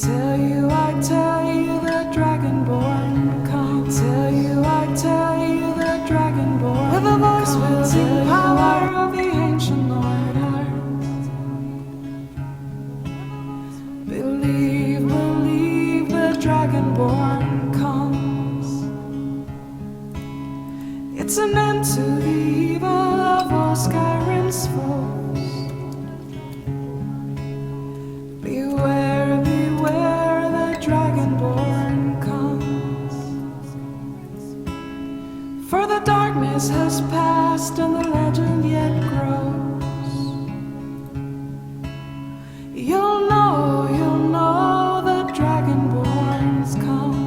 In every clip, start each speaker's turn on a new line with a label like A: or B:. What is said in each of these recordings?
A: I tell you, the Dragonborn comes. I tell you, the Dragonborn with a voice wielding power of the ancient orders. Believe, believe, the Dragonborn comes. It's an end to the evil of all Skyrim's foes. Beware, beware, the Dragonborn comes. For the darkness has passed and the legend yet grows. You'll know the Dragonborns come.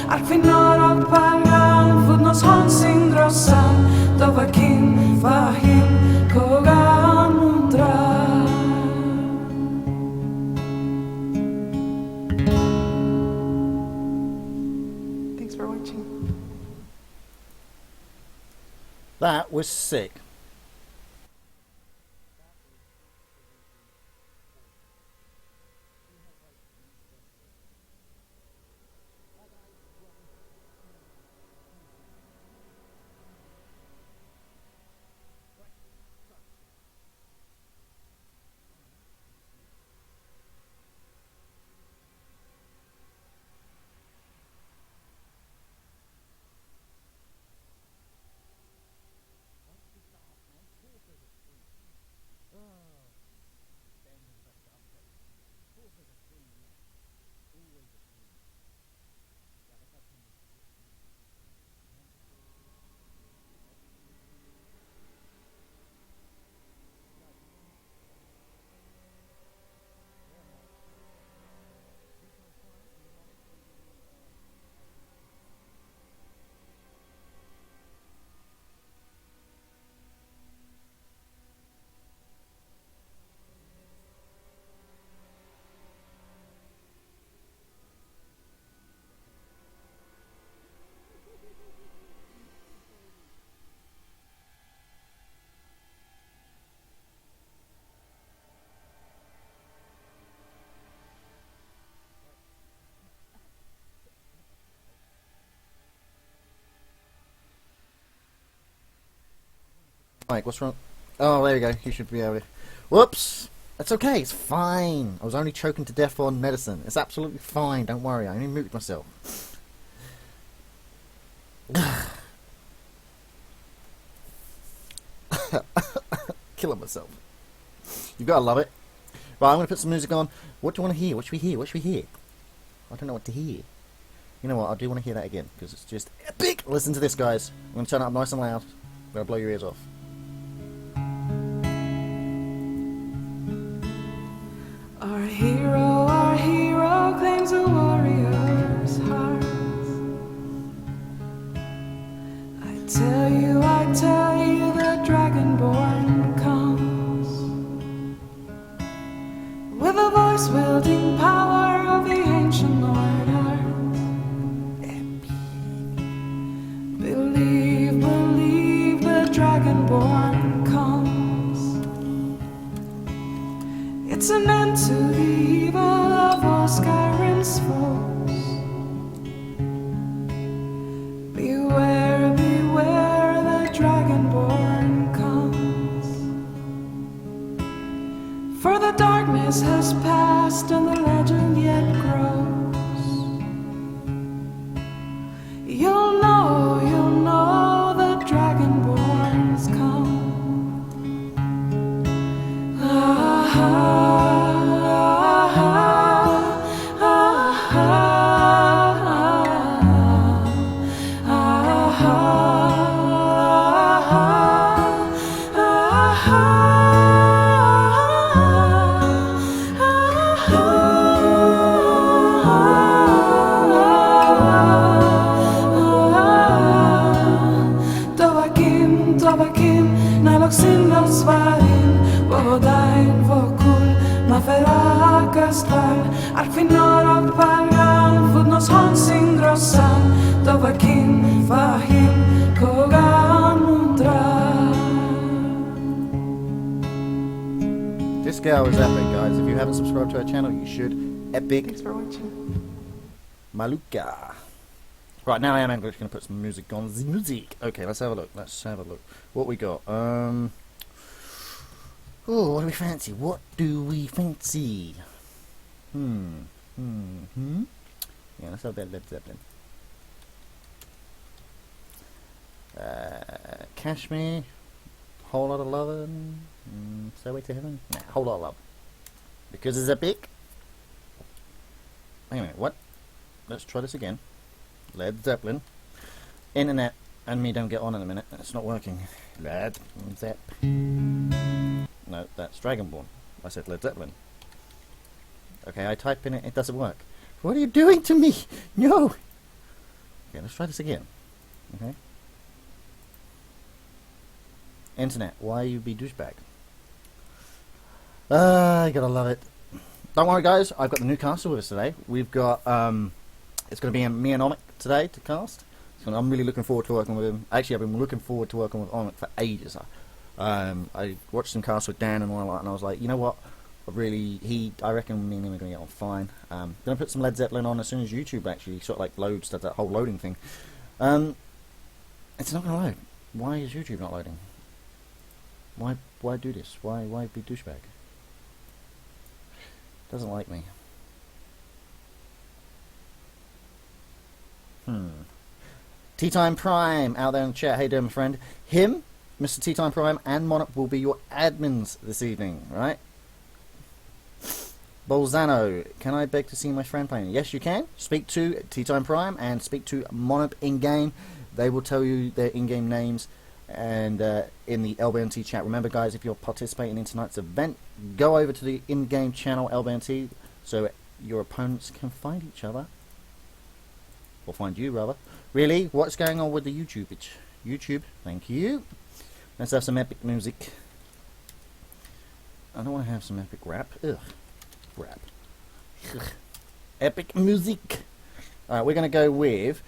A: Arfinor Pargan, Fudnos Honsin Drossan, Dovakin, Fahim, Kogan Mundra. Thanks for watching.
B: That was sick. Mike, what's wrong? Oh, there you go. You should be able to. Whoops! That's okay. It's fine. I was only choking to death on medicine. It's absolutely fine. Don't worry. I only muted myself. Killing myself. You gotta love it. Right, I'm gonna put some music on. What do you want to hear? What should we hear? What should we hear? I don't know what to hear. You know what? I do want to hear that again because it's just epic. Listen to this, guys. I'm gonna turn it up nice and loud. I'm gonna blow your ears off.
A: Our hero claims a warrior's heart. I tell you, the Dragonborn comes with a voice wielding power of the ancient orders. Believe, believe, the Dragonborn comes. It's an end to the evil of all Skyrim's foes. Beware, beware, the Dragonborn comes. For the darkness has passed and the legend yet grows. You'll know, the Dragonborns come. Ah טובקים נלוקסים לסברים ועדיין וכול מפרק הסטל על פינור פגן פודנוס הונסין גרוסן טובקים פahim kogan mundra.
B: This girl is epic, guys. If you haven't subscribed to our channel, you should. Epic.
A: Thanks for watching.
B: Maluka. Right, now I am going to put some music on. The music. Okay, let's have a look. What we got? Oh, what do we fancy? What do we fancy? Yeah, let's have that Led Zeppelin. Kashmir. Whole lot of lovin'. Stairway to Heaven. Nah, whole lot of love. Because it's epic. Wait a minute, what? Let's try this again. Led Zeppelin. Internet and me don't get on in a minute. It's not working. Led Zepp. No, that's Dragonborn. I said Led Zeppelin. Okay, I type in it, it doesn't work. What are you doing to me? No! Okay, let's try this again. Okay. Internet, why you be douchebag? You gotta love it. Don't worry, guys. I've got the new caster with us today. We've got it's going to be me and Omic today to cast. So I'm really looking forward to working with him. Actually, I've been looking forward to working with Omic for ages. I watched some casts with Dan and all that, and I was like, you know what? I reckon me and him are going to get on fine. Going to put some Led Zeppelin on as soon as YouTube actually sort of like loads, does that whole loading thing. It's not going to load. Why is YouTube not loading? Why do this? Why be douchebag? Doesn't like me. Tea Time Prime out there in the chat. Hey, my friend. Him, Mr. Tea Time Prime, and Monarch will be your admins this evening, right? Bolzano, can I beg to see my friend playing? Yes, you can. Speak to Tea Time Prime and speak to Monarch in game. They will tell you their in-game names and in the LBNT chat. Remember, guys, if you're participating in tonight's event, go over to the in-game channel LBNT so your opponents can find each other. Or find you, rather. Really? What's going on with the YouTube? It's YouTube. Thank you. Let's have some epic music. I don't want to have some epic rap. Ugh. Rap. Ugh. Epic music. Alright, we're going to go with...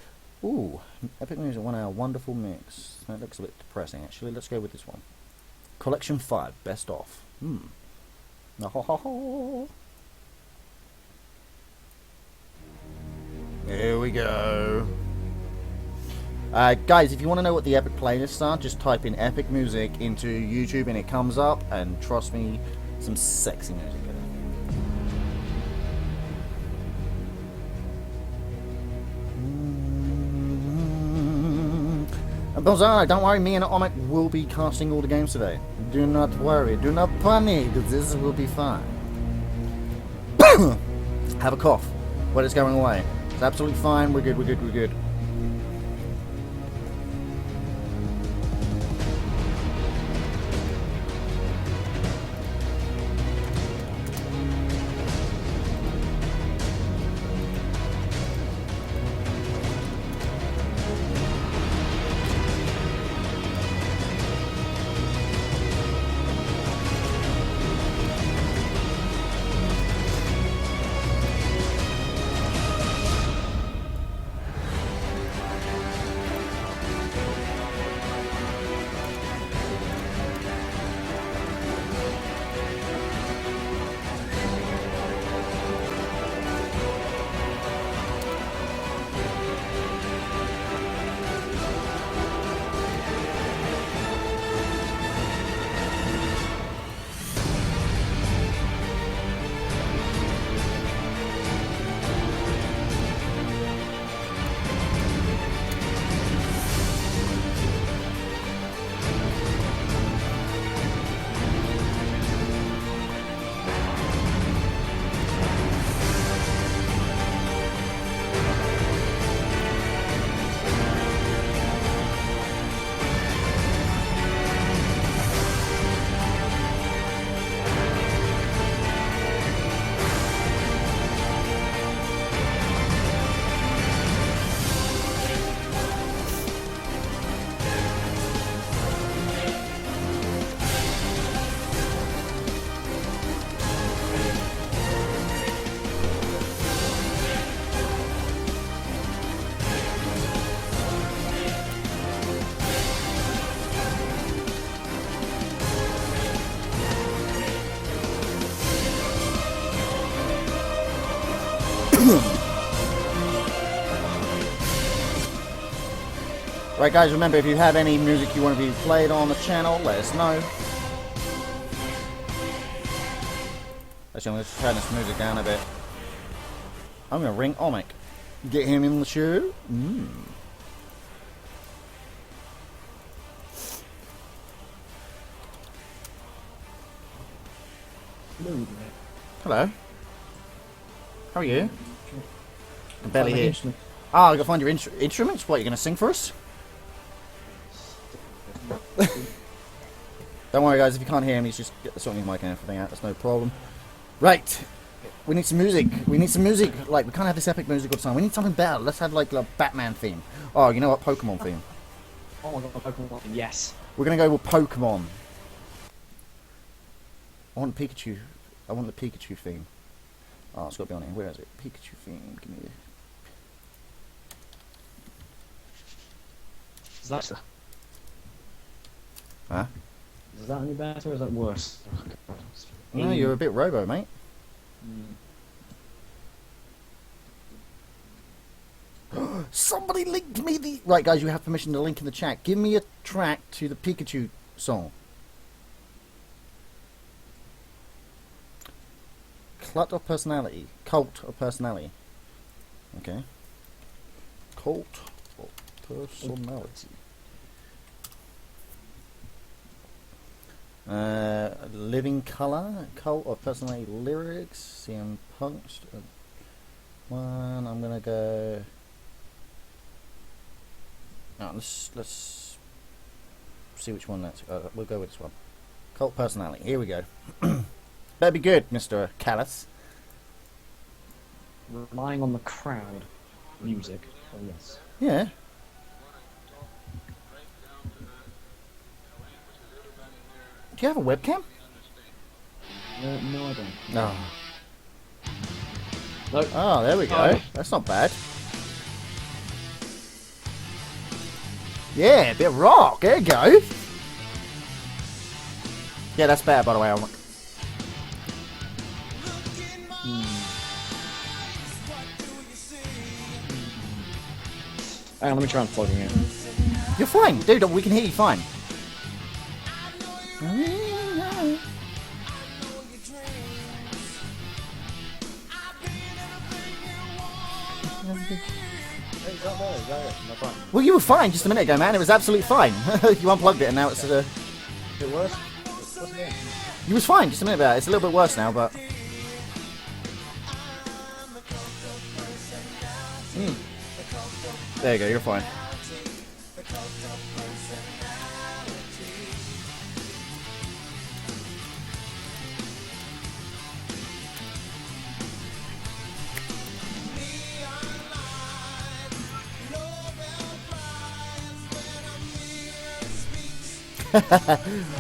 B: Ooh, epic music, 1 hour, wonderful mix. That looks a bit depressing, actually. Let's go with this one. Collection 5, best off. Here we go. Guys, if you want to know what the epic playlists are, just type in epic music into YouTube and it comes up, and trust me, some sexy music. Bolzano, don't worry, me and Omic will be casting all the games today. Do not worry, do not panic, this will be fine. Have a cough, but it's going away. It's absolutely fine, we're good, we're good, we're good. Right, guys, remember, if you have any music you want to be played on the channel, let us know. Actually, I'm going to turn this music down a bit. I'm going to ring Omic. Get him in the show. Hello. How are you? I can barely hear. Oh, I gotta find your instruments. What, you're gonna sing for us? Don't worry, guys. If you can't hear him, he's just get the song in his mic and everything out. That's no problem. Right. We need some music. We need some music. Like, we can't have this epic music all the time. We need something better. Let's have like a Batman theme. Oh, you know what? Pokemon theme.
C: Oh my god, Pokemon. Yes.
B: We're gonna go with Pokemon. I want Pikachu. I want the Pikachu theme. Oh, it's got to be on here. Where is it? Pikachu theme. Give me the...
C: Is that...
B: Huh?
C: Is that any better or is that worse? Oh, God.
B: No, you're a bit robo, mate. Somebody linked me the... Right, guys, you have permission to link in the chat. Give me a track to the Pikachu song. Cult of personality. Cult of personality. Okay. Cult of personality. Living Colour. Cult of personality lyrics. CM Punk's one. I'm gonna go. No, let's see which one that's. We'll go with this one. Cult personality. Here we go. Better be good, Mr. Callus.
C: Relying on the crowd. Music. Oh, yes.
B: Yeah. Do you have a webcam?
C: No, I don't.
B: No.
C: No.
B: Oh, there we go.
C: Oh.
B: That's not bad. Yeah, a bit of rock. There you go. Yeah, that's better, by the way.
C: Hang on, let me try and plug it in.
B: You're fine, dude. We can hear you fine. Well, you were fine just a minute ago, man. It was absolutely fine. You unplugged it, and now it's
C: Is it worse? What's it?
B: You was fine just a minute ago. It's a little bit worse now, but. There you go. You're fine.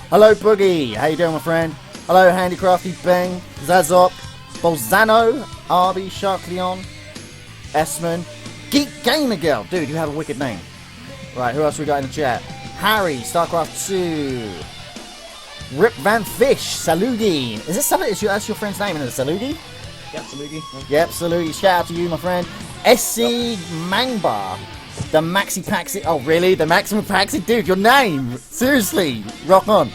B: Hello, Boogie. How you doing, my friend? Hello, Handicrafty Bang, Zazop, Bolzano, Arby, Shark Leon, Esman, Geek Gamer Girl. Dude, you have a wicked name. Right, who else we got in the chat? Harry, StarCraft 2, Rip Van Fish, Salugi. Is this something? That's your friend's name, isn't it? Salugi?
C: Yep, Salugi.
B: Yep, Salugi. Shout out to you, my friend. SC Mangbar. The Maxi Paxi. Oh, really? The Maximum Paxi? Dude, your name! Seriously! Rock on.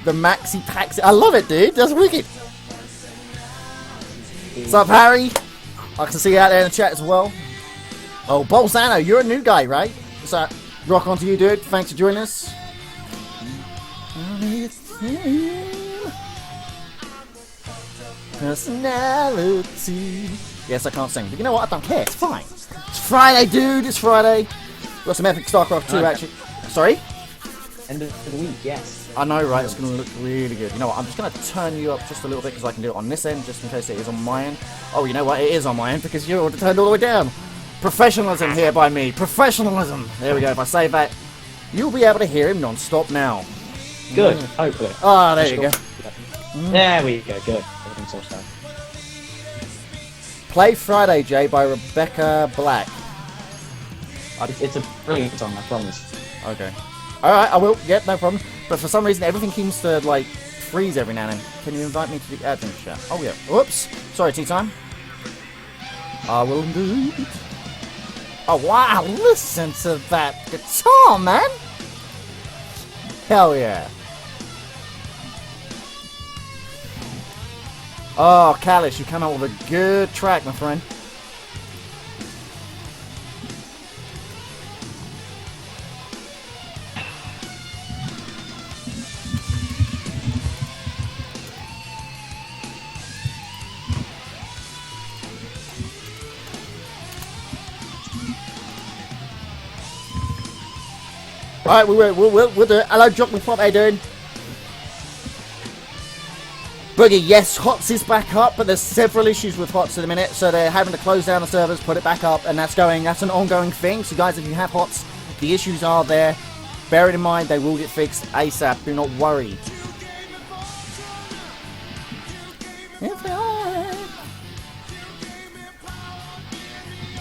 B: The Maxi Paxi. I love it, dude. That's wicked. What's up, Harry? I can see you out there in the chat as well. Oh, Bolzano, you're a new guy, right? So, rock on to you, dude. Thanks for joining us. Personality. Yes, I can't sing, but you know what? I don't care. It's fine. It's Friday, dude. It's Friday. Got some epic StarCraft 2 action. Sorry?
C: End of the week, yes.
B: I know, right? It's going to look really good. You know what? I'm just going to turn you up just a little bit because I can do it on this end just in case it is on my end. Oh, you know what? It is on my end because you're turned all the way down. Professionalism here by me. Professionalism. There we go. If I say that, you'll be able to hear him non-stop now.
C: Good, hopefully.
B: Ah, there you go.
C: There we go, good. Everything's sorted out.
B: Play Friday, Jay, by Rebecca Black.
C: It's a brilliant song, I promise.
B: Okay. Alright, I will. Yep, no problem. But for some reason, everything seems to, like, freeze every now and then. Can you invite me to the admin chat? Oh, yeah. Whoops. Sorry, tea time. I will indeed. Oh wow, listen to that guitar, man! Hell yeah. Oh, Callis, you come out with a good track, my friend. Alright, we'll do it. Hello, Jockman Pop, how you doing? Boogie, yes, HOTS is back up, but there's several issues with HOTS at the minute, so they're having to close down the servers, put it back up, and that's an ongoing thing. So guys, if you have HOTS, the issues are there. Bear it in mind, they will get fixed ASAP, do not worry.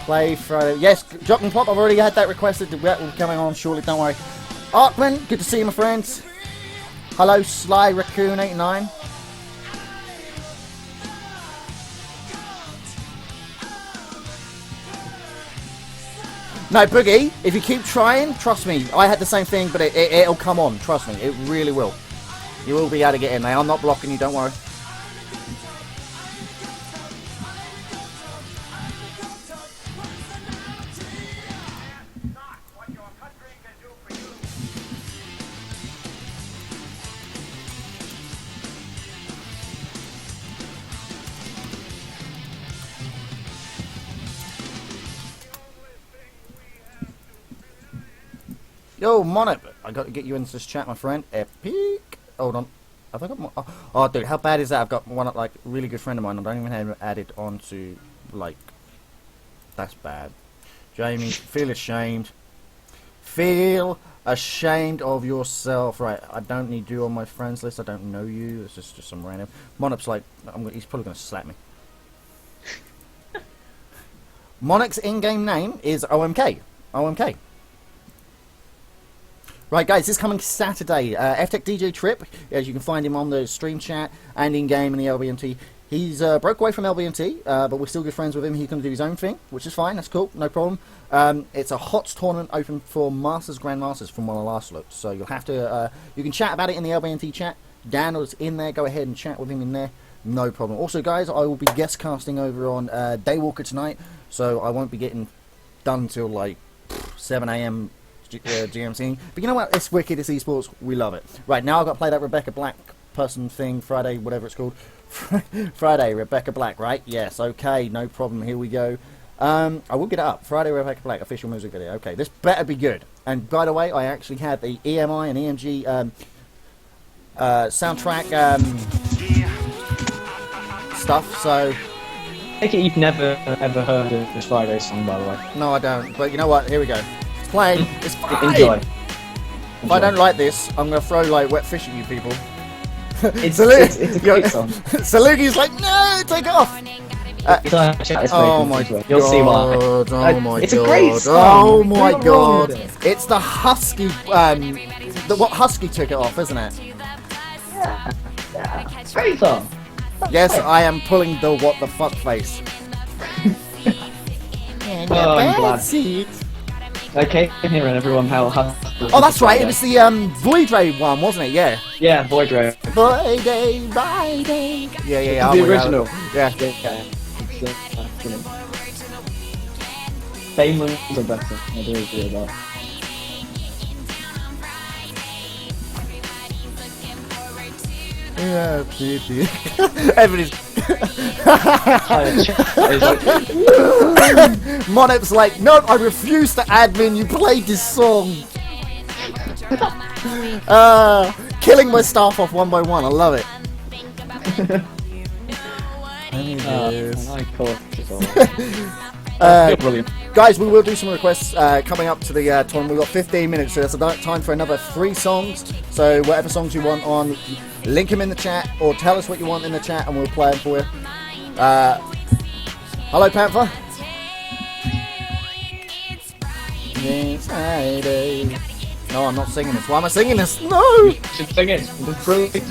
B: Play Friday. Yes, Jockman Pop, I've already had that requested. That will be coming on shortly, don't worry. Arkman, good to see you, my friends. Hello, Sly Raccoon 89. No, Boogie, if you keep trying, trust me, I had the same thing, but it'll come on, trust me, it really will. You will be able to get in there. I'm not blocking you, don't worry. Yo, Monip, I got to get you into this chat, my friend. Epic. Hold on. Have I got more? Oh, dude, how bad is that? I've got one, like, really good friend of mine. I don't even have it added onto, like, that's bad. Jamie, feel ashamed. Feel ashamed of yourself. Right, I don't need you on my friends list. I don't know you. It's just some random. Monip's like, he's probably going to slap me. Monarch's in-game name is OMK. OMK. Right, guys, this coming Saturday, FTech DJ Trip, as you can find him on the stream chat and in-game in the LBNT. He's broke away from LBNT, but we're still good friends with him. He's going to do his own thing, which is fine. That's cool, no problem. It's a HOTS tournament open for Masters, Grandmasters from when I last looked. So you'll have to, you can chat about it in the LBNT chat. Dan is in there. Go ahead and chat with him in there. No problem. Also, guys, I will be guest casting over on Daywalker tonight, so I won't be getting done till like 7 AM GMC. But you know what? It's wicked. It's esports. We love it. Right, now I've got to play that Rebecca Black person thing, Friday, whatever it's called. Friday, Rebecca Black, right? Yes, okay, no problem. Here we go. I will get it up. Friday, Rebecca Black, official music video. Okay, this better be good. And by the way, I actually had the EMI and EMG soundtrack stuff, so...
C: I take it you've never ever heard of this Friday song, by the way.
B: No, I don't. But you know what? Here we go. It's playing. It's fine.
C: Enjoy.
B: If I don't like this, I'm going to throw like wet fish at you people.
C: It's a great song.
B: Salugi's like, no, take it off. Oh my god.
C: You'll see why.
B: Oh my
C: it's
B: god.
C: A great song.
B: Oh my
C: What's wrong
B: god.
C: with it?
B: It's the Husky, what Husky took it off, isn't it?
C: Yeah. Great song.
B: Yes, I am pulling the what the fuck face.
C: Oh, I'm glad. Okay, I'm hearing everyone how
B: Oh, that's right. It was the Void Ray one, wasn't it? Yeah.
C: Yeah, Void Ray.
B: Void Ray, Void Ray. Yeah.
C: The original.
B: Yeah.
C: Famous are better. I do agree with that.
B: Yeah, baby. Everybody's. Monip's like, no, I refuse to admin. You played this song. Killing my staff off one by one. I love it.
C: Brilliant.
B: Guys, we will do some requests coming up to the tournament. We've got 15 minutes, so that's time for another 3 songs. So whatever songs you want on, link them in the chat, or tell us what you want in the chat, and we'll play them for you. Hello, Panther. No, I'm not singing this. Why am I singing this? No!
C: You should sing it. It's brilliant.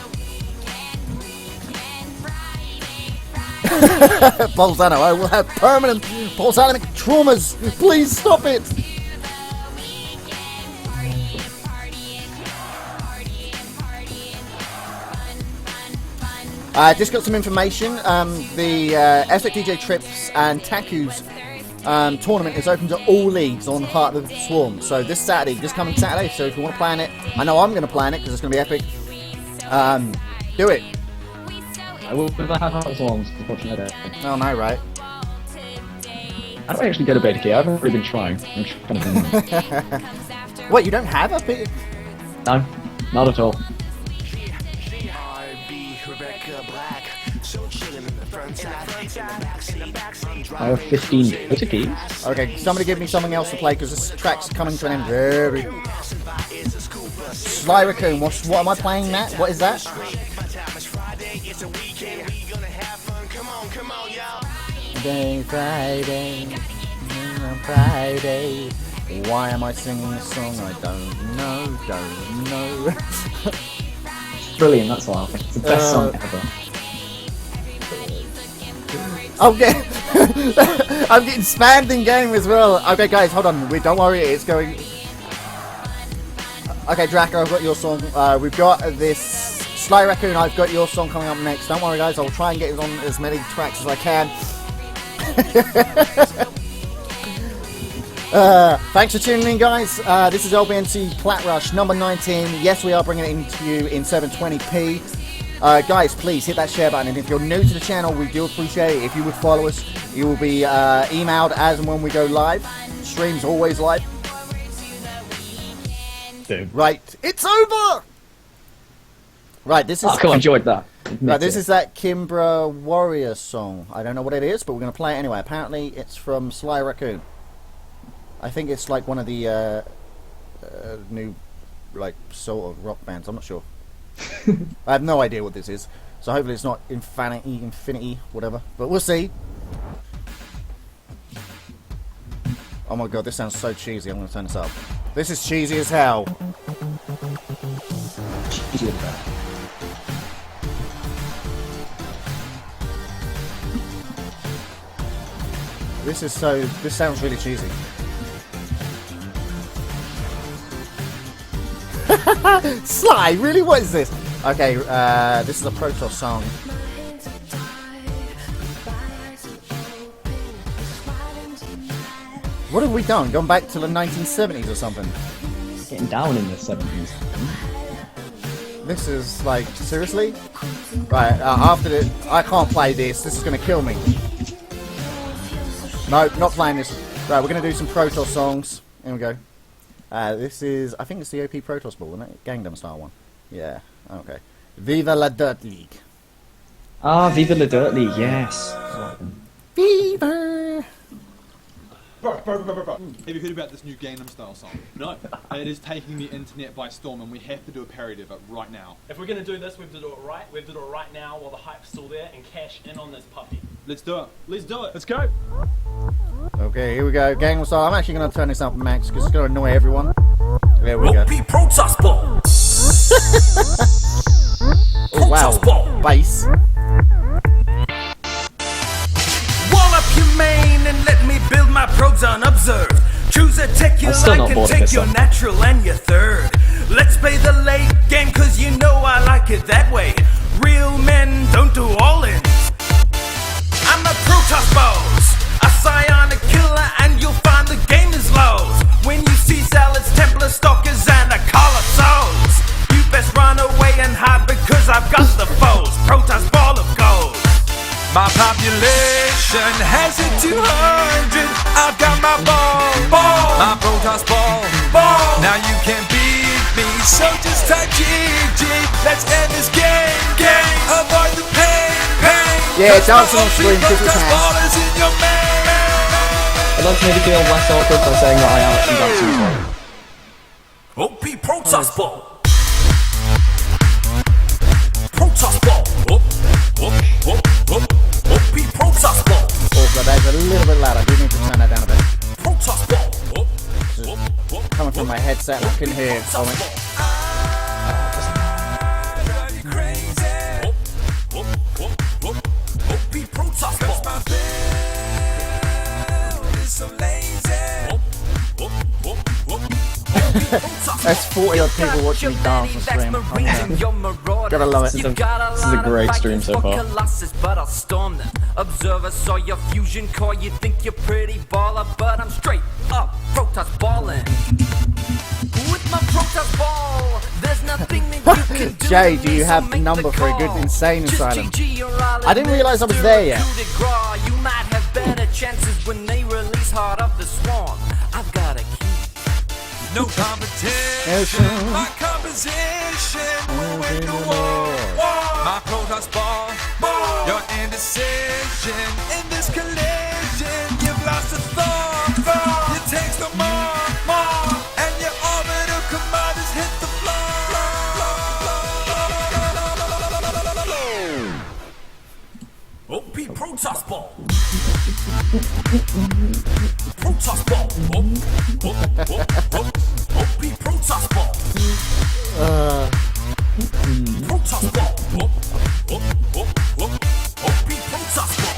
B: Bolzano, I will have permanent balsamic traumas. Please stop it. I just got some information. The Essex DJ Trips and Taku's tournament is open to all leagues on Heart of the Swarm. So this Saturday, this coming Saturday. So if you want to plan it, I know I'm going to plan it because it's going to be epic. Do it.
C: I will never have Heart of Swarms, unfortunately.
B: Oh no, right?
C: I don't actually get a beta key. I've already been trying. I'm trying to
B: What, you don't have a bit?
C: No, not at all. I have 15 beta keys.
B: Okay, somebody give me something else to play because this track's coming to an end very... Sly Raccoon, what am I playing, Matt? What is that? Friday, Friday. Why am I singing this song? I don't know.
C: Brilliant, that's why. It's the best song ever.
B: Okay, I'm getting spammed in game as well. Okay, guys, hold on. Don't worry, it's going. Okay, Draco, I've got your song. We've got this Sly Raccoon. I've got your song coming up next. Don't worry, guys. I'll try and get it on as many tracks as I can. Thanks for tuning in, guys. This is LBNT Plat Rush number 19. Yes, we are bringing it into you in 720p. Guys, please hit that share button, and if you're new to the channel, we do appreciate it. If you would follow us, you will be emailed as and when we go live. Streams always live.
C: Dude.
B: Right, it's over. Right, this is.
C: I enjoyed that.
B: Right, this is that Kimbra Warrior song. I don't know what it is, but we're gonna play it anyway. Apparently, it's from Sly Raccoon. I think it's like one of the new, like, sort of rock bands. I'm not sure. I have no idea what this is, so hopefully it's not Infinity, whatever. But we'll see. Oh my god, this sounds so cheesy. I'm gonna turn this up. This is cheesy as hell.
C: Cheesy as hell.
B: This sounds really cheesy. Sly, really? What is this? Okay, this is a Protoss song. What have we done? Gone back to the 1970s or something?
C: Getting down in the 70s.
B: This is like, seriously? Right, after this, I can't play this. This is gonna kill me. No, not playing this. Right, we're gonna do some Protoss songs. Here we go. This is, I think it's the OP Protoss ball, isn't it? Gangnam Style one. Yeah, okay. Viva la Dirt League.
C: Ah, Viva la Dirt League, yes.
B: Viva!
D: Bro. Have you heard about this new Gangnam Style song? No. It is taking the internet by storm, and we have to do a parody of it right now.
E: If we're going to do this, we have to do it right. We have to do it right now while the hype's still there and cash in on this puppy.
D: Let's do it. Let's do it.
E: Let's go.
B: Okay, here we go. Gangnam Style. I'm actually going to turn this up max because it's going to annoy everyone. There we go.
F: Protoss ball.
B: Oh, wow. Bass.
F: Wall up your main and let me build my probes unobserved. Choose a tech you like and take your natural and your third. Let's play the late game cause you know I like it that way. Real men don't do all-in. I'm a Protoss boss, a psionic killer, and you'll find the game is lows. When you see Zealots, Templar stalkers, and a Colossus, you best run away and hide because I've got the foes. Protoss ball of gold. My population has hit 200. I've got my ball, my Protoss ball. Now you can't beat me, so just type GG. Let's end this game. Avoid the pain.
B: Yeah, dancing on screen because it's hands.
C: I'd like to make it feel less awkward by saying that I am actually dancing for it.
F: OP Protoss ball. Protoss ball. OP Protoss ball.
B: Oh, but that's a little bit louder. I do need to turn that down a bit.
F: Protoss ball.
B: Coming from my headset, I couldn't hear it.
F: OP Protoss Protoss ball.
B: There's 40 odd people watching me dance on stream. Gotta love it.
C: This is a great stream so far.
F: But I'll storm them. Observer saw your fusion core. You think you're pretty baller, but I'm straight up Protoss ballin'. With my Protoss ball, there's nothing that you can do.
B: Jay, do you have the number for a good insane asylum? I didn't realise I was there yet.
F: You might have better chances when they release Heart of the Swarm. I've got a key. No competition, my composition will win the war. My Protoss ball, your indecision in this collision. You've lost a thought, you take some more, and your orbital commanders hit the floor. OP Protoss ball. Protoss ball. OP Protoss ball. Protoss ball. OP Protoss ball.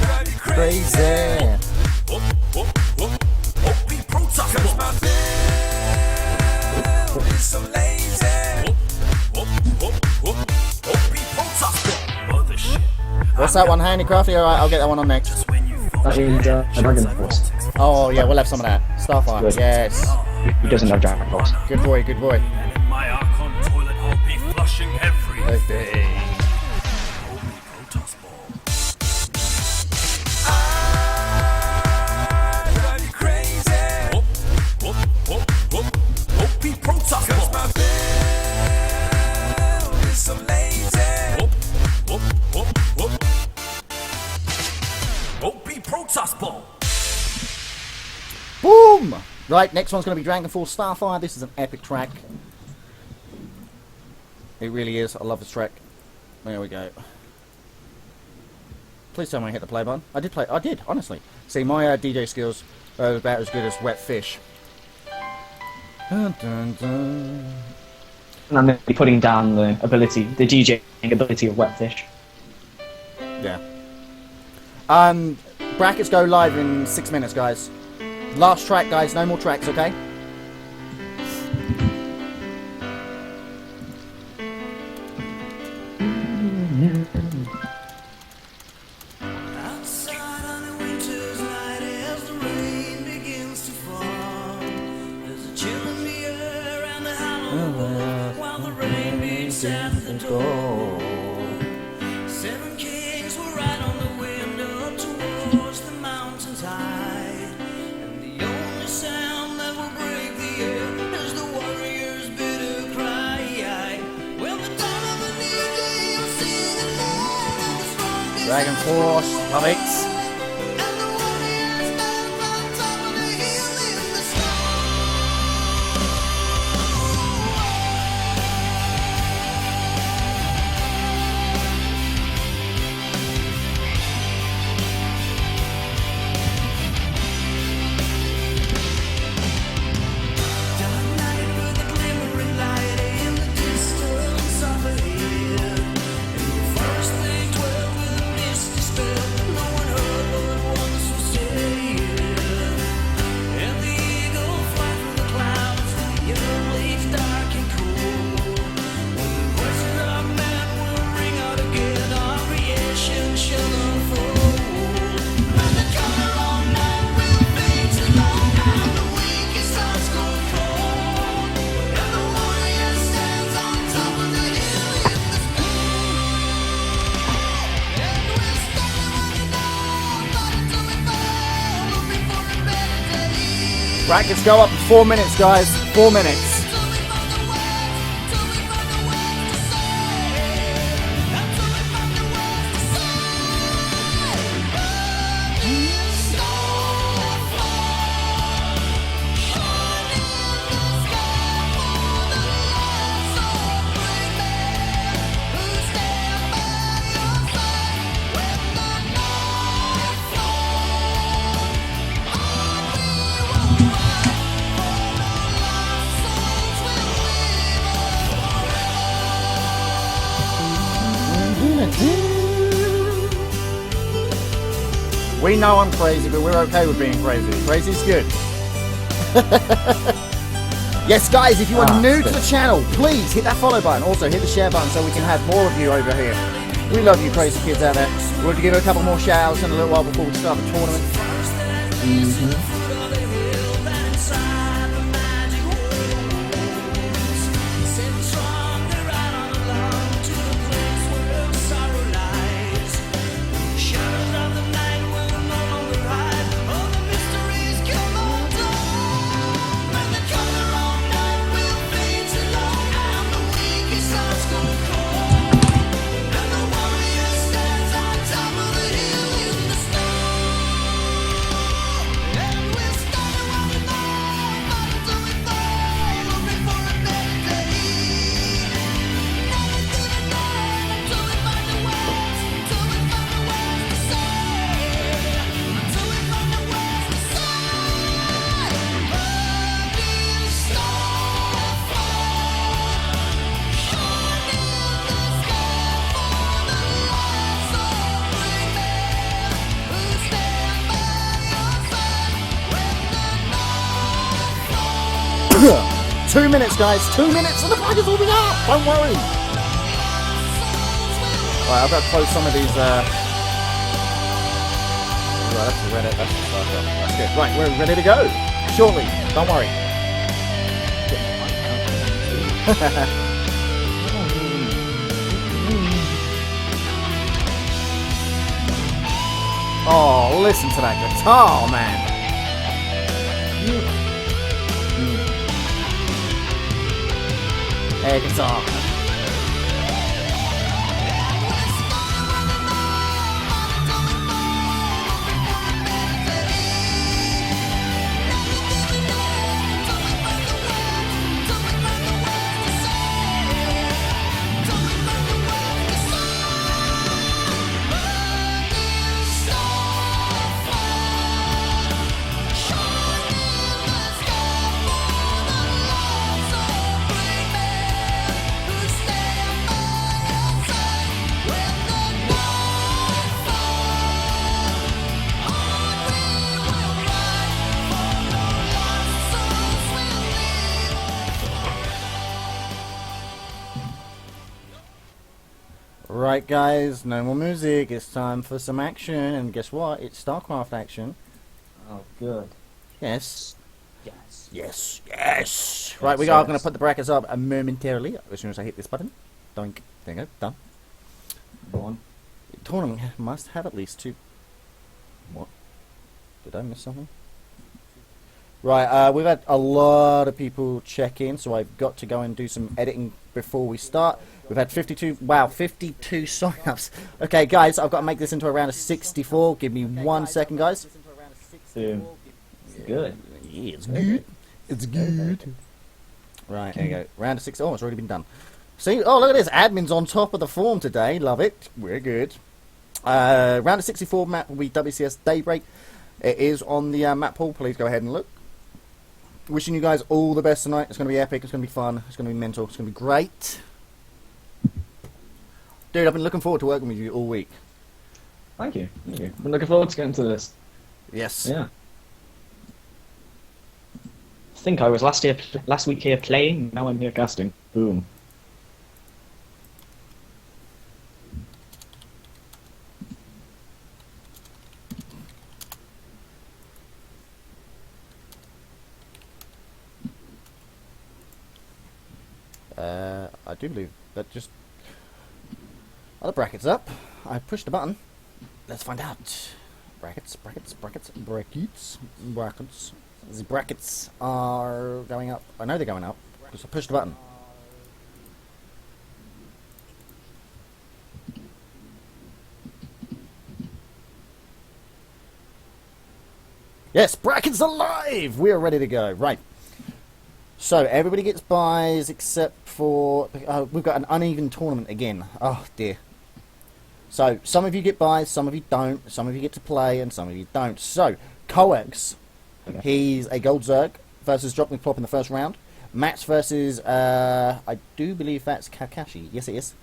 F: Drive you
B: Crazy.
F: OP Protoss ball. My build is so lazy. OP Protoss ball. Mothership.
B: What's that one, Handicrafty? Alright, I'll get that one on next.
C: That is Dragon Force.
B: Oh, yeah, we'll have some of that. Starfire,
C: Good.
B: yes.
C: He doesn't have Dragon Force.
B: Good boy, good boy.
F: In my Archon toilet, I'll be flushing every
B: Okay.
F: Protoss ball. Drive you crazy. OP Protoss ball. My build is so lazy. OP Protoss ball.
B: Boom! Right, next one's going to be Dragon Force Starfire. This is an epic track. It really is. I love this track. There we go. Please tell me I hit the play button. I did play. I did, honestly. See, my DJ skills are about as good as wet fish. Dun, dun, dun.
C: And I'm going to be putting down the ability, the DJing ability of Wetfish.
B: Yeah. Brackets go live in 6 minutes, guys. Last track, guys. No more tracks, okay?
F: Outside on a winter's night as the rain begins to fall, there's a chill in the air and the hollow wolf while the rain beats at the door. 7 kings were right on the window towards the mountains high, and the only sound that will break the air is the warrior's bitter cry. Well, the dawn of a new day, you'll see the light of the strongest.
B: Dragon Force. Love it.
F: And the warrior stands on top of the hill in the snow. Dark night with a glimmering light in the distance of a hill, and the forest they dwell with a misty spell. No one heard what once was said, and the eagle fly through the clouds, the yellow leaves dark and cool. When the voices of man will ring out again, our creation shall unfold. When the color of night will fade to light, and the weakest hearts grow cold, and the warrior stands on top of the hill in the snow. And we'll stand on fight until we fall, looking for a better day.
B: Brackets go up in 4 minutes, guys. 4 minutes.
F: Till we find the words, till we find the words to say, until we find the words to say. Burning snowfall, shine in the sky for the loves of brave men who stand by your side when the night falls. On we will ride, for our lost souls will live on forever.
B: We know I'm crazy, but we're okay with being crazy. Crazy's good. Yes, guys, if you are new to the channel, please hit that follow button. Also, hit the share button so we can have more of you over here. We love you crazy kids out there. We'll give you a couple more shout-outs in a little while before we start the tournament. Two minutes, guys. 2 minutes, and the brackets will be up. Don't worry. Right, I've got to close some of these. Right, that's read it. That's good. Right, we're ready to go. Shortly. Don't worry. Oh, listen to that guitar, man. Hey, guitar. Right, guys, no more music. It's time for some action, and guess what? It's StarCraft action.
C: Oh, good.
B: Yes.
C: Yes.
B: Yes. Yes. Right, we are going to put the brackets up momentarily as soon as I hit this button. Doink. There you go. Done.
C: Go on.
B: Tournament must have at least 2. What? Did I miss something? Right, we've had a lot of people check in, so I've got to go and do some editing before we start. We've had 52 sign-ups. Okay, guys, I've got to make this into a round of 64. Give me 1 second, guys.
C: Good.
B: Yeah, it's good. It's good. Right, there you go. Round of 6. Oh, it's already been done. See? Oh, look at this. Admin's on top of the form today. Love it. We're good. Round of 64 map will be WCS Daybreak. It is on the map pool. Please go ahead and look. Wishing you guys all the best tonight. It's going to be epic. It's going to be fun. It's going to be mental. It's going to be great. Dude, I've been looking forward to working with you all week.
C: Thank you. Thank you. I'm looking forward to getting to this.
B: Yes.
C: Yeah. I think I was last week here playing. Now I'm here casting. Boom.
B: I do believe that just... Are the brackets up? I pushed the button. Let's find out. Brackets. The brackets are going up. I know they're going up because I pushed the button. Yes, brackets are live! We're ready to go. Right. So, everybody gets buys except for... we've got an uneven tournament again. Oh, dear. So, some of you get buys, some of you don't. Some of you get to play, and some of you don't. So, Coax, he's a Gold Zerg versus Drop Me Plop in the first round. Matt's versus... I do believe that's Kakashi. Yes, it is.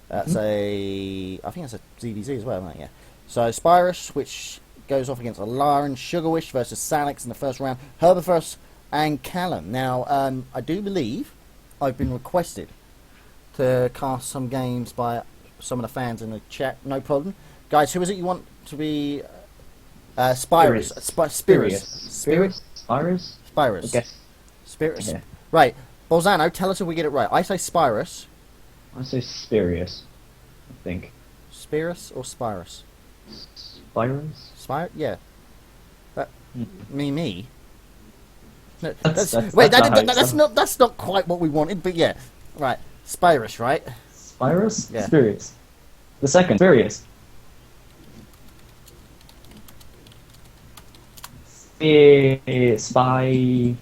B: That's a... I think that's a ZVZ as well, isn't it? Yeah. So, Spyrus, which goes off against Alara and Sugarwish versus Salix in the first round. Herbivorous and Callum. Now, I do believe I've been requested to cast some games by some of the fans in the chat. No problem. Guys, who is it you want to be... Spyrus. Spyrus. Spyrus.
C: Okay.
B: Spyrus.
C: Okay.
B: Right. Bolzano, tell us if we get it right. I say Spyrus.
C: I say Spirius, I think.
B: Spyrus or Spyrus?
C: Spirus?
B: Spire? Yeah. That, me. No,
C: That's
B: that's not quite what we wanted, but yeah. Right. Spyrus, right?
C: Spirus?
B: Yeah.
C: Spirius. The second, Spirius. Spy...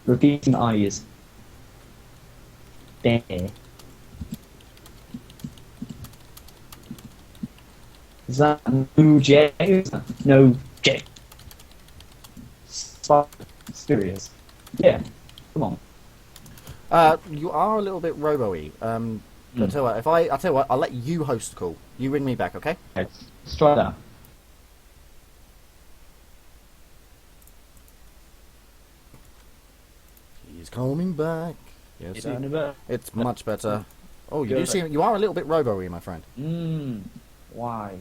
C: Repeating eyes. There. Is that no J? No J. Spirius. Yeah. Come on.
B: You are a little bit robo-y. I'll tell you what, I'll tell you what, I'll let you host the call. You ring me back, okay?
C: Let's try that.
B: He's coming back. Yes,
C: Sounded better.
B: it's much better. Oh, you do
C: Good.
B: seem, you are a little bit robo-y, my friend.
C: Why?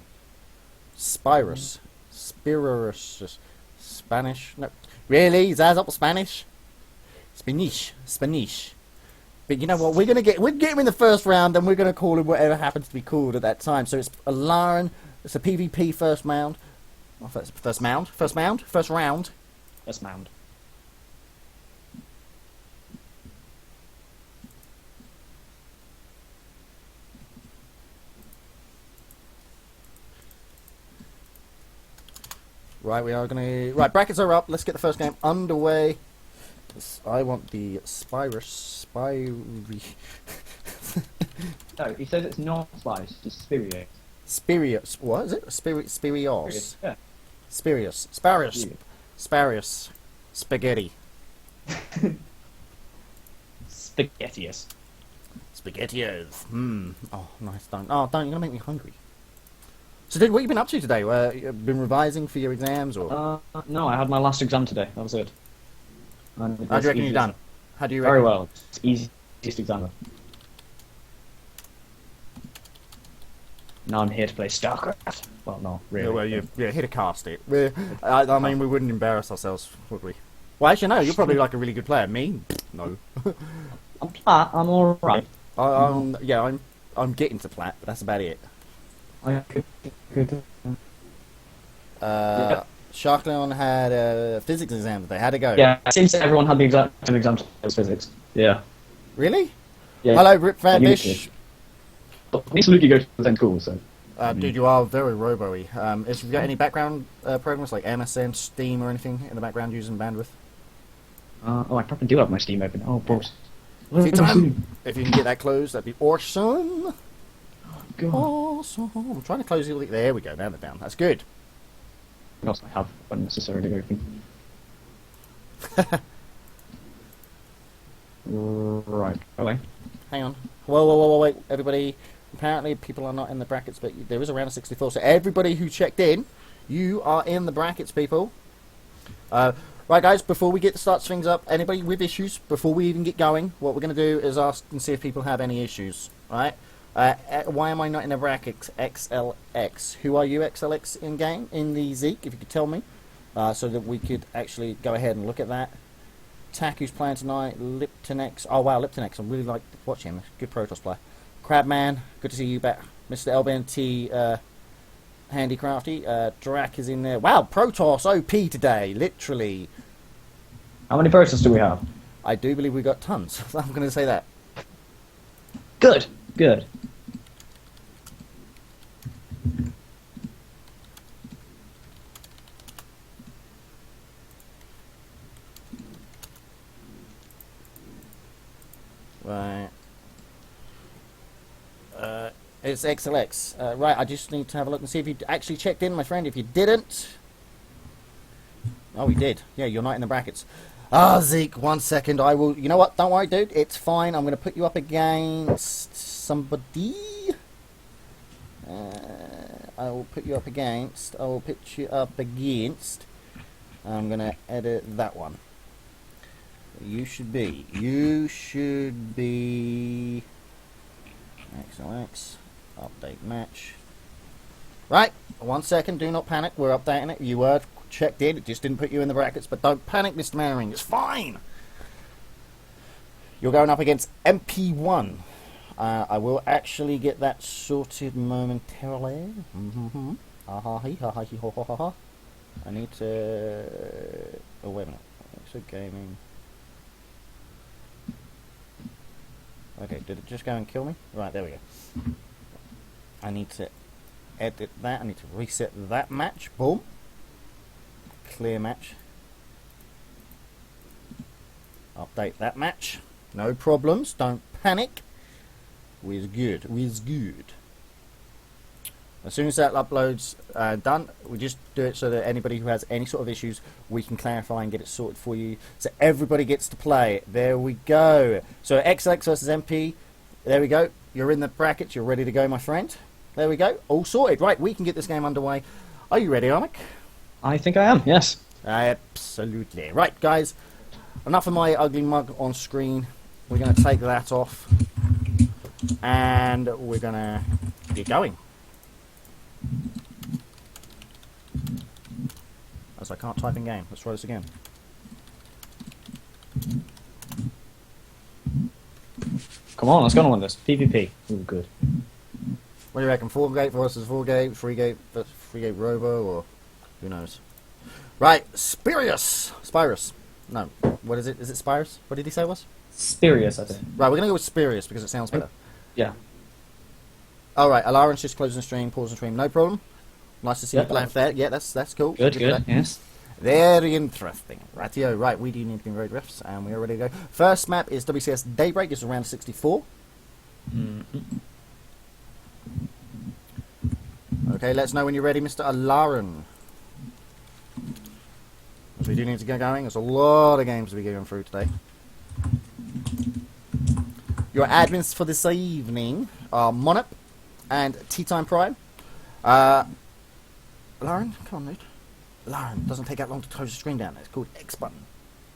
B: Spyrus. Spirus. Spanish? No. Really? Is that up Spanish? Spanish. But you know what? We'll get him in the first round, and we're gonna call him whatever happens to be called at that time. So it's a Laren. It's a PvP first round. Oh, first round.
C: That's mound.
B: Right, we are gonna. Right, brackets are up. Let's get the first game underway. I want the Spyrus.
C: No, he says it's not spice, it's Spirius.
B: Spirius. What is it? Spirios.
C: Yeah.
B: Spirius. Sparius.
C: Yeah.
B: Sparius. Spaghetti.
C: Spaghettius.
B: Spaghettios. Oh, nice. Don't. You're gonna make me hungry. So, dude, what you been up to today? You been revising for your exams, or?
C: No, I had my last exam today. That was it.
B: How do you reckon you've done? How do you reckon?
C: Very well. It's easiest exam ever. Now I'm here to play StarCraft. Well, no, really.
B: Yeah, well, you're here to cast it. I mean, we wouldn't embarrass ourselves, would we? Well, actually, no. You're probably like a really good player. Me, no.
C: I'm alright.
B: I'm getting to plat, but that's about it.
C: Good.
B: Sharkleon had a physics exam that they had to go.
C: Yeah, it seems that everyone had the exam today was physics. Yeah.
B: Really?
C: Yeah.
B: Hello, Rip Van
C: Yeah,
B: Bish.
C: At least Luke goes to the same school, so.
B: Dude, you are very robo-y. If you've got any background programs like MSN, Steam, or anything in the background using bandwidth?
C: I probably do have my Steam open. Oh, boss.
B: Free time. If you can get that closed, that'd be awesome.
C: God.
B: Awesome. I'm trying to close it. There we go. Now they're down. That's good.
C: What else I have unnecessarily open? Right. Okay.
B: Hang on. Whoa, wait. Everybody, apparently people are not in the brackets, but there is a round of 64. So everybody who checked in, you are in the brackets, people. Right, guys, before we get to start things up, anybody with issues, before we even get going, what we're going to do is ask and see if people have any issues. Alright? Why am I not in the brackets? XLX. Who are you, XLX, in-game? In the Zeke, if you could tell me. So that we could actually go ahead and look at that. Tack, who's playing tonight. Liptonex. Oh, wow, Liptonex. I really like watching him. Good Protoss player. Crabman, good to see you back. Mr. LBNT Handicrafty. Drac is in there. Wow, Protoss OP today. Literally.
C: How many processes do we have?
B: I do believe we got tons. I'm going to say that.
C: Good.
B: Right. It's XLX. Right, I just need to have a look and see if you actually checked in, my friend. If you didn't... Oh, we did. Yeah, you're not in the brackets. Zeke, 1 second. I will... You know what? Don't worry, dude. It's fine. I'm going to put you up against somebody. I will put you up against. I'm gonna edit that one. You should be XLX update match. Right, 1 second, do not panic, we're updating it. You were checked in, it just didn't put you in the brackets, but don't panic, Mr. Maring, it's fine. You're going up against MP1. I will actually get that sorted momentarily. I need to... Oh, wait a minute. So gaming... Okay, did it just go and kill me? Right, there we go. I need to edit that. I need to reset that match. Boom. Clear match. Update that match. No problems. Don't panic. We're good. We're good. As soon as that upload's done, we just do it so that anybody who has any sort of issues, we can clarify and get it sorted for you. So everybody gets to play. There we go. So XLX versus MP. There we go. You're in the brackets. You're ready to go, my friend. There we go. All sorted. Right, we can get this game underway. Are you ready, Armic?
C: I think I am, yes.
B: Absolutely. Right, guys. Enough of my ugly mug on screen. We're going to take that off. And we're going to get going. As I can't type in game. Let's try this again.
C: Come on, let's go on with this. PvP. Ooh, good.
B: What do you reckon? 4-gate versus 4-gate? 3-gate versus 3-gate Robo? Or who knows? Right, Spirus. No, what is it? Is it Spirus? What did he say it was?
C: Spirius, I think.
B: Right, we're going to go with Spirius because it sounds better.
C: Yeah.
B: Alright, Alaran's just closing the stream, pausing the stream, no problem. Nice to see
C: Yep.
B: you laugh there. Yeah, that's cool.
C: Good,
B: for
C: good,
B: that.
C: yes.
B: Very interesting. Rightio, right, we do need to be road riffs, and we are ready to go. First map is WCS Daybreak, it's around 64. Okay, let's know when you're ready, Mr. Alaran. As we do need to get going, there's a lot of games to be going through today. Your admins for this evening are Monop and Tea Time Prime. Lauren, come on, dude. Lauren, doesn't take that long to close the screen down. It's called X button.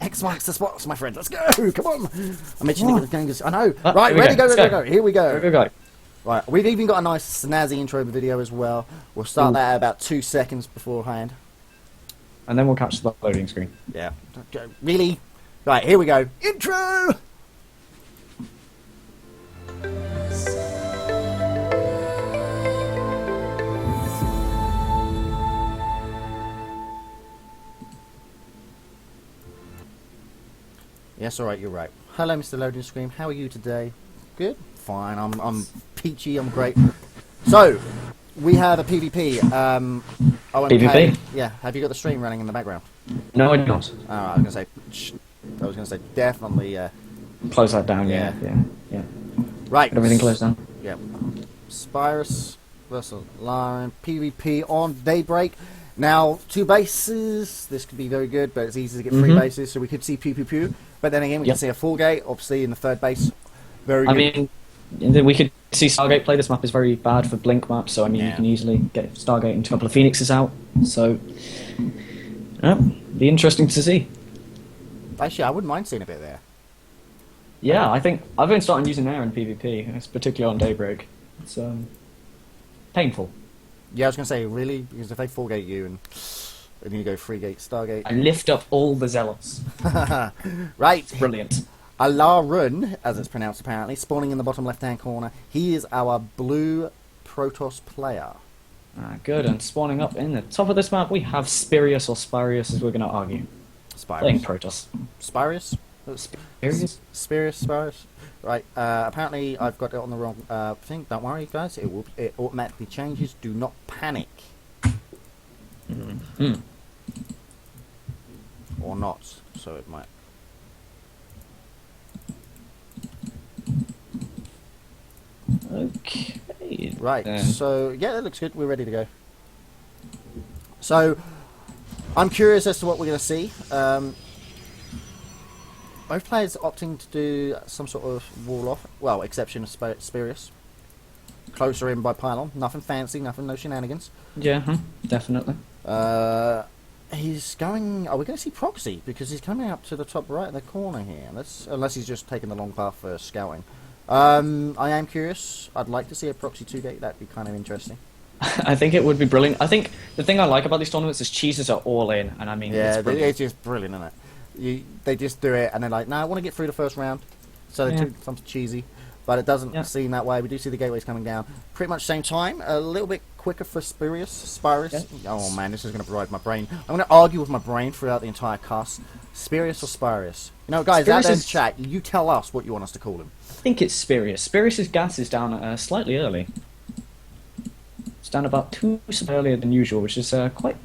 B: X marks the spots, my friend. Let's go. Come on. I mentioned to get the game. I know. Right, ready, go. Here we go.
C: Go.
B: Right, we've even got a nice snazzy intro video as well. We'll start that at about 2 seconds beforehand.
C: And then we'll catch the loading screen.
B: Yeah. Really? Right, here we go. Intro! Yes, alright, you're right. Hello, Mr. Loading Screen. How are you today? Good? Fine, I'm peachy, I'm great. So, we have a PvP.
C: PvP?
B: Yeah, have you got the stream running in the background?
C: No, I don't.
B: I was going to say, definitely,
C: Close that down, yeah.
B: Right.
C: Get everything closed down.
B: Yeah. Spirus versus Lauren. PvP on Daybreak. Now, 2 bases. This could be very good, but it's easy to get 3 bases, so we could see pew pew pew. But then again, we can see a 4-gate, obviously, in the 3rd base. Very good.
C: I mean, we could see Stargate play. This map is very bad for blink maps, so I mean, you can easily get Stargate and a couple of Phoenixes out. So, yeah, be interesting to see.
B: Actually, I wouldn't mind seeing a bit there.
C: Yeah, I think I've been starting using air in PvP, it's particularly on Daybreak. It's painful.
B: Yeah, I was going to say, really? Because if they 4-gate you and then you go 3-gate, Stargate.
C: I lift up all the zealots.
B: Right.
C: Brilliant.
B: Alarun, as it's pronounced apparently, spawning in the bottom left-hand corner. He is our blue Protoss player.
C: Good, and spawning up in the top of this map, we have Spirius or Spirius, as we're going to argue.
B: Spirus.
C: Playing Protoss.
B: Spirus? Spirus. Right, apparently I've got it on the wrong thing. Don't worry, guys. It automatically changes. Do not panic. Or not, so it might.
C: Okay.
B: Right, so yeah, that looks good. We're ready to go. So, I'm curious as to what we're going to see. Both players opting to do some sort of wall off. Well, exception of Spirius. closer in by pylon. Nothing fancy, nothing, no shenanigans.
C: Yeah, definitely.
B: He's going... Are we going to see Proxy? Because he's coming up to the top right of the corner here. Unless he's just taking the long path for scouting. I am curious. I'd like to see a Proxy 2-gate. That'd be kind of interesting.
C: I think it would be brilliant. I think the thing I like about these tournaments is cheeses are all in, and I mean,
B: it's just brilliant, isn't it? They just do it, and they're like, "No, I want to get through the first round," so they do something cheesy. But it doesn't seem that way. We do see the gateways coming down pretty much same time. A little bit quicker for Spirius. Yeah. Oh man, this is going to provide my brain. I'm going to argue with my brain throughout the entire cast. Spirius or Spirius? You know, guys, out there in the chat, you tell us what you want us to call him.
C: I think it's Spirius. Spirius's gas is down slightly early. It's down about 2 seconds earlier than usual, which is quite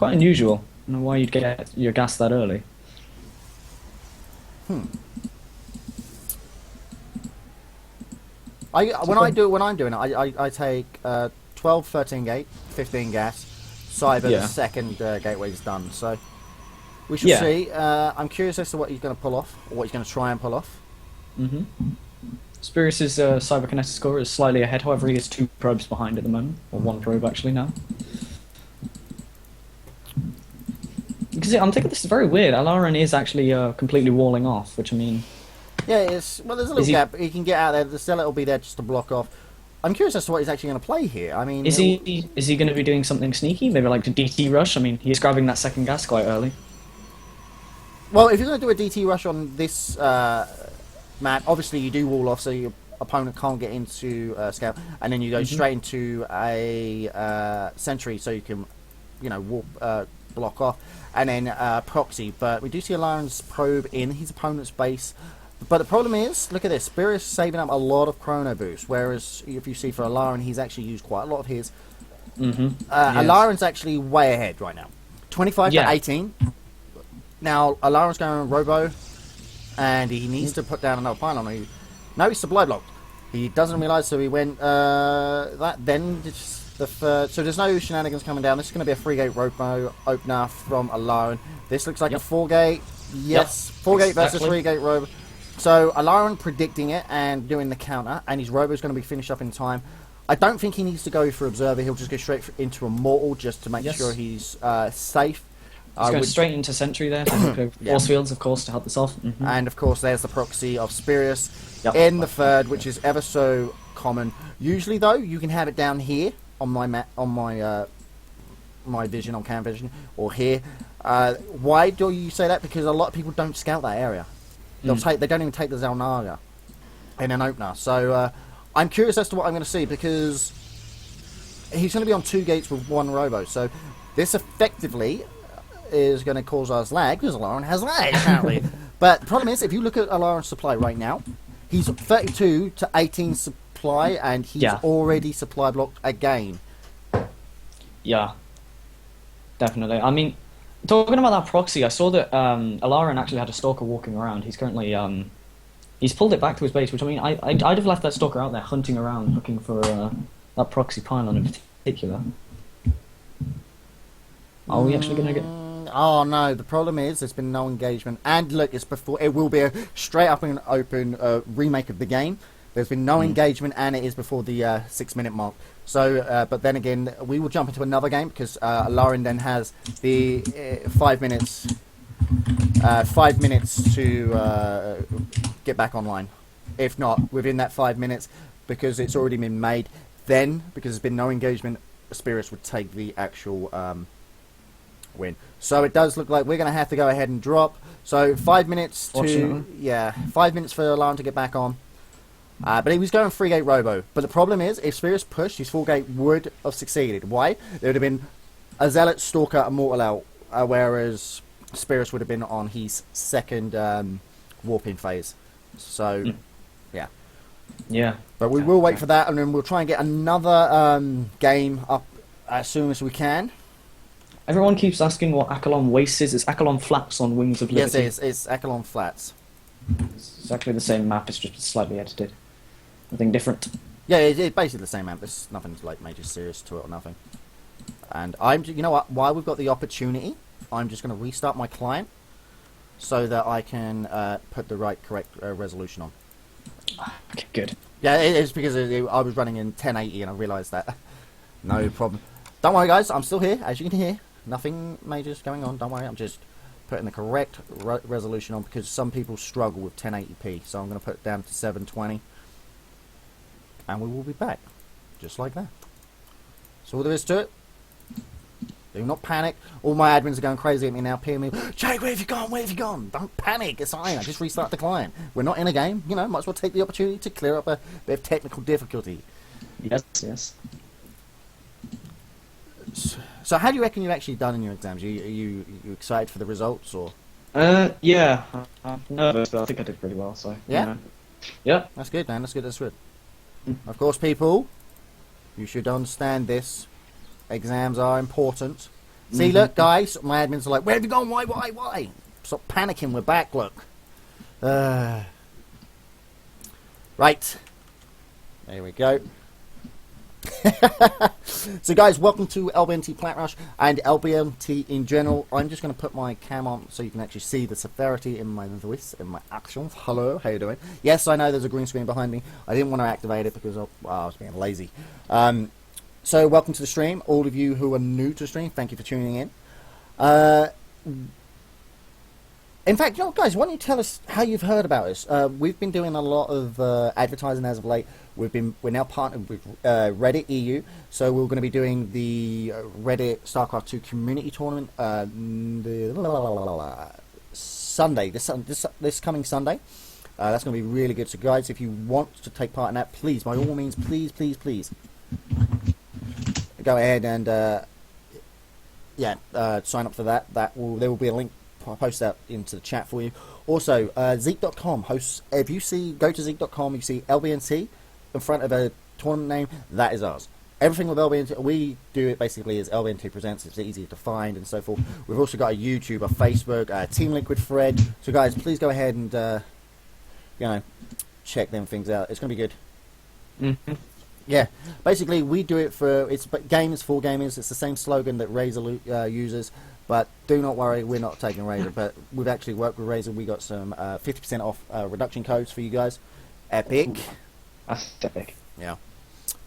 C: unusual. I don't know why you'd get your gas that early.
B: When I'm doing it, I take 12, 13 gate, 15 gas, cyber the second gateway is done. So we shall see. I'm curious as to what he's going to pull off, or what he's going to try and pull off.
C: Spirius's cyberkinetic score is slightly ahead, however he is 2 probes behind at the moment, or 1 probe actually now. Because I'm thinking this is very weird. Alarin is actually completely walling off, which I mean...
B: Yeah, there's a little gap. He can get out there. The Zealot will be there just to block off. I'm curious as to what he's actually going to play here. I mean,
C: is he going to be doing something sneaky? Maybe like a DT rush? I mean, he's grabbing that second gas quite early.
B: Well, if you're going to do a DT rush on this map, obviously you do wall off, so your opponent can't get into scout, and then you go straight into a sentry, so you can, block off, and then proxy. But we do see Alarin's probe in his opponent's base. But the problem is, look at this, Spirius saving up a lot of chrono boost, whereas if you see for Alarin, he's actually used quite a lot of his. Alarin's actually way ahead right now. 25 to 18. Now, Alarin's going Robo, and he needs to put down another pylon. No, he's supply blocked. He doesn't realise, so he went that. Then the third. So there's no shenanigans coming down. This is going to be a 3-gate Robo opener from Alarin. This looks like a 4-gate. Yes, 4-gate versus 3-gate Robo. So Alarin predicting it and doing the counter, and his Robo is going to be finished up in time. I don't think he needs to go for Observer. He'll just go straight into Immortal just to make sure he's safe.
C: He's going straight into Sentry there. Force fields, of course, to help this off.
B: And of course, there's the proxy of Spirius in the third, which is ever so common. Usually, though, you can have it down here on my my vision on Cam Vision, or here. Why do you say that? Because a lot of people don't scout that area. They don't even take the Zalnaga in an opener. So I'm curious as to what I'm going to see, because he's going to be on 2 gates with 1 Robo. So this effectively is going to cause us lag, because Alarin has lag apparently. But the problem is, if you look at Alarin's supply right now, he's 32 to 18 supply, and he's already supply blocked again.
C: Yeah, definitely. I mean, talking about that proxy, I saw that Alarin actually had a stalker walking around. He's currently he's pulled it back to his base, which I mean, I'd have left that stalker out there hunting around looking for that proxy pylon in particular. Are we actually going to get?
B: Oh no! The problem is there's been no engagement, and look, it's before. It will be a straight up and open remake of the game. There's been no engagement, and it is before the 6-minute mark. So, but then again, we will jump into another game, because Alarin then has the 5 minutes. 5 minutes to get back online. If not within that 5 minutes, because it's already been made. Then, because there's been no engagement, Spirius would take the actual win. So it does look like we're going to have to go ahead and drop. So 5 minutes to 5 minutes for Alarin to get back on. But he was going 3-gate Robo. But the problem is, if Spirius pushed, his 4-gate would have succeeded. Why? There would have been a Zealot, Stalker, Immortal out, whereas Spirius would have been on his second warping phase. So,
C: yeah.
B: But we will wait for that, and then we'll try and get another game up as soon as we can.
C: Everyone keeps asking what Accolon Waste is. It's Accolon Flats on Wings of Liberty.
B: Yes, it's Accolon Flats.
C: It's exactly the same map, it's just slightly edited. Nothing different.
B: Yeah, it's basically the same map. There's nothing like major serious to it or nothing. And you know what? While we've got the opportunity, I'm just going to restart my client so that I can put the correct resolution on.
C: Okay, good.
B: Yeah, it's because I was running in 1080 and I realised that. No problem. Don't worry, guys. I'm still here, as you can hear. Nothing major's going on. Don't worry. I'm just putting the correct resolution on because some people struggle with 1080p. So I'm going to put it down to 720. And we will be back. Just like that. That's all there is to it. Do not panic. All my admins are going crazy at me now, peeing me. Jake, where have you gone? Where have you gone? Don't panic. It's fine. I just restart the client. We're not in a game. You know, might as well take the opportunity to clear up a bit of technical difficulty.
C: Yes, yes.
B: So how do you reckon you've actually done in your exams? Are you excited for the results, or?
C: Yeah. I'm nervous, but I think I did pretty well, so...
B: Yeah?
C: You know. Yeah.
B: That's good, man. That's good. That's good. Of course, people, you should understand this. Exams are important. See, look, guys, my admins are like, where have you gone? Why? Stop panicking. We're back, look. Right. There we go. So, guys, welcome to LBNT Plat Rush and LBNT in general. I'm just going to put my cam on so you can actually see the severity in my voice, in my actions. Hello, how you doing? Yes, I know there's a green screen behind me. I didn't want to activate it because I was being lazy. So, welcome to the stream. All of you who are new to the stream, thank you for tuning in. In fact, you know, guys, why don't you tell us how you've heard about us? We've been doing a lot of advertising as of late. We're now partnered with Reddit EU, so we're going to be doing the Reddit StarCraft 2 community tournament Sunday. This coming Sunday. That's going to be really good. So, guys, if you want to take part in that, please, by all means, please, go ahead and sign up for that. There will be a link. I'll post that into the chat for you. Also, Zeek.com hosts. If you go to Zeek.com, you see LBNT in front of a tournament name. That is ours. Everything with LBNT, we do it basically as LBNT Presents. It's easy to find and so forth. We've also got a YouTube, a Facebook, Team Liquid thread. So, guys, please go ahead and check them things out. It's going to be good.
C: Mm-hmm.
B: Yeah, basically we do it for gamers for gamers. It's the same slogan that Razer uses, but do not worry, we're not taking Razer. But we've actually worked with Razer. We got some 50% off reduction codes for you guys. Epic.
C: That's epic.
B: Yeah.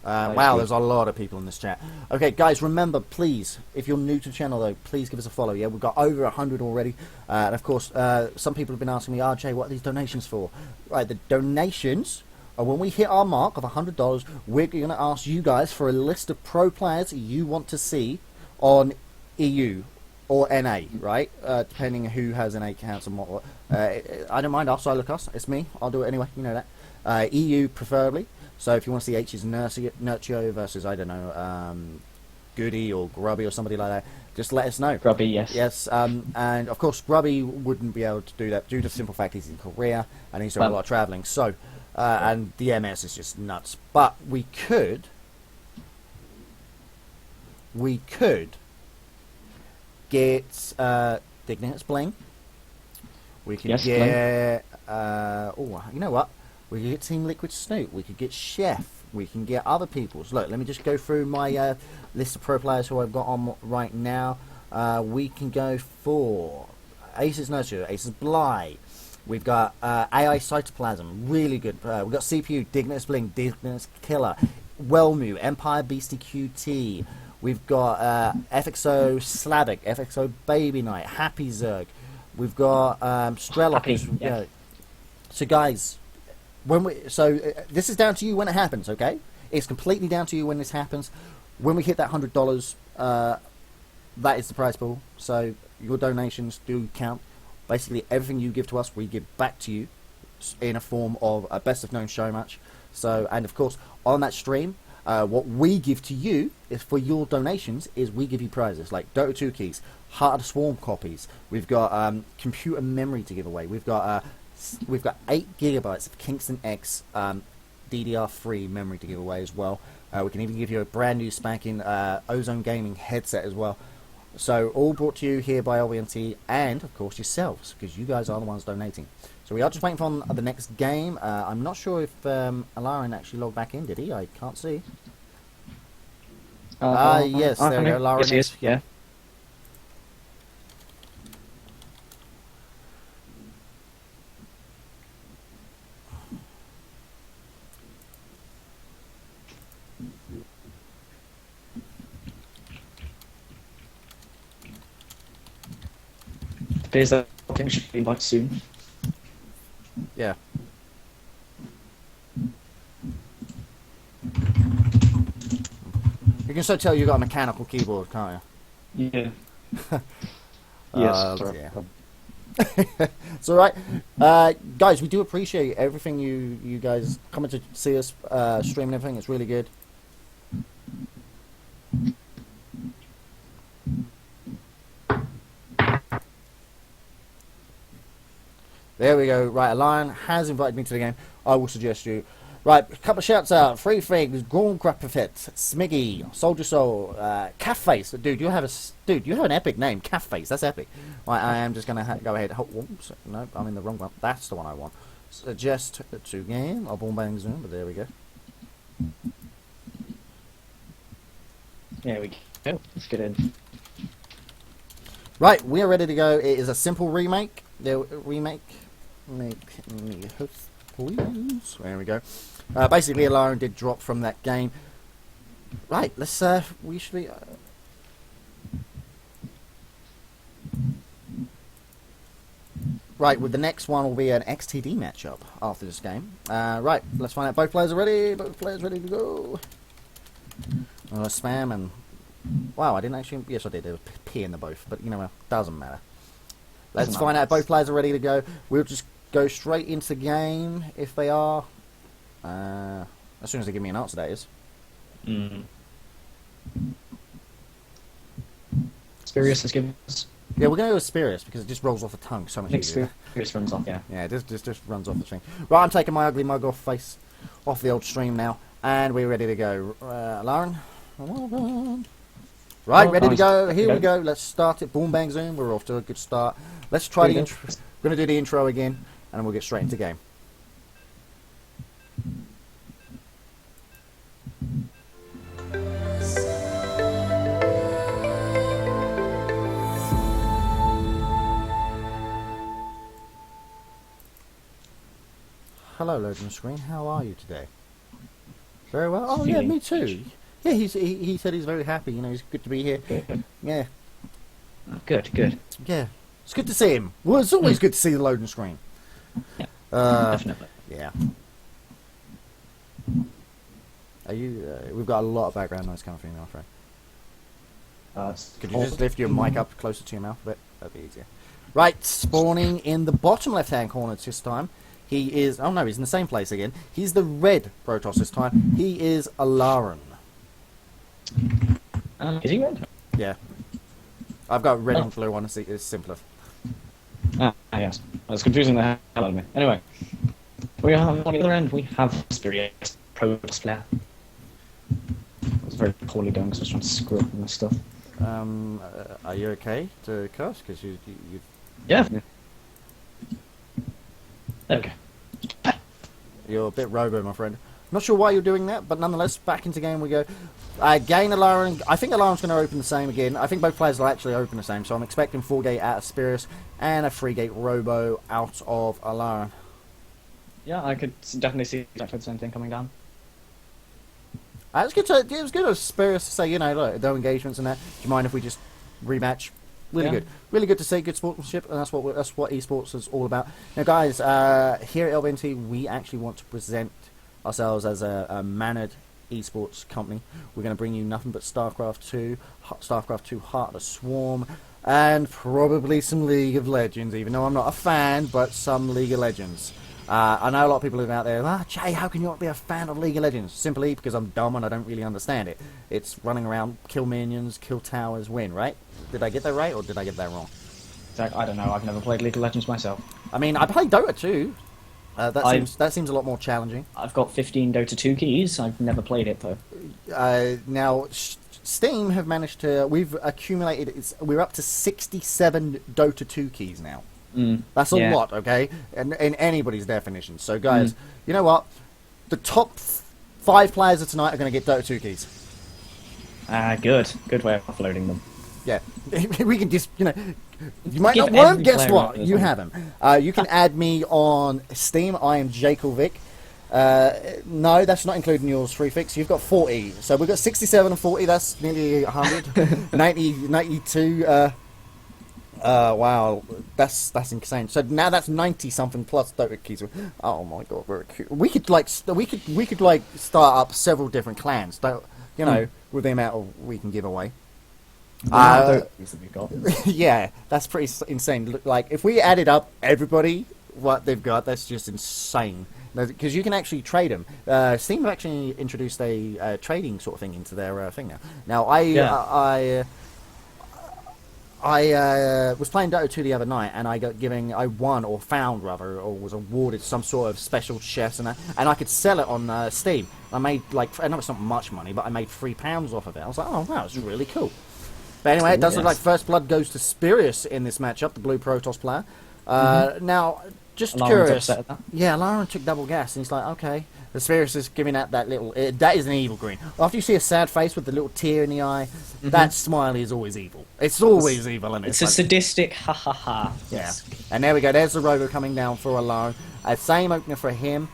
B: Wow, there's a lot of people in this chat. Okay, guys, remember, please, if you're new to the channel, though, please give us a follow. Yeah, we've got over 100 already. And, of course, some people have been asking me, RJ, what are these donations for? Right, the donations are when we hit our mark of $100, we're going to ask you guys for a list of pro players you want to see on EU or NA, right? Depending on who has NA accounts and what. I don't mind, I'll look us. It's me. I'll do it anyway. You know that. EU preferably. So if you want to see H's Nurtio versus, I don't know, Goody or Grubby or somebody like that, just let us know.
C: Grubby, yes.
B: Yes, and of course Grubby wouldn't be able to do that due to the simple fact he's in Korea and he's doing a lot of travelling. So, and the MS is just nuts. But we could get Dignitous Bling. We could get you know what? We could get Team Liquid Snoot. We could get Chef. We can get other people's. Look, let me just go through my list of pro players who I've got on right now. We can go for Aces Nurture, Aces Bly. We've got AI Cytoplasm, really good. We've got CPU, Dignitous Bling, Dignitous Killer, Wellmu, Empire Beastie QT. We've got FXO Slavic, FXO Baby Knight, Happy Zerg. We've got Strelok. Yeah. So guys, this is down to you when it happens, okay? It's completely down to you when this happens. When we hit that $100, that is the prize pool. So your donations do count. Basically, everything you give to us, we give back to you in a form of a best of known show match. So, and of course, on that stream, what we give to you is for your donations is we give you prizes like Dota 2 keys, Heart of the Swarm copies. We've got computer memory to give away. We've got 8 gigabytes of Kingston X DDR3 memory to give away as well. We can even give you a brand new spanking Ozone Gaming headset as well. So all brought to you here by LBNT and of course yourselves, because you guys are the ones donating. So we are just waiting for the next game. I'm not sure if Alarin actually logged back in, did he? I can't see. Yes, there we go. Alarin
C: yes, he is. Yeah. appears that thing should be back soon.
B: Yeah. You can so tell you got a mechanical keyboard, can't you?
C: Yeah. Yes. Sorry.
B: Yeah. It's all right, guys. We do appreciate everything you guys coming to see us stream and everything. It's really good. There we go. Right, a lion has invited me to the game. I will suggest you. Right, a couple of shouts out. Free Figs, Gorn Grappafet, Smiggy, Soldier Soul, Calfface. Dude, you have an epic name, Calfface. That's epic. Right, I am just gonna go ahead. Oops, no, I'm in the wrong one. That's the one I want. Suggest to game. I'll boom bang zoom, but there we go.
C: There we go. Let's get in.
B: Right, we are ready to go. It is a simple remake. Make me host, please. There we go. Basically, Alarin did drop from that game. Right, let's. We should be. Right, with the next one will be an XTD matchup after this game. Right, let's find out. Both players are ready. Both players ready to go. Spam and. Wow, I didn't actually. Yes, I did. There was P in the both, but you know, doesn't matter. Let's find out. Both players are ready to go. We'll just go straight into the game if they are. As soon as they give me an answer, that is.
C: Spirius has given us.
B: Yeah, we're going to go with Spirius because it just rolls off the tongue so much easier.
C: Spirius runs off, yeah.
B: Yeah, it just runs off the thing. Right, I'm taking my ugly mug off the old stream now, and we're ready to go. Lauren? Right, ready to go. Here we go. Let's start it. Boom, bang, zoom. We're off to a good start. Let's try the intro. We're going to do the intro again, and then we'll get straight into game. Hello, loading screen. How are you today? Very well. Oh yeah, me too. Yeah, he said he's very happy. You know, he's good to be here. Yeah.
C: Good.
B: Yeah. It's good to see him. Well, it's always good to see the loading screen.
C: Yeah. Definitely.
B: Yeah. Are you? We've got a lot of background noise coming from you, my friend. Could you just lift your mic up closer to your mouth a bit? That'd be easier. Right, spawning in the bottom left-hand corner this time. He is... Oh no, he's in the same place again. He's the red Protoss this time. He is Alarin.
C: Is he red?
B: Yeah. I've got red and blue on. It's simpler.
C: Yes. That's confusing the hell out of me. Anyway. We have, on the other end, we have Spirius Protoss Plat. It was very poorly done because I was trying to screw up my stuff.
B: Are you okay to cuss? Because you...
C: Yeah. Okay.
B: You're a bit robo, my friend. Not sure why you're doing that, but nonetheless, back into game we go. Again, Alarin. I think Alarin's going to open the same again. I think both players will actually open the same, so I'm expecting 4-gate out of Spirius and a 3-gate robo out of Alarin.
C: Yeah, I could definitely see exactly the same thing coming down.
B: It was good of Spirius to say, you know, look, no engagements and that. Do you mind if we just rematch? Really good to see, good sportsmanship, and that's what esports is all about. Now, guys, here at LBNT, we actually want to present ourselves as a mannered esports company. We're going to bring you nothing but StarCraft 2, StarCraft 2 Heart of the Swarm, and probably some League of Legends, even though I'm not a fan, but some League of Legends. I know a lot of people are out there, Jay, how can you not be a fan of League of Legends? Simply because I'm dumb and I don't really understand it. It's running around, kill minions, kill towers, win, right? Did I get that right, or did I get that wrong?
C: I don't know, I've never played League of Legends myself.
B: I mean, I played Dota 2. That seems a lot more challenging.
C: I've got 15 Dota 2 keys, I've never played it though.
B: Now, Steam have managed to... We've accumulated... We're up to 67 Dota 2 keys now. That's a lot, okay? In anybody's definition. So, guys, you know what? The top 5 players of tonight are going to get Dota 2 keys.
C: Good way of offloading them.
B: Yeah. We can just, you know... You might not want them, guess what? You have them. You can add me on Steam. I am Jakelvic. No, that's not including yours, Free Fix. You've got 40. So we've got 67 and 40. That's nearly 100. 92... Wow, that's insane. So now that's 90 something plus Dota keys. Oh my god, very cute. We could like start up several different clans. You know, with the amount of we can give away.
C: Dota keys that we've got.
B: Yeah, that's pretty insane. Like if we added up everybody what they've got, that's just insane. Because you can actually trade them. Steam have actually introduced a trading sort of thing into their thing now. Now I was playing Dota 2 the other night, and I won or found rather, or was awarded some sort of special chest, and I could sell it on Steam. I made I know it's not much money, but I made £3 off of it. I was like, oh wow, it's really cool. But anyway, it does look like first blood goes to Spirius in this matchup, the blue Protoss player. Now, just curious. Yeah, Lauren took double gas, and he's like, okay. The Spirius is giving out that little... that is an evil grin. After you see a sad face with the little tear in the eye, that smiley is always evil. It's always evil, isn't it?
C: It's a sadistic ha-ha-ha.
B: Yeah. And there we go. There's the Robo coming down for Lauren. Same opener for him.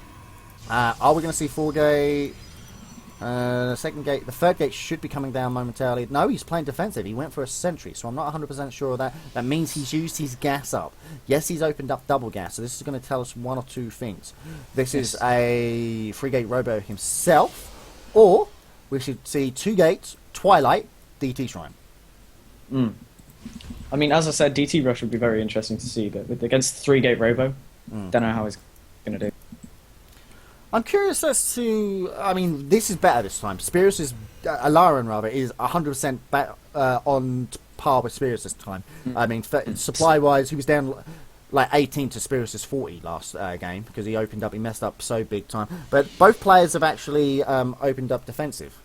B: Are we going to see 4-gate? Second gate, the third gate should be coming down momentarily. No, he's playing defensive. He went for a sentry, so I'm not 100% sure of that. That means he's used his gas up. Yes, he's opened up double gas, so this is going to tell us one or two things. This is a 3-gate Robo himself, or we should see 2 gates, Twilight, DT Shrine.
C: I mean, as I said, DT Rush would be very interesting to see, but against 3-gate Robo, don't know how he's going to do.
B: I'm curious as to... I mean, this is better this time. Spirius is... Alarin, rather, is 100% on par with Spirius this time. I mean, supply-wise, he was down like 18 to Spirius' 40 last game, because he opened up, he messed up so big time. But both players have actually opened up defensive.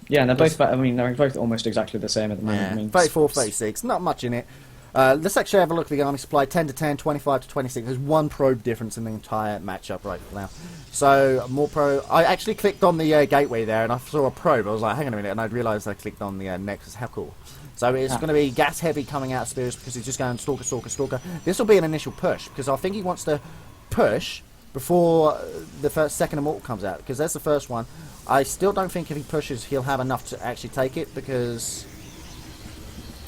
C: Yeah, and they're both... I mean, they're both almost exactly the same at the moment.
B: Yeah,
C: I mean,
B: 34, 36, not much in it. Let's actually have a look at the army supply. 10 to 10, 25 to 26. There's one probe difference in the entire matchup right now. So, more probe. I actually clicked on the gateway there, and I saw a probe. I was like, hang on a minute, and I realised I clicked on the Nexus. How cool. So it's going to be gas heavy coming out of Spirius, because he's just going stalker, stalker, stalker. This will be an initial push, because I think he wants to push before the second Immortal comes out, because that's the first one. I still don't think if he pushes, he'll have enough to actually take it, because...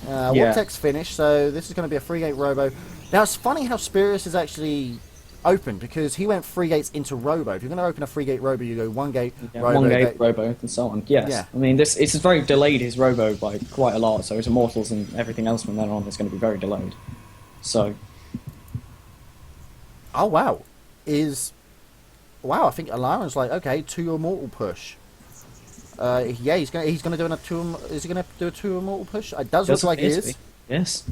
B: Vortex finished, so this is going to be a 3-gate Robo. Now, it's funny how Spirius is actually open, because he went 3 gates into Robo. If you're going to open a 3-gate Robo, you go 1 gate, Robo,
C: 1 gate, Robo, and so on. Yes. Yeah. I mean, it's very delayed his Robo by quite a lot, so his Immortals and everything else from then on is going to be very delayed. So...
B: Oh, wow. Wow, I think Alarin's like, okay, 2 Immortal push. Yeah, he's gonna do a 2. Is he gonna do a 2 Immortal push? It does look like he is.
C: Yes.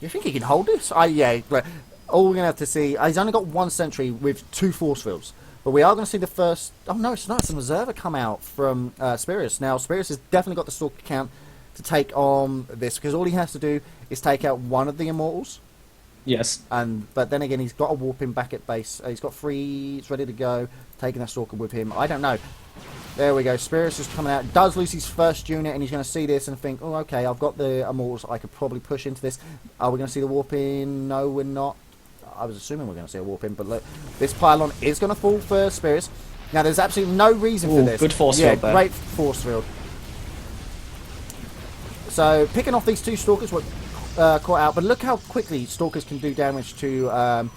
B: You think he can hold this? Yeah. All we're gonna have to see. He's only got 1 sentry with 2 force fields, but we are gonna see the first. Oh no, it's not. It's an observer come out from Spirius. Now Spirius has definitely got the stalker count to take on this, because all he has to do is take out 1 of the Immortals.
C: Yes.
B: But then again, he's got a warp in back at base. He's got 3. He's ready to go. Taking that stalker with him. I don't know. There we go. Spirius is coming out. Does lose his first unit, and he's going to see this and think, oh, okay, I've got the Immortals. I could probably push into this. Are we going to see the warp in? No, we're not. I was assuming we're going to see a warp in, but look, this pylon is going to fall for Spirius. Now, there's absolutely no reason for this.
C: Good force field there.
B: Great force field. So, picking off these 2 stalkers were caught out, but look how quickly stalkers can do damage to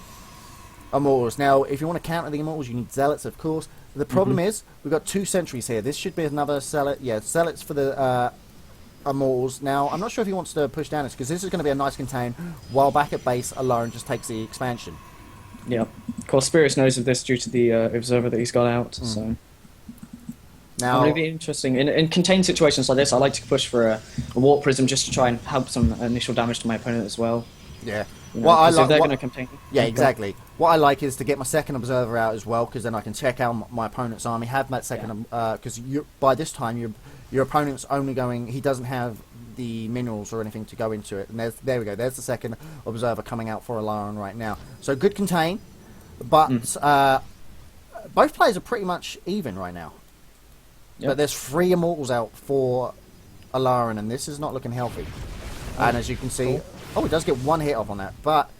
B: Immortals. Now, if you want to counter the Immortals, you need Zealots, of course. The problem is, we've got 2 sentries here. This should be another Zealot. Yeah, Zealots for the Immortals. Now, I'm not sure if he wants to push down this, because this is going to be a nice contain, while back at base, Alarin just takes the expansion.
C: Yeah. Of course, Spirius knows of this due to the Observer that he's got out, so...
B: Now,
C: it'll be interesting. In contained situations like this, I like to push for a Warp Prism just to try and help some initial damage to my opponent as well.
B: Yeah.
C: You know, if they're going to contain...
B: Yeah, exactly. What I like is to get my second Observer out as well, because then I can check out my opponent's army, have that second... Because by this time, your opponent's only going... He doesn't have the minerals or anything to go into it. And there we go. There's the second Observer coming out for Alarin right now. So good contain, but both players are pretty much even right now. Yep. But there's 3 Immortals out for Alarin, and this is not looking healthy. And as you can see... Oh, it does get 1 hit off on that, but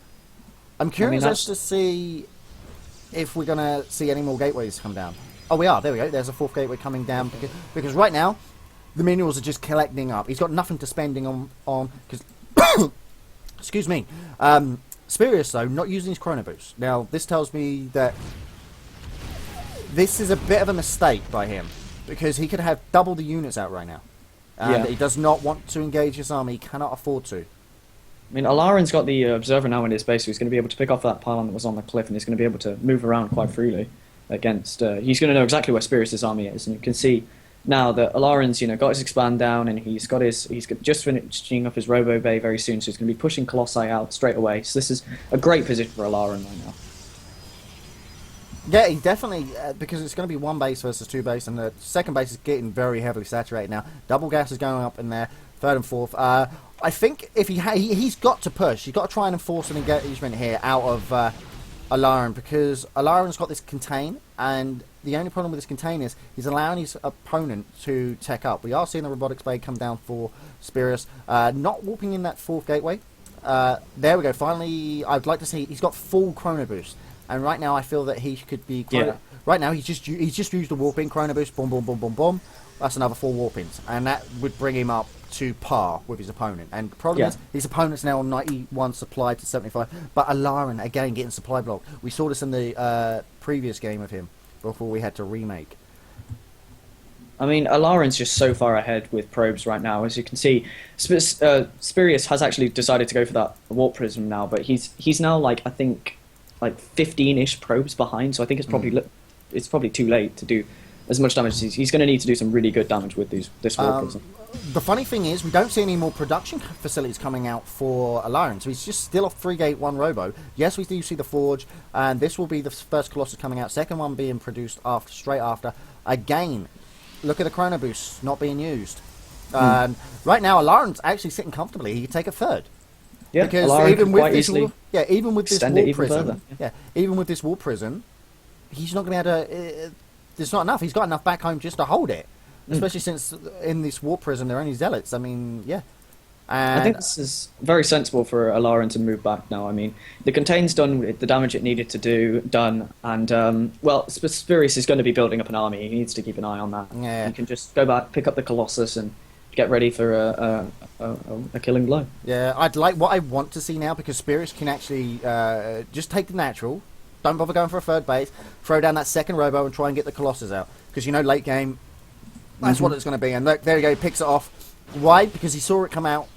B: I'm curious as to see if we're going to see any more gateways come down. Oh, we are. There we go. There's a 4th gateway coming down, because right now, the minerals are just collecting up. He's got nothing to spending on because Excuse me. Spurious, though, not using his Chrono Boost. Now, this tells me that this is a bit of a mistake by him, because he could have double the units out right now. And he does not want to engage his army. He cannot afford to.
C: I mean, Alarin's got the Observer now in his base, so he's going to be able to pick off that pylon that was on the cliff, and he's going to be able to move around quite freely against... he's going to know exactly where Spurious' army is, and you can see now that Alarin's, got his expand down, and he's just finishing up his Robo Bay very soon, so he's going to be pushing Colossi out straight away. So this is a great position for Alarin right now.
B: Yeah, he definitely, because it's going to be one base versus two base, and the second base is getting very heavily saturated now. Double gas is going up in there, third and fourth. I think if he's got to push, he's got to try and enforce an engagement here out of Alarin, because Alarin's got this contain, and the only problem with this contain is he's allowing his opponent to tech up. We are seeing the robotics blade come down for Spurious, not warping in that fourth gateway. There we go. Finally, I'd like to see he's got full Chrono Boost, and right now I feel that he could be. Right now he's just used the warping Chrono Boost. Boom, boom, boom, boom, boom. That's another 4 warpings, and that would bring him up to par with his opponent. And the problem is his opponent's now on 91 supply to 75, but Alarin again getting supply blocked. We saw this in the previous game of him before we had to remake.
C: I mean, Alarin's just so far ahead with probes right now. As you can see, Spurious has actually decided to go for that warp prism now, but he's now I think 15-ish probes behind. So I think it's probably too late to do as much damage as he's going to need to do some really good damage with this warp prism.
B: The funny thing is, we don't see any more production facilities coming out for Alarin, so he's just still off 3 gate 1 robo. Yes, we do see the forge, and this will be the first Colossus coming out. Second one being produced straight after. Again, look at the Chrono Boost not being used. Right now, Alarin's actually sitting comfortably. He could take a third.
C: Yeah,
B: because
C: Alarin
B: even
C: could
B: with
C: quite
B: this,
C: easily
B: even with this
C: extend
B: warp
C: it even
B: prism,
C: further.
B: even with this warp prism, he's not going to be able to. There's not enough. He's got enough back home just to hold it. Especially since in this warp prism they're only zealots. I mean, yeah. And
C: I think this is very sensible for Alarin to move back now. I mean, the contain's done with the damage it needed to do, done, and, well, Spurious is going to be building up an army. He needs to keep an eye on that.
B: Yeah.
C: He can just go back, pick up the Colossus, and get ready for a killing blow.
B: Yeah, what I want to see now, because Spurious can actually just take the natural, don't bother going for a third base, throw down that second robo and try and get the Colossus out. Because, late game, that's what it's going to be. And look, there you go, he picks it off. Why? Because he saw it come out.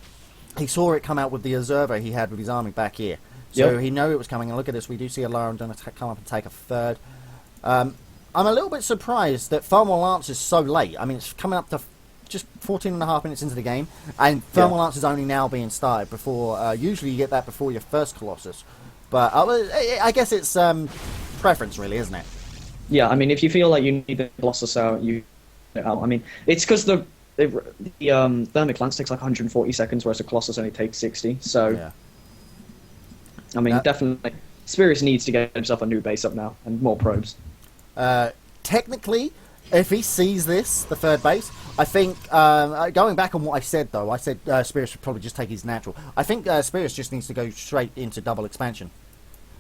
B: He saw it come out with the observer he had with his army back here. So he knew it was coming. And look at this, we do see Alarin going to come up and take a third. I'm a little bit surprised that Thermal Lance is so late. I mean, it's coming up to just 14.5 minutes into the game, and Thermal Lance is only now being started before. Usually you get that before your first Colossus. But I guess it's preference, really, isn't it?
C: Yeah, I mean, if you feel like you need the Colossus out, you get it out. I mean, it's because the Thermic Lance takes 140 seconds, whereas the Colossus only takes 60. So, I mean, definitely, Spurious needs to get himself a new base up now and more probes.
B: Technically, if he sees this, the third base, I think, going back on what I said, though, I said Spurious should probably just take his natural. I think Spurious just needs to go straight into double expansion.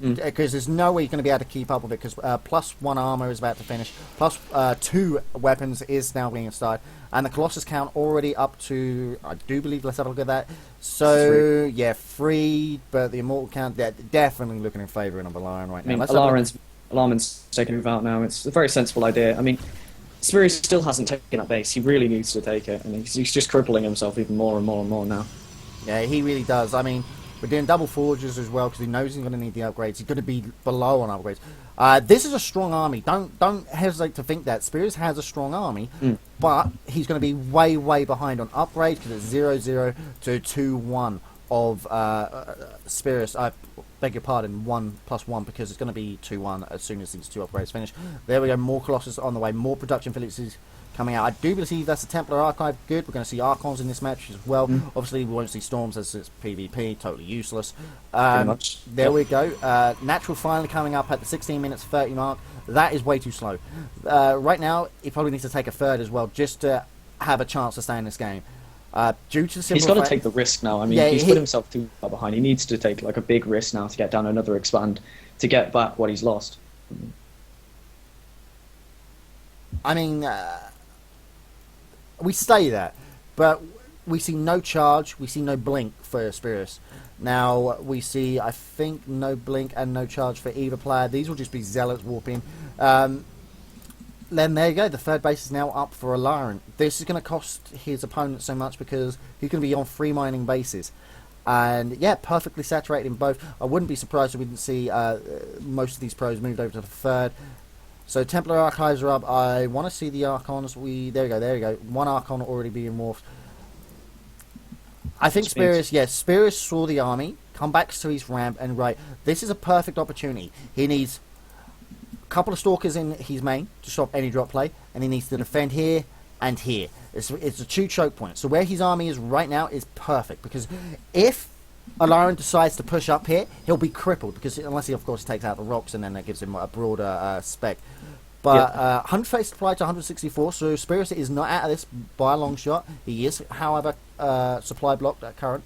B: Because there's no way you're going to be able to keep up with it, because +1 armor is about to finish, +2 weapons is now being started, and the Colossus count already up to, I do believe, let's have a look at that. So, 3, but the Immortal count, they're definitely looking in favour of Alarin right now.
C: Alarin's taking him out now. It's a very sensible idea. I mean, Spurious still hasn't taken that base. He really needs to take it, and he's just crippling himself even more and more and more now.
B: Yeah, he really does. I mean, we're doing double forges as well, because he knows he's going to need the upgrades. He's going to be below on upgrades. This is a strong army. Don't hesitate to think that. Spurious has a strong army, but he's going to be way, way behind on upgrades, because it's 0-0 to 2-1 of Spurious. I beg your pardon, 1+1, because it's going to be 2-1 as soon as these 2 upgrades finish. There we go, more Colossus on the way, more production facilities coming out. I do believe that's the Templar Archive. Good. We're going to see Archons in this match as well. Obviously, we won't see Storms as it's PvP. Totally useless. There we go. Natural finally coming up at the 16 minutes 30 mark. That is way too slow. Right now, he probably needs to take a third as well, just to have a chance to stay in this game. Due to the
C: he's got to take the risk now. I mean, he's put himself too far behind. He needs to take a big risk now to get down another expand to get back what he's lost.
B: I mean, we say that, but we see no charge, we see no blink for Spirus. Now, we see, I think, no blink and no charge for either player. These will just be Zealots warping. Then there you go, the third base is now up for Alarin. This is going to cost his opponent so much because he's going to be on 3 mining bases. And, yeah, perfectly saturated in both. I wouldn't be surprised if we didn't see most of these pros moved over to the third. So Templar Archives are up. I want to see the Archons. There we go. One Archon already being morphed. I think Spirus saw the army, come back to his ramp, and right, this is a perfect opportunity. He needs a couple of Stalkers in his main to stop any drop play, and he needs to defend here and here. It's a 2 choke points. So where his army is right now is perfect, because if Alarin decides to push up here, he'll be crippled, because unless he, of course, takes out the rocks, and then that gives him a broader spec. But 100 face supply to 164, so Spirus is not out of this by a long shot. He is, however, supply blocked at current.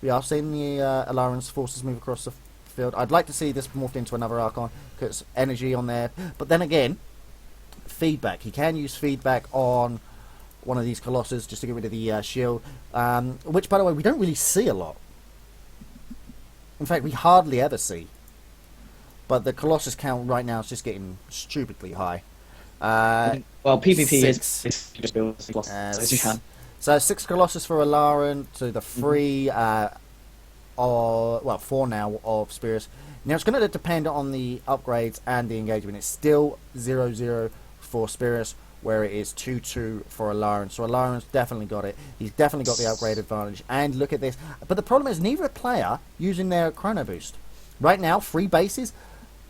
B: We are seeing the Alarin's forces move across the field. I'd like to see this morphed into another Archon, because energy on there. But then again, feedback. He can use feedback on one of these Colossus just to get rid of the shield, which, by the way, we don't really see a lot. In fact, we hardly ever see. But the Colossus count right now is just getting stupidly high.
C: Well, PvP is just build Colossus as you can.
B: So 6 Colossus for Alarin to the 3, 4 now of Spirus. Now it's going to depend on the upgrades and the engagement. It's still 0-0 for Spirus, where it is 2-2 for Alarin. So Alarin's definitely got it. He's definitely got the upgrade advantage. And look at this. But the problem is neither player using their Chrono Boost. Right now, 3 bases.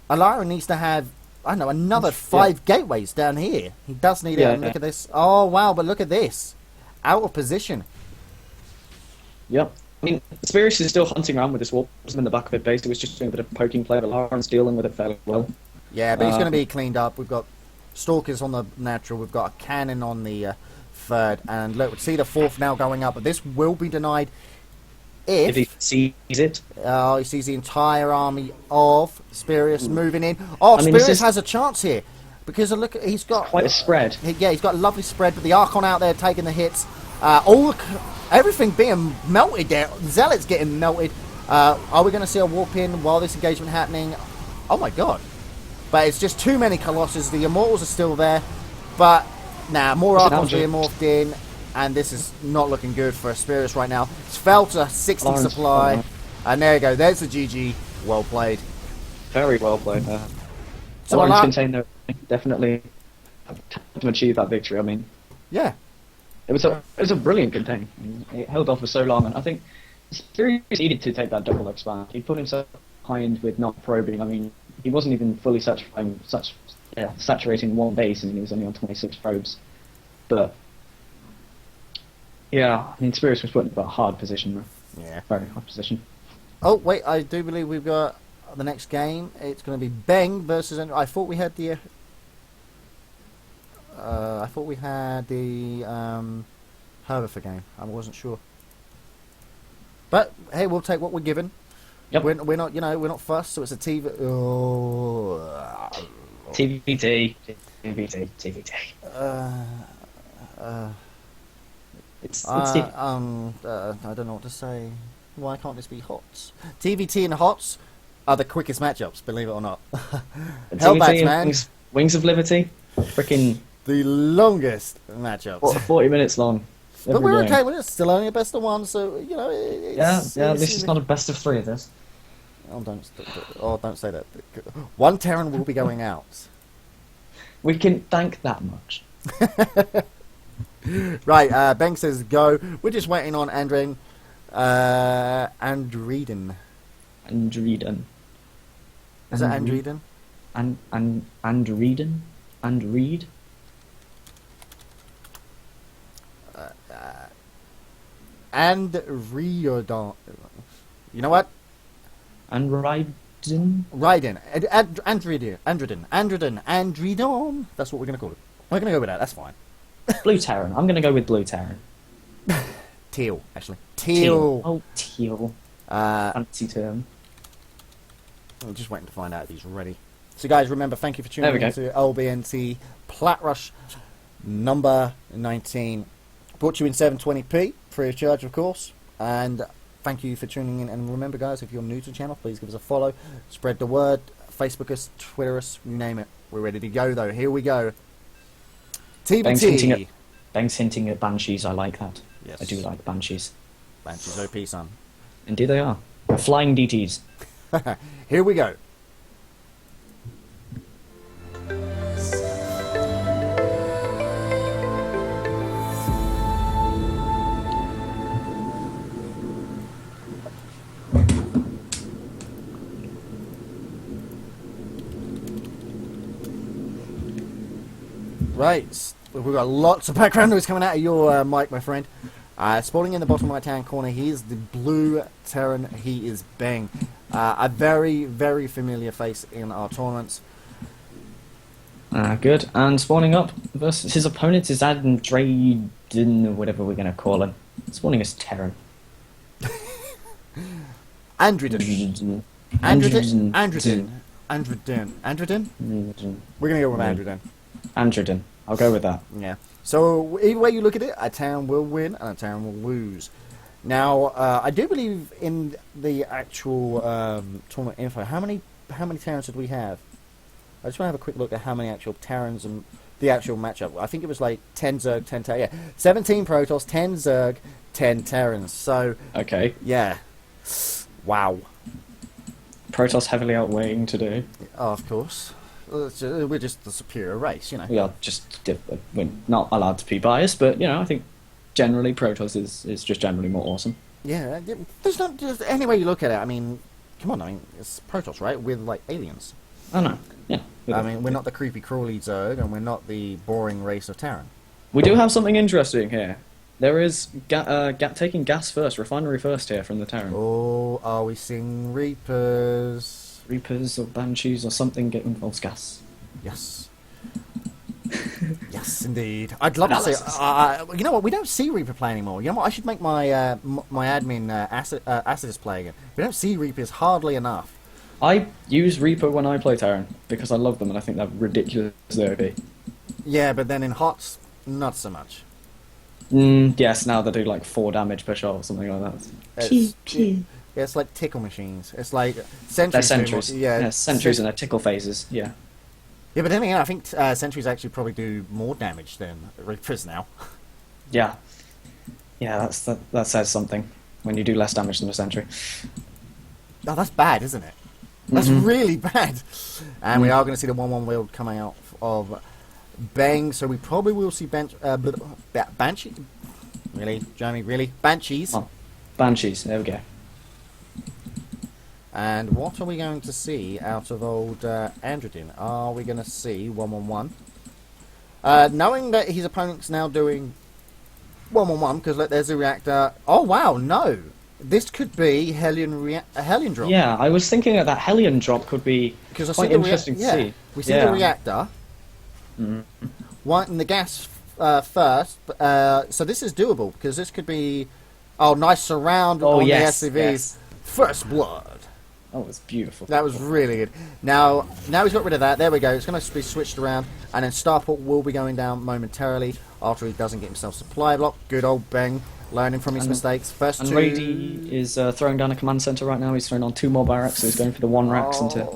B: Alarin needs to have, I don't know, another 5 gateways down here. He does need it. And look at this. Oh, wow, but look at this. Out of position.
C: Yep. I mean, Spirus is still hunting around with this warp in the back of it base. It was just doing a bit of poking play, but Alarin's dealing with it fairly well.
B: Yeah, but he's going to be cleaned up. We've got Stalkers on the natural. We've got a cannon on the third. And look, see the 4th now going up. But this will be denied if
C: he sees it.
B: He sees the entire army of Spirus moving in. Oh, I mean, Spirus has a chance here. Because look, he's got
C: quite a spread.
B: He's got a lovely spread, but the Archon out there taking the hits. Everything being melted there. Zealots getting melted. Are we going to see a warp in while this engagement happening? Oh my god. But it's just too many Colossus. The Immortals are still there. But, more Archons being morphed in. And this is not looking good for Spirus right now. It's fell to 60 supply. And there you go. There's the GG. Well played.
C: Very well played there.
B: So
C: Alarin's container definitely to achieve that victory. I mean,
B: yeah.
C: It was a brilliant contain. It held off for so long, and I think Spirus needed to take that double expand. He put himself behind with not probing. I mean, he wasn't even fully saturating one base, and he was only on 26 probes. But yeah, I mean, Spirus was put in a hard position.
B: Yeah,
C: very hard position.
B: Oh wait, I do believe we've got the next game. It's going to be Beng versus. I thought we had the. Herberfer game. I wasn't sure. But hey, we'll take what we're given.
C: Yep.
B: We're not, we're not fussed. So it's a TV.
C: TVT.
B: I don't know what to say. Why can't this be HOTS? TVT and HOTS are the quickest matchups, believe it or not. Hellbats, man.
C: Wings of Liberty. Freaking
B: the longest matchups.
C: 40 minutes long.
B: But we're okay with it. It's still only a best of 1, so it's,
C: at least it's not a best of 3 of this.
B: Oh, don't say that. 1 Terran will be going out.
C: We can thank that much.
B: Right, Beng says go. We're just waiting on Andreden. Andreden. Is it Andreden?
C: Andreden? Andreed?
B: Andreden. You know what?
C: Andreden?
B: Andreden. That's what we're going to call it. We're going to go with that. That's fine.
C: Blue Terran. I'm going to go with Blue Terran.
B: Teal, actually. Teal.
C: Oh, teal. Fancy term.
B: I'm just waiting to find out if he's ready. So, guys, remember, thank you for tuning in to LBNT Plat Rush number 19. Brought to you in 720p. free of charge, of course. And thank you for tuning in. And remember, guys, if you're new to the channel, please give us a follow. Spread the word. Facebook us, Twitter us, you name it. We're ready to go, though. Here we go. TBT.
C: Bang's hinting at banshees. I like that.
B: Yes.
C: I do like banshees.
B: Banshees OP, son.
C: Indeed, they are. Flying DTs.
B: Here we go. Right, we've got lots of background noise coming out of your mic, my friend. Spawning in the bottom right-hand corner, here's the blue Terran. He is Bang. A very, very familiar face in our tournaments.
C: Good. And spawning up versus his opponent is Andraden, or whatever we're going to call him. Spawning as Terran.
B: Andreden. We're going to go with Andreden.
C: Andreden. I'll go with that.
B: Yeah. So either way you look at it, a town will win and a town will lose. Now, I do believe in the actual tournament info. How many Terrans did we have? I just want to have a quick look at how many actual Terrans and the actual matchup. I think it was like 10 Zerg, 10 Terran. Yeah, 17 Protoss, 10 Zerg, 10 Terrans. So
C: Okay.
B: yeah, wow.
C: Protoss heavily outweighing today.
B: Oh, of course. We're just the superior race, you know.
C: We are just we're not allowed to be biased, but you know I think generally Protoss is just generally more awesome.
B: Yeah, there's not just any way you look at it. I mean, come on, I mean it's Protoss, right? We're like aliens.
C: I know. Yeah.
B: I mean, we're not the creepy crawly Zerg, and we're not the boring race of Terran.
C: We do have something interesting here. There is taking gas first, refinery first here from the Terran.
B: Oh, are we seeing Reapers?
C: Reapers or Banshees or something get involves gas.
B: Yes. Yes, indeed. I'd love to see. You know what? We don't see Reaper play anymore. You know what? I should make my my admin Acidus play again. We don't see Reapers hardly enough.
C: I use Reaper when I play Terran because I love them and I think they're ridiculous OP.
B: Yeah, but then in HOTS, not so much.
C: Yes, now they do like 4 damage per shot or something like that.
B: Yeah, it's like tickle machines. It's like sentries.
C: They're sentries.
B: Yeah,
C: sentries and their tickle phases. Yeah.
B: Yeah, but then again, I think sentries actually probably do more damage than Reapers now.
C: Yeah. Yeah, that says something when you do less damage than a sentry.
B: Oh, that's bad, isn't it? That's really bad. And we are going to see the 1-1 build coming out of Bang, so we probably will see Banshee. Really, Jeremy? Really, Banshees.
C: Oh, Banshees. There we go.
B: And what are we going to see out of old Andreden? Are we going to see 1-1-1? Knowing that his opponent's now doing 1-1-1, because there's a reactor. Oh wow, no! This could be a Hellion drop.
C: Yeah, I was thinking that Hellion drop could be quite interesting to see.
B: We see the reactor. Wanting the gas first. So this is doable, because this could be... Oh, nice surround on the SCVs.
C: Yes.
B: First blood.
C: Oh, it's beautiful.
B: That was really good. Now he's got rid of that. There we go. It's going to be switched around, and then Starport will be going down momentarily after he doesn't get himself supply block. Good old Bang, learning from his mistakes. First
C: and
B: two.
C: Rady is throwing down a command center right now. He's throwing on 2 more barracks, so he's going for the 1 racks and to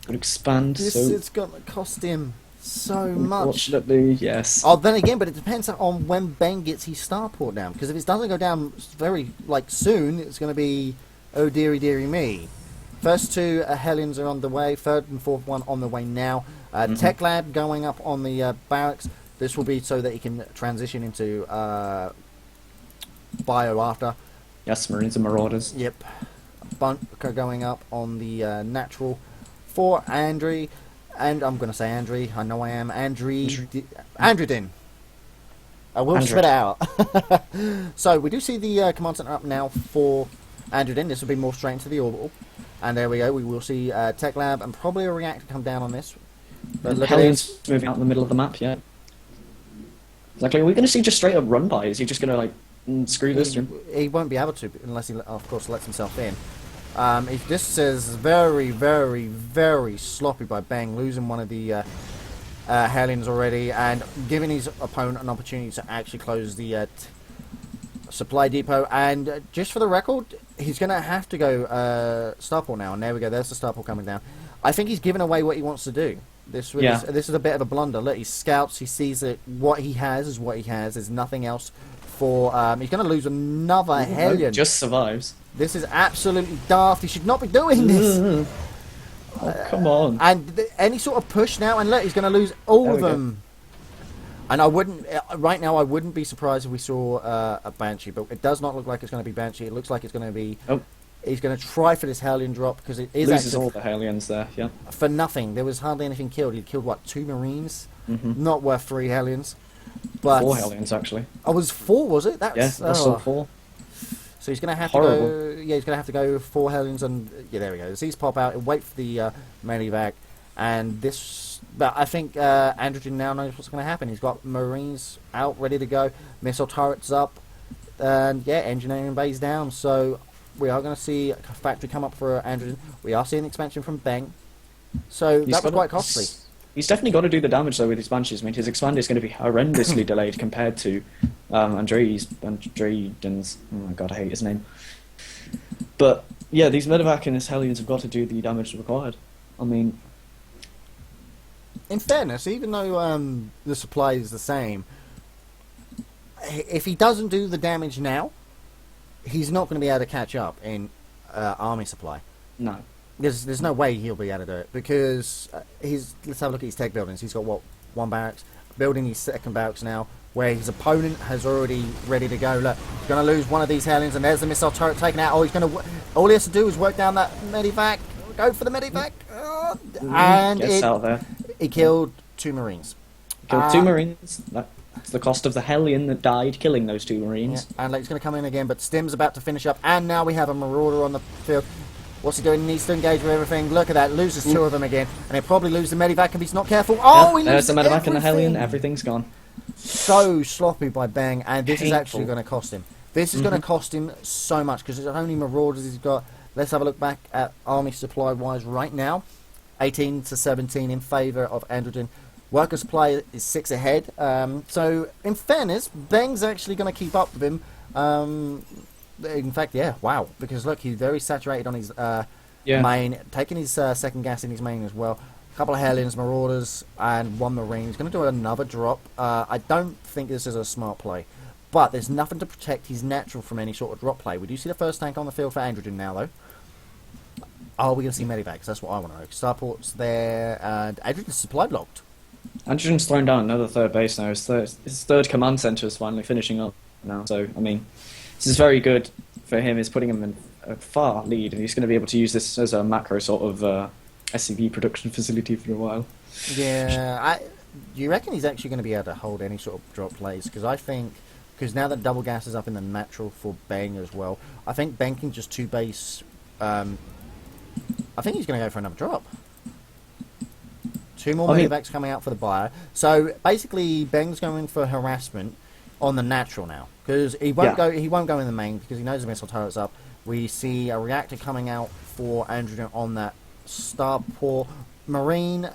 C: expand.
B: This
C: so
B: is going to cost him so much.
C: Unfortunately, yes.
B: Oh, then again, but it depends on when Bang gets his Starport down. Because if it doesn't go down very soon, it's going to be oh dearie dearie me. First 2 Hellions are on the way. 3rd and 4th one on the way now. Tech Lab going up on the barracks. This will be so that he can transition into bio after.
C: Yes, Marines and Marauders.
B: Yep. Bunker going up on the natural for Andre. And I'm going to say Andre. I know I am. Andreden. I will spit it out. So we do see the command center up now for Andreden. This will be more straight into the orbital. And there we go. We will see Tech Lab and probably a reactor come down on this. But look at
C: Hellions moving out in the middle of the map, yeah. Exactly. Are we going to see just straight up run by? Is he just going to, like, screw this through?
B: He won't be able to unless he, of course, lets himself in. If this is very, very, very sloppy by Bang, losing one of the Hellions already and giving his opponent an opportunity to actually close the supply depot, and just for the record, he's going to have to go starport now. And there we go. There's the starport coming down. I think he's given away what he wants to do. This is a bit of a blunder. Look, he scouts. He sees that what he has is what he has. There's nothing else for. He's going to lose another Hellion.
C: Just survives.
B: This is absolutely daft. He should not be doing this.
C: Oh, come on.
B: And any sort of push now, and look, he's going to lose all of them. And I wouldn't, right now, I wouldn't be surprised if we saw a Banshee, but it does not look like it's going to be Banshee. It looks like it's going to be.
C: Oh.
B: He's going to try for this Hellion drop because it is
C: Loses all the Hellions there. Yeah.
B: for nothing. There was hardly anything killed. He killed what, 2 Marines?
C: Mm-hmm.
B: Not worth 3 Hellions. But
C: 4 Hellions actually.
B: Oh, it was 4, was it?
C: Yeah, that's all 4.
B: So he's going to have
C: Horrible.
B: to go. Yeah, he's going to have to go 4 Hellions, and yeah, there we go. These pop out and wait for the medevac, and this. But I think Androgen now knows what's going to happen. He's got Marines out, ready to go, missile turrets up, and yeah, engineering bays down. So we are going to see a factory come up for Androgen. We are seeing expansion from Bang. So that was quite costly.
C: He's definitely got to do the damage though with his Banshees. I mean, his expander is going to be horrendously delayed compared to Andreiden's. Oh my god, I hate his name. But yeah, these medevac and his Hellions have got to do the damage required. I mean,
B: in fairness, even though the supply is the same, if he doesn't do the damage now, he's not going to be able to catch up in army supply.
C: no.
B: There's no way he'll be able to do it because let's have a look at his tech buildings. He's got what, 1 barracks, building his second barracks now, where his opponent has already ready to go. Look, he's going to lose one of these Hellions, and there's the missile turret taken out. Oh, all he has to do is work down that medevac, go for the medevac, and
C: Gets out there.
B: he killed 2 Marines.
C: Killed 2 Marines. That's the cost of the Hellion that died killing those 2 Marines.
B: Yeah, and he's going to come in again, but Stim's about to finish up, and now we have a Marauder on the field. What's he doing? He needs to engage with everything. Look at that. Loses 2 of them again. And he'll probably lose the medevac if he's not careful. Oh,
C: Yep,
B: he
C: there's
B: loses
C: the medevac and the Hellion.
B: everything.
C: Everything's gone.
B: So sloppy by Bang. And this is actually
C: Painful.
B: going to cost him. This is going to cost him so much because it's only Marauders he's got. Let's have a look back at army supply-wise right now. 18 to 17 in favour of Androgen. Worker supply is 6 ahead. So, in fairness, Bang's actually going to keep up with him. In fact, yeah, wow. Because look, he's very saturated on his main. Taking his second gas in his main as well. A couple of Hellions, Marauders, and 1 Marine. He's going to do another drop. I don't think this is a smart play. But there's nothing to protect his natural from any sort of drop play. We do see the first tank on the field for Androgen now, though. Are we going to see medevacs? That's what I want to know. Starport's there, and Androgen's supply blocked.
C: Androgen's thrown down another 3rd base now. His third command center is finally finishing up now. So, I mean, this is very good for him. It's putting him in a far lead, and he's going to be able to use this as a macro sort of SCV production facility for a while.
B: Yeah, do you reckon he's actually going to be able to hold any sort of drop plays? Because now that double gas is up in the natural for Bang as well, I think Bang can just 2 base. I think he's going to go for another drop. 2 more medevacs coming out for the buyer. So basically, Bang's going for harassment on the natural now because he won't go. He won't go in the main because he knows the missile turret's up. We see a reactor coming out for Androgen on that starport. Marine.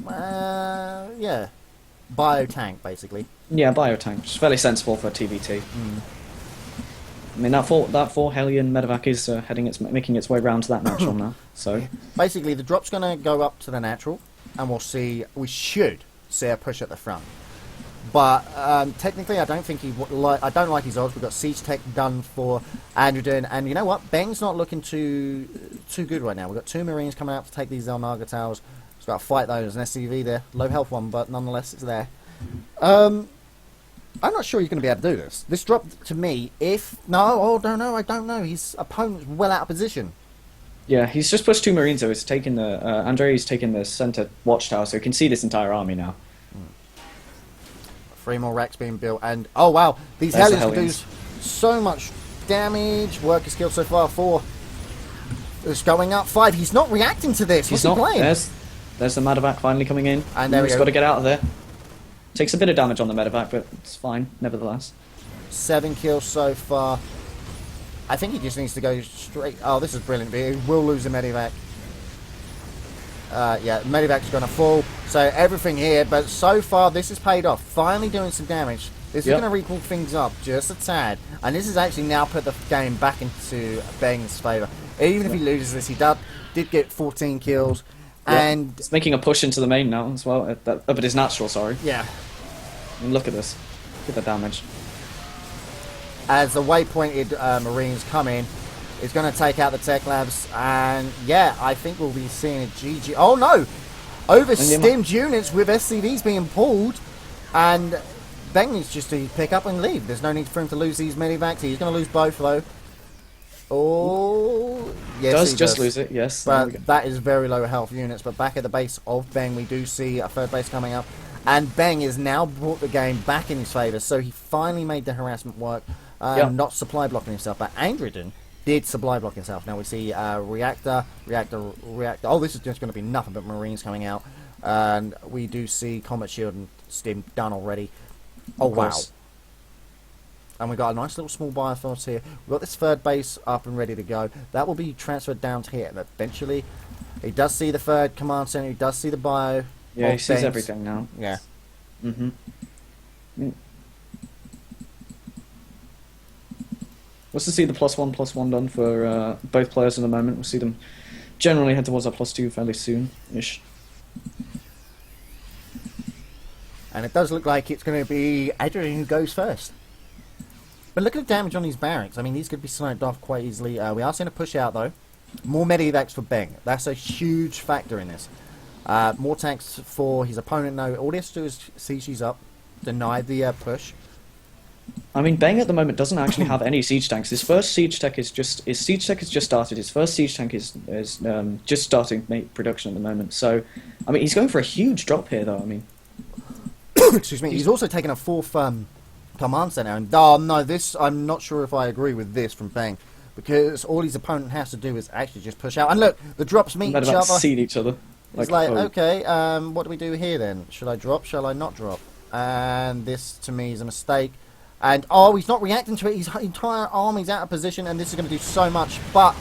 B: Yeah, bio tank basically.
C: Yeah, biotank. It's fairly sensible for a TVT. I mean, that four Hellion medevac is making its way round to that natural now. So
B: basically, the drop's going to go up to the natural, and we should see a push at the front. But technically, I don't think I don't like his odds. We've got siege tech done for Androgen, and you know what? Bang's not looking too good right now. We've got 2 Marines coming out to take these Zelnaga towers. It's got to fight those. An SCV there, low health one, but nonetheless, it's there. I'm not sure he's going to be able to do this. This drop to me, I don't know. His opponent's well out of position.
C: yeah, he's just pushed 2 Marines. So he's taken Andrei's taken the center watchtower, so you can see this entire army now.
B: 3 more racks being built, and oh wow, these
C: There's the
B: Hellions can do so much damage. Worker skill so far 4. It's going up 5. He's not reacting to this. What's he playing?
C: There's the medevac finally coming in.
B: And there we
C: He's
B: go.
C: got to get out of there. Takes a bit of damage on the medevac, but it's fine, nevertheless.
B: 7 kills so far. I think he just needs to go straight. Oh, this is brilliant. He will lose the medevac. Yeah, medevac's going to fall. So everything here, but so far this has paid off. Finally doing some damage. This
C: Yep.
B: is going to recall things up just a tad. And this has actually now put the game back into Beng's favour. Even if he loses this, he did get 14 kills. And
C: It's making a push into the main now as well. But it's natural, sorry.
B: yeah,
C: I mean, look at this. Look at the damage.
B: as the waypointed Marines come in, it's going to take out the Tech Labs. And yeah, I think we'll be seeing a GG. Oh no! Overstimmed units with SCVs being pulled. And Beng needs just to pick up and leave. There's no need for him to lose these medivacs. He's going to lose both though. Oh, yes, he
C: Just
B: does.
C: lose it, yes. There we go.
B: But that is very low health units. But back at the base of Beng, we do see a third base coming up. And Beng has now brought the game back in his favour. So he finally made the harassment work, not supply blocking himself. But Androdin did supply block himself. Now we see reactor. Oh, this is just going to be nothing but Marines coming out. And we do see Combat Shield and Stim done already. Oh,
C: Of
B: wow.
C: course.
B: And we've got a nice little small bioforce here. We've got this third base up and ready to go. That will be transferred down to here. And eventually, he does see the third command center. He does see the bio.
C: Yeah,
B: of
C: he sees
B: Ben's.
C: everything now.
B: Yeah.
C: We'll see the +1/+1 done for both players in a moment. We'll see them generally head towards that +2 fairly soon-ish.
B: And it does look like it's going to be Adrian who goes first. But look at the damage on these barracks. I mean, these could be sniped off quite easily. We are seeing a push out, though. More medivacs for Beng. That's a huge factor in this. More tanks for his opponent. No, all he has to do is siege these up, deny the push.
C: I mean, Beng at the moment doesn't actually have any siege tanks. His first siege tech is just started. His first siege tank is just starting production at the moment. So, I mean, he's going for a huge drop here, though. I mean,
B: Excuse me. He's also taken a fourth command center. And oh no, this I'm not sure if I agree with this from Beng, because all his opponent has to do is actually just push out. And look, the drops meet
C: they're
B: each
C: about to
B: other.
C: seed each other.
B: It's like,
C: oh.
B: okay, what do we do here then? Should I drop? Shall I not drop? And this, to me, is a mistake. And, oh, he's not reacting to it. His entire army's out of position, and this is going to do so much. But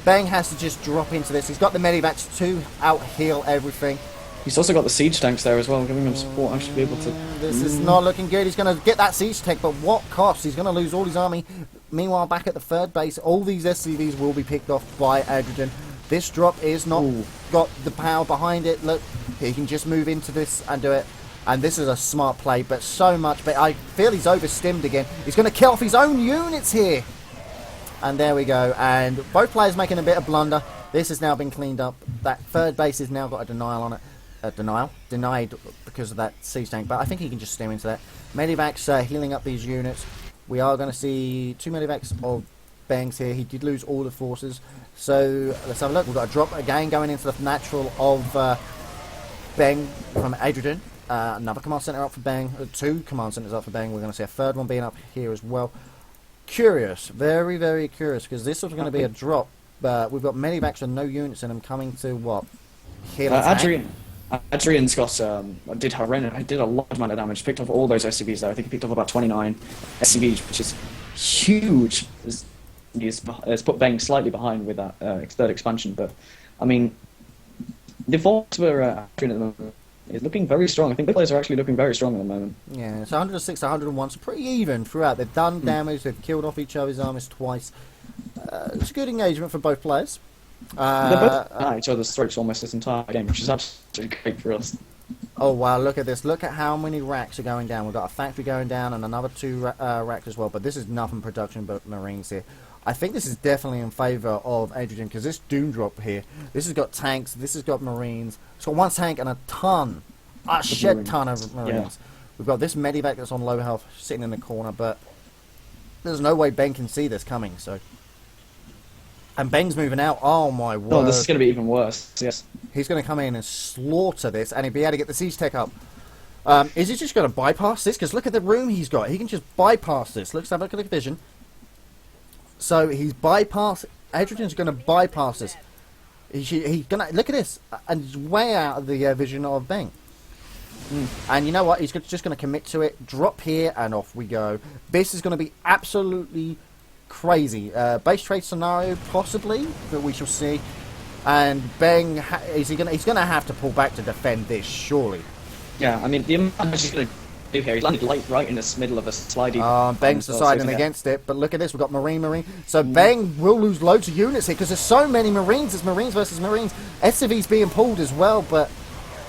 B: Beng has to just drop into this. He's got the medivacs to out-heal everything.
C: He's also got the siege tanks there as well, giving him support. Actually, be able to.
B: This is not looking good. He's going to get that siege tech, but what cost? He's going to lose all his army. Meanwhile, back at the third base, all these SCVs will be picked off by Adrian. This drop is not got the power behind it. Look, he can just move into this and do it. And this is a smart play, but so much. But I feel he's overstimmed again. He's going to kill off his own units here. And there we go. And both players making a bit of blunder. This has now been cleaned up. That third base has now got a denial on it. Denied because of that siege tank. But I think he can just stem into that. Medivacs healing up these units. We are going to see 2 medivacs of Bengs here. He did lose all the forces. So let's have a look. We've got a drop again going into the natural of Beng from Adrian. Another command center up for Beng. 2 command centers up for Beng. We're going to see a third one being up here as well. Curious. Very, very curious. Because this was going to be a drop. But we've got medivacs with no units in them coming to what? Heal attack.
C: Adrian's got did a large amount of damage. Picked off all those SCVs there. I think he picked off about 29 SCVs, which is huge. He's put Beng slightly behind with that third expansion, but I mean, the force for Adrian at the moment is looking very strong. I think the players are actually looking very strong at the moment.
B: Yeah, so 106 to 101, so pretty even throughout. They've done damage. They've killed off each other's armies twice. It's a good engagement for both players.
C: They're both at each other's throats almost this entire game, which is absolutely great for us.
B: Oh wow, look at this. Look at how many racks are going down. We've got a factory going down and another 2 racks as well, but this is nothing production but Marines here. I think this is definitely in favour of Adrian, because this Doom drop here, this has got tanks, this has got Marines. It's got 1 tank and a shed ton of Marines. Yeah. We've got this medivac that's on low health sitting in the corner, but there's no way Ben can see this coming, so... And Beng's moving out. Oh my word.
C: Oh, this is going to be even worse. Yes.
B: He's going to come in and slaughter this, and he'll be able to get the siege tech up. Is he just going to bypass this? Because look at the room he's got. He can just bypass this. Let's have a look at the vision. So he's Adrian's going to bypass this. He's going to look at this, and it's way out of the vision of Beng. And you know what? He's just going to commit to it. Drop here, and off we go. This is going to be absolutely crazy. Base trade scenario, possibly, but we shall see. And Beng, he's going to have to pull back to defend this, surely.
C: Yeah, I mean, the amount he's going to do here. He's landed right in the middle of a slidey.
B: Bang's deciding against it, but look at this. We've got Marine. So Bang will lose loads of units here because there's so many Marines. It's Marines versus Marines. SCV's being pulled as well, but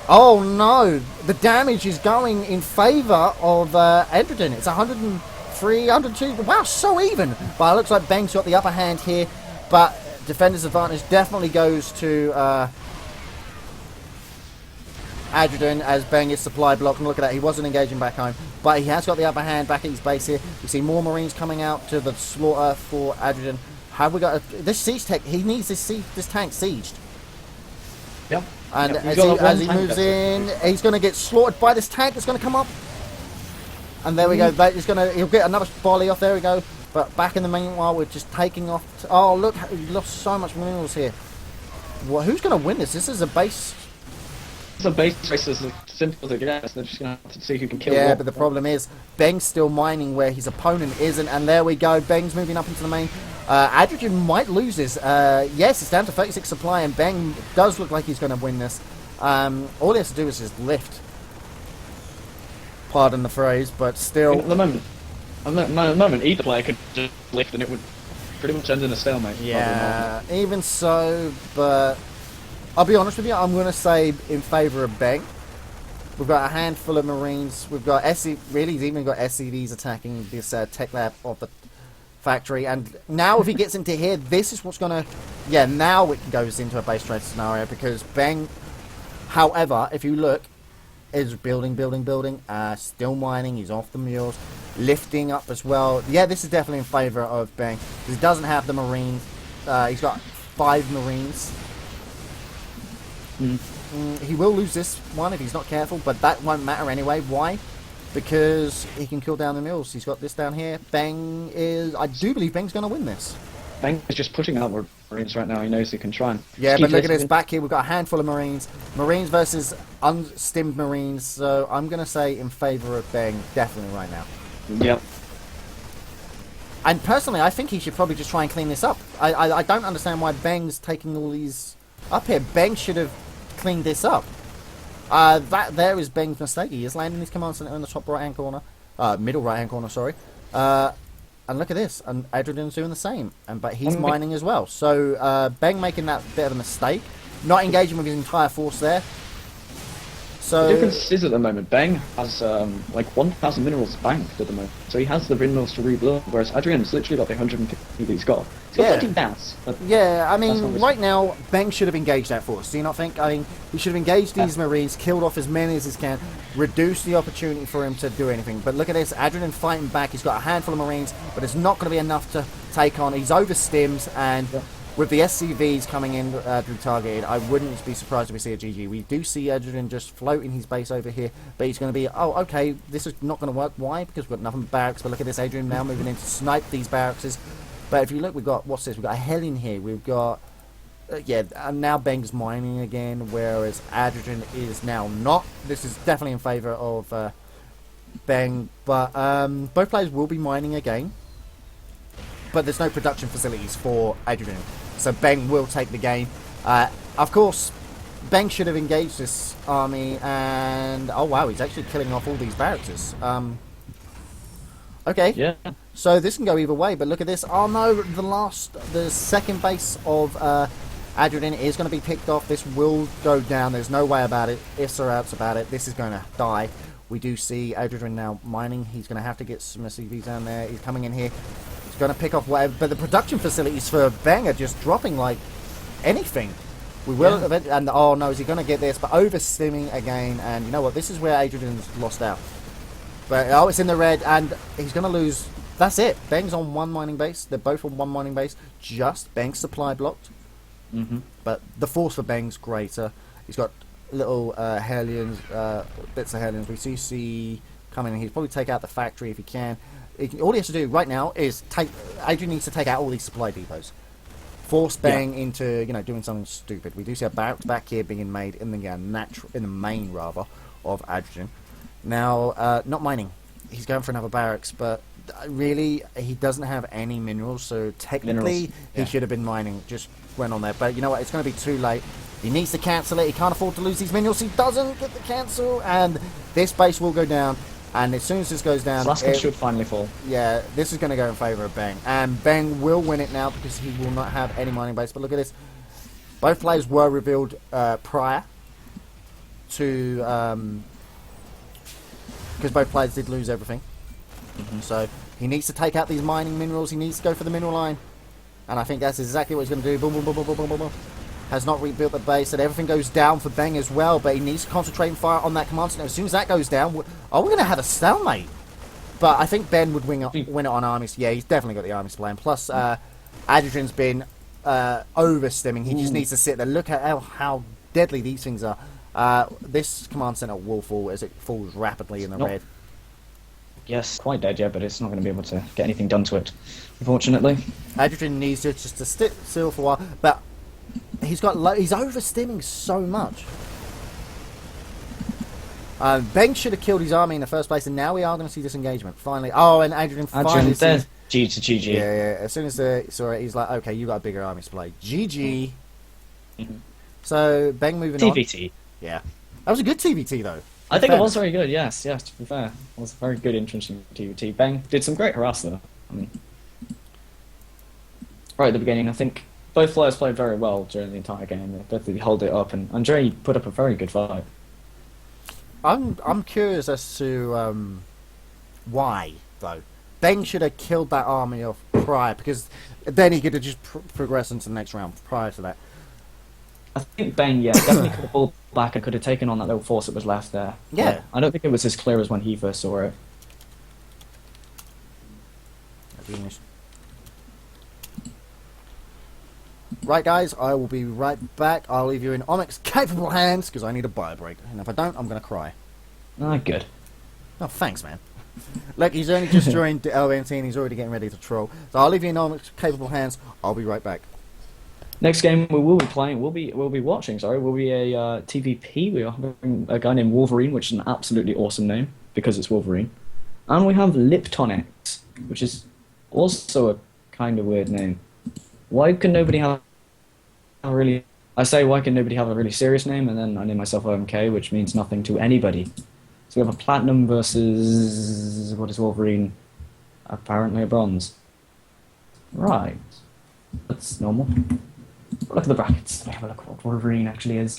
B: oh no, the damage is going in favour of Edgerton. It's 103, 102. Wow, so even. But it looks like Bang's got the upper hand here, but defender's advantage definitely goes to Adrian as Bang is supply block, and look at that, he wasn't engaging back home, but he has got the upper hand back at his base here. You see more Marines coming out to the slaughter for Adrian. Have we got this siege tech? He needs this tank sieged.
C: Yep.
B: And
C: yep.
B: as he moves in, he's going to get slaughtered by this tank that's going to come up. And there we go. He'll get another volley off. There we go. But back in the meanwhile, we're just taking off. Oh look, he lost so much minerals here. Well, who's going to win this? This is a base.
C: It's a base race as simple as it gets. They're just going to have to see who can kill
B: Yeah,
C: what.
B: but the problem is, Beng's still mining where his opponent isn't, and there we go. Beng's moving up into the main. Adrian might lose this. Yes, it's down to 36 supply, and Beng does look like he's going to win this. All he has to do is just lift. Pardon the phrase, but still.
C: At the moment, either player could just lift and it would pretty much end in a stalemate.
B: Yeah, even so, but I'll be honest with you, I'm going to say in favour of Beng. We've got a handful of Marines. We've got really, he's even got SCVs attacking this tech lab of the factory. And now if he gets into here, this is what's going to... Yeah, now it goes into a base trade scenario because Beng, however, if you look, is building, still mining. He's off the mules, lifting up as well. Yeah, this is definitely in favour of Beng. He doesn't have the Marines. He's got 5 Marines. He will lose this one if he's not careful, but that won't matter anyway. Why? Because he can kill down the mules. He's got this down here. Beng is... I do believe Beng's going to win this.
C: Beng is just pushing out Marines right now. He knows he can try and...
B: Yeah, but look at this back here. We've got a handful of Marines. Marines versus unstimmed Marines. So I'm going to say in favour of Beng definitely right now.
C: Yep.
B: And personally, I think he should probably just try and clean this up. I don't understand why Beng's taking all these up here. Beng should have cleaned this up. That there is Beng's mistake. He is landing his command center in the top right hand corner, middle right hand corner. Sorry. And look at this, and Adrian's doing the same, but he's mining as well. So Beng making that bit of a mistake, not engaging with his entire force there. So
C: the difference is at the moment, Beng has like 1,000 minerals banked at the moment, so he has the minerals to rebuild, whereas Adrian's literally got the 150 that he's got. He's got 13 gas.
B: Yeah, I mean, right now, Beng should have engaged that force. Do you not think? I mean, he should have engaged these Marines, killed off as many as he can, reduced the opportunity for him to do anything. But look at this, Adrian fighting back. He's got a handful of Marines, but it's not going to be enough to take on. He's over stims, and with the SCVs coming in to be targeted, I wouldn't be surprised if we see a GG. We do see Adrian just floating his base over here, but he's going to be, oh, okay, this is not going to work. Why? Because we've got nothing but barracks, but look at this, Adrian now moving in to snipe these barracks. But if you look, we've got, what's this? We've got a Helen here. We've got, now Beng's mining again, whereas Adrian is now not. This is definitely in favour of Beng, but both players will be mining again. But there's no production facilities for Adrian. So Beng will take the game. Of course, Beng should have engaged this army, and oh wow, he's actually killing off all these barracks. Okay.
C: Yeah.
B: So this can go either way, but look at this. Oh no, the second base of Adrian is going to be picked off. This will go down. There's no way about it. Ifs or outs about it. This is going to die. We do see Adrian now mining. He's going to have to get some SCVs down there. He's coming in here. He's going to pick off whatever. But the production facilities for Beng are just dropping like anything. We will eventually, and oh no, is he going to get this? But overstimming again, and you know what? This is where Adrian's lost out. But oh, it's in the red, and he's going to lose. That's it. Beng's on one mining base. They're both on one mining base. Just Beng's supply blocked. But the force for Beng's greater. He's got little Hellions, bits of Hellions. We see coming in. He'll probably take out the factory if he can. All he has to do right now is Adrian needs to take out all these supply depots. Force Beng into doing something stupid. We do see a barracks back here being made in the main rather of Adrian. Now not mining. He's going for another barracks, but really he doesn't have any minerals. So technically he should have been mining. Just went on there, but you know what? It's going to be too late. He needs to cancel it. He can't afford to lose these minerals. He doesn't get the cancel, and this base will go down. And as soon as this goes down,
C: Alaska should finally fall.
B: yeah, this is going to go in favour of Bang. And Bang will win it now because he will not have any mining base. But look at this. Both players were revealed prior to... because both players did lose everything. So he needs to take out these mining minerals. He needs to go for the mineral line. And I think that's exactly what he's going to do. Boom, boom, boom, boom, boom, boom, boom, boom. Has not rebuilt the base, and everything goes down for Bang as well, but he needs to concentrate and fire on that command center. As soon as that goes down, we're going to have a stalemate. But I think Ben would win it on armies. Yeah, he's definitely got the armies playing. Plus, Adrian's been over-stimming. He just needs to sit there. Look at how deadly these things are. This command center will fall as it falls rapidly in the red.
C: Yes, quite dead, yeah, but it's not going to be able to get anything done to it, unfortunately.
B: Adrian needs to just to sit still for a while, but he's over-stimming so much. Ben should have killed his army in the first place, and now we are going to see this engagement. Finally. Oh, and Adrian finally
C: dead.
B: sees...
C: G to GG.
B: Yeah, yeah. As soon as they saw it, he's like, okay, you got a bigger army to play. GG. So, Ben moving on.
C: TVT.
B: Yeah. That was a good TVT, though.
C: I think it was very good, yes, to be fair. It was a very good interesting TVT. Bang did some great harass, though. I mean, right at the beginning, I think both players played very well during the entire game. They both really held it up, and Andre put up a very good fight.
B: I'm curious as to why, though. Ben should have killed that army off prior, because then he could have just progressed into the next round prior to that.
C: I think Bang, yeah, definitely could have pulled back and could have taken on that little force that was left there.
B: Yeah.
C: But I don't think it was as clear as when he first saw it.
B: Right, guys, I will be right back. I'll leave you in Omic's capable hands, because I need a bio break. And if I don't, I'm going to cry.
C: Ah, good.
B: Oh, thanks, man. Look, he's only just joined LBNT and he's already getting ready to troll. So I'll leave you in Omic's capable hands. I'll be right back.
C: Next game we will be playing, we'll be watching, will be a TVP. We are having a guy named Wolverine, which is an absolutely awesome name, because it's Wolverine. And we have Liptonex, which is also a kind of weird name. Why can nobody have a really... I say, why can nobody have a really serious name, and then I name myself OMK, which means nothing to anybody. So we have a Platinum versus... what is Wolverine? Apparently a Bronze. Right. That's normal. Look at the brackets. Let me have a look at what Wolverine actually is.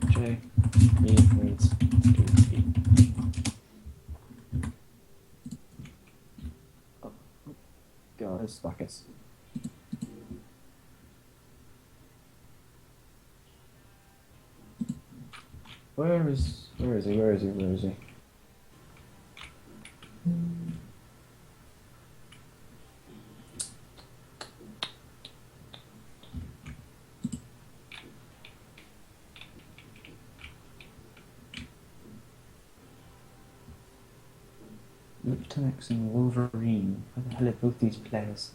C: J, E reads E. Oh, God, there's brackets. Where is he? Liptonex and Wolverine. Where the hell are both these players?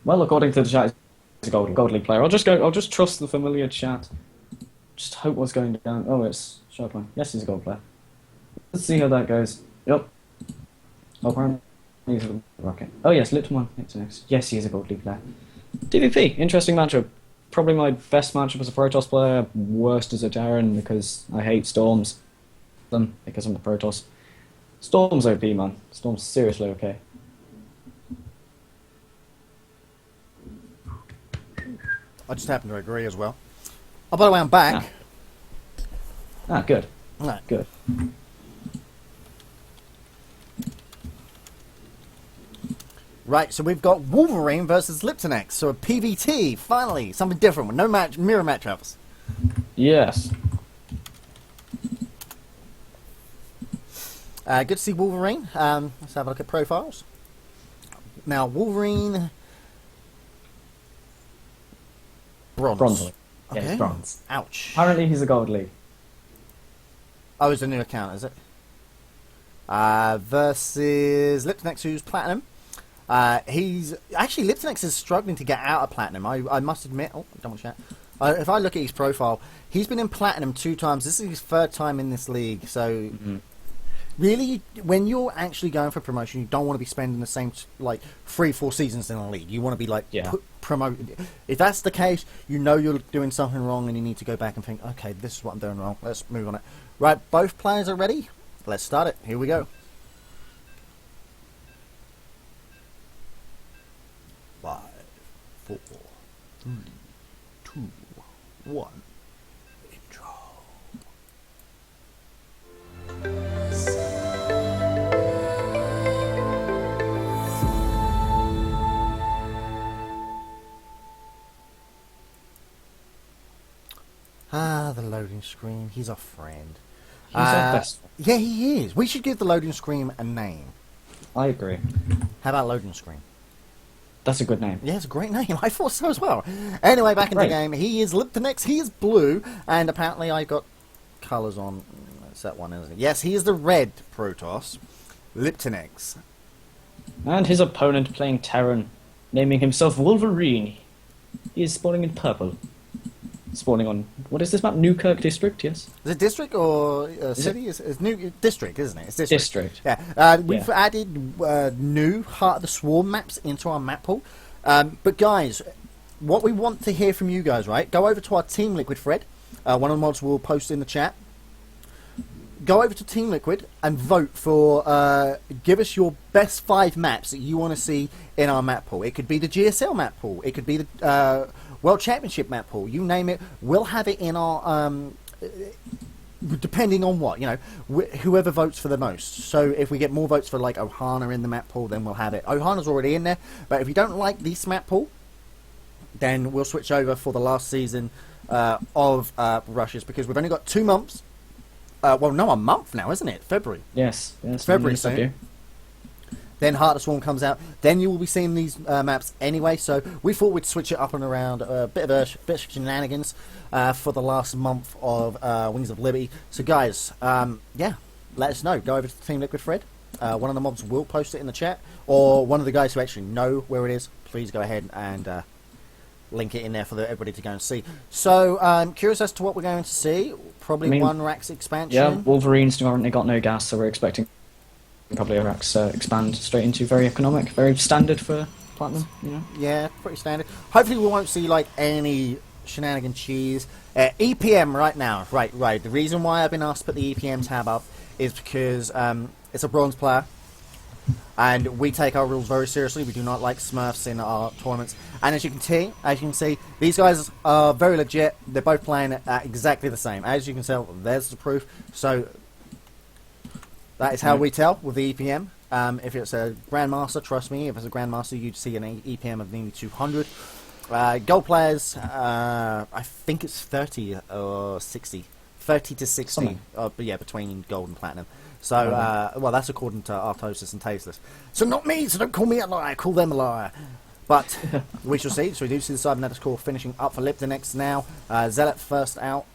C: Well, according to the chat, it's a gold league player. I'll just trust the familiar chat. Just hope what's going down. Oh, it's Sharpline. Yes, he's a gold player. Let's see how that goes. Yep. Oh, apparently he's a rocket. Oh yes, Lipton next. Yes, he is a gold league player. DVP, interesting matchup. Probably my best matchup as a Protoss player. Worst as a Terran because I hate Storms. Them because I'm a Protoss. Storm's OP, man. Storm's seriously okay.
B: I just happen to agree as well. Oh, by the way, I'm back.
C: Good.
B: No.
C: Good.
B: Right, so we've got Wolverine versus Liptonex. So a PVT, finally. Something different with no mirror matchups.
C: Yes.
B: Good to see Wolverine. Let's have a look at profiles. Now, Wolverine... Bronze.
C: Bronze.
B: Okay.
C: Yeah, he's bronze.
B: Ouch.
C: Apparently he's a gold league.
B: Oh, it's a new account, is it? versus Liptonex, who's platinum. He's actually Liptonex is struggling to get out of platinum. I must admit. Oh, double chat. If I look at his profile, he's been in platinum 2 times. This is his 3rd time in this league. So, really, when you're actually going for promotion, you don't want to be spending the same 3-4 seasons in a league. You want to be promoted. If that's the case, you know you're doing something wrong, and you need to go back and think, okay, this is what I'm doing wrong. Let's move on it. Right, both players are ready. Let's start it. Here we go. 5, 4, 3, 2, 1. Intro. Ah, the loading screen. He's our friend.
C: He's our best friend.
B: Yeah, he is. We should give the loading screen a name.
C: I agree.
B: How about loading screen?
C: That's a good name.
B: Yeah, it's a great name. I thought so as well. Anyway, back in the game. He is Liptonex. He is blue. And apparently I got colours on. It's that one, isn't it? Yes, he is the red Protoss. Liptonex.
C: And his opponent playing Terran, naming himself Wolverine. He is spawning in purple. Spawning on, what is this map? Newkirk District, yes?
B: Is it district or city? It's new district, isn't it? It's district. Yeah. We've added new Heart of the Swarm maps into our map pool. But guys, what we want to hear from you guys, right? Go over to our Team Liquid thread. One of the mods will post in the chat. Go over to Team Liquid and vote for, give us your best 5 maps that you want to see in our map pool. It could be the GSL map pool. It could be the World Championship map pool. You name it. We'll have it in our, depending on what, whoever votes for the most. So if we get more votes for like Ohana in the map pool, then we'll have it. Ohana's already in there. But if you don't like this map pool, then we'll switch over for the last season of Rushes, because we've only got 2 months. Well, no, a month now, isn't it? February.
C: Yes.
B: February soon. Then Heart of Swarm comes out. Then you will be seeing these maps anyway. So we thought we'd switch it up and around. A bit of shenanigans for the last month of Wings of Liberty. So guys, yeah, let us know. Go over to the Team Liquid thread. One of the mobs will post it in the chat, or one of the guys who actually know where it is. Please go ahead and link it in there for everybody to go and see. So I'm curious as to what we're going to see. Probably one Rax expansion.
C: Yeah, Wolverine's currently got no gas, so we're expecting probably a Rax expand straight into very economic, very standard for platinum.
B: Yeah, pretty standard. Hopefully we won't see like any shenanigan cheese. EPM right now. Right. The reason why I've been asked to put the EPM tab up is because it's a bronze player. And we take our rules very seriously. We do not like Smurfs in our tournaments. And as you can see, these guys are very legit. They're both playing exactly the same. As you can tell, there's the proof. So that is how we tell with the EPM. If it's a Grandmaster, trust me, if it's a Grandmaster, you'd see an EPM of nearly 200. Gold players, I think it's 30 or 60. 30 to 60. But yeah, between gold and platinum. So, well, that's according to Artosis and Tasteless. So not me, so don't call me a liar, call them a liar. But we shall see. So we do see the Cybernetics core finishing up for Liptonex now. Zealot first out.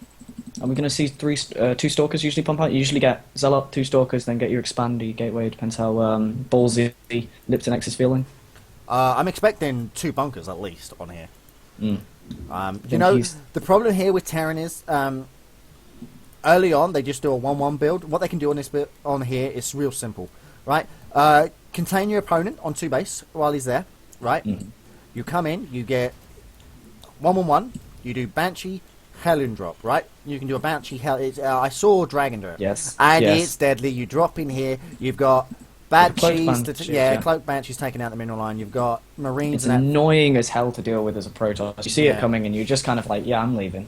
C: Are we going to see 2 Stalkers usually pump out? You usually get Zealot, 2 Stalkers, then get your Expandy, Gateway, depends how ballsy Liptonex is feeling.
B: I'm expecting 2 bunkers at least on here. The problem here with Terran is... early on, they just do a 1-1 build. What they can do on this bit on here is real simple, right? Contain your opponent on 2 base while he's there, right? You come in, you get 1-1-1. You do Banshee, Hellion drop, right? You can do a Banshee Hell. I saw Dragon do it.
C: Yes.
B: And it's deadly. You drop in here. You've got Banshees. Cloak Banshees taking out the mineral line. You've got Marines.
C: It's annoying as hell to deal with as a Protoss. You see it coming, and you're just kind of like, yeah, I'm leaving.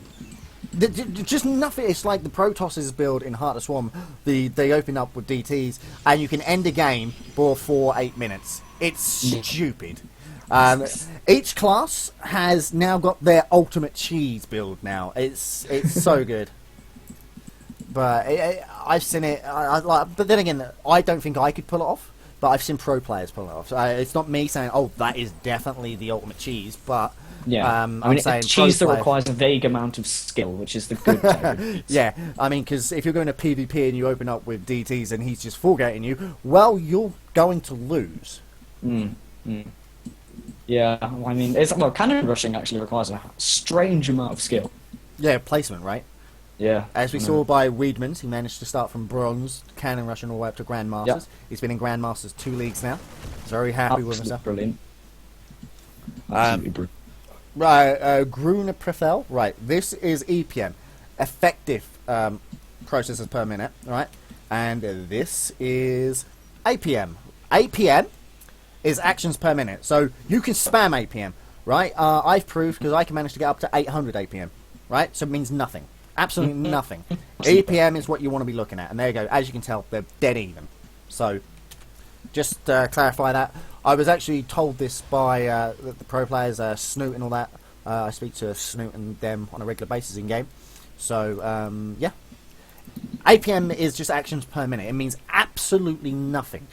B: Just nothing. It's like the Protoss's build in Heart of Swarm. They open up with DTs, and you can end a game for 8 minutes. It's stupid. Each class has now got their ultimate cheese build now. It's so good. But I've seen it. But then again, I don't think I could pull it off. But I've seen pro players pull it off. So it's not me saying, "Oh, that is definitely the ultimate cheese." But
C: Yeah,
B: I'm
C: I mean,
B: saying
C: it's cheese
B: pro
C: that
B: play.
C: requires a vague amount of skill, which is the good type of cheese.
B: Yeah, I mean, because if you're going to PvP and you open up with DTs and he's just full gating you, well, you're going to lose.
C: Yeah, I mean, cannon rushing actually requires a strange amount of skill.
B: Yeah, placement, right?
C: Yeah.
B: As we saw by Weedman's, he managed to start from bronze, cannon rushing all the way up to Grandmasters.
C: Yep.
B: He's been in Grandmasters 2 leagues now. He's very happy with himself.
C: Brilliant. Absolutely brilliant.
B: Right, Gruner Prefel. Right, this is EPM, effective processes per minute, right? And this is APM. APM is actions per minute, so you can spam APM, right? I've proved because I can manage to get up to 800 APM, right? So it means nothing, absolutely nothing. EPM is what you want to be looking at, and there you go. As you can tell, they're dead even. So just clarify that. I was actually told this by the pro players, Snoot and all that. I speak to Snoot and them on a regular basis in game. So, yeah. APM is just actions per minute. It means absolutely nothing.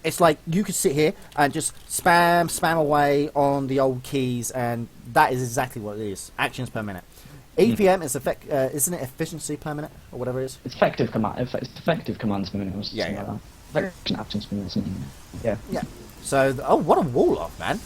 B: It's like you could sit here and just spam away on the old keys, and that is exactly what it is. Actions per minute. EPM is isn't it efficiency per minute or whatever it is?
C: It's effective commands per minute. Or something
B: Yeah.
C: like that. Effective actions per minute. Something. Yeah.
B: Yeah. So, what a wall off, man.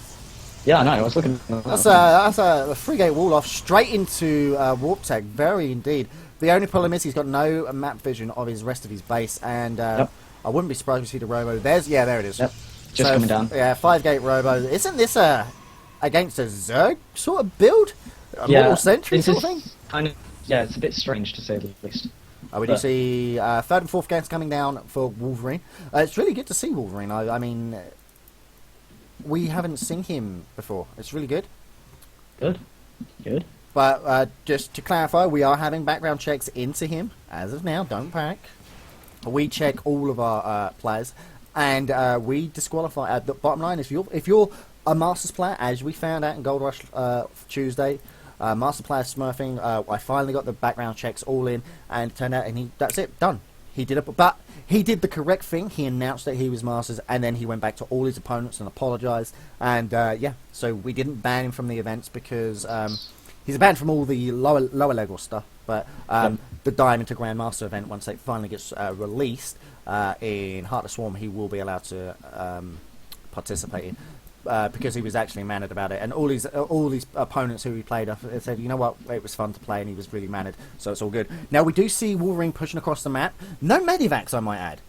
C: Yeah, I know. I was looking.
B: That's a 3-gate wall off straight into Warp Tech. Very indeed. The only problem is he's got no map vision of his rest of his base, and
C: Yep.
B: I wouldn't be surprised to see the Robo. There it is.
C: Yep. Just coming down.
B: Yeah, 5-gate Robo. Isn't this against a Zerg sort of build? A Mortal Sentry
C: this
B: sort of
C: is
B: thing?
C: kind of. Yeah, it's a bit strange to say the least.
B: We do see 3rd and 4th gates coming down for Wolverine. It's really good to see Wolverine. I mean, we haven't seen him before. It's really good.
C: Good.
B: But just to clarify, we are having background checks into him as of now. Don't panic. We check all of our players, and we disqualify. The bottom line is, if you're a Masters player, as we found out in Gold Rush Tuesday, Master player smurfing. I finally got the background checks all in, and it turned out, that's it, done. He did it, but he did the correct thing. He announced that he was Masters, and then he went back to all his opponents and apologised. And yeah, so we didn't ban him from the events because he's banned from all the lower level stuff. But the Diamond to Grandmaster event, once it finally gets released in Heart of Swarm, he will be allowed to participate in. Because he was actually mannered about it, and all these opponents who he played said, you know what, it was fun to play, and he was really mannered, so it's all good. Now we do see Wolverine pushing across the map. No medivacs, I might add.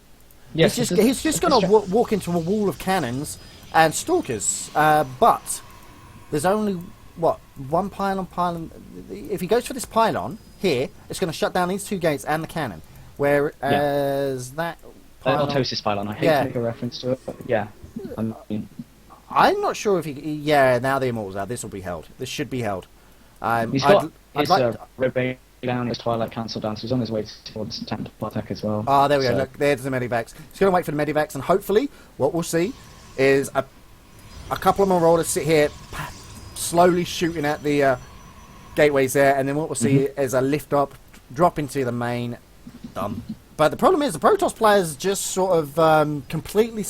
C: Yes,
B: he's just going to walk into a wall of cannons and stalkers. But there's only one pylon. If he goes for this pylon here, it's going to shut down these 2 gates and the cannon. Whereas that pylon,
C: Autosis pylon. I hate to make a reference to it, but yeah.
B: I'm not sure if he. Yeah, now the Immortals out. This will be held. This should be held.
C: He's got his Red Bay down, his Twilight Cancel down, so he's on his way towards Temple Attack as well.
B: Ah, there we go. Look, there's the medivacs. He's going to wait for the medivacs, and hopefully, what we'll see is a couple of Marauders sit here, slowly shooting at the gateways there, and then what we'll see is a lift up, drop into the main. Done. But the problem is, the Protoss players just sort of completely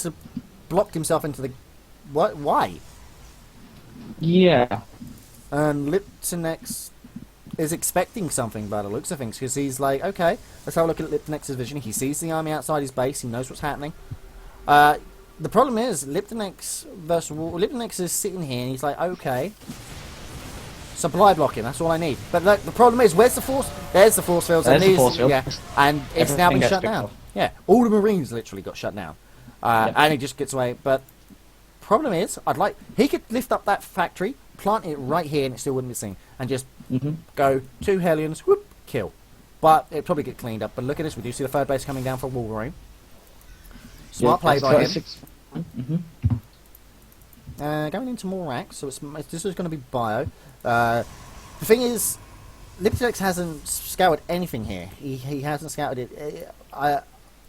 B: blocked himself into the. What? Why?
C: Yeah.
B: And Liptonex is expecting something by the looks of things, because he's like, okay, let's have a look at Liptonex's vision. He sees the army outside his base. He knows what's happening. The problem is, Liptonex versus Liptonex is sitting here, and he's like, okay, supply blocking. That's all I need. But look, the problem is, where's the force? There's the force fields.
C: There's the force field.
B: Yeah, and it's now been
C: Everything
B: shut
C: gets
B: down.
C: picked off.
B: Yeah, all the Marines literally got shut down, and he just gets away. But problem is, he could lift up that factory, plant it right here, and it still wouldn't be seen, and just go 2 Hellions, whoop, kill. But it'd probably get cleaned up. But look at this, we do see the 3rd base coming down for Wolverine. Smart play by him. Going into more racks, so this is going to be bio. The thing is, Liptonex hasn't scouted anything here. He hasn't scouted it.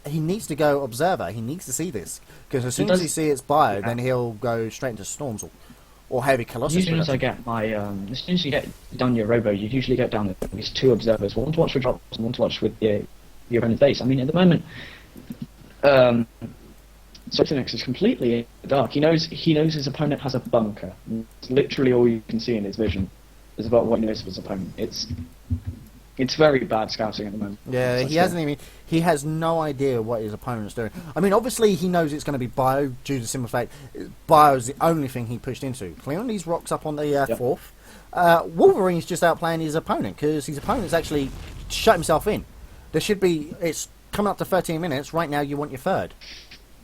B: He needs to go observer. He needs to see this, because as soon as he sees it's bio, then he'll go straight into storms or heavy colossus.
C: As soon as I get my, as soon as you get down your robo, you usually get down at least 2 observers, one to watch for drops and one to watch with your opponent's base. I mean, at the moment, Sotinix is completely in the dark. He knows his opponent has a bunker. It's literally all you can see in his vision is about what he knows of his opponent. It's very bad scouting at the moment.
B: Yeah, he hasn't even. He has no idea what his opponent's doing. I mean, obviously he knows it's going to be Bio due to the simple fact Bio's the only thing he pushed into. Clearing these rocks up on the fourth. Wolverine's just outplaying his opponent because his opponent's actually shut himself in. There should be. It's coming up to 13 minutes right now. You want your third.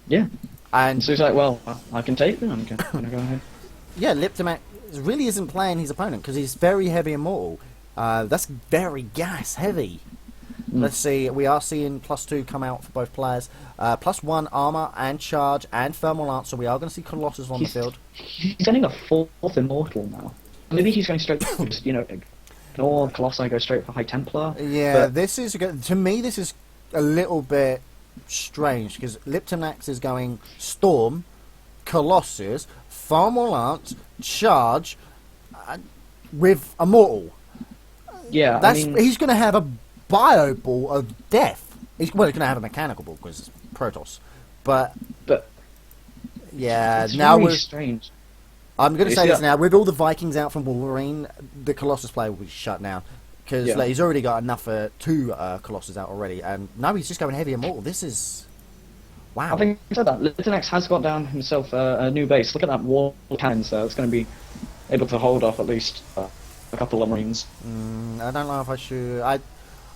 C: Yeah.
B: And
C: so he's like, well, I can take them. I'm going to go ahead.
B: Yeah, Liptomac really isn't playing his opponent because he's very heavy immortal. That's very gas heavy. Let's see, we are seeing +2 come out for both players. +1 armor and charge and thermal lance, so we are going to see Colossus on the field.
C: He's getting a 4th immortal now. Maybe he's going straight for, ignore Colossi, go straight for High Templar.
B: Yeah, this is, to me, this is a little bit strange because Liptonax is going Storm, Colossus, thermal lance, charge, with immortal.
C: Yeah,
B: he's going to have a bio ball of death. He's going to have a mechanical ball because it's Protoss, but yeah,
C: it's
B: now
C: very
B: we're
C: strange.
B: I'm going to say this now: with all the Vikings out from Wolverine, the Colossus player will be shut now because he's already got enough for 2 Colossus out already, and now he's just going heavy immortal. This is wow.
C: I think I said that Litinex has got down himself a new base. Look at that wall of cannons there. It's going to be able to hold off at least a couple of Marines.
B: I don't know if I should.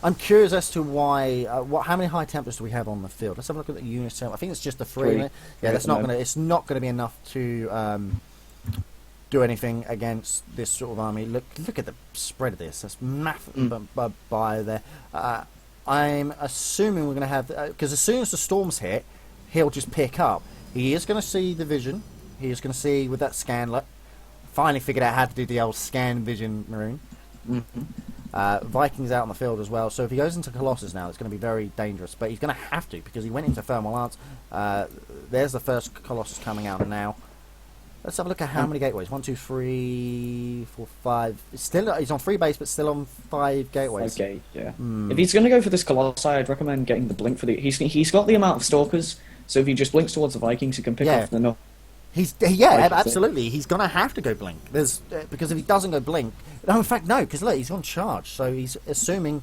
B: I'm curious as to why. How many High Templars do we have on the field? Let's have a look at the units. I think it's just the 3. Yeah, that's not gonna. It's not going to be enough to do anything against this sort of army. Look at the spread of this. That's massive by there. I'm assuming we're going to have because as soon as the storms hit, he'll just pick up. He is going to see the vision. He is going to see with that scan. Finally figured out how to do the old scan vision Marine. Vikings out on the field as well, so if he goes into Colossus now, it's going to be very dangerous, but he's going to have to because he went into Thermal Lance. There's the first Colossus coming out now. Let's have a look at how many gateways. 1, 2, 3, 4, 5. He's on 3 base, but still on 5 gateways.
C: Okay, yeah. If he's going to go for this Colossi, I'd recommend getting the blink for the. He's got the amount of stalkers, so if he just blinks towards the Vikings, he can pick off the no.
B: Absolutely. He's going to have to go blink. Because if he doesn't go blink, no, in fact, no, because look, he's on charge, so he's assuming.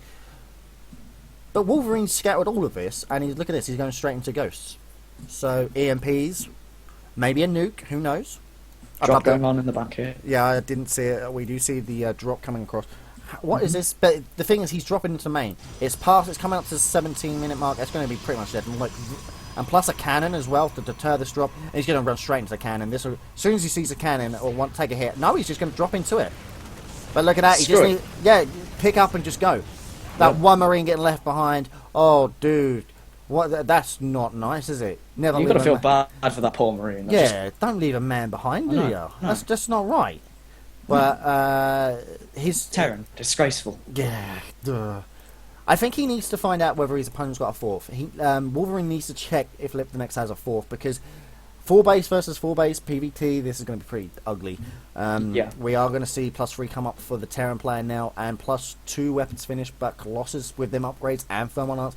B: But Wolverine's scattered all of this, and look at this, he's going straight into ghosts. So EMPs, maybe a nuke, who knows?
C: Drop going on in the back here.
B: Yeah, I didn't see it. We do see the drop coming across. What is this? But the thing is, he's dropping into main. It's coming up to the 17-minute mark. That's going to be pretty much dead. And plus a cannon as well to deter this drop. And he's going to run straight into the cannon. As soon as he sees a cannon or want to take a hit, no, he's just going to drop into it. But look at that. He just pick up and just go. That one Marine getting left behind. Oh, dude. That's not nice, is it? Never.
C: You've got to feel bad for that poor Marine.
B: Don't leave a man behind, do you? No. That's just not right. But his
C: Terran, disgraceful.
B: Yeah. Duh. I think he needs to find out whether his opponent's got a 4th. Wolverine needs to check if Liptonex has a 4th because 4 base versus 4 base PvT. This is going to be pretty ugly. We are going to see +3 come up for the Terran player now, and +2 weapons finish, but Colossus with them upgrades and thermal lance.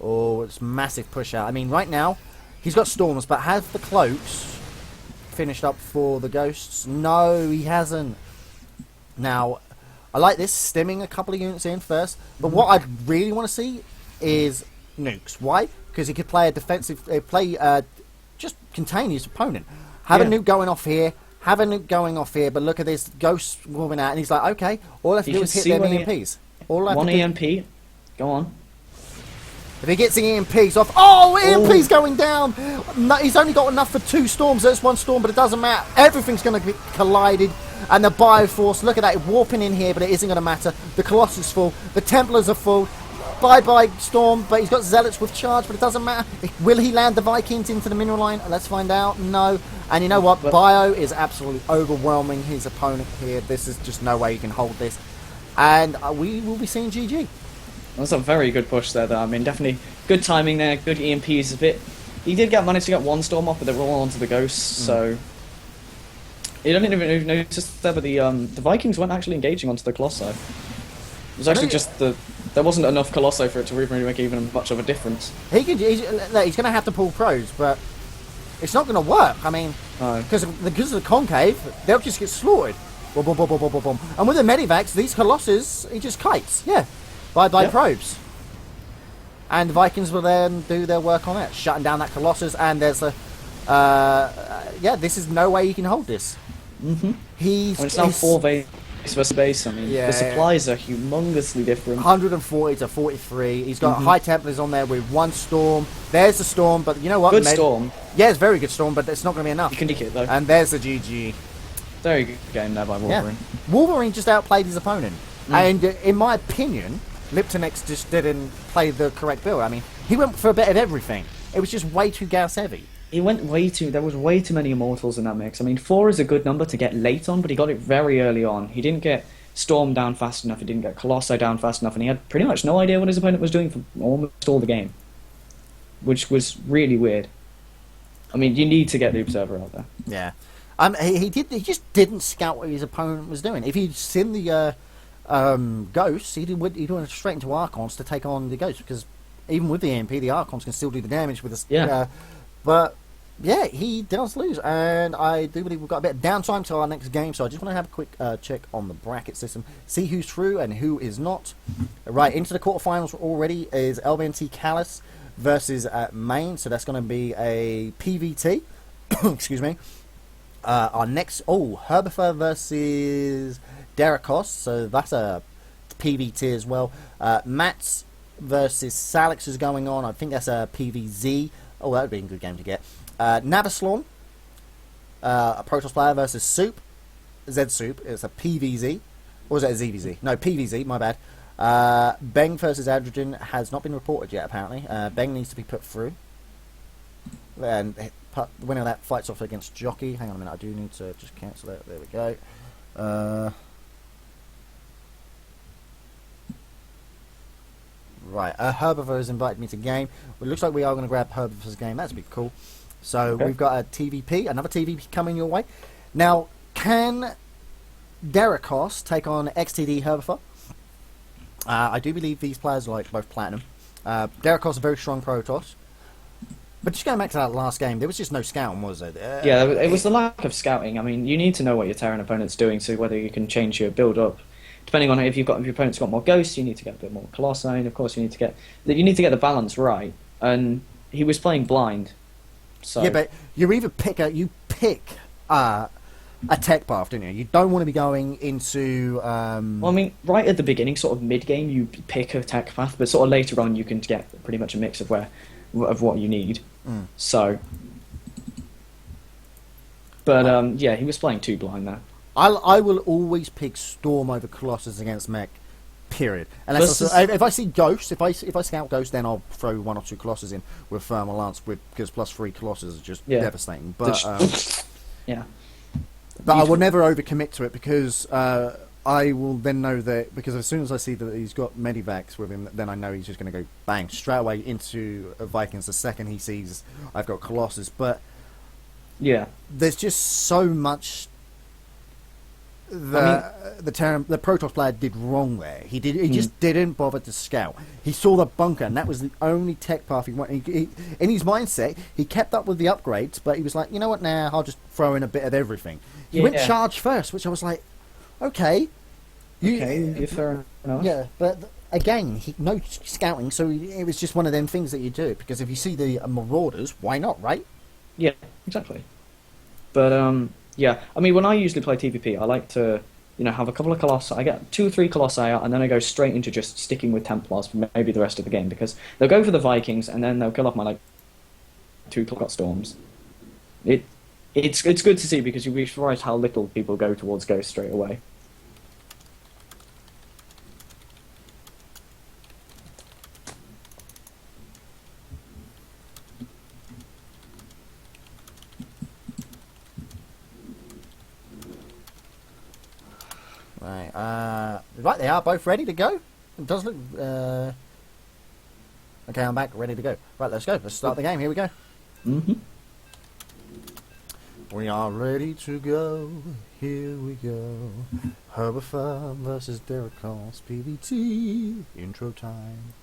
B: Oh, it's massive push out. I mean, right now he's got storms, but has the cloaks finished up for the ghosts? No, he hasn't. Now, I like this, stemming a couple of units in first, but what I'd really want to see is nukes. Why? Because he could play a defensive, just contain his opponent. Have a nuke going off here, have a nuke going off here, but look at this, ghosts moving out, and he's like, okay, all I have to do is hit them EMPs.
C: One EMP, go on.
B: If he gets the EMPs off, EMP's going down! No, he's only got enough for 2 storms, there's 1 storm, but it doesn't matter. Everything's going to be collided, and the Bioforce, look at that, warping in here, but it isn't going to matter. The Colossus full, the Templars are full. Bye-bye Storm, but he's got Zealots with charge, but it doesn't matter. Will he land the Vikings into the mineral line? Let's find out. No. And you know what? Bio is absolutely overwhelming his opponent here. This is just no way you can hold this. And we will be seeing GG.
C: That's a very good push there, though. I mean, definitely good timing there, good EMPs a bit. He did manage to get 1 storm off, but they're all onto the ghosts, so... You don't even notice there, but the Vikings weren't actually engaging onto the Colossi. It was actually just there wasn't enough Colossi for it to really make even much of a difference.
B: He's going to have to pull pros, but It's not going to work. I mean,
C: No.
B: because of the concave, they'll just get slaughtered. Boom, boom, boom, boom, boom, boom, boom. And with the medivacs, these Colossus, he just kites. Yeah, by
C: Yep.
B: probes. And the Vikings will then do their work on it, shutting down that Colossus. And there's a, yeah, this is no way he can hold this.
C: Mm-hmm.
B: He's
C: When it's now 4 base versus base, I mean,
B: Yeah.
C: the supplies are humongously different.
B: 140 to 43. He's got high Templars on there with 1 storm. There's the storm, but you know what?
C: Good storm.
B: Yeah, it's very good storm, but it's not going to be enough.
C: You can nick it though.
B: And there's the GG.
C: Very good game there by Wolverine.
B: Yeah. Wolverine just outplayed his opponent. And in my opinion, Liptonex just didn't play the correct build. I mean, he went for a bit of everything. It was just way too Gauss heavy.
C: He went there was way too many Immortals in that mix. I mean, 4 is a good number to get late on, but he got it very early on. He didn't get Storm down fast enough, he didn't get Colossi down fast enough, and he had pretty much no idea what his opponent was doing for almost all the game. Which was really weird. I mean, you need to get the Observer out there.
B: Yeah. He just didn't scout what his opponent was doing. If he'd seen the ghosts, he went straight into Archons to take on the ghosts, because even with the EMP, the Archons can still do the damage with the...
C: Yeah.
B: But, yeah, he does lose, and I do believe we've got a bit of downtime till our next game, so I just want to have a quick check on the bracket system, see who's through and who is not. Right, into the quarterfinals already is LBNT Callus versus Maine, so that's going to be a PVT. Excuse me. Our next... Oh, Herbifer versus Derakos, so that's a PVT as well. Mats versus Salix is going on. I think that's a PVZ. Oh, that would be a good game to get. Nabaslorn, a Protoss player versus Soup. Z Soup. It's a PVZ. Or was that a ZVZ? No, PVZ, my bad. Beng versus Adrian has not been reported yet, apparently. Beng needs to be put through. And the winner of that fights off against Jockey. Hang on a minute, I do need to just cancel that. There we go. Right, Herbifer has invited me to game. Well, it looks like we are going to grab Herbifer's game. That's a bit cool. So
C: Okay.
B: we've got a TVP, another TVP coming your way. Now, can Derakos take on XTD Herbifer? I do believe these players are like both platinum. Derakos is a very strong Protoss. But just going back to that last game, there was just no scouting, was there?
C: Yeah, it was the lack of scouting. I mean, you need to know what your Terran opponent's doing, so whether you can change your build up. Depending on if your opponent's got more ghosts, you need to get a bit more Colossi, and of course you need to get the balance right. And he was playing blind. So
B: Yeah, but you either pick a tech path, don't you? You don't want to be going into...
C: Well, I mean, right at the beginning, sort of mid-game, you pick a tech path, but sort of later on you can get pretty much a mix of what you need. So... But, yeah, he was playing too blind there.
B: I will always pick Storm over Colossus against Mech, period. Unless if I see Ghosts, if I scout Ghosts, then I'll throw 1 or 2 Colossus in with Thermal Lance, because +3 Colossus is just devastating. But
C: yeah.
B: But I will never overcommit to it, because I will then know that, because as soon as I see that he's got Medivacs with him, then I know he's just going to go bang straight away into Vikings the second he sees I've got Colossus. But
C: yeah,
B: there's just so much the Protoss player did wrong there. He just didn't bother to scout. He saw the bunker, and that was the only tech path he wanted. In his mindset, he kept up with the upgrades, but he was like, you know what, now I'll just throw in a bit of everything. He went charge first, which I was like, okay.
C: You're fair enough.
B: Yeah, but again, no scouting, so it was just one of them things that you do, because if you see the Marauders, why not, right?
C: Yeah, exactly. But, yeah, I mean, when I usually play TVP, I like to, have a couple of Colossi. I get 2 or 3 Colossi out, and then I go straight into just sticking with Templars for maybe the rest of the game, because they'll go for the Vikings, and then they'll kill off my, 2 Clock Storms. It's good to see, because you'll be surprised how little people go towards Ghost straight away.
B: Right, they are both ready to go. It does look... Okay, I'm back, ready to go. Right, let's go. Let's start the game. Here we go.
C: Mm-hmm.
B: We are ready to go. Here we go. Herbifer versus Derakos PVT. Intro time.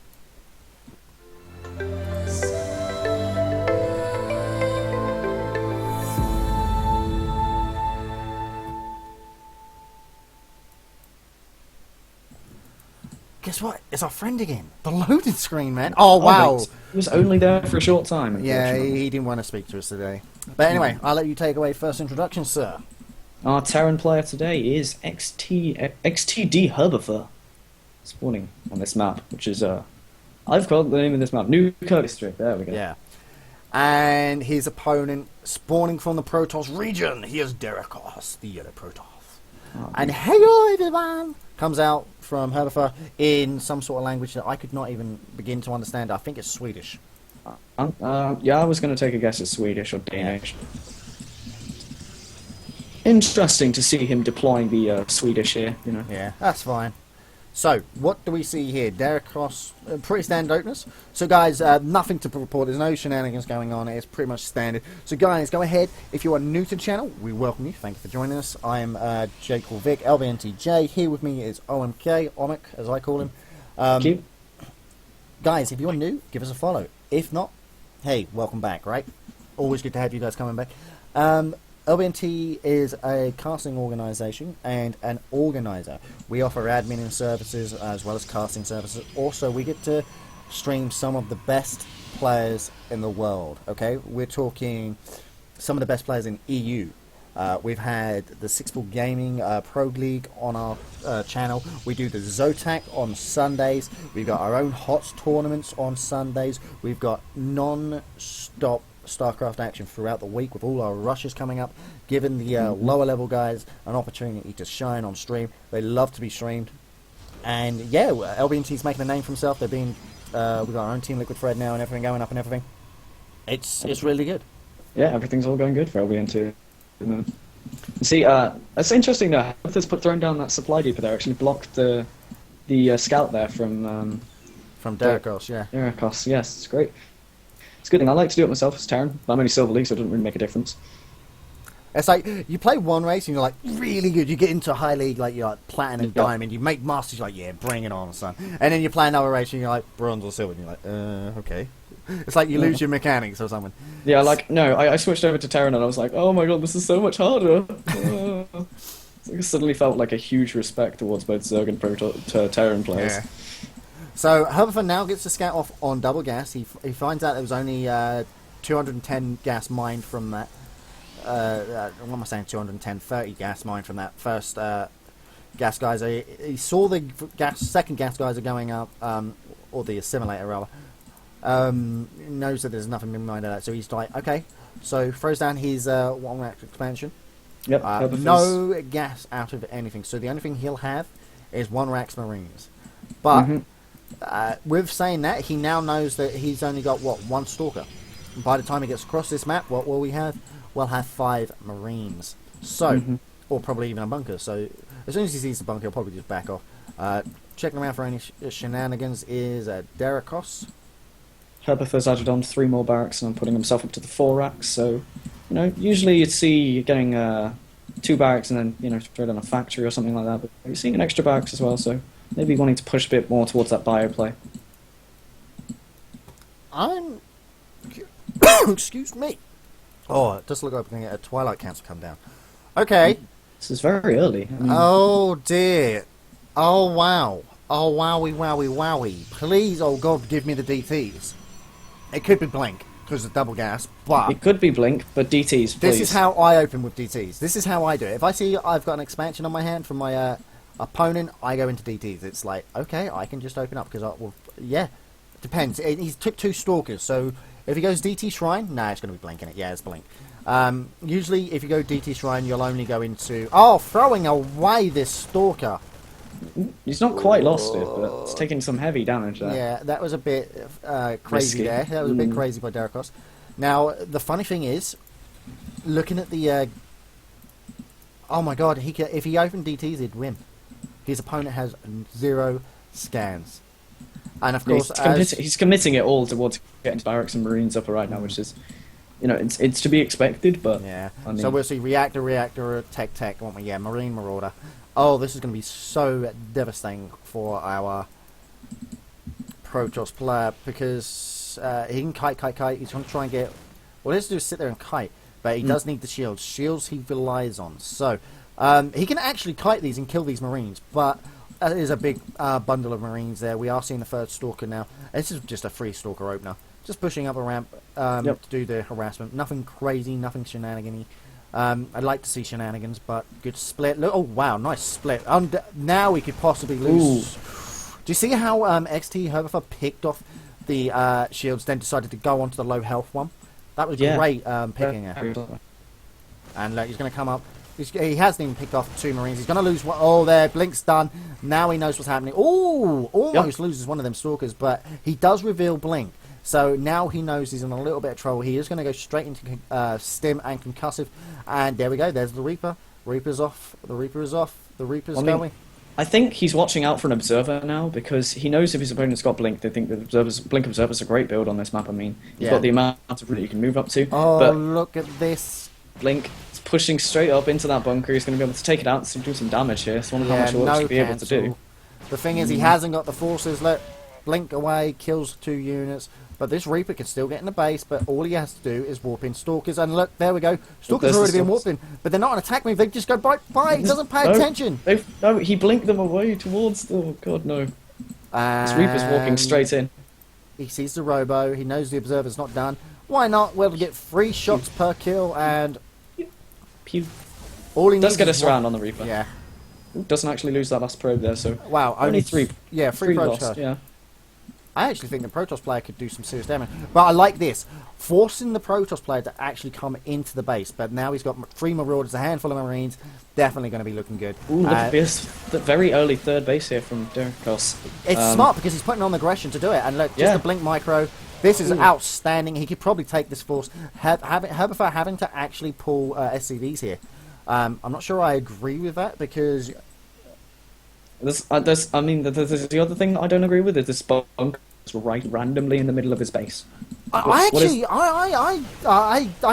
B: guess what? It's our friend again. The loading screen, man. Oh, wow.
C: Wait, he was only there for a short time.
B: Yeah,
C: unfortunately.
B: he didn't want to speak to us today. But anyway, I'll let you take away first introduction, sir.
C: Our Terran player today is XTD Herbifer, spawning on this map, which is I've called the name of this map New Kirk District. There we go.
B: Yeah. And his opponent, spawning from the Protoss region, he is Derekos, the Yellow Protoss.
C: Oh,
B: And hey, everyone! Comes out from Herbifer in some sort of language that I could not even begin to understand. I think it's Swedish.
C: yeah, I was going to take a guess at Swedish or Danish. Interesting to see him deploying the Swedish here, you know.
B: Yeah, that's fine. So, what do we see here? Derekos, pretty standard openers. So, guys, nothing to report. There's no shenanigans going on. It's pretty much standard. So, guys, go ahead. If you are new to the channel, we welcome you. Thank you for joining us. I am Jake or Vic, LBNTJ. Here with me is OMK, Omic, as I call him.
C: Thank you.
B: Guys, if you're new, give us a follow. If not, hey, welcome back, right? Always good to have you guys coming back. LBNT is a casting organisation and an organiser. We offer admin services as well as casting services. Also, we get to stream some of the best players in the world, okay? We're talking some of the best players in EU. We've had the Sixball Gaming Pro League on our channel. We do the Zotac on Sundays. We've got our own HOTS tournaments on Sundays. We've got non-stop StarCraft action throughout the week with all our rushes coming up, giving the lower level guys an opportunity to shine on stream. They love to be streamed. And yeah, LBNT's making a name for himself. They're being, we've got our own Team Liquid Thread now and everything going up and everything. It's really good.
C: Yeah, everything's all going good for LBN2. See, it's interesting though. Has thrown down that supply depot there. Actually blocked the scout there from
B: Derekos, yeah.
C: Derekos. Yes, it's great. It's a good thing. I like to do it myself as Terran. But I'm only Silver League, so it doesn't really make a difference.
B: It's like, you play one race and you're like, really good. You get into high league, like you're like Platinum,
C: Yeah.
B: Diamond. You make Masters, you're like, yeah, bring it on, son. And then you play another race and you're like, Bronze or Silver. And you're like, okay. It's like you lose your mechanics or something.
C: Yeah, like, no, I switched over to Terran and I was like, oh my god, this is so much harder. I suddenly felt like a huge respect towards both Zerg and Terran players.
B: Yeah. So, Herbifer now gets the scout off on double gas. He finds out there was only 210 gas mined from that. What am I saying? 210, 30 gas mined from that first gas geyser. He saw the second gas geyser going up, or the assimilator rather. Knows that there's nothing been mined out of that, so he's like, okay. So, throws down his one rack expansion.
C: Yep.
B: No gas out of anything. So, the only thing he'll have is one rack's Marines. But. With saying that, he now knows that he's only got, what, one Stalker. By the time he gets across this map, what will we have? We'll have 5 Marines. So, or probably even a bunker. So, as soon as he sees the bunker, he'll probably just back off. Checking around for any shenanigans is Derekos.
C: Herbifer's added on 3 more barracks and I'm putting himself up to the 4 racks, so, you know, usually you'd see getting 2 barracks and then, you know, throw down a factory or something like that, but you're seeing an extra barracks as well, so maybe wanting to push a bit more towards that bio play.
B: I'm... Excuse me. Oh, it does look like we're going to get a Twilight Council come down. Okay.
C: This is very early. I mean,
B: Oh, dear. Oh, wow. Oh, wowie, wowie, wowie. Please, oh, God, give me the DTs. It could be Blink, because of double gas, but...
C: it could be Blink, but DTs, please.
B: This is how I open with DTs. This is how I do it. If I see I've got an expansion on my hand from my opponent, I go into DTs. It's like, okay, I can just open up, because yeah, depends. He took 2 Stalkers, so if he goes DT Shrine, nah, it's going to be Blink in it. Yeah, it's Blink. Usually, if you go DT Shrine, you'll only go into... Oh, throwing away this Stalker.
C: He's not quite lost it, but it's taking some heavy damage there.
B: Yeah, that was a bit crazy
C: Risky.
B: there. That was a bit crazy by Derekos. Now, the funny thing is, looking at the... oh my god, if he opened DTs, he'd win. His opponent has 0 scans. And of course...
C: He's committing it all towards getting barracks and Marines up right now, which is... You know, it's to be expected, but...
B: Yeah.
C: I mean,
B: So we'll see Reactor, Tech, won't we? Yeah, Marine Marauder. Oh, this is going to be so devastating for our Protoss player, because he can kite. He's going to try and get... Well, let's do is sit there and kite, but he does need the shields. Shields he relies on. So, he can actually kite these and kill these Marines, but that is a big bundle of Marines there. We are seeing the third Stalker now. This is just a free Stalker opener. Just pushing up a ramp to do the harassment. Nothing crazy, nothing shenanigan-y. I'd like to see shenanigans, but good split. Look, oh, wow, nice split. Now we could possibly lose. Do you see how XT Herbifer picked off the shields, then decided to go onto the low health one? That was great picking it. And look, he's going to come up. He hasn't even picked off 2 Marines. He's going to lose one. Oh, there. Blink's done. Now he knows what's happening. Oh, almost loses one of them Stalkers, but he does reveal Blink. So now he knows he's in a little bit of trouble. He is going to go straight into Stim and Concussive. And there we go. There's the Reaper. Reaper's off. The Reaper is off. The Reaper's going.
C: I think he's watching out for an Observer now, because he knows if his opponent's got Blink, they think the Blink Observer's a great build on this map. I mean, you've got the amount of route you can move up to.
B: Oh,
C: but
B: look at this.
C: Blink is pushing straight up into that bunker. He's going to be able to take it out and do some damage here. So I wonder how much work he'll be able to do.
B: The thing is, he hasn't got the forces. Let Blink away, kills 2 units. But this Reaper can still get in the base, but all he has to do is warp in Stalkers. And look, there we go. Stalkers already been warped in, but they're not an attack move. They just go by. He doesn't pay attention.
C: No, he blinked them away towards the... Oh, God, no. This Reaper's walking straight in.
B: He sees the Robo. He knows the Observer's not done. Why not? We'll get 3 shots per kill, and...
C: Pew.
B: All he
C: does
B: needs
C: get a
B: is
C: surround on the Reaper.
B: Yeah.
C: Ooh, doesn't actually lose that last probe there, so...
B: Wow,
C: only 3.
B: Yeah, 3 probes.
C: Lost, yeah.
B: I actually think the Protoss player could do some serious damage. But I like this. Forcing the Protoss player to actually come into the base. But now he's got 3 Marauders, a handful of Marines. Definitely going to be looking good.
C: Ooh, look at this. The very early 3rd base here from Derikos.
B: It's smart because he's putting on the aggression to do it. And look, just the Blink Micro. This is outstanding. He could probably take this force. Herbifer having to actually pull SCVs here. I'm not sure I agree with that because...
C: There's the other thing that I don't agree with is this bunker is right randomly in the middle of his base.
B: I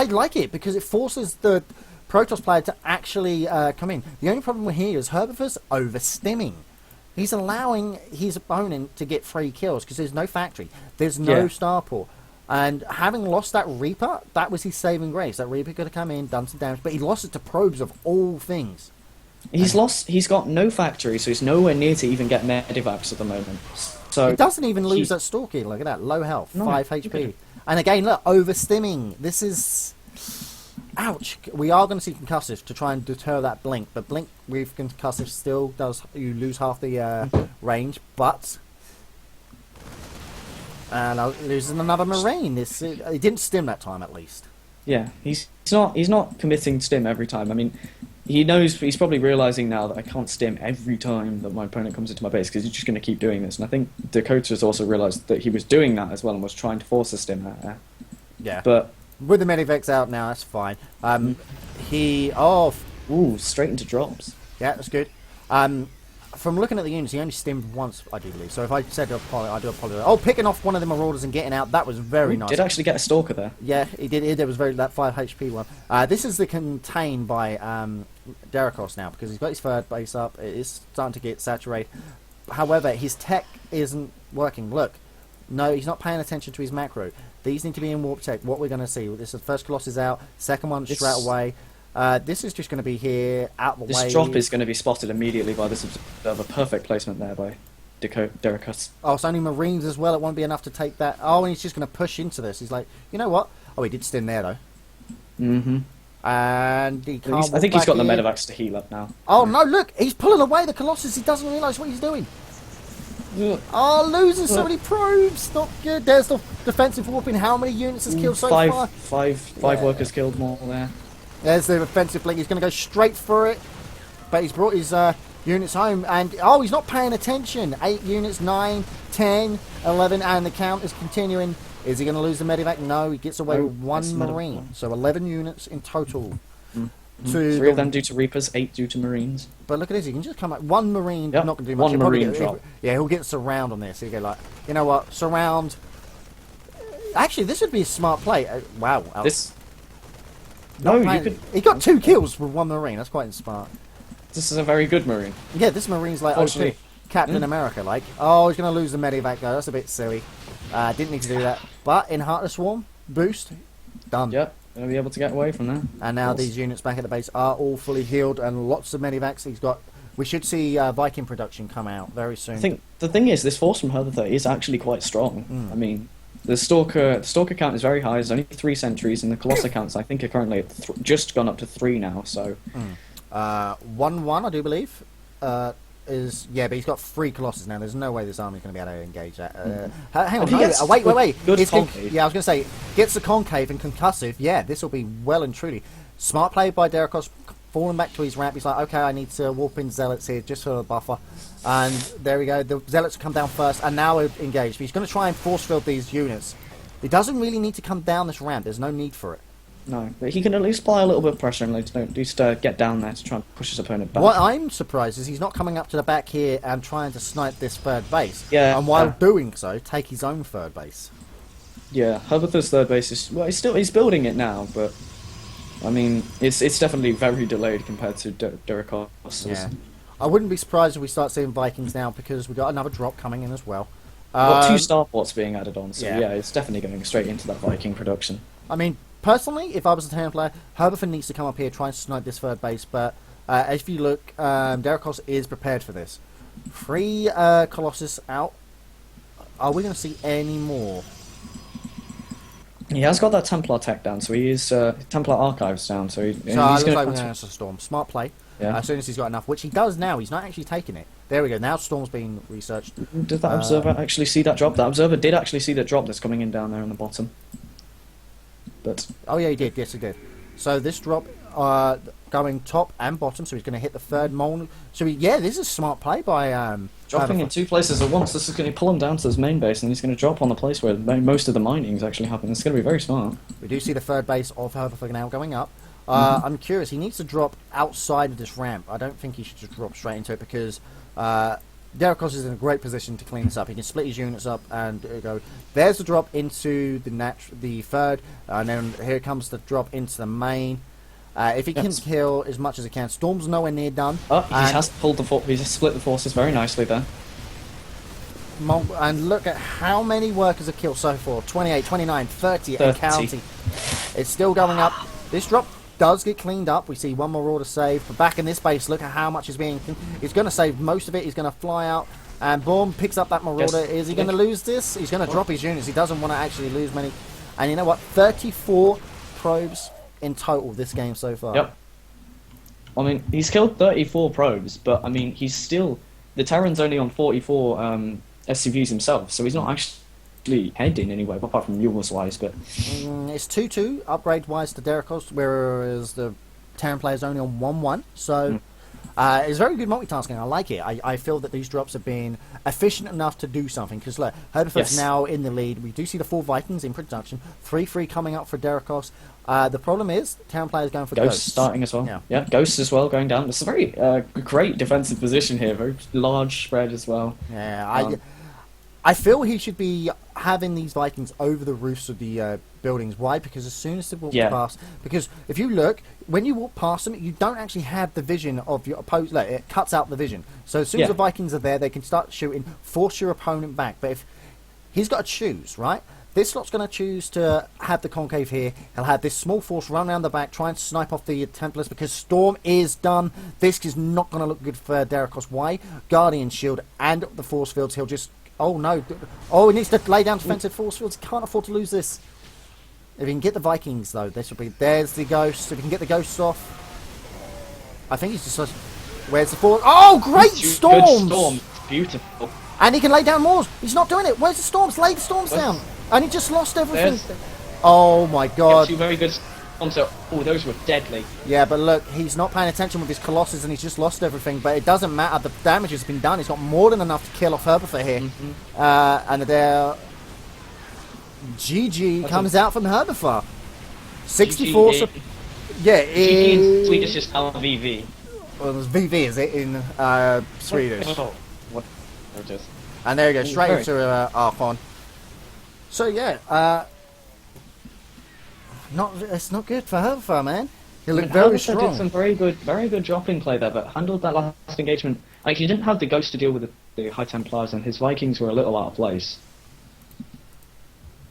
B: like it because it forces the Protoss player to actually come in. The only problem here is Herbifer's overstimming. He's allowing his opponent to get 3 kills because there's no factory, there's no starport. And having lost that Reaper, that was his saving grace. That Reaper could have come in, done some damage, but he lost it to probes of all things.
C: He's got no factory, so he's nowhere near to even get medivacs at the moment. So
B: he doesn't even lose that Stalker. Look at that, low health, 5 HP. And again, look, overstimming. This is... Ouch. We are going to see Concussive to try and deter that Blink, but Blink with Concussive still does... You lose half the range, but... And losing another Marine. He didn't stim that time, at least.
C: Yeah, he's not committing stim every time. I mean... He knows, he's probably realising now that I can't stim every time that my opponent comes into my base because he's just going to keep doing this. And I think Dakota's also realised that he was doing that as well and was trying to force a stim out there.
B: Yeah.
C: But
B: with the Medivacs out now, that's fine.
C: Ooh, straight into drops.
B: Yeah, that's good. From looking at the units, he only stimmed once, I do believe. So if I said I do apologize. Oh, picking off one of the Marauders and getting out, that was very nice.
C: Did actually get a Stalker there.
B: Yeah, he did. There was that 5 HP one. This is the contain by Derikos now, because he's got his 3rd base up. It is starting to get saturated. However, his tech isn't working. Look, no, he's not paying attention to his macro. These need to be in warp tech. What we're going to see, this is the first Colossus out, second one straight away. This is just going to be here, out the way.
C: This drop is going to be spotted immediately by this Observer. Perfect placement there by Derikos.
B: Oh, it's only Marines as well. It won't be enough to take that. Oh, and he's just going to push into this. He's like, you know what? Oh, he did stim there, though.
C: Mm-hmm.
B: And he can't
C: I think he's got the medivacs to heal up now.
B: Oh, no, look. He's pulling away the Colossus. He doesn't realise what he's doing. Oh, losing so many probes. Not good. There's the defensive warping. How many units has killed so far?
C: Five workers killed more there.
B: There's the offensive Blink. He's going to go straight for it. But he's brought his units home. And, oh, he's not paying attention. 8 units, 9, 10, 11. And the count is continuing. Is he going to lose the medivac? No, he gets away with 1 Marine. So 11 units in total.
C: 3 of them due to Reapers, 8 due to Marines.
B: But look at this. He can just come out. 1 Marine,
C: Yep.
B: not going to do much.
C: 1 Marine drop.
B: He'll get surround on this. He'll go like, you know what? Surround. Actually, this would be a smart play. Wow. He got 2 kills with 1 Marine. That's quite smart.
C: This is a very good Marine.
B: Yeah, this Marine's like OP. Captain America, like. Oh, he's going to lose the medivac though. That's a bit silly. Didn't need to do that. But in Heartless Swarm, boost, done.
C: Yep, going to be able to get away from there.
B: And now these units back at the base are all fully healed and lots of medivacs. He's got we should see Viking production come out very soon.
C: I think the thing is, this force from Hertha is actually quite strong. I mean, the Stalker count is very high. There's only 3 sentries, and the Colossus counts, I think, are currently at just gone up to 3 now. So
B: 1-1, I do believe. But he's got 3 Colossus now. There's no way this army's going to be able to engage that. Hang on,
C: If he gets
B: wait.
C: good
B: It's
C: concave.
B: yeah, I was going to say, gets the concave and concussive. Yeah, this will be well and truly smart play by Derakos, falling back to his ramp. He's like, okay, I need to warp in Zealots here just for a buffer. And there we go. The Zealots come down first, and now we're engaged. But he's going to try and force field these units. He doesn't really need to come down this ramp. There's no need for it.
C: no, but he can at least apply a little bit of pressure and at least get down there to try and push his opponent back.
B: What I'm surprised is he's not coming up to the back here and trying to snipe this 3rd base.
C: Yeah,
B: And while doing so, take his own 3rd base.
C: Yeah, Herbert's 3rd base is he's building it now, but I mean it's definitely very delayed compared to Derakos.
B: Yeah. I wouldn't be surprised if we start seeing Vikings now because we got another drop coming in as well.
C: Got 2 starports being added on, so
B: yeah.
C: yeah, it's definitely going straight into that Viking production.
B: I mean, personally, if I was a Terran player, Herberford needs to come up here try and snipe this 3rd base, but if you look, Derakos is prepared for this. 3 Colossus out. Are we going to see any more?
C: He has got that Templar tech down, so he is Templar archives down, so he's
B: So it
C: going
B: looks like we're
C: to.
B: going to answer Storm. Smart play.
C: Yeah.
B: As soon as he's got enough, which he does now. He's not actually taking it. There we go. Now Storm's being researched.
C: Did that observer actually see that drop? That observer did actually see that drop that's coming in down there on the bottom. But
B: Oh yeah, he did. Yes, he did. So this drop going top and bottom, so he's going to hit the 3rd mole. So this is smart play by
C: dropping in
B: Herberford.
C: 2 places at once, this is going to pull him down to his main base, and he's going to drop on the place where most of the mining is actually happening. It's going to be very smart.
B: We do see the 3rd base of Herberford now going up. I'm curious. He needs to drop outside of this ramp. I don't think he should just drop straight into it because Derakos is in a great position to clean this up. He can split his units up and go. There's the drop into the 3rd, and then here comes the drop into the main. If he can kill as much as he can, Storm's nowhere near done.
C: Oh, he has pulled he's split the forces very nicely there.
B: And look at how many workers are killed so far. 28, 29, 30 and
C: 30.
B: counting. It's still going up. This drop does get cleaned up. We see one more order saved. But back in this base, look at how much is being... He's going to save most of it. He's going to fly out. And boom, picks up that Marauder.
C: Yes.
B: Is he going to lose this? He's going to drop his units. He doesn't want to actually lose many. And you know what? 34 probes in total this game so far.
C: Yep. I mean, he's killed 34 probes, but I mean, he's still... The Terran's only on 44 SCVs himself, so he's not actually heading anywhere, apart from Mules-wise, but...
B: It's 2-2 upgrade-wise to Derakos, whereas the Terran player's only on 1-1, so... it's very good multitasking. I like it. I feel that these drops have been efficient enough to do something. Because look, Herberford's now in the lead. We do see the 4 Vikings in production. 3-3 coming up for Derakos. The problem is, Terran players going for
C: Ghosts
B: Ghosts.
C: starting as well.
B: Yeah.
C: Yeah, Ghosts as well going down. It's a very great defensive position here. Very large spread as well.
B: Yeah, I feel he should be having these Vikings over the roofs of the buildings. Why? Because as soon as they walk past... Because if you look, when you walk past them, you don't actually have the vision of your opponent. Like, it cuts out the vision. So as soon as the Vikings are there, they can start shooting, force your opponent back. But if he's got to choose, right? This slot's going to choose to have the concave here. He'll have this small force run around the back, try and snipe off the Templars because Storm is done. This is not going to look good for Derakos. Why? Guardian Shield and the force fields. He'll just... Oh, no. Oh, he needs to lay down defensive force fields. He can't afford to lose this. If he can get the Vikings, though, this will be... There's the Ghosts. If he can get the Ghosts off... I think he's just... Where's the force? Oh, great Storms!
C: Good Storm. Beautiful.
B: And he can lay down more. He's not doing it. Where's the Storms? Lay the Storms down. And he just lost everything. Oh, my God.
C: 2 very good Storms. Oh, those were deadly.
B: Yeah, but look, he's not paying attention with his Colossus and he's just lost everything. But it doesn't matter. The damage has been done. He's got more than enough to kill off Herberford here. And there... GG comes out from Herberford. 64... Yeah,
C: GG in Swedish is LVV.
B: Well, it's VV, is it, in Swedish?
C: Oh, what? There it is.
B: And there you go, straight
C: very-
B: into Archon. So yeah, it's not good for Herberford, man. He looked very
C: Herberford
B: strong.
C: did some very good dropping play there, but handled that last engagement. Like, he didn't have the Ghost to deal with the High Templars, and his Vikings were a little out of place.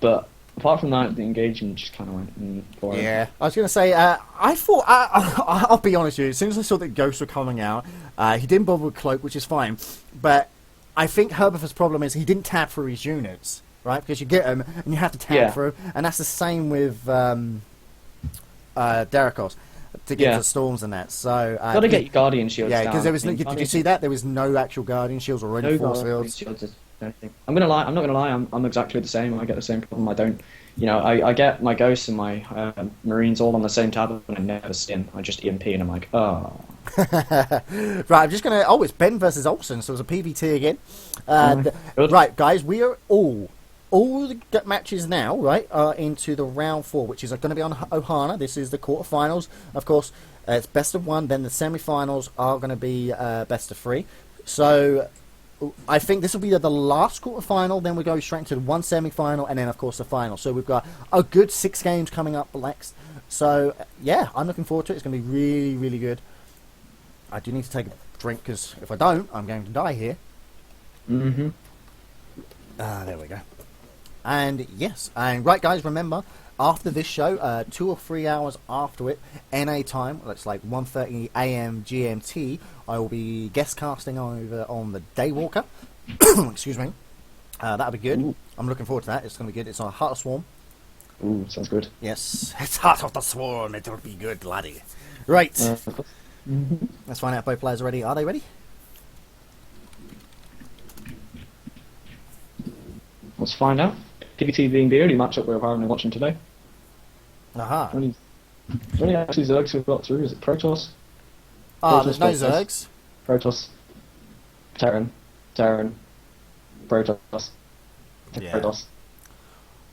C: But apart from that, the engagement just kind of went for it.
B: Yeah, I was going to say, I thought, I'll be honest with you, as soon as I saw that Ghosts were coming out, He didn't bother with Cloak, which is fine. But I think Herbiford's problem is he didn't tab through his units, right? Because you get them and you have to tab through. And that's the same with Derakos to get to storms and that. So
C: Got to get your Guardian Shields down.
B: yeah, because there was did you see that? There was no actual Guardian Shields or any force fields.
C: I'm gonna lie. I'm not gonna lie. I'm exactly the same. I get the same problem. I don't. I get my ghosts and my marines all on the same tab, and I never skin. I just EMP, and I'm like, oh.
B: Right, I'm just gonna. Oh, it's Ben versus Olsen, so it's a PvT again. Right, guys, we are all the matches now, right, are into the round 4, which is going to be on Ohana. This is the quarterfinals, of course. It's best of 1. Then the semi-finals are going to be best of 3. So I think this will be the last quarterfinal. Then we go straight into one semi-final, and then of course the final. So we've got a good 6 games coming up next. So yeah, I'm looking forward to it. It's going to be really, really good. I do need to take a drink because if I don't, I'm going to die here.
C: Mm-hmm.
B: There we go. And yes, and right, guys, remember after this show, 2 or 3 hours after it, NA time, that's like 1:30 a.m. GMT, I will be guest casting over on the Daywalker. Excuse me. That'll be good.
C: Ooh.
B: I'm looking forward to that. It's going to be good. It's on Heart of Swarm.
C: Ooh, sounds good.
B: Yes, it's Heart of the Swarm. It'll be good, laddie. Right. Let's find out if both players are ready. Are they ready?
C: Let's find out. PvT being the only matchup we're apparently watching today.
B: Aha.
C: Only actually Zergs we've got through. Is it Protoss?
B: Ah,
C: Protoss,
B: there's no
C: Protoss.
B: Zergs.
C: Protoss. Terran. Protoss.
B: Yeah.
C: Protoss.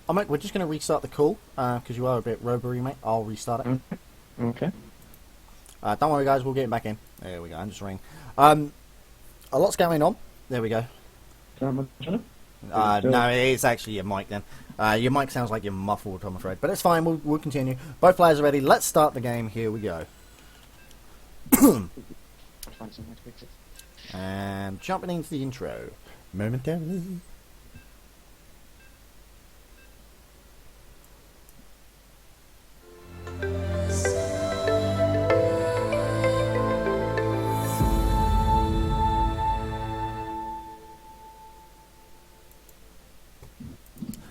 B: Oh, mate, we're just going to restart the call, because you are a bit robery, mate. I'll restart it.
C: Okay.
B: Don't worry, guys, we'll get it back in. There we go, I'm just ringing. A lot's going on. There we go. No, it's actually your mic then. Your mic sounds like you're muffled, I'm afraid. But it's fine, we'll continue. Both players are ready. Let's start the game. Here we go. And jumping into the intro momentarily.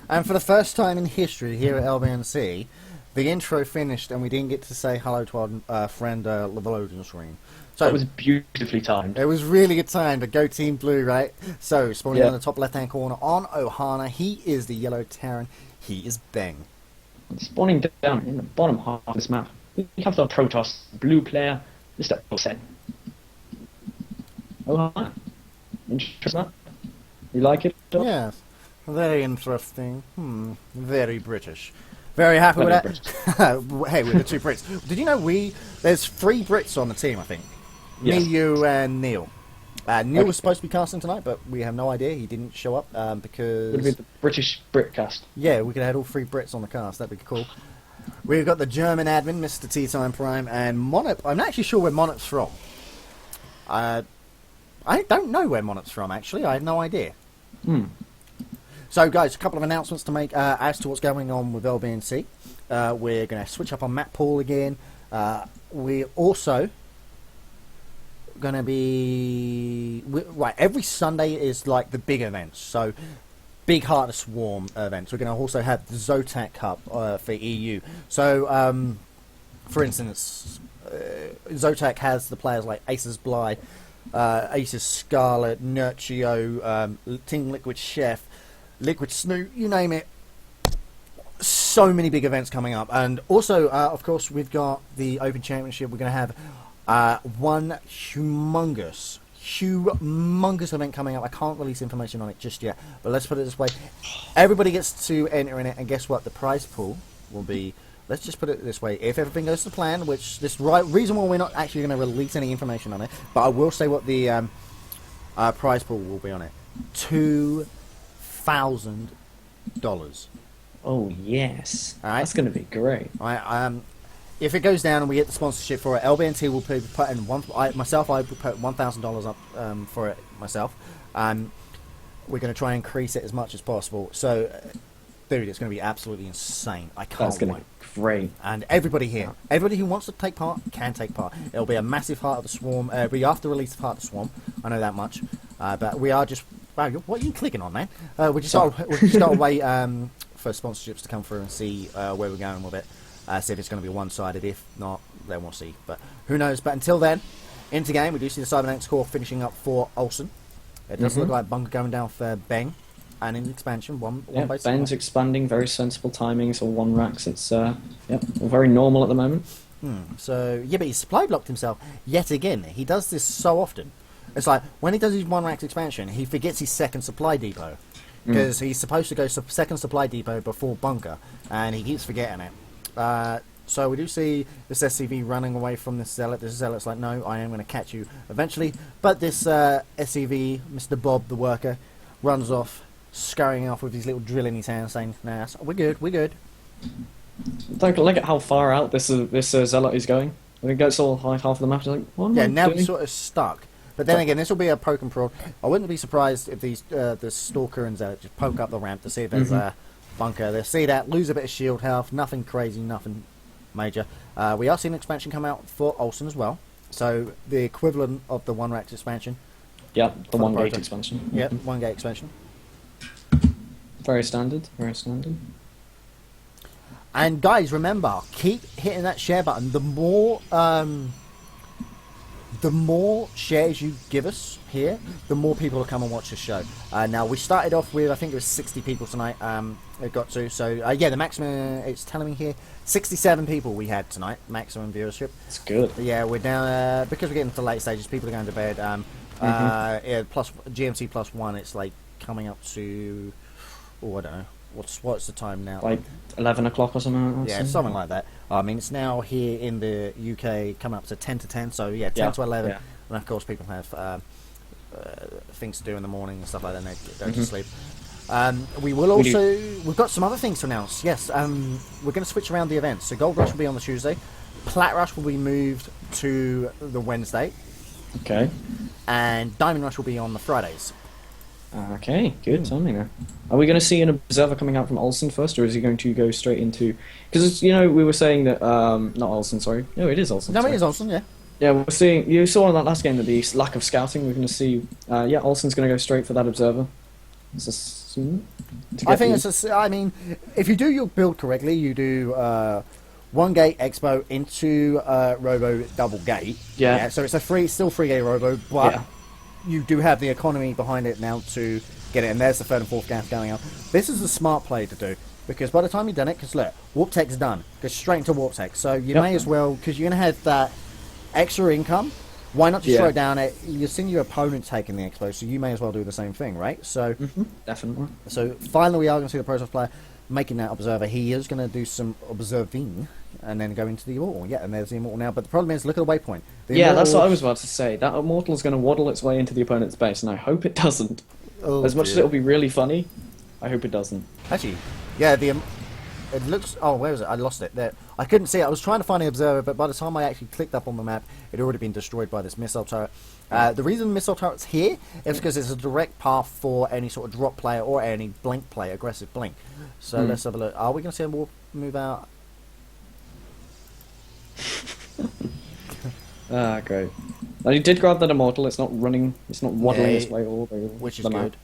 B: And for the first time in history here at LBNC, the intro finished and we didn't get to say hello to our friend Levolodian Screen. So
C: that was beautifully timed.
B: It was really good time to go Team Blue, right? So, spawning on the top left-hand corner on Ohana, he is the yellow Terran, he is Beng.
C: Spawning down in the bottom half of this map, we have the Protoss blue player, Mr. Olsen. Oh, hi. Interesting map. You like it? Doc?
B: Yes. Very interesting. Very British. Very happy with that. Hey, with the 2 Brits. Did you know there's 3 Brits on the team, I think?
C: Yes.
B: Me, you, and Neil. Neil was supposed to be casting tonight, but we have no idea. He didn't show up because...
C: Would be the British Britcast.
B: Yeah, we could have had all 3 Brits on the cast. That'd be cool. We've got the German admin, Mr. T-Time Prime, and Monop. I'm not actually sure where Monop's from. I don't know where Monop's from, actually. I have no idea. So, guys, a couple of announcements to make as to what's going on with LBNC. We're going to switch up on map pool again. We're also going to be... Right, every Sunday is like the big events. So, big Heart of Swarm events. We're going to also have the Zotac Cup for EU. So, for instance, Zotac has the players like Aces Bly, Aces Scarlet, Nurtio, Team Liquid Chef, Liquid Snoot, you name it. So many big events coming up. And also, of course, we've got the Open Championship. We're going to have one humongous event coming up. I can't release information on it just yet. But let's put it this way. Everybody gets to enter in it. And guess what? The prize pool will be... Let's just put it this way. If everything goes to plan, which this reason why we're not actually going to release any information on it. But I will say what the prize pool will be on it. $2,000.
C: Oh, yes.
B: All right.
C: That's going to be great.
B: All right, if it goes down and we get the sponsorship for it, LBNT will put in I will put $1,000 up for it myself. We're going to try and increase it as much as possible. So Dude, it's going to be absolutely insane. I
C: That's
B: can't
C: going
B: wait.
C: to be great.
B: And everybody here, everybody who wants to take part can take part. It'll be a massive Heart of the Swarm. It'll be after release of Heart of the Swarm. I know that much. But we are just... Wow, what are you clicking on, man? We just got to wait for sponsorships to come through and see where we're going with it. See if it's going to be one-sided. If not, then we'll see. But who knows? But until then, into game, we do see the Cybernetics core finishing up for Olsen. It does look like Bunker going down for Beng. And in expansion, one base.
C: Ben's expanding, very sensible timings, or one racks. It's very normal at the moment.
B: So, yeah, but he's supply blocked himself yet again. He does this so often. It's like, when he does his one racks expansion, he forgets his second supply depot. Because he's supposed to go second supply depot before Bunker, and he keeps forgetting it. So we do see this SCV running away from this Zealot. This Zealot's like, no, I am going to catch you eventually. But this SCV, Mr. Bob, the worker, runs off, scurrying off with his little drill in his hand, saying, nah, we're good, we're good.
C: Look at how far out this Zealot is going. I think that's all half of the map. Like, what am I
B: Now
C: doing?
B: he's sort of stuck. But then again, this will be a poke and prod. I wouldn't be surprised if these the Stalker and Zealot just poke up the ramp to see if there's a bunker. They'll see that, lose a bit of shield health, nothing crazy, nothing major. We are seeing an expansion come out for Olsen as well. So the equivalent of the one rack expansion.
C: Yep, the
B: For
C: one
B: the
C: gate
B: project.
C: expansion.
B: Yep, one gate expansion.
C: Very standard, very standard.
B: And guys, remember, keep hitting that share button. The more shares you give us here, the more people will come and watch the show. Now, we started off with, I think it was 60 people tonight, it got to. So, yeah, the maximum, it's telling me here, 67 people we had tonight, maximum viewership.
C: It's good.
B: Yeah, we're down, because we're getting to the late stages, people are going to bed. Yeah, plus GMC +1, it's like coming up to, I don't know. What's the time now?
C: Like 11 o'clock or something?
B: Yeah, something like that. I mean, it's now here in the UK coming up to 10 to 10, so yeah, 10 to 11.
C: Yeah.
B: And of course, people have things to do in the morning and stuff like that, and they go to sleep. We've got some other things to announce. Yes, we're going to switch around the events. So Gold Rush will be on the Tuesday, Plat Rush will be moved to the Wednesday,
C: Okay.
B: and Diamond Rush will be on the Fridays.
C: Okay, good timing there. Are we going to see an observer coming out from Olsen first, or is he going to go straight into... Because, we were saying that... not Olsen, sorry. No, it is Olsen.
B: No,
C: sorry.
B: it is Olsen, yeah.
C: Yeah, we're seeing... You saw in that last game that the lack of scouting, we're going to see... Olsen's going to go straight for that observer.
B: I think I mean, if you do your build correctly, you do one gate expo into Robo double gate.
C: Yeah.
B: So it's still free gate Robo, but you do have the economy behind it now to get it. And there's the third and fourth gas going up. This is a smart play to do, because by the time you've done it, because look, Warp Tech's done, go straight into Warp Tech. So you may as well, because you're going to have that extra income. Why not just throw it down? You're seeing your opponent taking the expo, so you may as well do the same thing, right? So,
C: definitely.
B: So finally, we are going to see the Process player making that observer. He is going to do some observing and then go into the Immortal. Yeah, and there's the Immortal now. But the problem is, look at the waypoint.
C: That's what I was about to say. That Immortal is going to waddle its way into the opponent's base, and I hope it doesn't. As much as it'll be really funny, I hope it doesn't.
B: Actually, yeah, it looks... Oh, where is it? I lost it. There. I couldn't see it. I was trying to find the observer, but by the time I actually clicked up on the map, it had already been destroyed by this missile turret. The reason the missile turret's here is because it's a direct path for any sort of drop player or any blink play, aggressive blink. So let's have a look. Are we going to see a warp move out?
C: Great. Now, you did grab that Immortal. It's not running. It's not waddling its way all the way.
B: Which is good.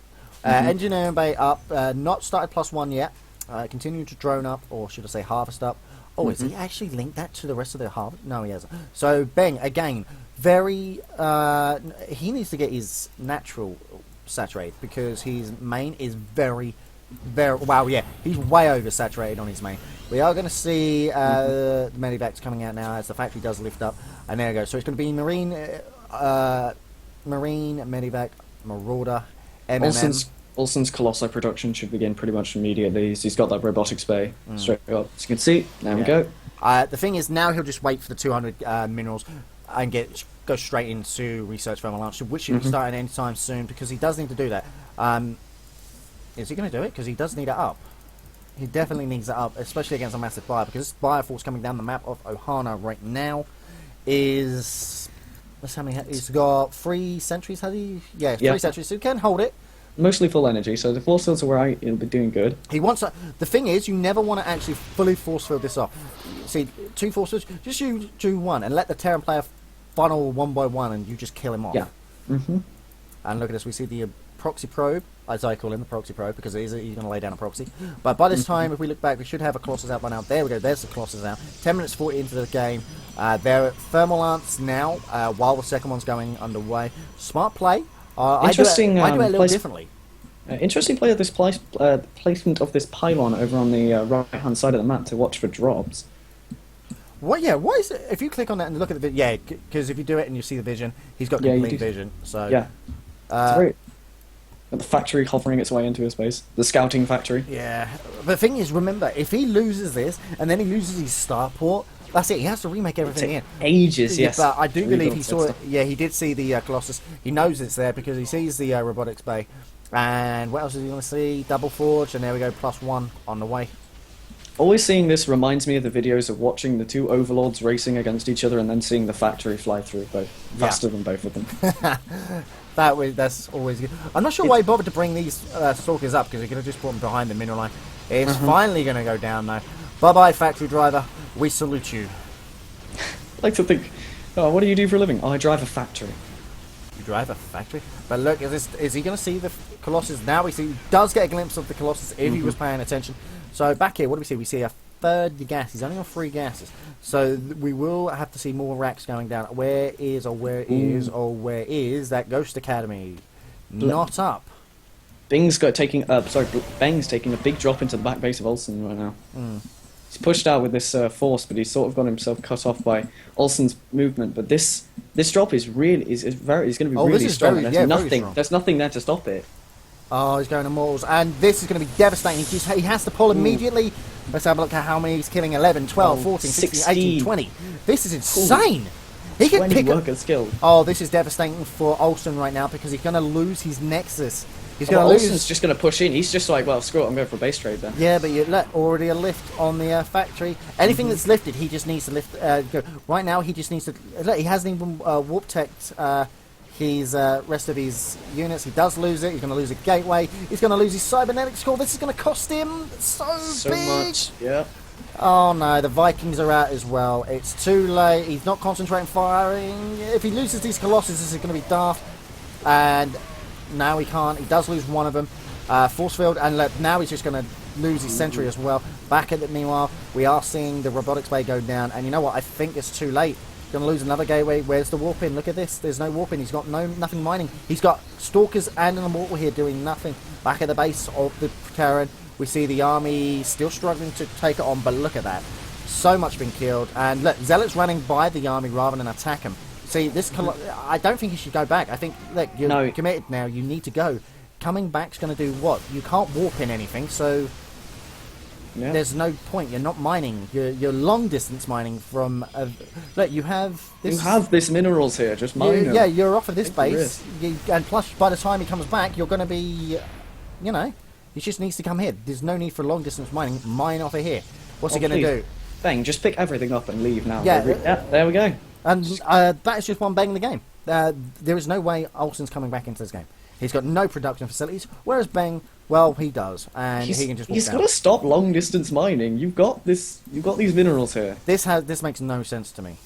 B: Engineering Bay up. Not started +1 yet. Continuing to drone up, or should I say harvest up. Oh, is he actually linked that to the rest of the harvest? No, he hasn't. So, Beng, again, very... he needs to get his natural saturated, because his main is very... Wow, yeah, he's way oversaturated on his main. We are going to see the Medivacs coming out now as the factory does lift up. And there we go. So it's going to be Marine, Medivac, Marauder, MMM.
C: Olsen's Colossi production should begin pretty much immediately. He's got that robotics bay straight up. As you can see, there we go.
B: The thing is, now he'll just wait for the 200 minerals and go straight into research thermal launch, which should be starting anytime soon, because he does need to do that. Is he going to do it? Because he does need it up. He definitely needs it up, especially against a massive fire, because this fire force coming down the map of Ohana right now is... Let's how many... He's got 3 sentries, has he? Yeah, 3 sentries, so he can hold it.
C: mostly full energy, so the force fields are where he'll be doing good.
B: He wants to, the thing is, you never want to actually fully force field this off. See, 2 force fields, just you do 1 and let the Terran player funnel 1 by 1 and you just kill him off.
C: Yeah. Mm-hmm.
B: And look at this, we see the proxy probe, as I call him, the proxy probe, because he's going to lay down a proxy. But by this time, if we look back, we should have a Colossus out by now. There we go, there's the Colossus out. 10 minutes 40 into the game. They're at thermal lance now, while the second one's going underway. Smart play.
C: Interesting.
B: I do it a little differently.
C: Interesting play of this placement of this pylon over on the right-hand side of the map to watch for drops.
B: What? Yeah. What is it? If you click on that and look at the video, yeah, because if you do it and you see the vision, he's got
C: Yeah, you
B: complete
C: do.
B: vision. So
C: Yeah. It's very... Got the factory hovering its way into his base. The scouting factory.
B: yeah. The thing is, remember, if he loses this and then he loses his starport, that's it. He has to remake everything in.
C: Ages, yes.
B: But I do believe he
C: Rebuild
B: saw it.
C: stuff.
B: Yeah, he did see the Colossus. He knows it's there because he sees the robotics bay. And what else is he going to see? Double forge, and there we go, +1 on the way.
C: Always seeing this reminds me of the videos of watching the two overlords racing against each other and then seeing the factory fly through both faster than both of them.
B: That's always good. I'm not sure why he bothered to bring these stalkers up because he could have just brought them behind the mineral line. It's finally going to go down now. Bye bye, factory driver. We salute you.
C: I like to think, oh, what do you do for a living? Oh, I drive a factory.
B: You drive a factory? But look, is he going to see the Colossus now? We see he does get a glimpse of the Colossus if he was paying attention. So back here, what do we see? We see a third gas. He's only on 3 gases. So we will have to see more racks going down. Where is that Ghost Academy? Not up.
C: Bang's taking a big drop into the back base of Olsen right now. He's pushed out with this force, but he's sort of got himself cut off by Olsen's movement. But this drop is going to be really strong.
B: Very,
C: There's
B: very
C: nothing.
B: strong.
C: There's nothing there to stop it.
B: Oh, he's going to Mortals. And this is going to be devastating. He has to pull immediately. Let's have a look at how many he's killing. 11, 12, 14, 16, 18, 20. This is insane. He can
C: 20
B: pick up...
C: worker skill.
B: Oh, this is devastating for Olsen right now because he's going to lose his Nexus. He's
C: Well,
B: going to
C: Olsen's
B: lose...
C: just going to push in. He's just like, well, screw it, I'm going for a base trade then.
B: Yeah, but you already a lift on the factory. Anything that's lifted, he just needs to lift. Go. Right now, he just needs to. Look, he hasn't even warp teched his rest of his units. He does lose it. He's going to lose a gateway. He's going to lose his cybernetics core. This is going to cost him so big.
C: Much. Yeah.
B: Oh no, the Vikings are out as well. It's too late. He's not concentrating firing. If he loses these Colossus, this is going to be daft. And now he can't. He does lose one of them. Force field, and now he's just going to lose his sentry as well. Back at it, meanwhile, we are seeing the robotics bay go down. And you know what? I think it's too late. Going to lose another gateway. Where's the warp in? Look at this. There's no warp in. He's got nothing mining. He's got stalkers and an immortal here doing nothing. Back at the base of the Terran, we see the army still struggling to take it on. But look at that. So much been killed. And look, Zealot's running by the army rather than attack him. See, I don't think he should go back. I think, look, you're committed now. You need to go. Coming back's going to do what? You can't warp in anything, so there's no point. You're not mining. You're long distance mining from. Look, you have this.
C: You have this minerals here. Just mine them.
B: Yeah, you're off of this
C: Take the
B: base, and plus, by the time he comes back, you're going to be, you know, he just needs to come here. There's no need for long distance mining. Mine off of here. What's he going to do?
C: Bang! Just pick everything up and leave now.
B: Yeah.
C: There we go.
B: And that is just one bang in the game. There is no way Olsen's coming back into this game. He's got no production facilities, whereas Bang, well, he does, and he can just walk
C: He's
B: down.
C: got to stop long distance mining. You've got this. You've got these minerals here.
B: This makes no sense to me.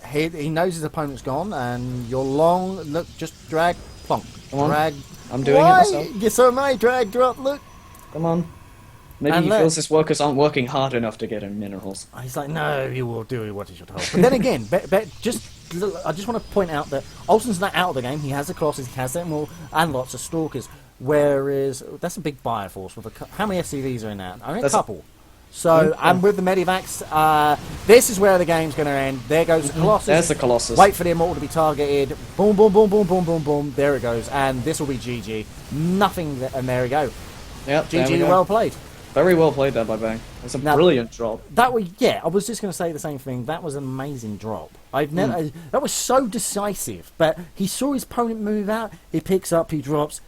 B: He knows his opponent's gone, and you're long. Look, just drag, plonk,
C: Come on.
B: drag.
C: I'm doing it
B: Why?
C: myself.
B: Yes, so am I. Drag, drop. Look.
C: Come on. Maybe
B: And
C: he
B: look.
C: feels his workers aren't working hard enough to get him minerals.
B: He's like, no, you will do what he should hold. But then again, I just want to point out that Olsen's not out of the game. He has the Colossus, he has them all, and lots of Stalkers. Whereas, that's a big Bioforce. How many SCVs are in that? Only a couple. So, and with the Medivacs, this is where the game's going to end. There goes the Colossus.
C: There's the Colossus.
B: Wait for the Immortal to be targeted. Boom, boom, boom, boom, boom, boom, boom. There it goes. And this will be GG. Nothing, and there we go.
C: Yep, there we
B: GG,
C: go.
B: well played.
C: Very well played there by Bang. It's a brilliant drop.
B: I was just going to say the same thing. That was an amazing drop. That was so decisive. But he saw his opponent move out. He picks up, he drops,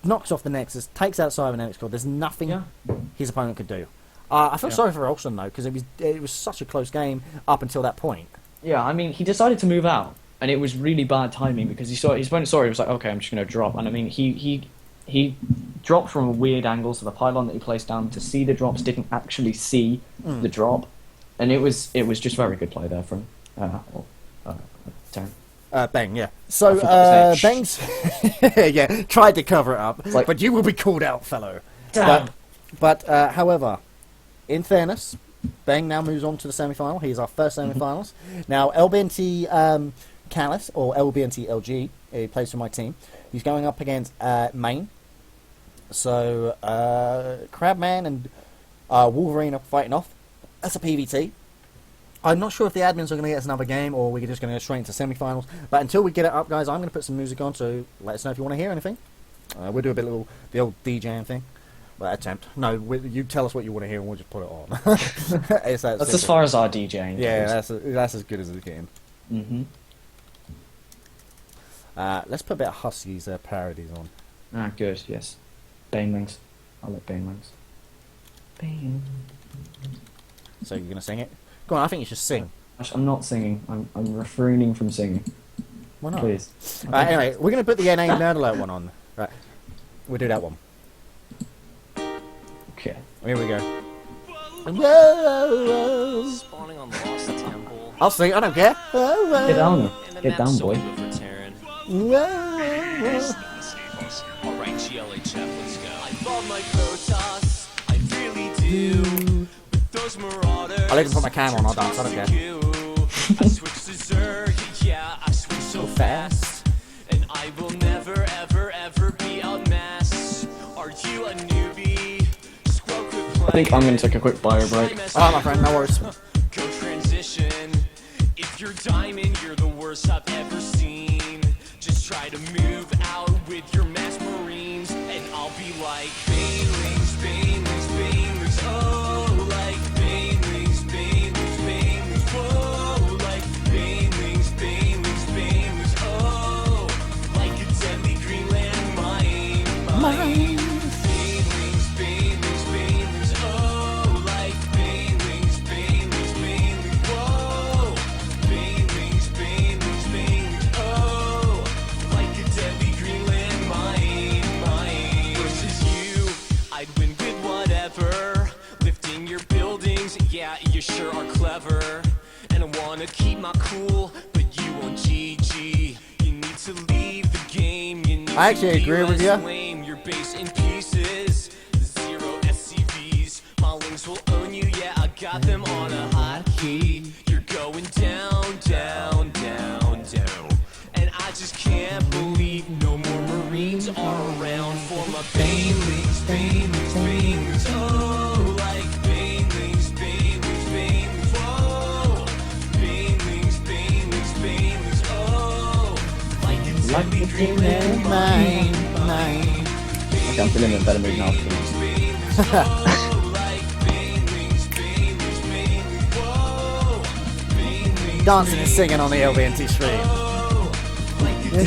B: knocks off the Nexus, takes out Cybernetics Core. There's nothing his opponent could do. I feel sorry for Olsen though, because it was such a close game up until that point.
C: Yeah, I mean, he decided to move out, and it was really bad timing because his opponent saw it. He was like, okay, I'm just going to drop. And I mean, he he dropped from a weird angle, so the pylon that he placed down to see the drops didn't actually see the drop, and it was just very good play there from Taryn.
B: Bang, yeah. So,
C: I forgot
B: Bang's... yeah, tried to cover it up,
C: like-
B: but you will be called out, fellow.
C: Damn.
B: But however, in fairness, Bang now moves on to the semi-final. He's our first semi-finals. Now, LBNT Callis, or LBNT LG, he plays for my team. He's going up against Maine. So, Crabman and Wolverine are fighting off. That's a PVT. I'm not sure if the admins are going to get us another game or we're just going to go straight into semi-finals. But until we get it up, guys, I'm going to put some music on, so let us know if you want to hear anything. We'll do a bit of the old DJing thing. Well, attempt. No, you tell us what you want to hear and we'll just put it on. That's
C: as far as our DJing
B: yeah,
C: goes.
B: that's as good as it's getting.
C: Mm-hmm.
B: Let's put a bit of Huskies parodies on.
C: Ah, good, yes. Banelings. I like Banelings. Bane.
B: So you're going to sing it? Go on, I think you should sing.
C: I'm not singing. I'm refraining from singing.
B: Why not?
C: Please.
B: Anyway, we're going to put the NA Nerd Alert one on. Right. We'll do that one.
C: Okay.
B: Here we go. Whoa.
G: Spawning on the Lost Temple.
B: I'll sing, I don't care.
C: Get down.
G: And the
C: Get
G: map's
C: down,
G: so
C: boy.
G: good for Terran. Alright, GLHF, let's go. I love my Protoss, I really do. But those Marauders,
B: I'll even put my camera on, I'll dance, I don't care.
G: I switched to Zerg, yeah, I switched so fast. And I will never, ever, ever be outmassed. Are you a newbie? Squad quit
C: I think I'm going to take a quick bio break.
B: Alright, my friend, no worries.
G: Go transition. If you're diamond, you're the worst I've ever seen. Just try to move out with your mass marines, and I'll be like Banelings, Banelings, Banelings, oh, like Banelings, Banelings, Banelings, whoa, like Banelings, Banelings, Banelings, oh, like a deadly Greenland mine. Banelings, Banelings, Banelings, oh, like Banelings, Banelings, Banelings, whoa, Banelings, Banelings, Banelings, oh, like a deadly Greenland mine. Versus you, I'd win with whatever. Lifting your buildings, yeah, you sure are clever. And I wanna keep my cool, but you won't GG. You need to leave the game. You need
B: I actually
G: to be
B: agree with
G: less
B: you.
G: lame. Your base in pieces. Zero SCVs. My links will own you, yeah, I got them on a hotkey. You're going down, down, down, down. And I just can't believe no more Marines are around for my Banelings, Banelings, Banelings, oh, like Banelings, Banelings, Banelings, whoa, Banelings, Banelings, Banelings, oh, like a deadly Greenland mine.
C: Okay, I'm feeling in a better mood now.
B: Dancing and singing on the LBNT stream.
G: You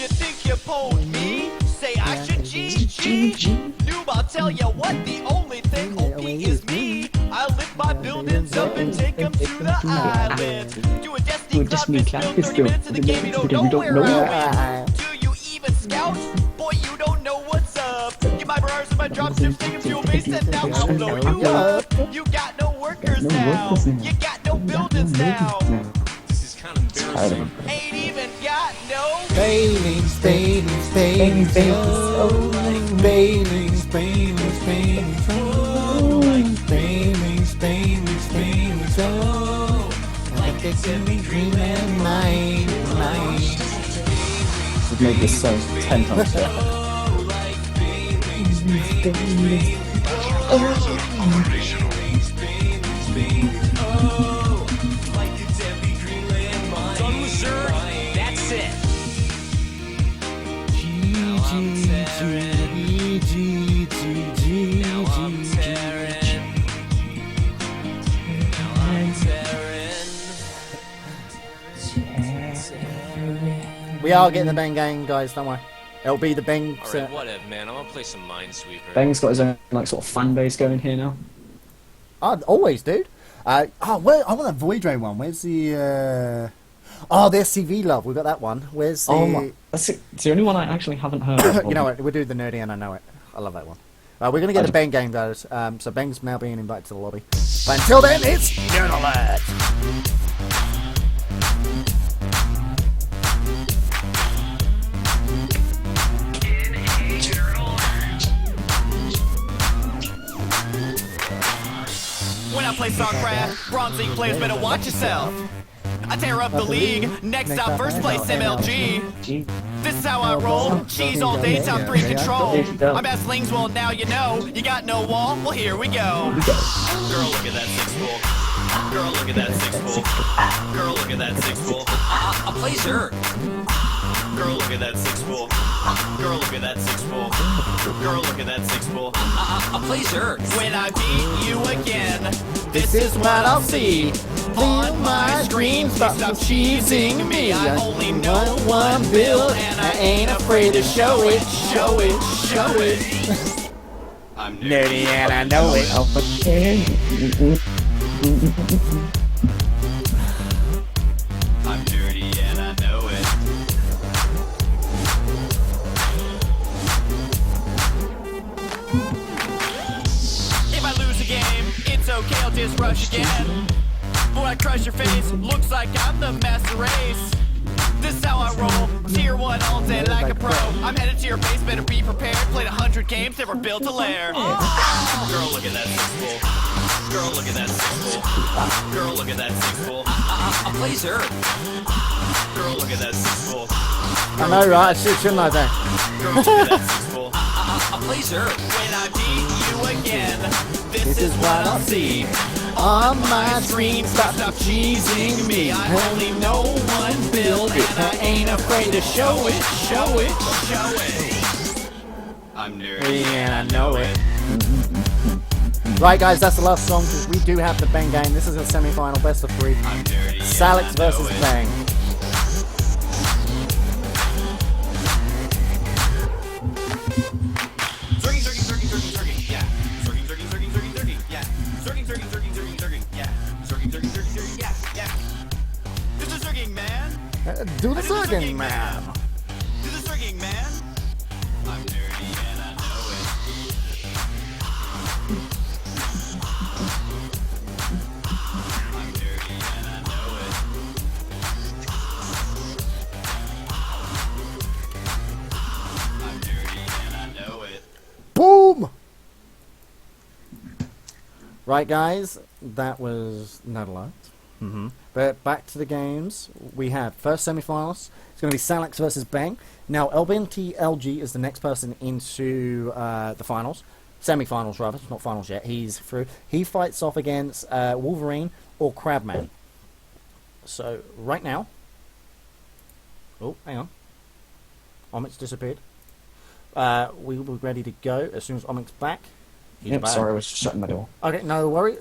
G: think you pulled me? Say I should GG. Noob, I'll tell ya what, the only thing OP is me. I lift my buildings up and take them to the island. Do a Destiny Club, it's build 30 minutes in the game, you don't know where I went. Do you even scout? Boy, you don't know what's up. Get my bars and my dropships, take them to a base, and now I'll blow you up. You got no workers now. You got no buildings now. This is kind of embarrassing. Ain't even got no
B: Banelings, Banelings, Banelings, oh, Banelings, Banelings, Banelings, oh, Banelings, Banelings, Banelings, oh, like a deadly Greenland mine.
C: We've made this so 10 times better.
G: Done with Zerg, that's it.
B: We are getting the Bang Gang, guys, don't worry. It'll be the Bang.
G: Alright, whatever, man. I'm gonna play some Minesweeper.
C: Bang's got his own like sort of fan base going here now.
B: Always, dude. I want a Void Ray one. Where's the? Oh, there's CV Love. We've got that one. Where's the...
C: Oh my, that's it's the only one I actually haven't heard of.
B: You know what? We'll do the nerdy and I know it. I love that one. We're going to get the Bang game, guys. So Bang's now being invited to the lobby. But until then, it's Nerd Alert!
G: When I play StarCraft, Bronze League players better watch yourself. I tear up the league. Next out, first place MLG.
C: Gee,
G: This is how I roll. Cheese all day, top 3 control. I'm at slings, well now you know. You got no wall? Well here we go. Girl, look at that 6-4. Girl, look at that 6-4. Girl, look at that 6-4. I play Zerg. Girl, look at that 6-4. Girl, look at that 6-4. Girl, look at that 6-4. I play Zerg. When I beat you again, this is what I'll see. On my screen, stop cheesing me. I only know one build, and I ain't afraid to show it, show it, show it. I'm nerdy and I know it. I'm dirty and I know it. If I lose a game, it's okay, I'll just rush again. Boy, I crush your face, looks like I'm the master race. This is how I roll, tier 1 all day like a pro. I'm headed to your base, better be prepared. Played 100 games, never built a lair. Girl, look at that 6-4. Girl, look at that 6-4. Girl, look at that 6-4. I play Zerg. Girl, look at that 6-4.
B: I know, right? Shouldn't I then?
G: Girl, look at that 6-4. I play Zerg. When I beat you again, this is what I'll see. On my screen, stop cheesing me. I only know one build, and I ain't afraid to show it, show it, show it. I'm nerdy and I know it.
B: Right, guys, that's the last song because we do have the Bang game. This is a semi-final, best of 3.
G: I'm nerdy.
B: Salix versus Bang. Do the circling, man.
G: Do the circling, man. I'm nerdy and I know it. I'm nerdy and I know it. I'm nerdy and I know it.
B: Boom! Right, guys, that was not a lot. But back to the games. We have first semi-finals. It's going to be Salix versus Bang. Now, LBNT LG is the next person into the finals. Semi-finals, rather. It's not finals yet. He's through. He fights off against Wolverine or Crabman. So, right now... Oh, hang on. Omic's disappeared. We will be ready to go as soon as Omic's back. He's
C: yep,
B: back.
C: sorry, I was just shutting my door.
B: Okay, no worry.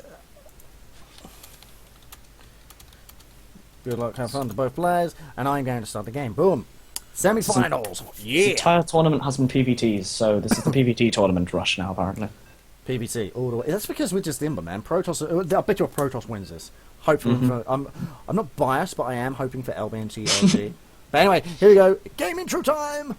B: Good luck, have fun to both players, and I'm going to start the game. Boom! Semi-finals!
C: The entire tournament has been PVTs, so this is the PVT tournament rush now, apparently.
B: PVT, all the way. That's because we're just Imber, man. Protoss, I bet your Protoss wins this. Hopefully, I'm not biased, but I am hoping for LBNT LG. But anyway, here we go. Game intro time!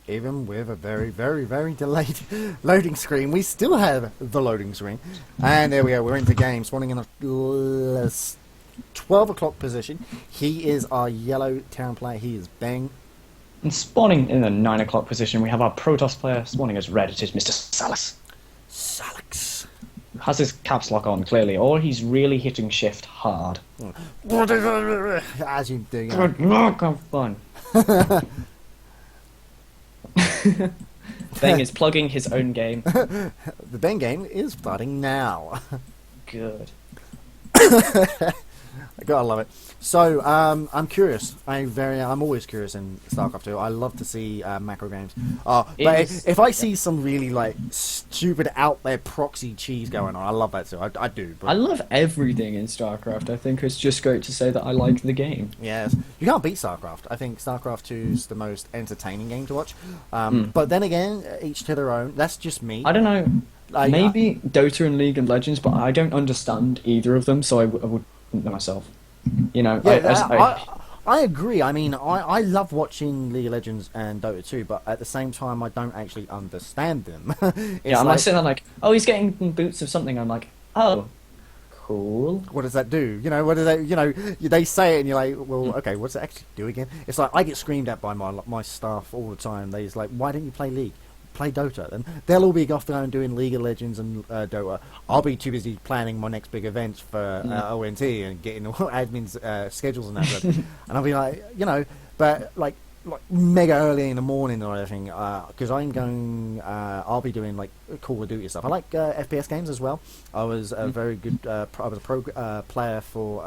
B: Even with a very, very, very delayed loading screen, we still have the loading screen. And there we go, we're into the game. Spawning in a 12 o'clock position. He is our yellow town player. He is Bang.
C: And spawning in the 9 o'clock position, we have our Protoss player. Spawning as red, it is Mr. Salix.
B: Salix.
C: Has his caps lock on, clearly, or he's really hitting shift hard.
B: As you do.
C: Good luck, have fun. Bang is plugging his own game.
B: The Bang game is starting now.
C: Good.
B: Gotta love it. So, I'm curious. I'm always curious in StarCraft 2. I love to see macro games. But if I see some really like stupid out there proxy cheese going on, I love that too. I do. But
C: I love everything in StarCraft. I think it's just great to say that I like the game.
B: yes, you can't beat StarCraft. I think StarCraft 2 is the most entertaining game to watch. But then again, each to their own. That's just me.
C: I don't know. Maybe Dota and League of Legends, but I don't understand either of them, so I wouldn't know myself. You know,
B: I agree. I mean, I love watching League of Legends and Dota 2, but at the same time, I don't actually understand them.
C: yeah, I'm like sitting there like, oh, he's getting boots of something. I'm like, oh, cool.
B: What does that do? You know, what do they? You know, they say it, and you're like, well, okay, what does it actually do again? It's like I get screamed at by my staff all the time. They're like, why don't you play League? Play Dota. And they'll all be off there and doing League of Legends and Dota. I'll be too busy planning my next big event for ONT and getting all admin's schedules and that. And I'll be like, you know, but like mega early in the morning or anything, because I'm going. I'll be doing like Call of Duty stuff. I like FPS games as well. I was a very good. I was a pro player for.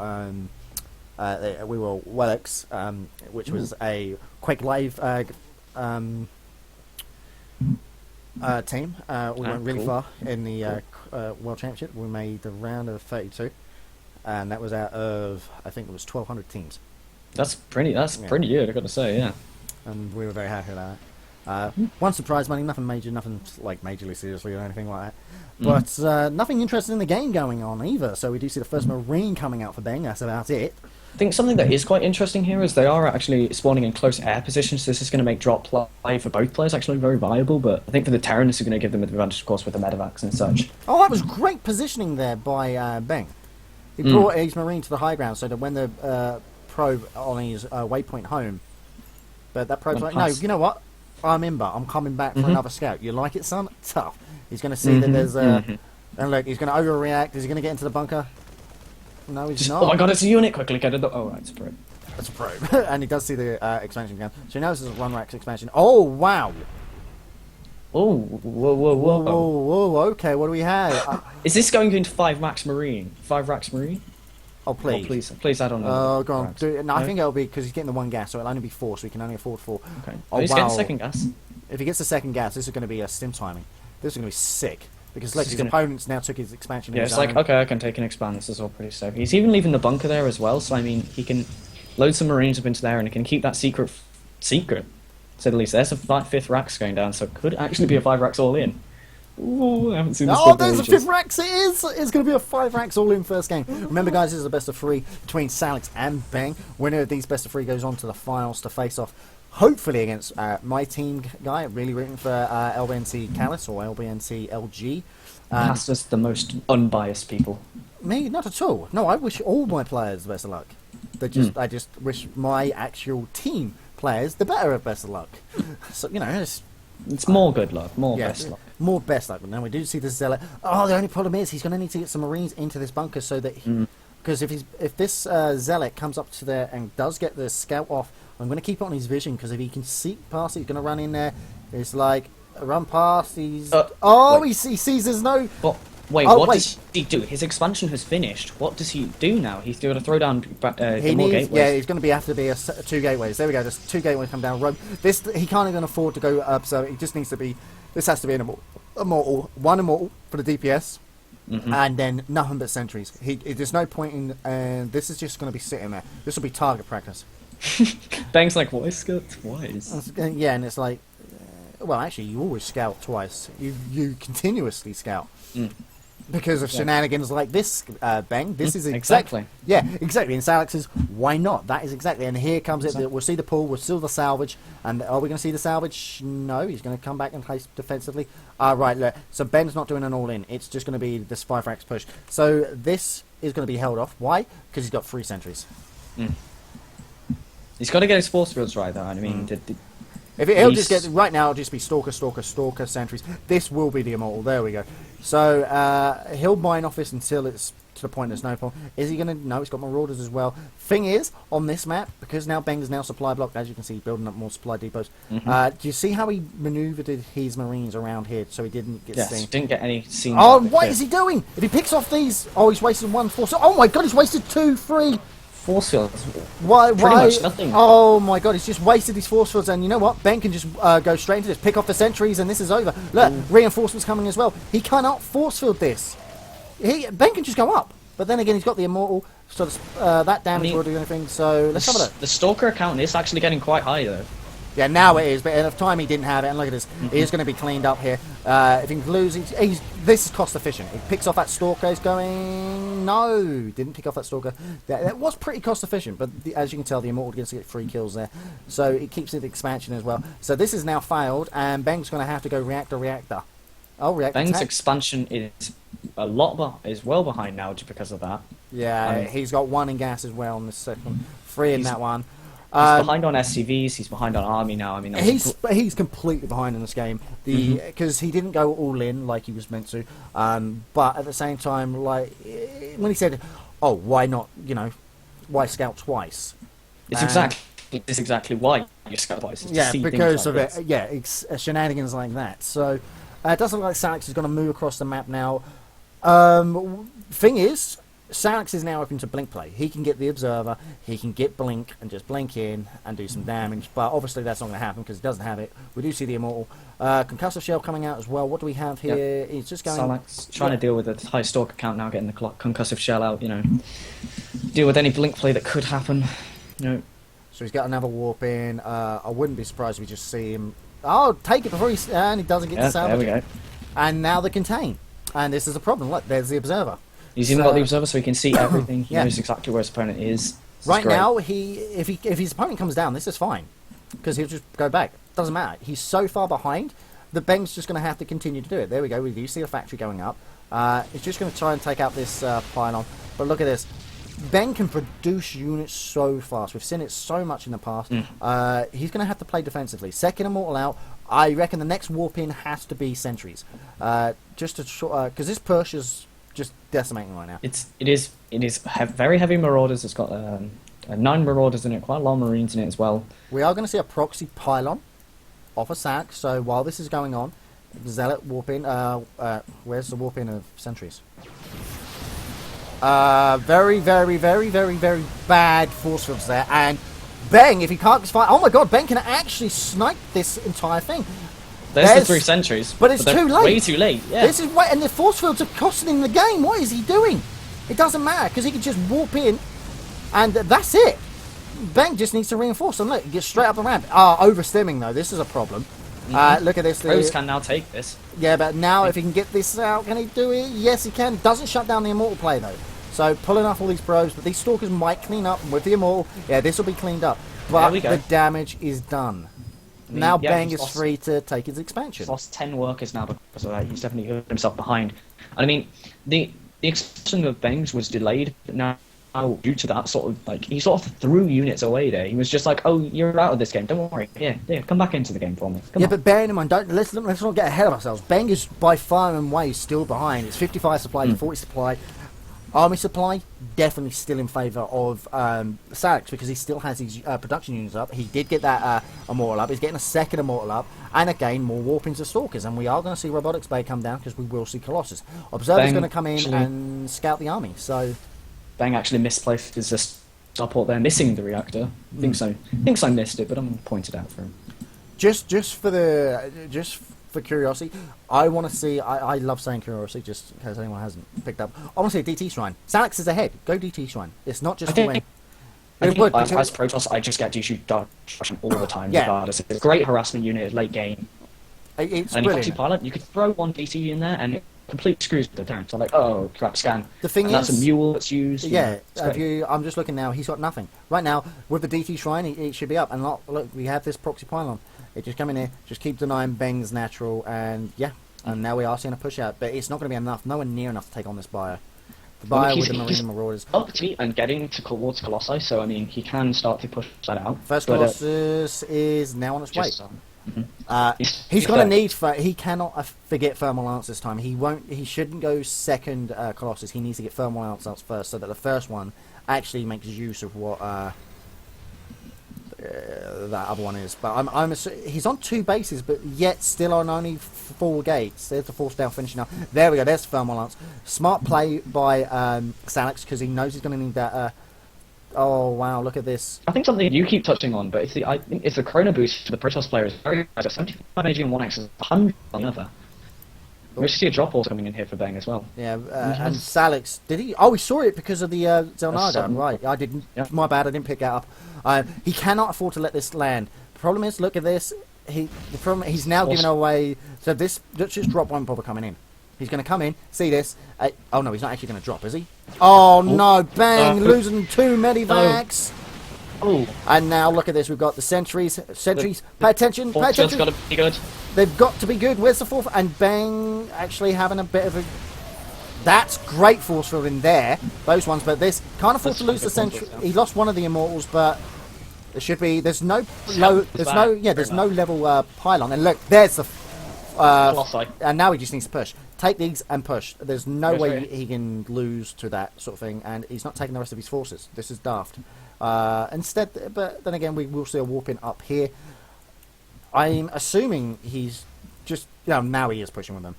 B: We were Wellex, which was a Quake Live team. We went really far in the World Championship. We made the round of 32, and that was out of, I think it was 1,200 teams.
C: That's pretty good, I gotta say, yeah.
B: And we were very happy with that. One surprise money, nothing major, nothing like majorly seriously or anything like that. But nothing interesting in the game going on either. So we do see the first Marine coming out for Bang. That's about it.
C: I think something that is quite interesting here is they are actually spawning in close air positions. So this is going to make drop play for both players actually very viable. But I think for the Terran, this is going to give them an advantage, of course, with the medevacs and such.
B: Oh, that was great positioning there by Bang. He brought his Marine to the high ground so that when the probe on his waypoint home, but that probe's like, no, you know what? I'm Imber. I'm coming back for another scout. You like it, son? Tough. He's going to see that there's and look, he's going to overreact. Is he going to get into the bunker? No, he's not.
C: Oh my god, it's a unit! Quickly get it. Oh, right, it's a probe.
B: That's a probe. And he does see the expansion again. So he knows this is a 1-rack expansion. Oh, wow!
C: Oh, whoa.
B: Whoa, okay, what do we have?
C: Is this going into 5 max Marine? 5 racks Marine?
B: Oh, please.
C: Oh, please add on.
B: Oh, go on. Do it. No, I think it'll be because he's getting the 1 gas, so it'll only be 4, so he can only afford 4.
C: Okay.
B: Oh,
C: he's getting second gas.
B: If he gets the second gas, this is going to be a stim timing. This is going to be sick. Because look,
C: This is
B: his
C: gonna-
B: opponents now took his expansion.
C: Yeah,
B: in
C: it's
B: his
C: like,
B: own.
C: okay, I can take an expand, this is all pretty safe. He's even leaving the bunker there as well, so I mean, he can load some Marines up into there and he can keep that secret, to say the least. There's a 5th racks going down, so it could actually be a 5 racks all in. Ooh, I haven't seen this.
B: Oh, there's a 5th racks! It is! It's going to be a 5 racks all in first game. Remember, guys, this is a best of 3 between Salix and Bang. Winner of these best of 3 goes on to the finals to face off, hopefully, against my team guy. Really rooting for LBNT Callus or LBNT LG.
C: That's just the most unbiased people.
B: Me? Not at all. No, I wish all my players the best of luck. I just wish my actual team players the better of best of luck. So, you know,
C: It's more good luck, more best luck.
B: More best luck. But now we do see the Zealot. Oh, the only problem is he's going to need to get some Marines into this bunker so that because if this Zealot comes up to there and does get the scout off, I'm going to keep it on his vision because if he can seek past, he's going to run in there. It's like run past. He sees there's no.
C: But wait, what does he do? His expansion has finished. What does he do now? He's going to throw down more gateways.
B: Yeah, he's going to have to be 2 gateways. There we go. There's 2 gateways come down. This he can't even afford to go up. So it just needs to be. This has to be an immortal. 1 immortal for the DPS, and then nothing but sentries. There's no point in. This is just going to be sitting there. This will be target practice.
C: Bang's like, why scout twice?
B: Yeah, and it's like, well, actually, you always scout twice. You continuously scout. Because of shenanigans like this, Bang. This is exactly. Yeah, exactly. And Salix says, why not? That is exactly. And here comes it. We'll see the pull. We'll see the salvage. And are we going to see the salvage? No. He's going to come back and play defensively. Right. Look. So Ben's not doing an all-in. It's just going to be this 5 racks push. So this is going to be held off. Why? Because he's got 3 sentries.
C: He's got to get his force fields right, though. I mean,
B: He'll just get right now. It'll just be stalker, sentries. This will be the immortal. There we go. So he'll mine off this until it's to the point there's no point. Is he going to? No, he's got marauders as well. Thing is, on this map, because now Bang's now supply blocked, as you can see, building up more supply depots. Do you see how he manoeuvred his Marines around here so he didn't get seen?
C: Didn't get any scenes.
B: Oh, what is he doing? If he picks off these, he's wasted 1 force. Oh my God, he's wasted 2, 3.
C: force fields.
B: Why?
C: Pretty much nothing.
B: Oh my god, he's just wasted these force fields, and you know what? Ben can just go straight into this, pick off the sentries, and this is over. Look, reinforcements coming as well. He cannot force field this. Ben can just go up, but then again, he's got the immortal, so that damage will do anything. So let's have a look.
C: The Stalker account is actually getting quite high though.
B: Yeah, now it is, but at the time he didn't have it, and look at this. It is going to be cleaned up here. If he can lose, this is cost efficient. He picks off that Stalker, he's going... No, didn't pick off that Stalker. That was pretty cost efficient, but as you can tell, the Immortal gets to get 3 kills there. So it keeps it expansion as well. So this is now failed, and Beng's going to have to go reactor. Oh, reactor
C: Beng's
B: attack.
C: expansion is is well behind now just because of that.
B: Yeah, he's got 1 in gas as well in the second. 3 in that one.
C: He's behind on SCVs. He's behind on army now. I mean,
B: he's completely behind in this game. Because he didn't go all in like he was meant to. But at the same time, like when he said, "Oh, why not? You know, why scout twice?"
C: It's exactly why you scout twice.
B: Yeah, because of it. Yeah, it's shenanigans like that. So it doesn't look like Salix is going to move across the map now. Thing is, Salix is now open to blink play. He can get the observer, he can get blink and just blink in and do some damage, but obviously that's not going to happen because he doesn't have it. We do see the immortal concussive shell coming out as well. What do we have here? Yep. He's just going.
C: Salix trying to deal with the high stalker count now, getting the concussive shell out. You know, deal with any blink play that could happen. You know.
B: So he's got another warp in. I wouldn't be surprised if we just see him. Oh, take it before and he doesn't get the salvage.
C: There we go.
B: And now the contain, and this is a problem. Look, there's the observer.
C: He's even got the observer, so he can see everything. He knows exactly where his opponent is.
B: Right now, if his opponent comes down, this is fine, because he'll just go back. Doesn't matter. He's so far behind that Beng's just going to have to continue to do it. There we go. We do see a factory going up. It's just going to try and take out this pylon. But look at this. Ben can produce units so fast. We've seen it so much in the past. He's going to have to play defensively. Second immortal out. I reckon the next warp in has to be sentries, just to because this push is just decimating right now.
C: It is very heavy marauders. It's got 9 marauders in it, quite a lot of marines in it as well.
B: We are going to see a proxy pylon off a sack. So while this is going on, Zealot warp in. Where's the warp in of sentries? Very, very, very, very, very bad force fields there. And Beng, if he can't fight, oh my god, Beng can actually snipe this entire thing.
C: There's the 3 sentries,
B: but it's too late.
C: Way too late. Yeah.
B: This is and the force fields are costing him the game. What is he doing? It doesn't matter because he can just warp in, and that's it. Beng just needs to reinforce. And look, he gets straight up the ramp. Overstimming though. This is a problem. Look at this.
C: Rose can now take this.
B: Yeah, but now if he can get this out, can he do it? Yes, he can. Doesn't shut down the immortal play though. So pulling off all these probes, but these stalkers might clean up with the immortal. Yeah, this will be cleaned up. But the damage is done. Now Beng is free to take his expansion.
C: He's lost 10 workers now because of that. He's definitely hurt himself behind. And I mean, the expansion of Beng's was delayed, but now due to that sort of he sort of threw units away there. He was just like, "Oh, you're out of this game. Don't worry. Yeah, come back into the game for me." Come on.
B: But bearing in mind, let's not get ahead of ourselves. Beng is by far and away still behind. It's 55 supply to 40 supply. Army supply definitely still in favour of Salix because he still has his production units up. He did get that immortal up. He's getting a second immortal up, and again more warpings of stalkers. And we are going to see Robotics Bay come down because we will see Colossus. Observer's going to come in and scout the army. So
C: Beng actually misplaced his starport there, missing the reactor. Thinks I missed it, but I'm pointed out for him.
B: Just for curiosity, I want to see. I love saying curiosity, just in case anyone hasn't picked up. I want to see a DT Shrine. Salix is ahead. Go DT Shrine. It's not just a win.
C: As Protoss, I just get DT Shrine all the time, regardless. It's a great harassment unit late game.
B: It's
C: and
B: brilliant.
C: Pilot, you could throw one DT in there and it completely screws the tank. So like, oh crap, scan.
B: The thing
C: and that's a mule that's used.
B: Yeah, I'm just looking now. He's got nothing right now with the DT Shrine. It should be up. And look, we have this proxy pylon. It just come in here, just keep denying Beng's natural, and and now we are seeing a push out, but it's not going to be enough, nowhere near enough to take on this bio. The bio with the Marine Marauders.
C: Up and getting towards Colossi, so I mean, he can start to push that out.
B: First Colossus is now on its way. He's going to need, he cannot forget Thermal Lance this time. He shouldn't go second Colossus, he needs to get Thermal Lance out first, so that the first one actually makes use of what that other one is. But he's on 2 bases, but yet still on only 4 gates. There's the force down finishing up. There we go. There's Thermal Lance. Smart play by Salix because he knows he's going to need that Oh wow, look at this.
C: I think something you keep touching on, but I think it's the chrono boost for the Protoss player is very high. 75 AG on one axis, 100 on the other. We should see a drop also coming in here for Bang as well.
B: Yeah, and Salix, did he? Oh, he saw it because of the Zelnaga.
C: Sudden.
B: Right, I didn't.
C: Yeah.
B: My bad, I didn't pick that up. He cannot afford to let this land. The problem is, look at this. He's now giving away. So this, let's just drop one bobber coming in. He's going to come in, see this. Oh no, he's not actually going to drop, is he? Oh no, Bang, losing 2 medivacs.
C: Oh,
B: And now look at this. We've got the sentries. Sentries, pay attention, pay
C: fourth field's
B: attention.
C: got to be good.
B: They've got to be good. Where's the fourth? And Bang actually having a bit of a... That's great force field in there. Those ones, but this can't afford to lose the sentry. He lost one of the immortals, but there should be... There's no low... There's no... Yeah, there's no level pylon. And look, there's the...
C: Colossi.
B: And now he just needs to push. Take these and push. There's no
C: Yes,
B: way
C: right.
B: he can lose to that sort of thing, and he's not taking the rest of his forces. This is daft. Instead, but then again, we will see a warping up here. I'm assuming he's just... now he is pushing with them.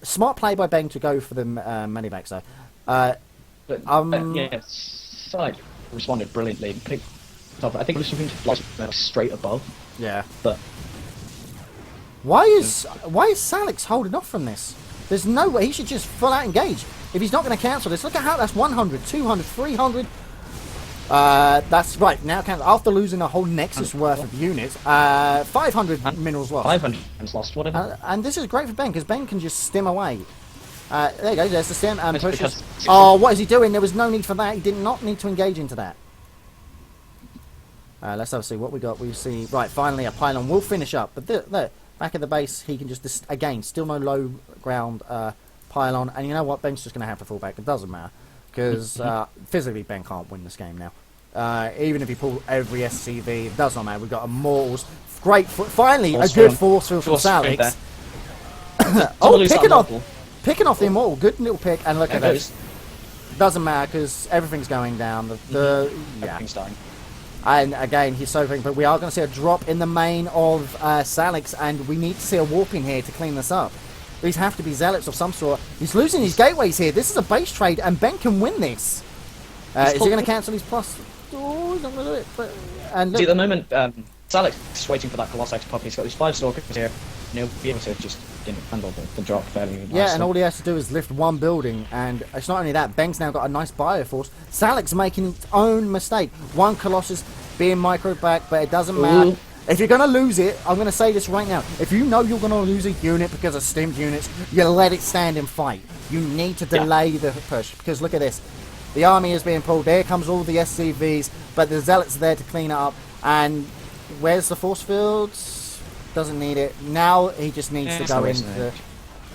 B: Smart play by Bang to go for the medivacs, though.
C: Yeah, Side responded brilliantly. Picked up, I think it was something to fly straight above,
B: Yeah.
C: but
B: Why is Salix holding off from this? There's no way. He should just full out engage. If he's not going to cancel this, look at how that's 100, 200, 300. That's right. Now cancel after losing a whole Nexus worth of units. 500 minerals lost.
C: 500 lost, whatever.
B: And this is great for Ben because Ben can just stim away. There you go. There's the stim and
C: It's
B: pushes.
C: because-
B: Oh, what is he doing? There was no need for that. He did not need to engage into that. Let's have a see what we got. We see right. Finally, a pylon will finish up, but there. Back at the base, he can just, again, still no low ground pylon. And you know what? Ben's just going to have to fall back. It doesn't matter. Because physically, Ben can't win this game now. Even if he pulled every SCV, it does not matter. We've got Immortals. Great. Finally, a good force field from Salix. Oh, picking off the Immortal. Good little pick. And look at this. Doesn't matter because everything's going down. Yeah.
C: Everything's dying.
B: And again, he's so but we are going to see a drop in the main of Salix, and we need to see a warping here to clean this up. These have to be zealots of some sort. He's losing his gateways here. This is a base trade, and Ben can win this. Is he going to cancel his plus? Oh, he's not going to do it. But, and look,
C: See, at the moment, Salix is waiting for that Colossi to pop. He's got these 5 stalkers here, and he'll be able to just handle the drop fairly nicely.
B: yeah, and all he has to do is lift one building, and it's not only that. Ben's now got a nice bioforce. Salix making its own mistake. One Colossus being micro back, but it doesn't matter.
C: Ooh.
B: If you're going to lose it, I'm going to say this right now. If you know you're going to lose a unit because of stimmed units, you let it stand and fight. You need to delay the push, because look at this. The army is being pulled. There comes all the SCVs, but the zealots are there to clean it up. And where's the force fields? Doesn't need it. Now he just needs to go into...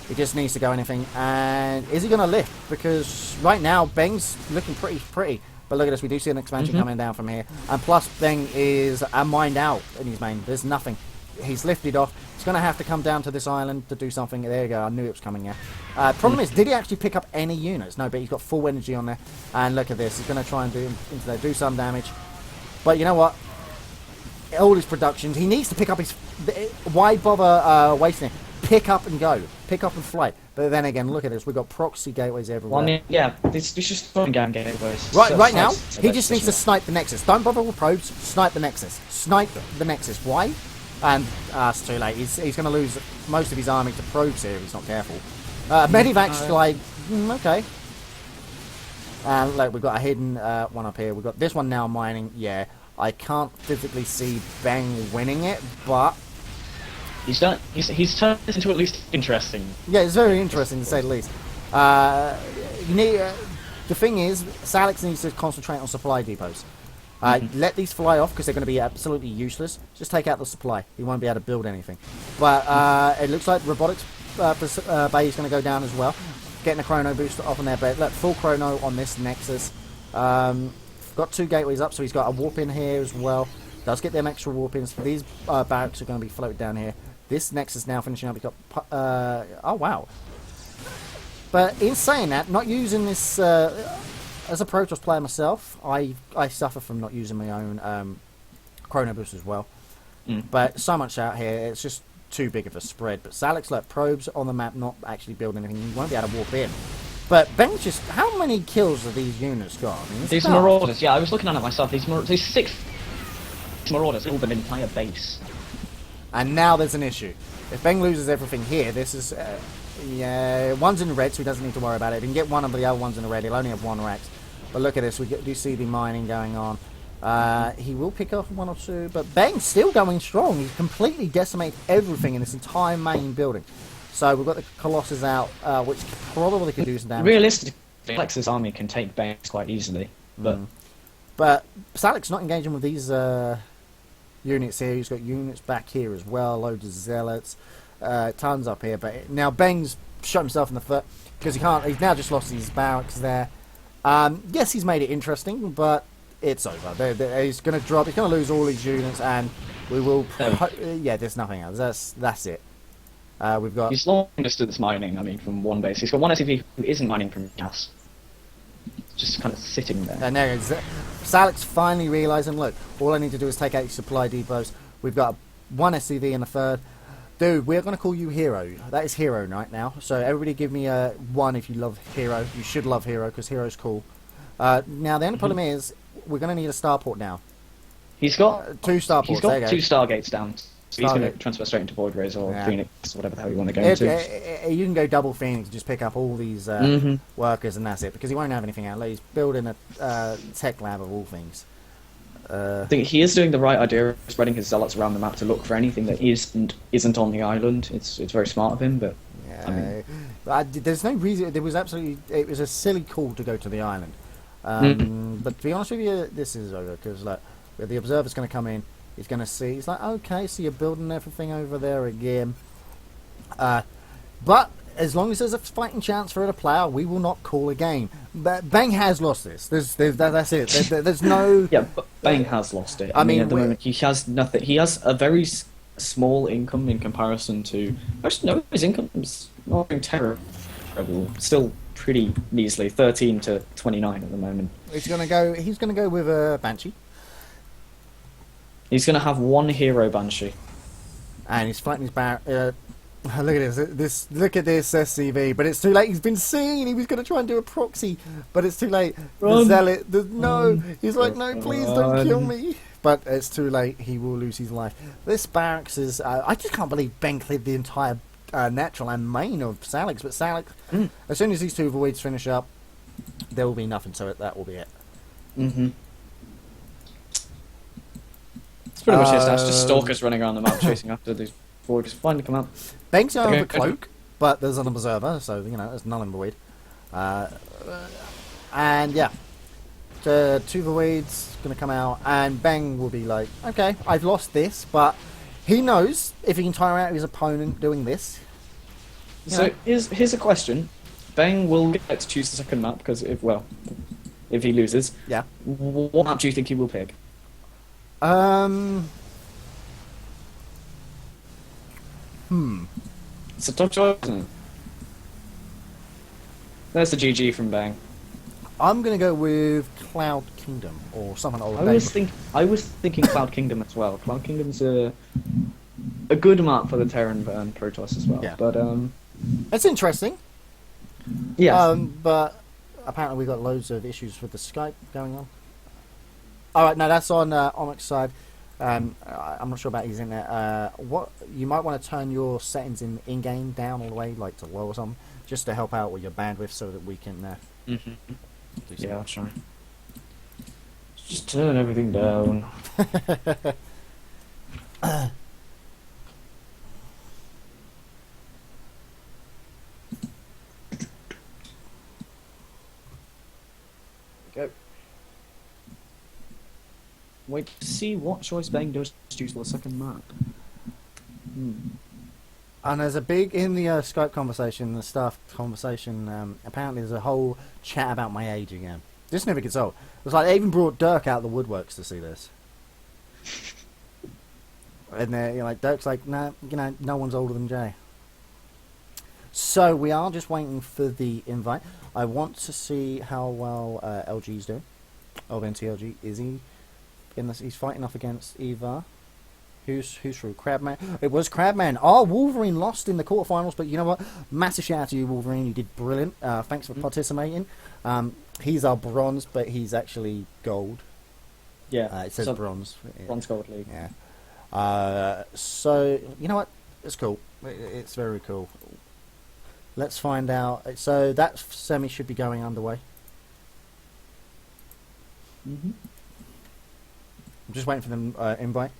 B: He just needs to go anything. And is he going to lift? Because right now, Beng's looking pretty. But look at this, we do see an expansion coming down from here. And plus, Beng is a mined out in his main. There's nothing. He's lifted off. He's going to have to come down to this island to do something. There you go, I knew it was coming, yeah. Problem is, did he actually pick up any units? No, but he's got full energy on there. And look at this, he's going to try and do some damage. But you know what? All his productions, he needs to pick up his... Why bother wasting it? Pick up and go. Pick up and flight. But then again, look at this. We've got proxy gateways everywhere.
C: Well, I mean, yeah, it's just throwing down gateways.
B: Right now, he just needs to snipe the Nexus. Don't bother with probes. Snipe the Nexus. Snipe the Nexus. Why? And it's too late. He's going to lose most of his army to probes here if he's not careful. Medivac's like, okay. And look, we've got a hidden one up here. We've got this one now mining. Yeah, I can't physically see Bang winning it, but...
C: He's turned this into at least interesting.
B: Yeah, it's very interesting to say the least. You need, the thing is, Salix needs to concentrate on supply depots. Let these fly off because they're going to be absolutely useless. Just take out the supply. He won't be able to build anything. But it looks like robotics bay is going to go down as well. Getting a chrono boost off on there, but look, full chrono on this Nexus. Got 2 gateways up, so he's got a warp in here as well. Does get them extra warp ins. These barracks are going to be floated down here. This Nexus now finishing up. We've got oh wow. But in saying that, not using this as a Protoss player myself, I suffer from not using my own chrono boost as well. But so much out here, it's just too big of a spread. But Salix, like probes on the map, not actually build anything. You won't be able to warp in. But Ben's just... How many kills have these units got? I mean,
C: These Marauders, yeah, I was looking at it myself. These 6 Marauders all an entire base.
B: And now there's an issue. If Beng loses everything here, this is... yeah, one's in red, so he doesn't need to worry about it. If he can get one of the other ones in the red, he'll only have 1 Rex. But look at this, do see the mining going on. He will pick off 1 or 2, but Beng's still going strong. He's completely decimated everything in this entire main building. So we've got the Colossus out, which probably could do some damage.
C: Realistically, Alex's army can take Banks quite easily, but...
B: But Salik's not engaging with these units here. He's got units back here as well, loads of zealots, tons up here. But now Beng's shot himself in the foot because he can't. He's now just lost his barracks there. Yes, he's made it interesting, but it's over. He's going to drop. He's going to lose all his units, and we will. Yeah, there's nothing else. That's it. We've got.
C: He's long distance mining. I mean, from one base. He's got one SCV who isn't mining from gas. Just kind of sitting there.
B: And there is Salik's finally realising, look, all I need to do is take out your supply depots. We've got 1 SCV in the third. Dude, we're going to call you Hero. That is Hero right now. So everybody give me a 1 if you love Hero. You should love Hero because Hero's cool. Now, the only problem is we're going to need a starport now.
C: He's got
B: 2 starports.
C: He's got 2 Stargates down. So he's going to
B: Stargate.
C: transfer straight into Void Rays or Phoenix, whatever the hell you want to go into.
B: You can go double Phoenix and just pick up all these workers and that's it. Because he won't have anything out. He's building a tech lab of all things.
C: I think he is doing the right idea of spreading his zealots around the map to look for anything that isn't on the island. It's very smart of him, but
B: Yeah,
C: I mean,
B: there's no reason. There was it was a silly call to go to the island. But to be honest with you, this is over because like the observer's going to come in. He's going to see. He's like, okay, so you're building everything over there again. But as long as there's a fighting chance for it to play out, we will not call a game. But Bang has lost this. That's it. There's no.
C: yeah, but Bang has lost it. I mean, at the moment he has nothing. He has a very small income in comparison to. Actually, no, his income's not doing terrible. Still pretty measly, 13 to 29 at the moment.
B: He's going to go with a Banshee.
C: He's going to have 1 hero Banshee.
B: And he's fighting his look at this. Look at this SCV, but it's too late. He's been seen. He was going to try and do a proxy, but it's too late. The zealot, no. He's like, no, please don't kill me. But it's too late. He will lose his life. This barracks is. I just can't believe Ben cleared the entire natural and main of Salix. But Salix, as soon as these 2 voids finish up, there will be nothing. So that will be it.
C: It's pretty much it. That's just stalkers running around the map chasing after these voids. Finally come out.
B: Banks don't have a cloak, but there's an observer, so it's null and void. And yeah, 2 voids gonna come out, and Bang will be like, okay, I've lost this, but he knows if he can tire out his opponent doing this.
C: So here's a question: Bang will get to choose the second map because if he loses,
B: Yeah.
C: what map do you think he will pick? It's a tough choice, isn't it? There's the GG from Bang.
B: I'm gonna go with Cloud Kingdom or something old.
C: I was thinking Cloud Kingdom as well. Cloud Kingdom's a good map for the Terran and Protoss as well.
B: Yeah.
C: But
B: It's interesting.
C: yeah.
B: But apparently we got loads of issues with the Skype going on. All right, no, that's on Onyx's side. I'm not sure about his internet. What you might want to turn your settings in game down all the way, like to low or something, just to help out with your bandwidth, so that we can. Do
C: Yeah, I'll try. Just turn everything down. Go. Wait to see what choice Bang does choose for the second map.
B: And there's a big in the Skype conversation, the staff conversation. Apparently, there's a whole chat about my age again. This never gets old. It was like they even brought Dirk out of the woodworks to see this. And like Dirk's like, no, no one's older than Jay. So we are just waiting for the invite. I want to see how well LG's doing. LBNT LG, is he in this? He's fighting off against Eva. Who's through? Crabman. It was Crabman. Oh, Wolverine lost in the quarterfinals, but you know what? Massive shout out to you, Wolverine. You did brilliant. Thanks for participating. He's our bronze, but he's actually gold.
C: Yeah.
B: It says
C: so
B: bronze.
C: Bronze Gold League.
B: Yeah. So you know what? It's cool. It's very cool. Let's find out. So that semi should be going underway.
C: Mm-hmm.
B: I'm just waiting for them invite.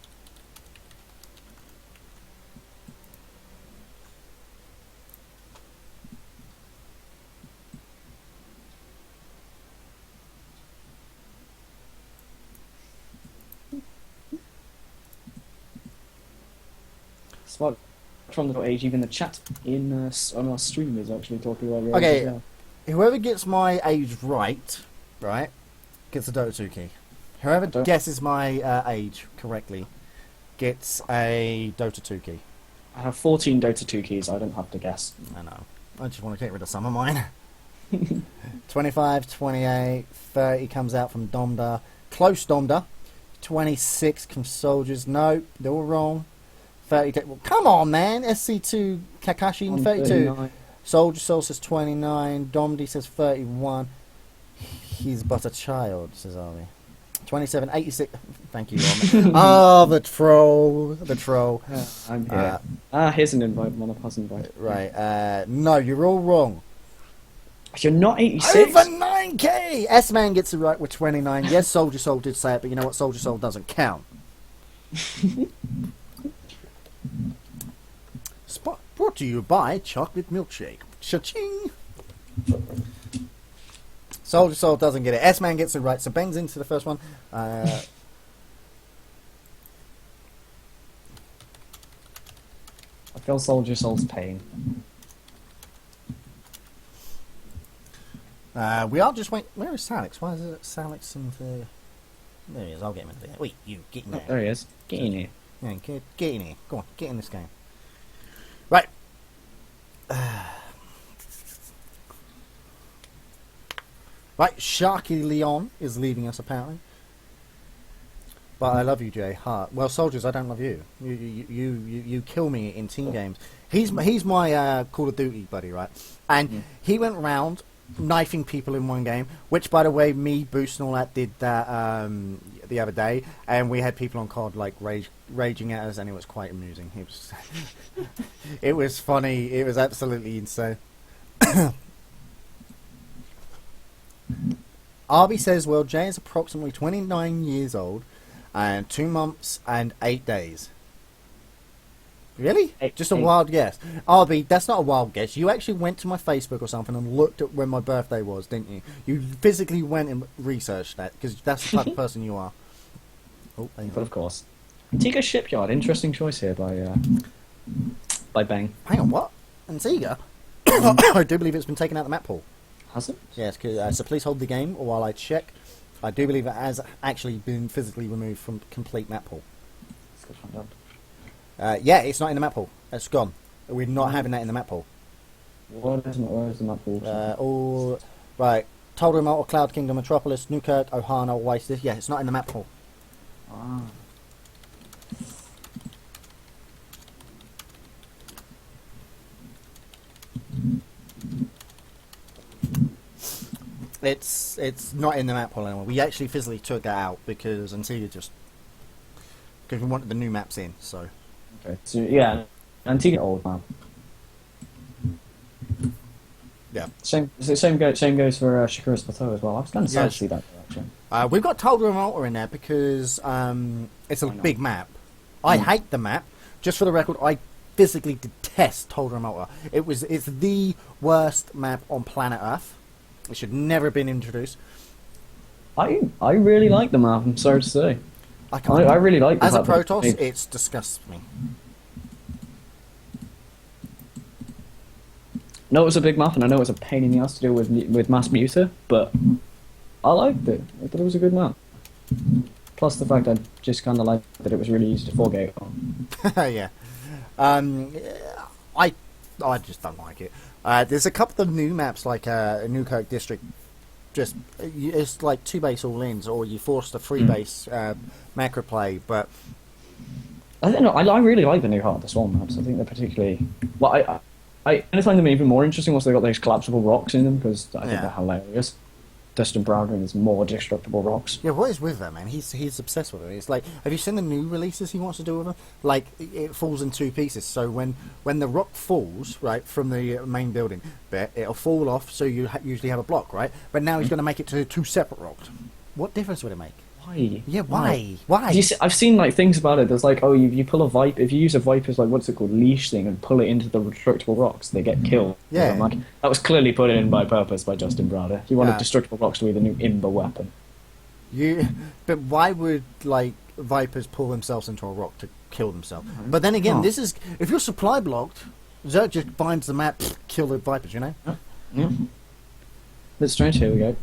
C: Smart from the age, even the chat in on our stream is actually talking about your age
B: Okay.
C: as well.
B: Whoever gets my age right, gets a Dota 2 key. Whoever
C: Don't-
B: guesses my age correctly gets a Dota 2 key.
C: I have 14 Dota 2 keys. I don't have to guess.
B: I know. I just want to get rid of some of mine. 25, 28, 30 comes out from Domda. Close Domda. 26 from Soldiers. No, they're all wrong. 30. Well, come on, man. SC2 Kakashi, 32.
C: 39.
B: Soldier Soul says 29. Domdi says 31. He's but a child, says Army. 27, 86. Thank you, Army. Oh, the troll. The troll.
C: I'm here. Here's an invite. Monopass invite.
B: Right. No, you're all wrong.
C: You're not 86.
B: Over 9k! S-Man gets it right with 29. Yes, Soldier Soul did say it, but you know what? Soldier Soul doesn't count. Spot brought to you by Chocolate Milkshake. Cha-ching! Soldier Soul doesn't get it. S-Man gets it right, so bangs into the first one.
C: I feel Soldier Soul's pain.
B: We are just waiting. Where is Salix? Why is it Salix in the... There he is. I'll get him into there. Wait, you, get in
C: Oh,
B: there.
C: there he is. Get in here.
B: Yeah, get in here. Go on, get in this game. Right. Right, Sharky Leon is leaving us apparently. But I love you, Jay. Heart. Well, soldiers, I don't love you. You kill me in team games. He's my Call of Duty buddy, right? And he went round knifing people in one game. Which, by the way, me, Boost, and all that did that the other day, and we had people on COD like raging at us, and it was quite amusing. It was, it was funny. It was absolutely insane. Arby says, well, Jay is approximately 29 years old and 2 months and 8 days. Really? Just a wild guess. Arby, that's not a wild guess. You actually went to my Facebook or something and looked at when my birthday was, didn't you? You physically went and researched that, because that's the type of person you are. Oh, there you
C: But
B: go.
C: of course. Antigua Shipyard. Interesting choice here by Bang.
B: Hang on, what? Antigua? I do believe it's been taken out of the map pool.
C: Has it?
B: Yes, so please hold the game while I check. I do believe it has actually been physically removed from complete map pool.
C: Let's go find out.
B: Yeah, it's not in the map pool. It's gone. We're not having that in the map pool.
C: What is it? Where is the map pool?
B: All right. Toldrum, Alter, Cloud Kingdom, Metropolis, Newkirk, Ohana, Oasis. Yeah, it's not in the map pool.
C: Ah.
B: It's not in the map pool anymore. We actually physically took that out because Antigua because we wanted the new maps in. So
C: Okay. So yeah, Antigua old man.
B: yeah,
C: Same goes for Shakura's Plateau as well. I was kind of sad
B: Yes.
C: to see that actually.
B: we've got Toldrum Alter in there because it's a
C: Why not?
B: big map. I hate the map. Just for the record, I physically detest Toldrum Alter. It's the worst map on planet Earth. It should never have been introduced.
C: I really like the map. I'm sorry to say.
B: I can't.
C: I really like the
B: As a
C: fact that
B: Protoss,
C: it-
B: it disgusts me.
C: know it was a big map, and I know it was a pain in the ass to deal with Mass Muter, but I liked it. I thought it was a good map. Plus the fact I just kind of liked that it was really easy to forgate on.
B: Yeah. I just don't like it. There's a couple of new maps like Newkirk District. Just it's like 2 base all ins, or you force the 3 base macro play. But
C: I don't know. I really like the new Heart of the Swarm maps. I think they're particularly well. I find them even more interesting once they've got those collapsible rocks in them because I think
B: Yeah.
C: they're hilarious. Dustin Browning is more destructible rocks.
B: Yeah, what is with that, man? He's obsessed with it. It's like, have you seen the new releases he wants to do with them? Like, it falls in two pieces. So when the rock falls, right, from the main building bit, it'll fall off, so you usually have a block, right? But now he's going to make it to two separate rocks. What difference would it make?
C: Why?
B: Yeah, why? Why?
C: I've seen like things about it. There's like, oh, you pull a viper. If you use a viper's like what's it called, leash thing, and pull it into the destructible rocks, they get killed.
B: Yeah.
C: I'm like, that was clearly put in by purpose by Justin Browder. He wanted
B: Yeah.
C: destructible rocks to be the new imber weapon.
B: But why would like vipers pull themselves into a rock to kill themselves? But then again,
C: Oh.
B: this is if you're supply blocked, Zerg just binds the map, kill the vipers. You know.
C: Yeah. Bit strange. Here we go.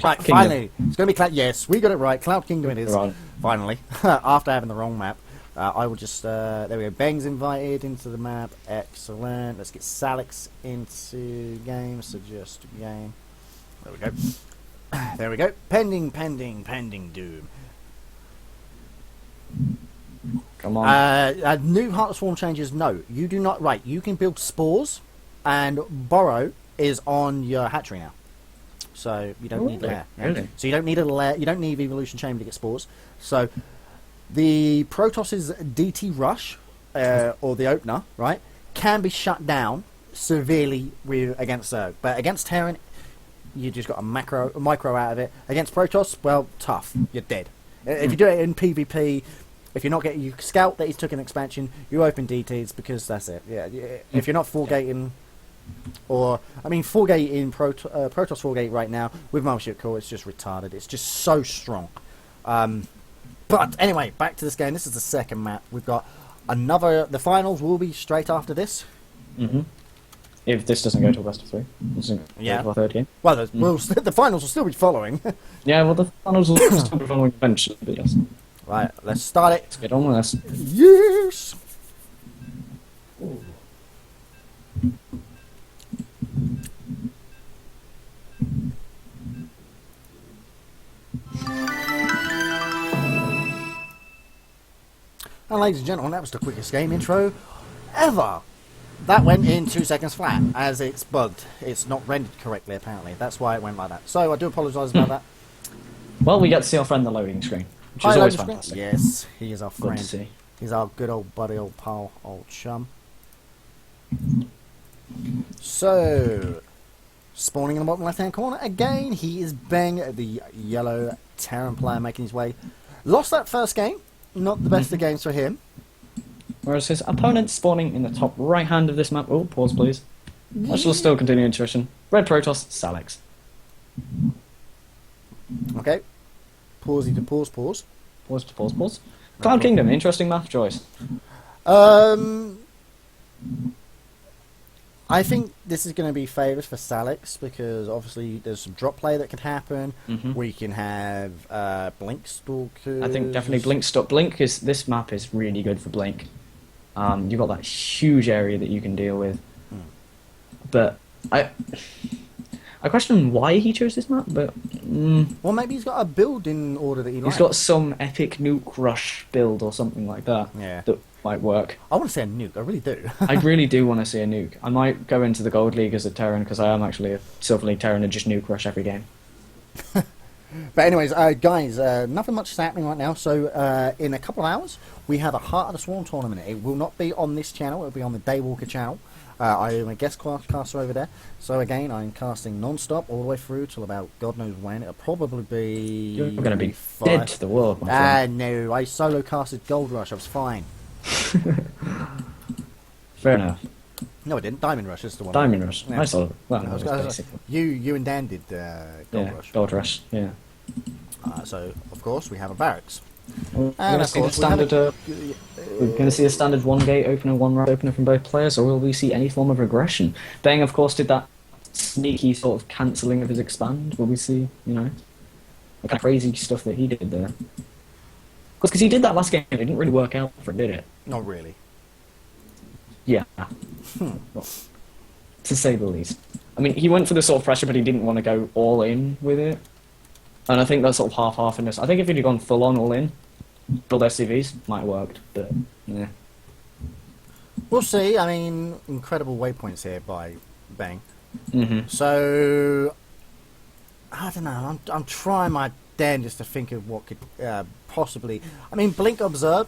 B: Right,
C: Kingdom.
B: finally, it's going to be Cloud. Yes, we got it right. Cloud Kingdom it is.
C: Right.
B: Finally, after having the wrong map, I will just there we go. Bang's invited into the map. Excellent. Let's get Salix into game. Suggest game. There we go. There we go. Pending Doom.
C: Come on.
B: New Heart of Swarm changes. No, you do not. Right, you can build spores, and Burrow is on your hatchery now. So you don't need
C: Really?
B: lair. Yeah.
C: Really?
B: So you don't need a lair. You don't need Evolution Chamber to get spores. So the Protoss's DT Rush or the opener, right, can be shut down severely against Zerg, but against Terran, you just got a micro out of it. Against Protoss, well, tough. You're dead. If you do it in PvP, if you're not getting you scout that he's took an expansion, you open DTs because that's it. Yeah. If you're not full gating. Or, I mean, 4-gate in Protoss 4-gate right now with Mothership Core, it's just retarded. It's just so strong. But anyway, back to this game. This is the second map. We've got another. The finals will be straight after this.
C: If this doesn't go to a best of 3,
B: Yeah.
C: to our third game.
B: Well, the finals will still be following.
C: Yeah, well, the finals will still be following eventually, but yes.
B: Right, let's start it.
C: Let's get on with this.
B: Yes! And ladies and gentlemen, that was the quickest game intro ever. That went in 2 seconds flat, as it's bugged. It's not rendered correctly, apparently. That's why it went like that. So I do apologise about that.
C: Well, we get to see our friend the loading screen, which
B: Hi,
C: is always
B: loading
C: fantastic.
B: screen. Yes, he is our
C: Good
B: friend.
C: to see.
B: He's our good old buddy, old pal, old chum. So, spawning in the bottom left-hand corner again, he is Bang, the yellow Terran player making his way. Lost that first game, not the best of games for him.
C: Whereas his opponent spawning in the top right hand of this map. Oh, pause please. I shall still continue intuition. Red Protoss, Salix.
B: Okay, pausey to pause.
C: Pause. Cloud Kingdom, interesting map choice.
B: I think this is going to be favours for Salix because obviously there's some drop play that can happen. We can have Blink Stalkers.
C: I think definitely Blink is this map is really good for Blink. You've got that huge area that you can deal with. But I question why he chose this map, but
B: Well, maybe he's got a build in order that he likes.
C: he's got some epic nuke rush build or something like that.
B: Yeah.
C: That might work.
B: I want to say a nuke, I really do.
C: I really do want to see a nuke. I might go into the Gold League as a Terran because I am actually a Silver League Terran and just nuke rush every game.
B: But anyways, guys, nothing much is happening right now. So in a couple of hours, we have a Heart of the Swarm tournament. It will not be on this channel. It will be on the Daywalker channel. I am a guest caster over there. So again, I'm casting non-stop all the way through till about God knows when. It'll probably be...
C: You're going to be
B: 5.
C: dead to the world, my friend.
B: No, I solo casted Gold Rush. I was fine.
C: Fair enough.
B: No, I didn't. Diamond Rush is the one.
C: Diamond Rush.
B: Yeah.
C: I saw it. Well,
B: I
C: no,
B: was
C: it was
B: gonna-
C: basically.
B: You and Dan did Gold
C: Yeah,
B: Rush.
C: Gold Rush, yeah.
B: So, of course, we have a barracks.
C: We're
B: And
C: going to
B: of
C: see the
B: course, we have
C: standard. We're going to see a standard one gate opener, one round opener from both players, or will we see any form of regression? Bang, of course, did that sneaky sort of cancelling of his expand. Will we see, the kind of crazy stuff that he did there? Because he did that last game, it didn't really work out for him, did it?
B: Not really.
C: Yeah. Well, to say the least. I mean, he went for the sort of pressure, but he didn't want to go all in with it. And I think that's sort of half-half in this. I think if he'd have gone full-on all in, build SCVs, might have worked, but yeah.
B: We'll see. I mean, incredible waypoints here by Bang.
C: Mm-hmm.
B: So, I don't know. I'm trying my damnedest to think of what could possibly. I mean, Blink Observe,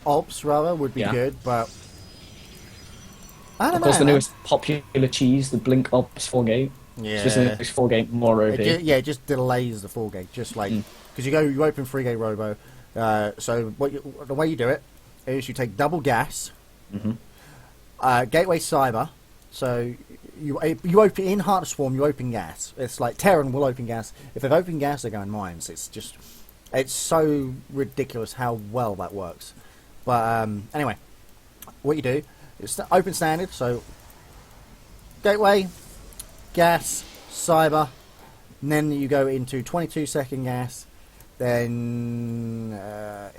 B: Obs rather, would be
C: Yeah.
B: good, but I don't
C: Of course,
B: know.
C: the
B: man.
C: newest popular cheese, the Blink Ops 4 gate.
B: Yeah.
C: It's just an English 4 gate more OP.
B: It just delays the 4 gate, just like because you open 3 gate robo. So the way you do it is you take double gas, gateway cyber. So you open in Heart of Swarm. You open gas. It's like Terran will open gas. If they've opened gas, they're going mines. It's so ridiculous how well that works. But anyway, what you do is open standard. So gateway, gas, cyber, and then you go into 22-second gas. Then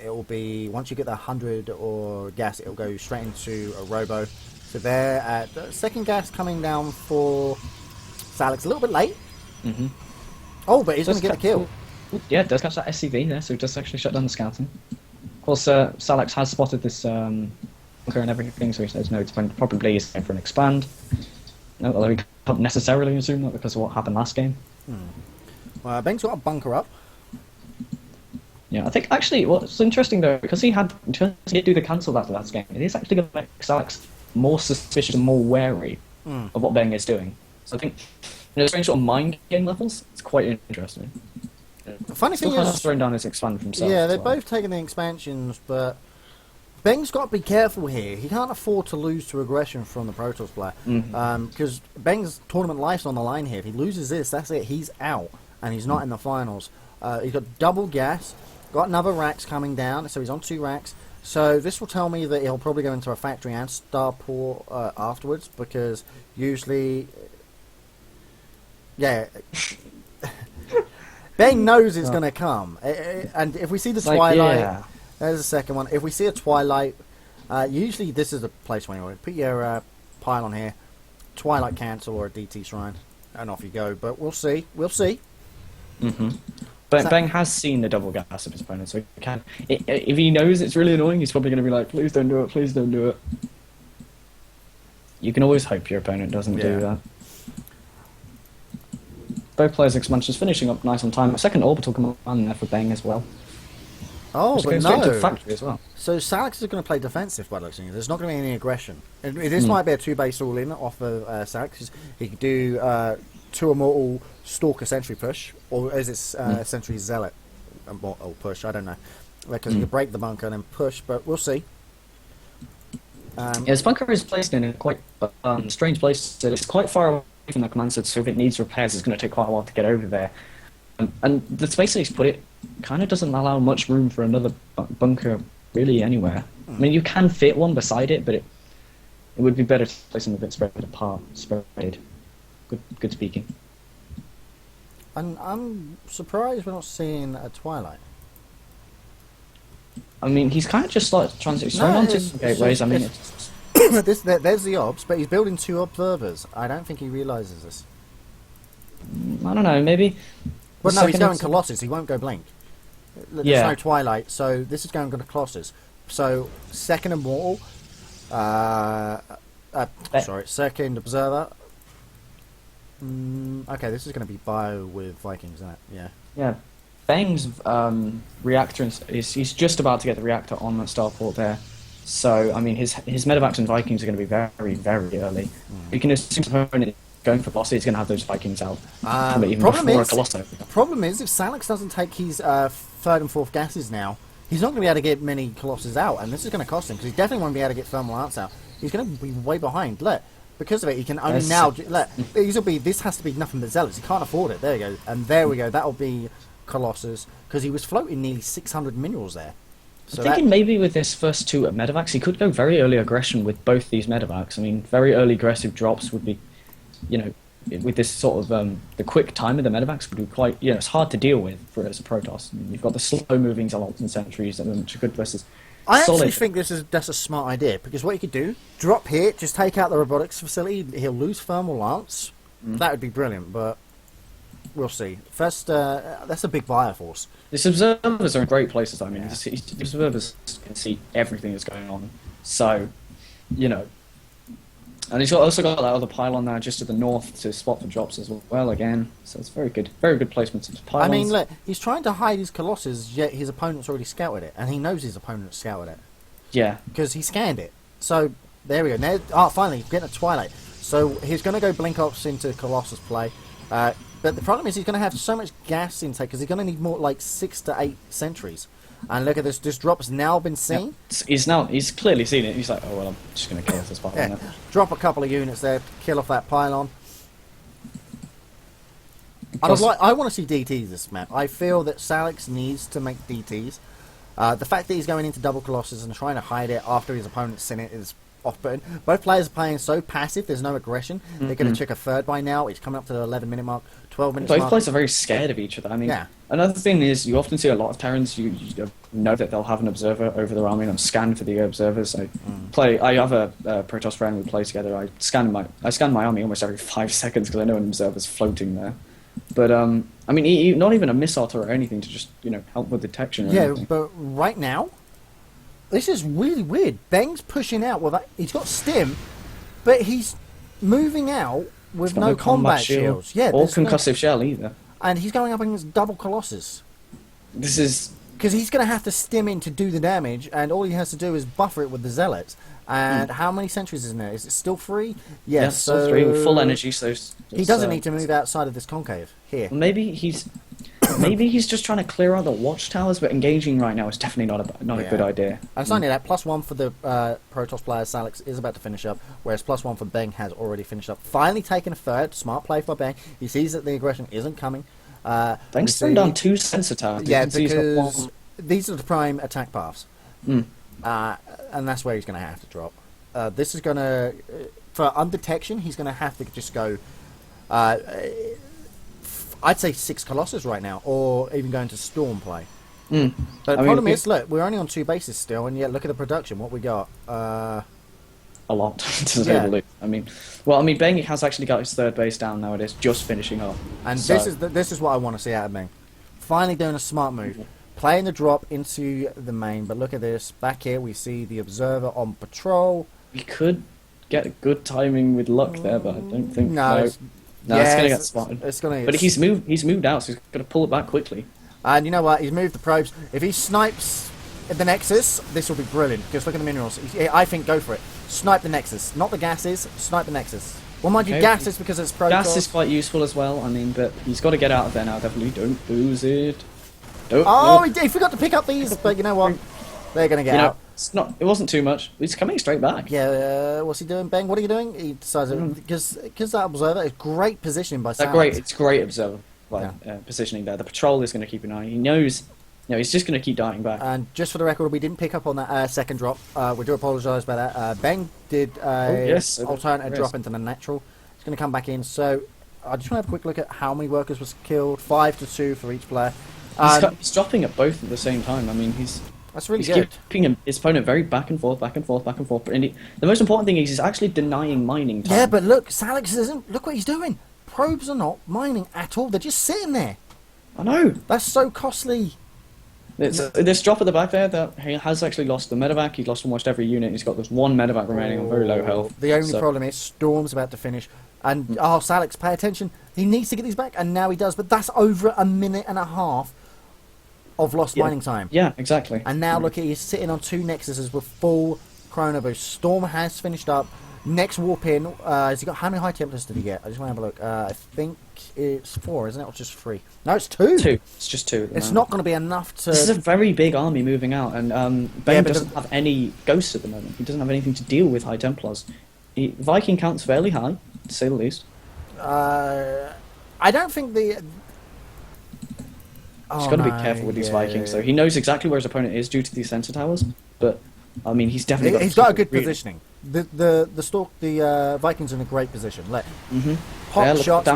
B: it will be, once you get the 100 or gas, it will go straight into a robo. So there at second gas coming down for Salix, a little bit late.
C: Mm-hmm.
B: Oh, but he's going to get the kill.
C: Yeah, it does catch that SCV there, so it does actually shut down the scouting. Of course, Salix has spotted this bunker and everything, so he says no, it's probably is going for an expand. No, although we can't necessarily assume that because of what happened last game.
B: Ben's got a bunker up.
C: Yeah, I think actually what's interesting though, because he did do the cancel after that game, it is actually going to make Salix more suspicious and more wary of what Beng is doing. So I think, strange sort of mind game levels, it's quite interesting.
B: The funny thing
C: Still
B: is,
C: has thrown down his expand for himself.
B: yeah,
C: as
B: they're
C: well.
B: both taking the expansions, but Beng's got to be careful here. He can't afford to lose to aggression from the Protoss player. Because Beng's tournament life's on the line here. If he loses this, that's it. He's out, and he's not in the finals. He's got double gas, got another racks coming down, so he's on 2 racks. So this will tell me that he'll probably go into a factory and starport afterwards, because usually... Yeah... Beng knows it's going to come. And if we see the Twilight...
C: yeah.
B: There's the second one. If we see a Twilight, usually this is a place where you put your pylon here, Twilight cancel or a DT shrine, and off you go. But we'll see. We'll see.
C: Mm-hmm. But Beng has seen the double gas of his opponent, so he can. If he knows it's really annoying, he's probably going to be like, "Please don't do it. Please don't do it." You can always hope your opponent doesn't do that. Both players' expansions finishing up nice on time. A second orbital command there for Beng as well.
B: Oh,
C: Just
B: but
C: going straight to the
B: no.
C: factory as well.
B: So Salix is going to play defensive by looking. There's not going to be any aggression. This might be a 2-base all-in off of Salix. He could do 2 Immortal Stalker Sentry push, or is it Sentry Zealot Immortal push? I don't know. Because he could break the bunker and then push, but we'll see.
C: Yeah, his bunker is placed in a quite strange place. It's quite far away from the command center, so if it needs repairs, it's going to take quite a while to get over there. And the space that he's put it kind of doesn't allow much room for another bunker really anywhere. I mean, you can fit one beside it, but it would be better to place them a bit spread apart. Good speaking.
B: And I'm surprised we're not seeing a Twilight.
C: I mean, he's kind of just like trying to thrown onto some gateways. I mean,
B: There's the obs, but he's building 2 observers. I don't think he realises this.
C: I don't know, maybe.
B: Well, no, he's going
C: Second-
B: Colossus. He won't go Blink. There's
C: Yeah.
B: no Twilight, so this is going to Colossus. So, second Immortal. Sorry, second Observer. Okay, this is going to be Bio with Vikings, isn't it? Yeah.
C: Yeah, Bang's reactor he's just about to get the reactor on the starport there. So I mean, his medevacs and Vikings are going to be very, very early. You can assume the opponent going for Colossi is going to have those Vikings out. Probably even before a Colossi.
B: Problem is, if Salix doesn't take his 3rd and 4th gases now, he's not going to be able to get many Colossus out, and this is going to cost him, because he definitely won't be able to get Thermal Lance out. He's going to be way behind. Look, because of it, he can only this has to be nothing but Zealots. He can't afford it. There you go. And there we go. That'll be Colossus, because he was floating nearly 600 minerals there. So
C: I'm thinking maybe with this first 2 medevacs, he could go very early aggression with both these medevacs. I mean, very early aggressive drops would be, with this sort of the quick time of the medevacs would be quite, it's hard to deal with for as a Protoss. I mean, you've got the slow moving Zealots and Sentries, which are good versus.
B: I actually
C: solid.
B: think that's a smart idea, because what you could do, drop here, just take out the robotics facility. He'll lose Thermal Lance. That would be brilliant, but we'll see. First, that's a big fire force.
C: These observers are in great places. I mean, the observers can see everything that's going on. So, you know. And he's also got that other pylon there just to the north to spot the drops as well again. So it's very good placement of pylons.
B: I mean, look, he's trying to hide his Colossus, yet his opponent's already scouted it, and he knows his opponent scouted it.
C: Yeah.
B: Because he scanned it. So, there we go. Now, finally, he's getting a Twilight. So, he's going to go Blink Ops into Colossus play. But the problem is he's going to have so much gas intake, because he's going to need more, like, 6 to 8 sentries. And look at this, this drop's now been seen.
C: Yeah. He's clearly seen it. He's like, oh, well, I'm just going to kill off this pylon.
B: Yeah. Drop a couple of units there, kill off that pylon. I want to see DTs this map. I feel that Salix needs to make DTs. The fact that he's going into double Colossus and trying to hide it after his opponent's seen it is off-putting. Both players are playing so passive, there's no aggression. They're going to check a third by now. It's coming up to the 11-minute mark, 12 minutes
C: Both
B: mark.
C: players are very scared of each other. I mean,
B: Yeah.
C: Another thing is you often see a lot of Terrans, you know that they'll have an observer over their army and scan for the observers. I have a Protoss friend we play together. I scan my army almost every 5 seconds because I know an observer's floating there. But I mean, not even a missile or anything to just help with detection. Or anything.
B: But right now, this is really weird. Bang's pushing out. Well, he's got stim, but he's moving out with no combat shields. Yeah,
C: or concussive shell either.
B: And he's going up against double Colossus.
C: This is
B: because he's going to have to stim in to do the damage, and all he has to do is buffer it with the zealots. And how many sentries is in there? Is it still 3? Yes,
C: still 3 with full energy. So
B: he doesn't need to move outside of this concave here.
C: Maybe he's just trying to clear out the watchtowers, but engaging right now is definitely not a good idea.
B: And it's only that +1 for the Protoss player. Salix is about to finish up, whereas +1 for Bang has already finished up. Finally taken a third. Smart play for Bang. He sees that the aggression isn't coming.
C: Bang's thrown down 2 sensor towers.
B: Yeah, because these are the prime attack paths. And that's where he's going to have to drop. This is going to... For undetection, he's going to have to just go... I'd say 6 Colossus right now, or even going to Storm play. But the problem is, look, we're only on 2 bases still, and yet look at the production. What we got?
C: A lot, to say the least. I mean, Bang has actually got his 3rd base down nowadays, just finishing up.
B: And this is what I want to see out of Bang. Finally doing a smart move. Playing the drop into the main, but look at this. Back here we see the Observer on patrol.
C: We could get good timing with luck there, but I don't think...
B: No,
C: it's going to get spotted. But he's moved out, so he's got to pull it back quickly.
B: And you know what? He's moved the probes. If he snipes the Nexus, this will be brilliant. Because look at the minerals. I think go for it. Snipe the Nexus. Not the gases, snipe the Nexus. Well, mind you, gases because it's Protoss.
C: Gas is quite useful as well, I mean, but he's got to get out of there now, definitely. Don't lose it.
B: He forgot to pick up these, but you know what? They're going to get out.
C: It wasn't too much. He's coming straight back.
B: Yeah, what's he doing, Bang? What are you doing? He decides because that Observer is great positioning by Salix.
C: It's great Observer positioning there. The patrol is going to keep an eye. He knows, he's just going to keep darting back.
B: And just for the record, we didn't pick up on that second drop. We do apologise about that. Bang did alternate drop into the natural. He's going to come back in. So I just want to have a quick look at how many workers was killed. 5-2 for each player.
C: He's dropping at both at the same time. I mean,
B: that's really good.
C: Keeping his opponent very back and forth. But the most important thing is he's actually denying mining time.
B: Yeah, but look, Salix isn't. Look what he's doing. Probes are not mining at all. They're just sitting there.
C: I know.
B: That's so costly.
C: This drop at the back there, that he has actually lost the medevac. He's lost almost every unit. He's got this 1 medevac remaining on very low health.
B: The only problem is Storm's about to finish. And, Salix, pay attention. He needs to get these back, and now he does. But that's over a minute and a half of lost mining time.
C: Yeah, exactly.
B: And now look at he's sitting on 2 Nexuses with full Chrono Boost. Storm has finished up. Next warp in. Has he got how many high Templars did he get? I just want to have a look. I think it's 4, isn't it? Or just 3? No, it's 2.
C: 2. It's just 2.
B: It's not going to be enough to.
C: This is a very big army moving out, and Ben doesn't have any ghosts at the moment. He doesn't have anything to deal with high Templars. Viking count's fairly high, to say the least.
B: I don't think the.
C: He's got to be careful with these Vikings, though. He knows exactly where his opponent is due to these sensor towers, but I mean, he's definitely
B: got a good positioning. The Vikings are in a great position. Pot shots,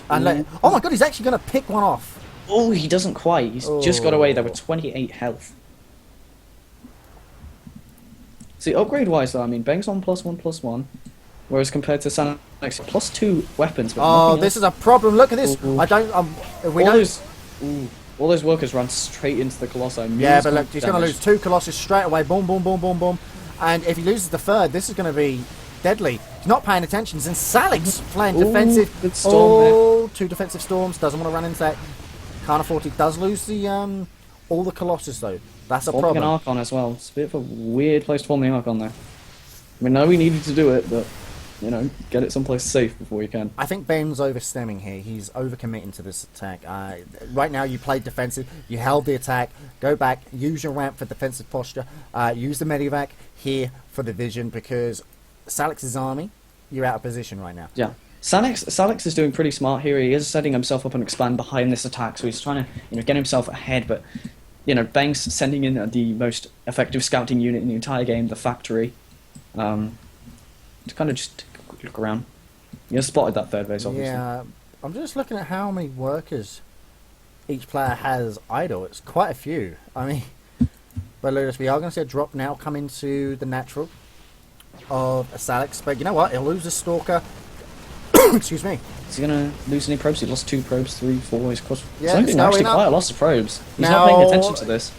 B: and oh my god, he's actually going to pick one off.
C: Oh, he doesn't quite. He's just got away there with 28 health. See, upgrade-wise, though, I mean, Bang's on +1/+1. Whereas compared to Sanix, +2 weapons. But
B: Oh,
C: nothing
B: this
C: else.
B: is a problem. Look at this.
C: Ooh.
B: I don't. We
C: all
B: know.
C: those, all those workers ran straight into the Colossi.
B: Yeah, but look, he's going to lose 2 Colossus straight away. Boom, boom, boom, boom, boom. And if he loses the third, this is going to be deadly. He's not paying attention. And Salix playing defensive.
C: Good storm
B: 2 defensive storms. Doesn't want to run into that. Can't afford it. Does lose the all the Colossus though. That's a
C: Forming
B: problem.
C: an Archon as well. It's a bit of a weird place to form the Archon there. We know we needed to do it, but you know, get it someplace safe before you can.
B: I think Ben's overstemming here. He's overcommitting to this attack. Right now, you played defensive. You held the attack. Go back. Use your ramp for defensive posture. Use the medivac here for the vision because Salix's army, you're out of position right now.
C: Yeah. Salix is doing pretty smart here. He is setting himself up and expand behind this attack, so he's trying to get himself ahead. But Bang's sending in the most effective scouting unit in the entire game, the Factory, to kind of just look around. You spotted that third base, obviously.
B: Yeah, I'm just looking at how many workers each player has idle. It's quite a few. I mean, but Ludus, we are going to see a drop now come into the natural of Salix. But you know what? He'll lose the Stalker. Excuse me.
C: Is he going to lose any probes? He lost 2 probes, 3, 4. He's cost.
B: Yeah,
C: It's actually quite a loss of probes. He's not paying attention to this.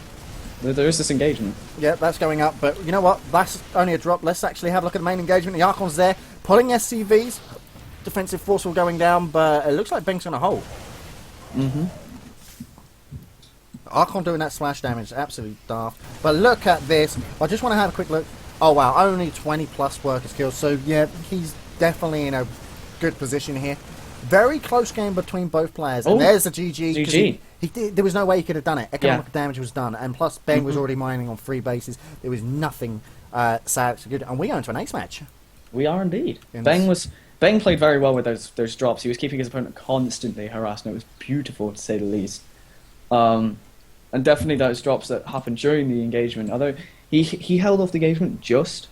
C: There is this engagement.
B: Yeah, that's going up. But you know what? That's only a drop. Let's actually have a look at the main engagement. The Archon's there. Pulling SCVs. Defensive force will going down. But it looks like Beng's going to hold.
C: Mm-hmm.
B: Archon doing that splash damage. Absolutely daft. But look at this. I just want to have a quick look. Oh, wow. Only 20 plus workers killed. So, yeah, he's definitely in a good position here. Very close game between both players. And there's the GG.
C: GG.
B: He did, there was no way he could have done it. Economic damage was done. And plus, Ben was already mining on 3 bases. There was nothing sad to good. And we go into an ace match.
C: We are indeed.
B: In
C: Bang played very well with those drops. He was keeping his opponent constantly harassed, and it was beautiful to say the least. And definitely those drops that happened during the engagement. Although he held off the engagement just,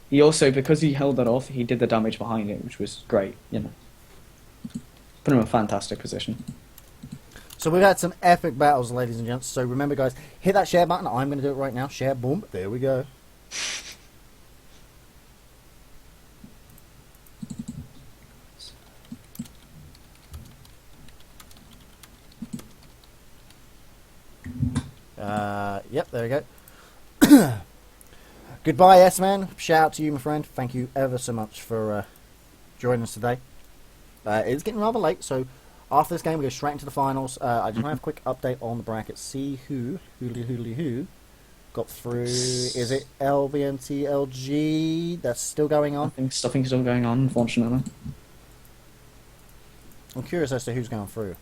C: he also, because he held that off, he did the damage behind it, which was great. Put him in a fantastic position.
B: So we've had some epic battles, ladies and gents. So remember, guys, hit that share button. I'm going to do it right now. Share, boom. There we go. Yep, there we go. Goodbye, S-Man. Shout out to you, my friend. Thank you ever so much for joining us today. It's getting rather late, so after this game, we go straight into the finals. I just want to have a quick update on the bracket. See who got through. Is it LBNT LG? That's still going on.
C: Stuffing is still going on, unfortunately.
B: I'm curious as to who's going through.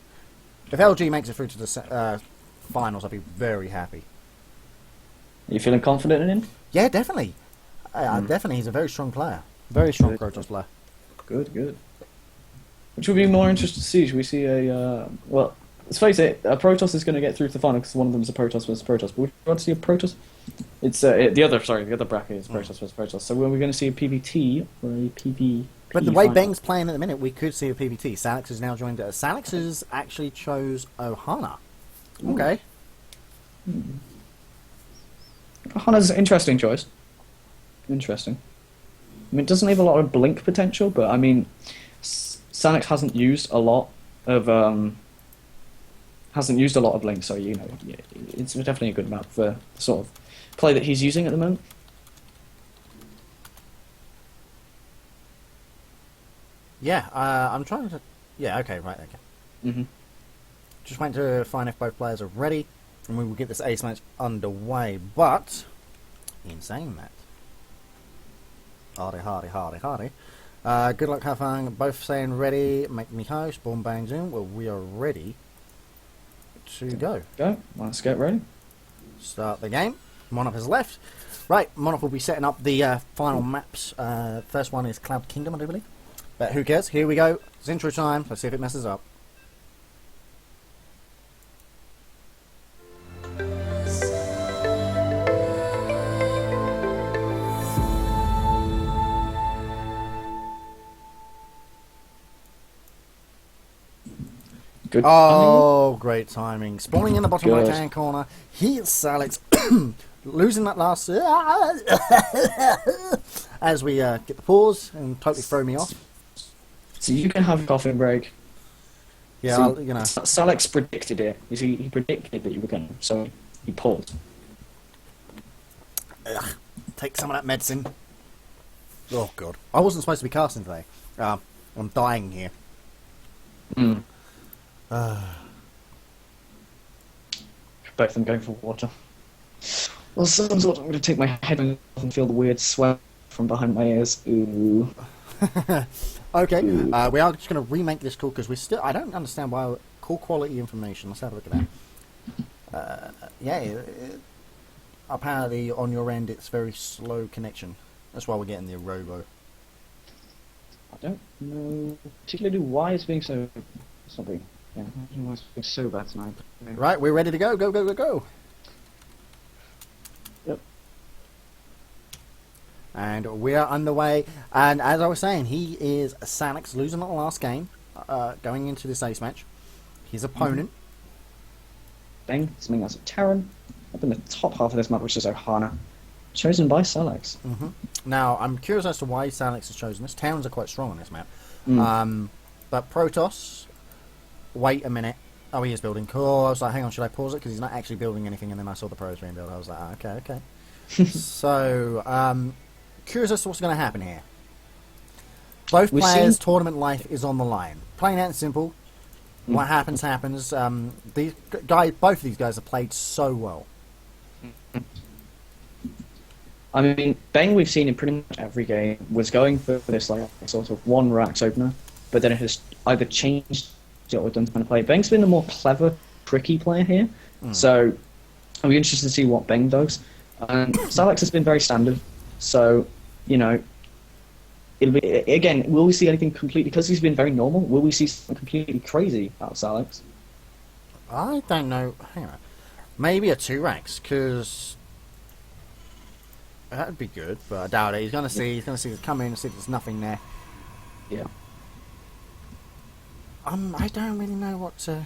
B: If LG makes it through to the finals, I'll be very happy.
C: Are you feeling confident in him?
B: Yeah, definitely. Definitely, he's a very strong player. Very strong Protoss player.
C: Good. Which would be more interesting to see. Should we see a... well, let's face it, a Protoss is going to get through to the final because one of them is a Protoss versus Protoss. But would you want to see a Protoss? It's the other bracket is Protoss versus Protoss. So are we going to see a PvT or a PvP?
B: But the way Beng's playing at the minute, we could see a PvT. Salix has now joined us. Salix has actually chose Ohana. Okay.
C: Ohana's an interesting choice. Interesting. I mean, it doesn't have a lot of blink potential, but I mean, Sanix hasn't used a lot of blink, so it's definitely a good map for the sort of play that he's using at the moment.
B: Yeah, I'm trying to... Yeah, okay, right, okay. Just waiting to find if both players are ready, and we will get this ace match underway. But, in saying that, hardy. Good luck, have fun. Both saying ready, make me host, boom, bang, zoom. Well, we are ready to go.
C: Let's get ready.
B: Start the game. Monop has left. Right, Monop will be setting up the final maps. First one is Cloud Kingdom, I do believe. But who cares? Here we go. It's intro time. Let's see if it messes up.
C: Good.
B: Oh, great timing. Spawning in the bottom
C: Good.
B: right-hand corner. He is Salix. losing that last as we get the pause and totally throw me off.
C: So you can have a coughing break.
B: Yeah,
C: So,
B: you know.
C: Salex predicted it. He predicted that you were going to, so he paused.
B: Ugh, take some of that medicine. Oh god, I wasn't supposed to be casting today. I'm dying here.
C: Both of them going for water. Well, some sort I'm going to take my head off and feel the weird sweat from behind my ears. Ooh.
B: Okay, we are just going to remake this call because I don't understand why call quality information. Let's have a look at that. Apparently on your end it's very slow connection. That's why we're getting the robo.
C: I don't know particularly why it's being so. It's not being. Yeah, I don't know why it's being so bad tonight.
B: Right, we're ready to go. Go, go, go, go.
C: Yep.
B: And we are underway. And as I was saying, he is Salex losing the last game, going into this ace match. His opponent.
C: Bang, something else. Terran up in the top half of this map, which is Ohana, chosen by Salex.
B: Now, I'm curious as to why Salex has chosen this. Towns are quite strong on this map. But Protoss, wait a minute. Oh, he is building. Cool. I was like, hang on, should I pause it? Because he's not actually building anything. And then I saw the pros being built. I was like, okay. So, curious as to what's going to happen here. Both players' tournament life is on the line. Plain and simple. What happens. These guys, both of these guys have played so well.
C: I mean, Bang, we've seen in pretty much every game, was going for this like sort of one racks opener, but then it has either changed or done kind of play. Bang's been the more clever, tricky player here, so I'll be interested to see what Bang does. And Salex has been very standard, so you know, it'll be again. Will we see anything completely? Because he's been very normal. Will we see something completely crazy out of Salex?
B: I don't know. Hang on. Maybe a 2 racks, because that would be good, but I doubt it. He's going to see it come in and see there's nothing there.
C: Yeah.
B: I don't really know what to...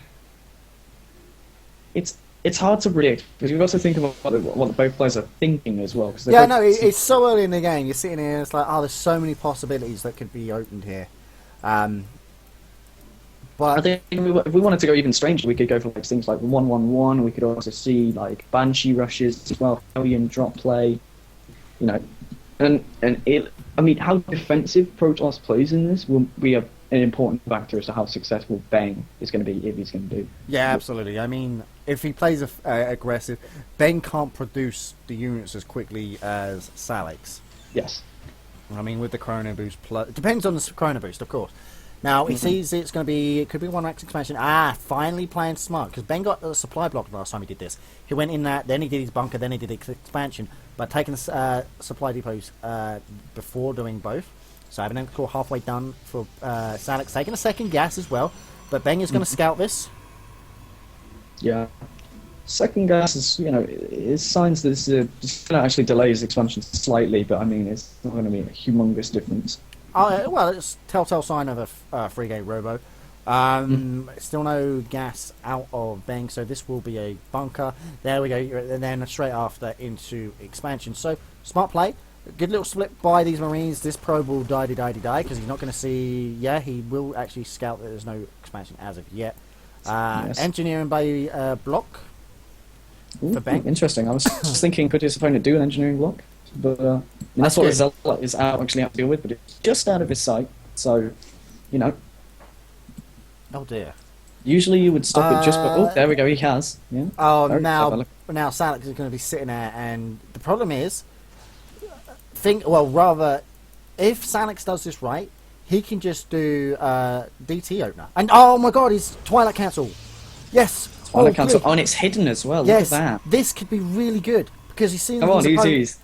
C: It's hard to predict, because you've got to think about what both players are thinking as well.
B: Yeah, no, it's so early in the game. You're sitting here, it's like, there's so many possibilities that could be opened here. But
C: I think if we wanted to go even stranger, we could go for like things like 1-1-1. We could also see like Banshee rushes as well, Hellion drop play, you know, and it. I mean, how defensive Protoss plays in this will be an important factor as to how successful Bang is going to be, if he's going to do.
B: yeah, absolutely. I mean, if he plays aggressive, Ben can't produce the units as quickly as Salex.
C: Yes.
B: I mean, with the Chrono Boost plus, it depends on the Chrono Boost, of course. Now, he sees it could be 1 rack expansion. Finally playing smart, because Ben got a supply block last time he did this. He went in that, then he did his bunker, then he did his expansion, but taking the supply depots before doing both. So having a core halfway done for Salex, taking a second gas as well, but Ben is going to scout this.
C: Yeah. Second gas is, you know, it signs that this is going to actually delay his expansion slightly, but I mean, it's not going to be a humongous difference.
B: Well, it's telltale sign of a 3-gate robo. Still no gas out of Bang, so this will be a bunker. There we go, and then straight after into expansion. So, smart play. Good little split by these Marines. This probe will die, because he's not going to see... Yeah, he will actually scout that there's no expansion as of yet.
C: Yes.
B: Engineering by block for Bang.
C: Interesting. I was just thinking, could his opponent do an engineering block? But that's what his Zealot is actually have to deal with, but it's just out of his sight. So, you know.
B: Oh dear.
C: Usually you would stop it just. Oh, there we go. He has. Yeah.
B: Oh,
C: Very
B: now
C: clever.
B: Salex is going to be sitting there, and the problem is, if Salex does this right, he can just do DT opener. And oh my God, he's Twilight Council. Yes.
C: Twilight Council. Oh, and it's hidden as well.
B: Yes.
C: Look at that.
B: This could be really good because he's seen.
C: Come on, easy.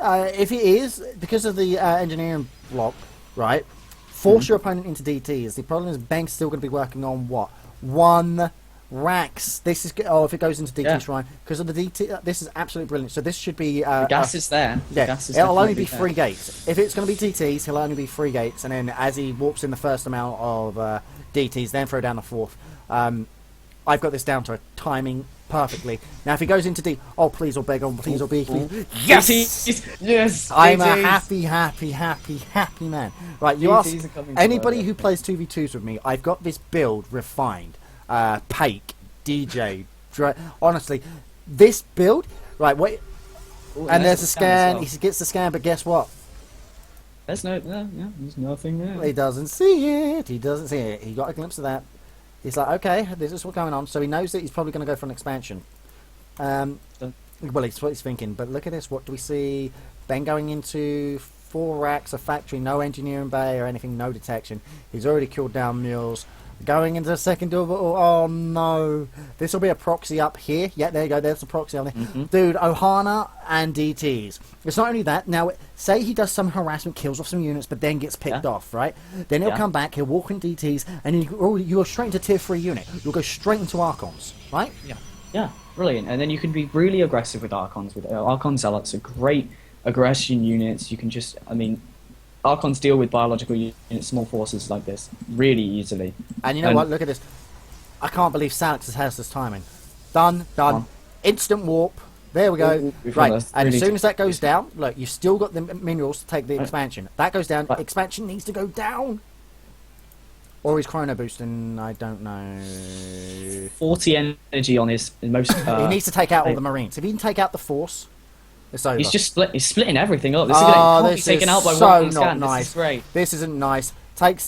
B: If it is, because of the engineering block, right, force your opponent into DTs. The problem is Bank's still going to be working on what? 1 racks. This is if it goes into DT shrine because of the DT. This is absolutely brilliant. So this should be
C: the gas is there.
B: Yeah,
C: gas is
B: it'll only be
C: there.
B: 3 gates. If it's going to be DTs, he'll only be 3 gates, and then as he warps in the first amount of DTs, then throw down the 4th. I've got this down to a timing perfectly. Now, if he goes into D, oh please, or beg, oh please, or B, please. Yes,
C: Yes,
B: I'm a
C: DTs.
B: happy man. Right, you
C: DTs
B: ask
C: are coming to
B: anybody
C: Murder.
B: who plays 2v2s with me. I've got this build refined. Pake, DJ, honestly, this build. Right, wait,
C: Ooh,
B: and there's a
C: as
B: scan.
C: well.
B: He gets the scan, but guess what?
C: There's there's nothing there.
B: He doesn't see it. He doesn't see it. He got a glimpse of that. He's like, okay, this is what's going on. So he knows that he's probably going to go for an expansion. Well, it's what he's thinking. But look at this. What do we see? Ben going into 4 racks, a factory, no engineering bay or anything, no detection. He's already killed down mules. Going into the second orbital. Oh no! This will be a proxy up here. Yeah, there you go. There's the proxy on there, dude. Ohana and DTs. It's not only that. Now, say he does some harassment, kills off some units, but then gets picked off, right? Then he'll come back. He'll walk in DTs, and you go straight into tier 3 unit. You'll go straight into Archons, right?
C: Yeah, brilliant. And then you can be really aggressive with Archons. With Archon Zealots are great aggression units. You can just, I mean, Archons deal with biological units, small forces like this, really easily.
B: And you know what? Look at this. I can't believe Salix has this timing. Done. Instant warp. There we go. Right, and as soon as that goes down, look, you've still got the minerals to take the expansion. That goes down. Expansion needs to go down. Or he's chrono boosting. I don't know.
C: 40 energy on his most.
B: He needs to take out all the Marines. If he can take out the force, it's over.
C: He's just he's splitting everything up. This is going to be taken out by one scan.
B: Nice.
C: This is great.
B: This isn't nice.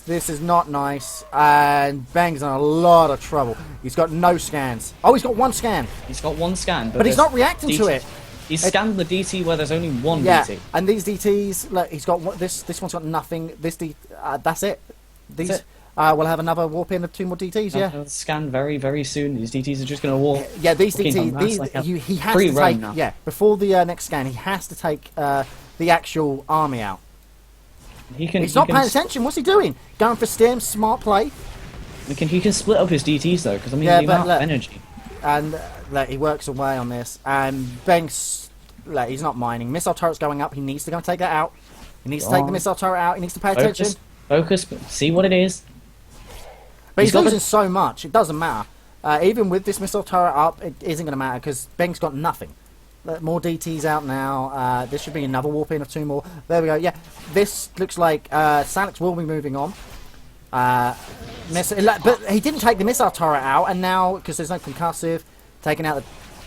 B: This is not nice, and Bang's in a lot of trouble. He's got no scans. Oh, he's got 1 scan.
C: He's got 1 scan,
B: But he's not reacting to it.
C: He's scanned the DT where there's only 1
B: Yeah,
C: DT.
B: and these DTs, look, he's got this one's got nothing. This that's it. These
C: That's it.
B: we'll have another warp in of 2 more DTs. Yeah,
C: He'll scan very, very soon. These DTs are just going to walk.
B: yeah. These
C: walking on.
B: DTs,
C: That's like a
B: he has
C: free
B: to
C: run
B: take.
C: now.
B: Yeah, before the next scan, he has to take the actual army out. He's not paying attention. What's he doing? Going for stim, smart play.
C: He can split up his DTs though, because I mean
B: Yeah,
C: the
B: but
C: amount
B: look,
C: of energy.
B: And he works away on this. And Banks, he's not mining. Missile turret's going up. He needs to go and take that out. He needs to take the missile turret out. He needs to pay attention.
C: Focus, see what it is.
B: But he's
C: got
B: losing so much. It doesn't matter. Even with this missile turret up, it isn't going to matter because Beng's got nothing. More DTs out now. This should be another warp in of 2 more. There we go. Yeah, this looks like Salix will be moving on. But he didn't take the missile turret out, and now because there's no concussive, taking out the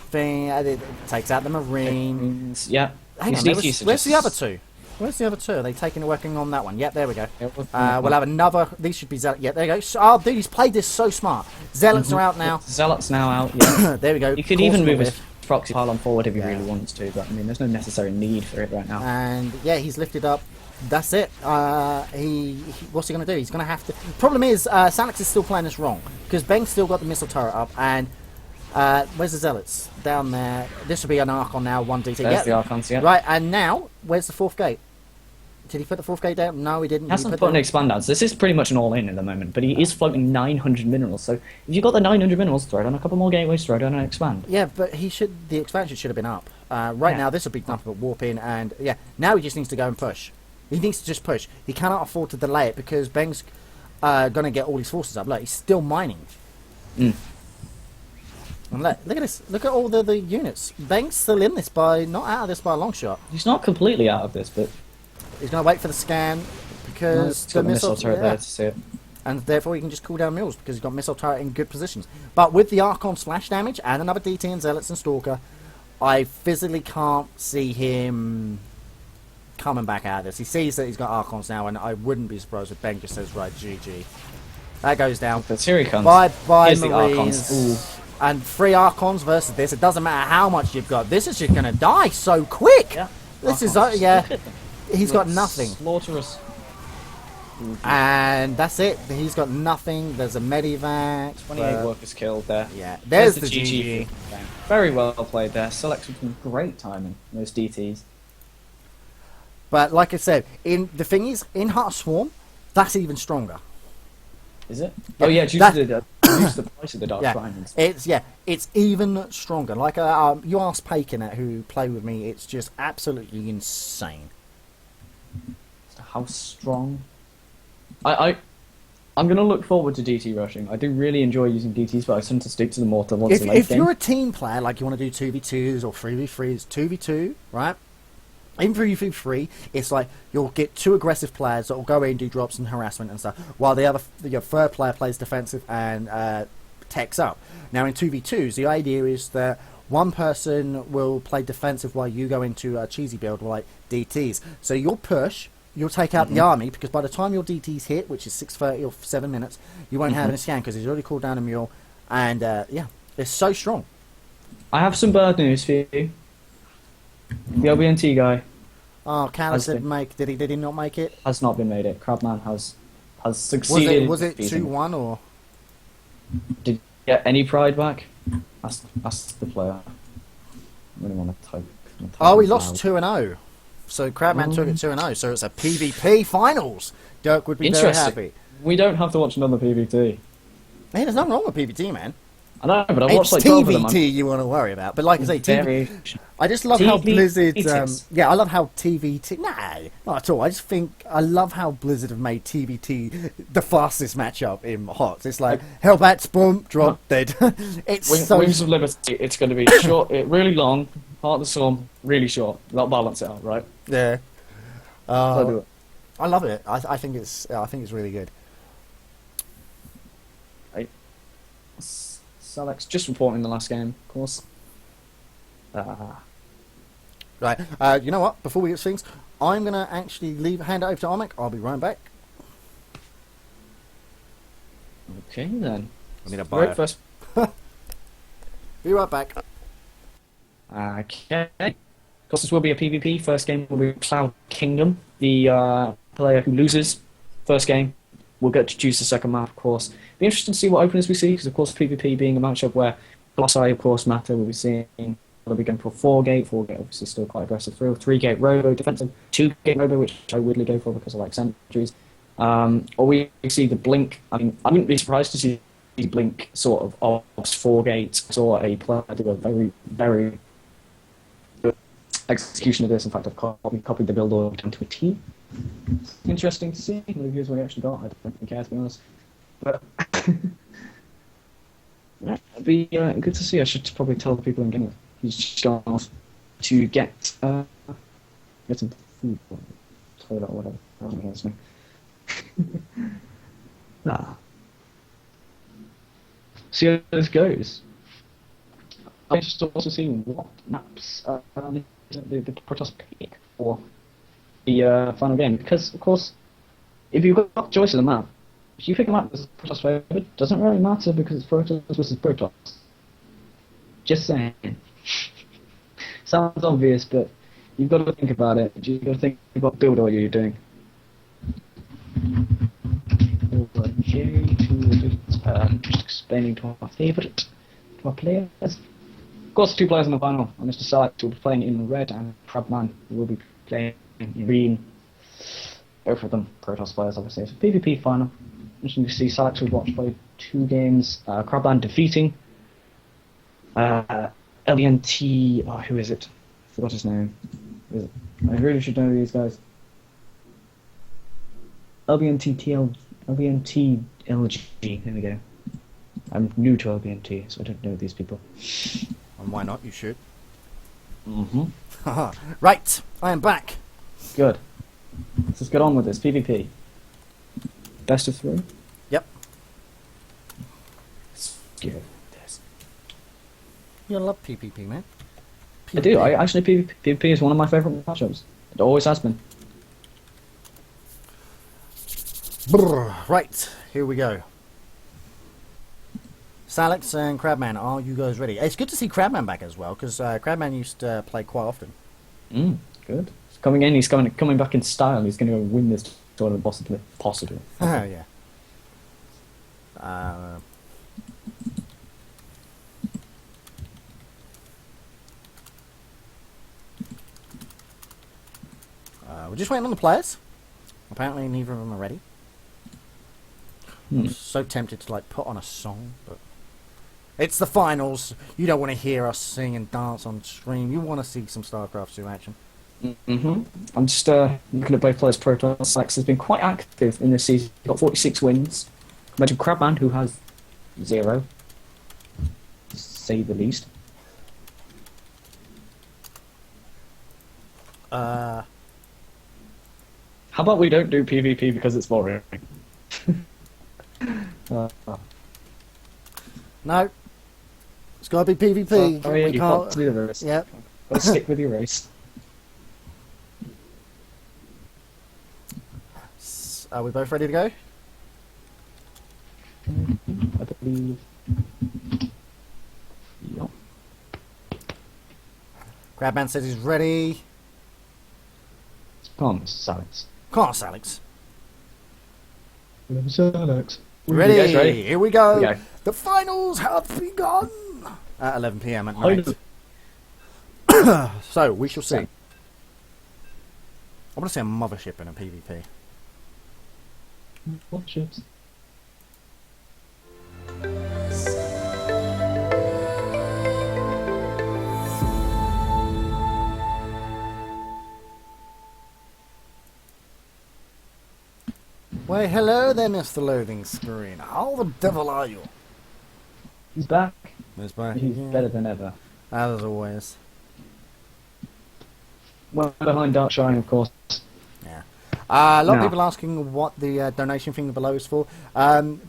B: thing, it takes out the Marines.
C: Yeah.
B: Hang
C: His
B: on,
C: DTs are
B: where's the
C: just-
B: other 2? Where's the other 2? Are they working on that one? Yep, there we go.
C: Yeah,
B: We'll have another. These should be Zealots. Yeah, there you go. Oh, dude, he's played this so smart. Zealots are out now.
C: Zealots now out. Yeah.
B: There we go.
C: You could
B: Course
C: even
B: of
C: move
B: the
C: his proxy pylon forward if he really wants to, but I mean, there's no necessary need for it right now.
B: And yeah, he's lifted up. That's it. What's he going to do? He's going to have to. Problem is, Salix is still playing this wrong because Beng's still got the missile turret up. And where's the Zealots? Down there. This will be an Archon now. 1 DT.
C: There's the Archons, yeah.
B: Right, and now where's the 4th gate? Did he put the 4th gate down? No, he didn't.
C: He hasn't put an expand out. So this is pretty much an all-in at the moment, but he is floating 900 minerals. So if you've got the 900 minerals, throw down a couple more gateways, throw down an expand.
B: Yeah, but the expansion should have been up. Right now, this would be nothing but warp in, and yeah, now he just needs to go and push. He needs to just push. He cannot afford to delay it because Beng's going to get all his forces up. Look, he's still mining. And look at this. Look at all the units. Beng's still in this not out of this by a long shot.
C: He's not completely out of this, but
B: He's going to wait for the scan because
C: he's got the missile turret there to see it.
B: And therefore he can just cool down mules because he's got missile turret in good positions. But with the Archon splash damage and another DT and Zealots and Stalker, I physically can't see him coming back out of this. He sees that he's got Archons now, and I wouldn't be surprised if Ben just says, right, GG. That goes down.
C: But here he comes.
B: Bye,
C: Here's the
B: Marines.
C: Archons.
B: And 3 Archons versus this. It doesn't matter how much you've got. This is just going to die so quick.
C: Yeah.
B: This is,
C: Archons.
B: yeah. He's got nothing.
C: Slaughterous.
B: And that's it. He's got nothing. There's a medivac.
C: 28 workers killed there.
B: Yeah, there's the GG.
C: Very well played there. Select with some great timing, those DTs.
B: But like I said, the thing is, in Heart of Swarm, that's even stronger.
C: Is it?
B: Yeah,
C: Oh yeah, due to the price of the Dark
B: Yeah,
C: Shrine.
B: it's even stronger. Like you asked Pakinet, who play with me, it's just absolutely insane.
C: How strong? I I'm gonna look forward to DT rushing. I do really enjoy using DTs, but I tend to stick to them more towards the late
B: If
C: game.
B: you're a team player, like you want to do 2v2s or 3v3s, 2v2, right? In 3v3, it's like you'll get two aggressive players that will go in, do drops and harassment and stuff, while your third player plays defensive and techs up. Now in 2v2s, the idea is that one person will play defensive while you go into a cheesy build like DTs. So you'll push, you'll take out the army, because by the time your DTs hit, which is 6:30 or 7 minutes, you won't have any scan because he's already called down a mule, and yeah, it's so strong.
C: I have some bad news for you. The LBNT guy
B: Oh, Callus didn't make. Did he not make it?
C: has not been made it. Crabman has succeeded.
B: Was it
C: in defeating
B: 2-1 or?
C: Did you get any pride back? Ask the player. I really want to type.
B: Oh, he lost 2-0. So Crabman took it 2-0. So it's a PvP finals. Dirk would be very
C: Interesting.
B: happy.
C: We don't have to watch another PVT.
B: Hey, there's nothing wrong with PvT, man.
C: I know, but I
B: It's
C: watched like 12 of them.
B: TVT you want to worry about, but like I say,
C: Very.
B: I just love how
C: TVT.
B: Blizzard. Yeah, I love how TVT. Nah, not at all. I just think I love how Blizzard have made TVT the fastest matchup in HOTS. It's like Hellbats, boom, drop, dead. It's so.
C: Wings of Liberty. It's going to be short, really long. Heart of the Storm, really short. That'll balance it out, right?
B: Yeah.
C: I'll do it.
B: I love it. I think it's really good.
C: Alex just reporting the last game, of course.
B: Right. You know what? Before we get things, I'm gonna actually hand it over to Omic. I'll be right back.
C: Okay then.
B: I need a bio.
C: Breakfast.
B: Be right back.
C: Okay. Of course, this will be a PvP. First game will be Cloud Kingdom. The player who loses first game will get to choose the second map, of course. Be interesting to see what openers we see, because of course PvP being a matchup where Colossi, of course, matter. We'll be seeing they'll be going for a 4-gate. 4-gate obviously still quite aggressive through. 3-gate Robo defensive. 2-gate Robo, which I weirdly go for because I like sentries. Or we see the Blink. I mean, I wouldn't be surprised to see the Blink sort of Ops 4-gate or a player do a very, very good execution of this. In fact, I've copied the build order down to a T. Interesting to see. No views we actually got. I don't really care, to be honest. But yeah, it'd be good to see. I should probably tell the people in game he's just gone off to get some food or toilet or whatever. I don't know his name. See how this goes. I'm just also seeing what maps the Protoss pick for the final game, because of course if you've got choice of the map, if you pick a map that's Protoss favored, it doesn't really matter because it's Protoss versus Protoss. Just saying. Sounds obvious, but you've got to think about it. You've got to think about build order you're doing. Just explaining to our favourite, to our players. Of course, 2 players in the final. Mr. Salak will be playing in red, and Crabman will be playing in green. Both of them Protoss players, obviously. It's a PvP final. Interesting to see Salak will watch play 2 games. Crabman defeating LBNT. Oh, who is it? I forgot his name. Who is it? I really should know these guys. LBNT LG. There we go. I'm new to LBNT, so I don't know these people.
B: And why not? You should.
C: Mm-hmm.
B: Right. I am back.
C: Good. Let's just get on with this. PvP. Best of 3?
B: Yep.
C: Let's get this.
B: You love PvP, man.
C: I do. I actually PvP is one of my favourite matchups. It always has been.
B: Brrr. Right. Here we go. Salix and Crabman, are you guys ready? It's good to see Crabman back as well, because Crabman used to play quite often.
C: Good. He's coming in. He's coming back in style. He's going to go win this tournament, possibly.
B: Yeah. We're just waiting on the players. Apparently, neither of them are ready. I'm so tempted to put on a song, but it's the finals. You don't want to hear us sing and dance on stream. You want to see some StarCraft 2 action.
C: I'm just looking at both players' Protoss. Sax has been quite active in this season. He's got 46 wins. But to Crabman, who has 0, to say the least.
B: Uh,
C: How about we don't do PvP because it's boring?
B: no. It's got to be PvP.
C: Sorry,
B: We
C: you've
B: can't.
C: got to do the race.
B: Yep.
C: Got to stick with your race.
B: Are we both ready to go?
C: I believe. Yup.
B: Crabman says he's ready.
C: Come on, Mr. Alex.
B: Come on, Alex.
C: Mr. Alex.
B: Ready?
C: You guys ready?
B: Here we go.
C: Here we go.
B: The finals have begun at 11 p.m. at
C: Finals.
B: night. So we shall see. I want to see a mothership in a PvP.
C: What ships?
B: Why, hello there, Mr. Loading Screen. How the devil are you?
C: He's back.
B: Miss back
C: He's
B: again.
C: better than ever.
B: As always.
C: Well, behind Darkshine, of course.
B: Yeah. A lot of
C: No.
B: people asking what the donation thing below is for.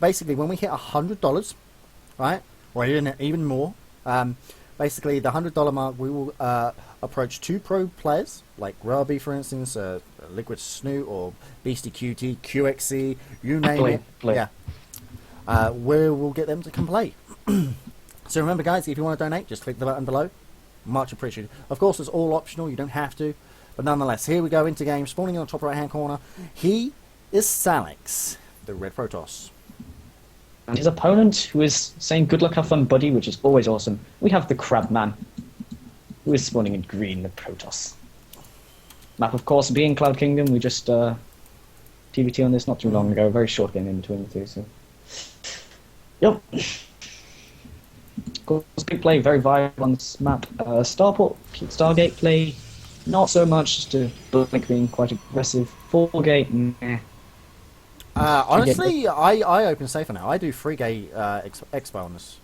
B: Basically, when we hit $100, right, or even more, basically the $100 mark, we will approach 2 pro players, like Robbie, for instance, Liquid Snoot, or Beastie QT, QXC, you name it.
C: Play.
B: Yeah. Where we'll get them to come play. So remember, guys, if you want to donate, just click the button below. Much appreciated. Of course, it's all optional. You don't have to. But nonetheless, here we go into game. Spawning in the top right-hand corner. He is Salix, the Red Protoss.
C: And his opponent, who is saying good luck, have fun, buddy, which is always awesome. We have the Crabman, who is spawning in green, the Protoss. Map, of course, being Cloud Kingdom. We just TVT on this not too long ago. Very short game in between the two. So, yep. Of course, big play, very viable on this map. Stargate play, not so much. Just a Blink being quite aggressive. 4-gate, meh.
B: Honestly, I open safer now. I do 3-gate expo on this.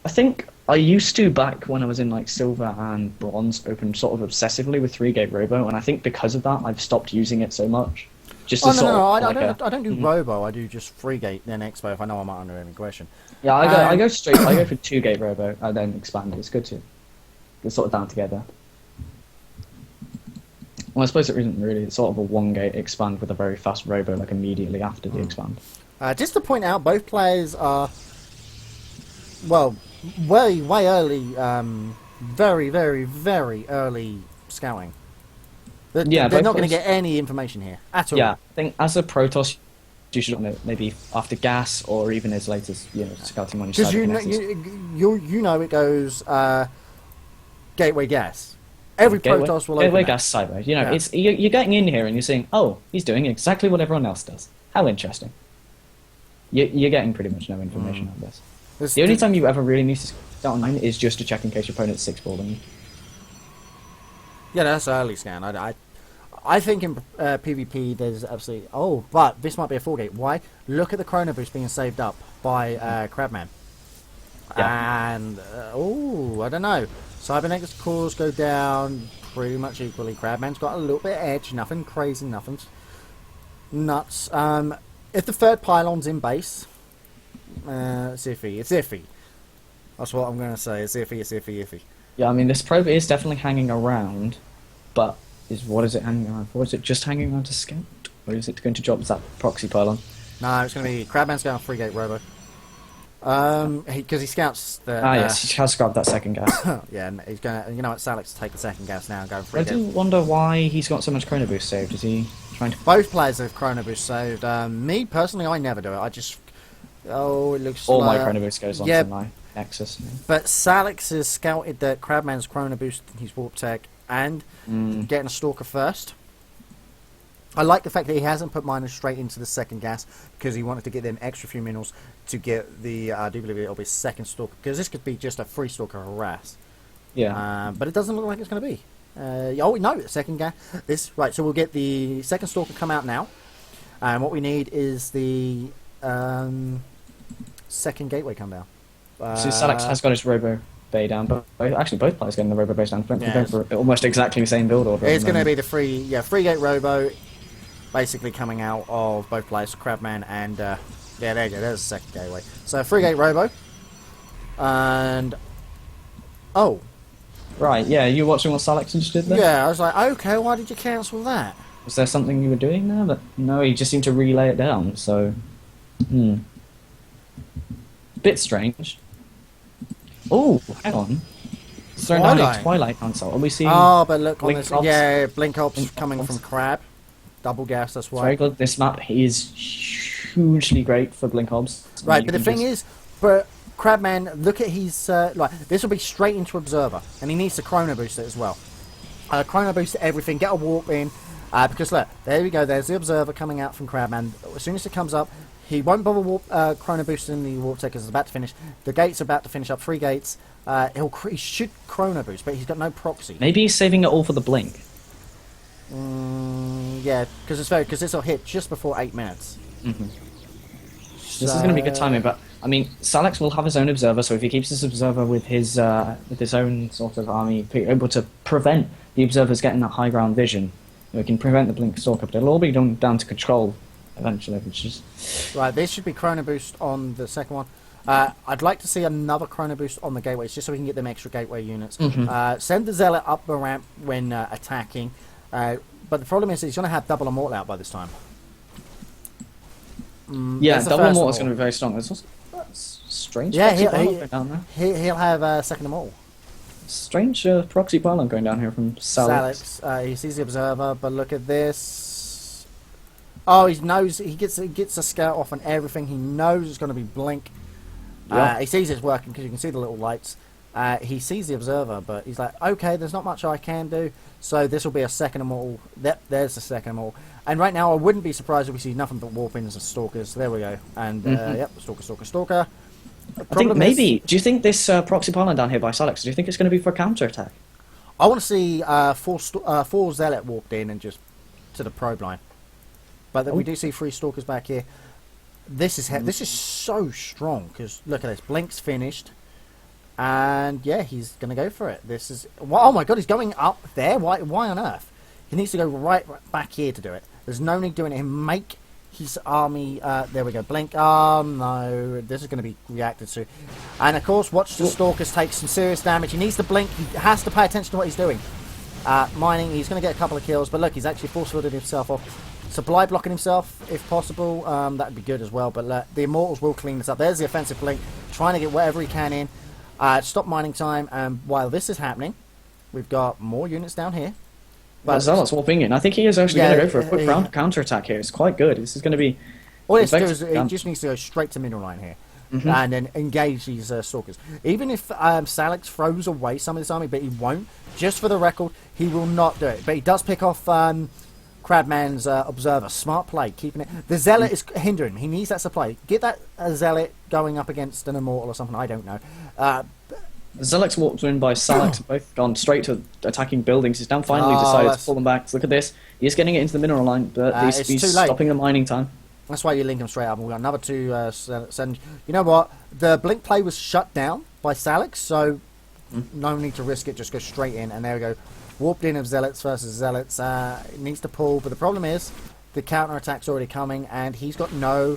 C: I think I used to back when I was in like silver and bronze, open sort of obsessively with 3-gate robo, and I think because of that I've stopped using it so much. Just
B: Oh
C: to sort of
B: I
C: like
B: don't do robo. I do just 3-gate then expo if I know I'm not under any question.
C: Yeah, I go straight. I go for 2-gate robo and then expand. It's good to get sort of down together. Well, I suppose it isn't really. It's sort of a 1-gate expand with a very fast robo like immediately after the expand.
B: Just to point out, both players are well, way early, very very early scouting. They're
C: both
B: not going to
C: players-
B: get any information here at all.
C: Yeah, I think as a Protoss, you should know maybe after gas or even as late as scouting on your
B: Because
C: side.
B: you know it goes gateway gas. Every Protoss will open
C: Gateway
B: that.
C: gas sideways. You know,
B: Yeah.
C: it's you're getting in here and you're saying, oh, he's doing exactly what everyone else does. How interesting. You're getting pretty much no information on this. The only time you ever really need to scout online is just to check in case your opponent's 6-balling you.
B: Yeah, that's early scan. I think in PvP there's absolutely... Oh, but this might be a 4-gate. Why? Look at the Chrono Boost being saved up by Crabman.
C: Yeah.
B: And, I don't know. Cybernetics cores go down pretty much equally. Crabman's got a little bit of edge. Nothing crazy, nothing's nuts. If the third pylon's in base, it's iffy. It's iffy. That's what I'm going to say. It's iffy, it's iffy, iffy.
C: Yeah, I mean, this probe is definitely hanging around, but what is it hanging around for? Is it just hanging around to scout? Or is it going to drop that proxy pylon?
B: No, it's going to be... Crabman's going 3-gate robo. Because he scouts the...
C: Yes, he has grabbed that second gas.
B: yeah, and he's going to... You know what, Salix take the second gas now and go
C: I
B: 3-gate.
C: do wonder why he's got so much Chrono Boost saved. Is he trying to...
B: Both players have Chrono Boost saved. Me, personally, I never do it. I just... Oh, it looks
C: All
B: like...
C: my Chrono Boost goes on
B: yeah,
C: to my Nexus.
B: But Salix has scouted that Crabman's Chrono Boost, his Warp Tech, and getting a Stalker first. I like the fact that he hasn't put miners straight into the second gas because he wanted to get them extra few minerals to get the, I do believe it'll be second Stalker, because this could be just a free Stalker harass.
C: Yeah.
B: But it doesn't look like it's going to be. Oh, no, second gas. Right, so we'll get the second Stalker come out now. And what we need is the second gateway come down.
C: So Salix has got his Robo Bay down, but actually both players getting the Robo Bays down. We're going for almost exactly the same build order.
B: It's going to be the free gate Robo, basically coming out of both players, Crabman and there you go. There's the second gateway. So free gate Robo, and
C: right. Yeah, you watching what Salix just did there?
B: yeah, I was like, okay, why did you cancel that?
C: Was there something you were doing there? But no, he just seemed to relay it down. So, bit strange. Oh, hang on. It's thrown down a Twilight console. Are we seeing?
B: Oh, but look on
C: Blink
B: this.
C: Ops?
B: Yeah, Blink Ops
C: Blink
B: coming
C: Ops.
B: from Crab. Double gas, that's
C: Very
B: why.
C: good. This map is hugely great for Blink Ops.
B: Right,
C: You
B: but the
C: can
B: thing
C: just-
B: is, but Crabman, look at his like this will be straight into Observer, and he needs to Chrono Boost it as well. Chrono Boost everything, get a warp in, because look, there we go. There's the Observer coming out from Crabman. As soon as it comes up, he won't bother Chrono Boosting the warp because it's about to finish. The gates are about to finish up. 3 gates. He should Chrono Boost, but he's got no proxy.
C: Maybe he's saving it all for the Blink.
B: Yeah, because this will hit just before 8 minutes.
C: This is going to be good timing, but I mean, Salix will have his own observer, so if he keeps his observer with his own sort of army, able to prevent the observers getting that high ground vision, we can prevent the Blink Stalker, but it'll all be down to control eventually, which is...
B: Right, this should be Chrono Boost on the second one. I'd like to see another Chrono Boost on the gateways, just so we can get them extra gateway units. Send the Zealot up the ramp when attacking, but the problem is he's going to have double Immortal out by this time.
C: Yeah,
B: that's the
C: double
B: first
C: Immortal is
B: Immortal.
C: going to be very strong. That's strange.
B: Yeah,
C: proxy pylon
B: he'll
C: going down there.
B: he'll have second Immortal.
C: Strange proxy pylon going down here from Salix.
B: Salix, he sees the Observer, but look at this. Oh, he knows he gets a scout off on everything. He knows it's going to be Blink.
C: Yeah.
B: He sees it's working because you can see the little lights. He sees the Observer, but he's like, okay, there's not much I can do. So this will be a second Immortal. Yep, there's the second Immortal. And right now, I wouldn't be surprised if we see nothing but Warpins and Stalkers. There we go. And yep, Stalker.
C: I think maybe. Do you think this proxy pylon down here by Salix? Do you think it's going to be for counter attack?
B: I want to see four Zealot warped in and just to the probe line. But then we do see 3 Stalkers back here. This is so strong because look at this. Blink's finished, and yeah, he's gonna go for it. This is oh my god, he's going up there. Why on earth? He needs to go right back here to do it. There's no need doing it. Make his army. There we go. Blink. Oh no, this is going to be reacted to. And of course, watch the Stalkers take some serious damage. He needs to blink. He has to pay attention to what he's doing. Mining. He's going to get a couple of kills, but look, he's actually force-fielded himself off. Supply blocking himself, if possible, that'd be good as well. But the Immortals will clean this up. There's the offensive blink, trying to get whatever he can in. Stop mining time. And while this is happening, we've got more units down here.
C: But Zealot's warping in. I think he is actually going to go for a quick round counter attack here. It's quite good. This is going to be.
B: All he has to do is he just needs to go straight to middle line here. And then engage these Stalkers. Even if Salix throws away some of this army, but he won't. Just for the record, he will not do it. But he does pick off Crabman's Observer. Smart play, keeping it. The Zealot is hindering him. He needs that supply. Get that Zealot going up against an Immortal or something. I don't know.
C: Zealot's walked in by Salix, both gone straight to attacking buildings. He's now finally decided to pull them back. Look at this. He's getting it into the mineral line, but
B: it's
C: he's
B: too late.
C: stopping the mining time.
B: That's why you link them straight up. And we've got another 2 send. You know what? The blink play was shut down by Salix, so no need to risk it. Just go straight in, and there we go. Warped in of Zealots versus Zealots. Needs to pull, but the problem is the counter attack's already coming, and he's got no.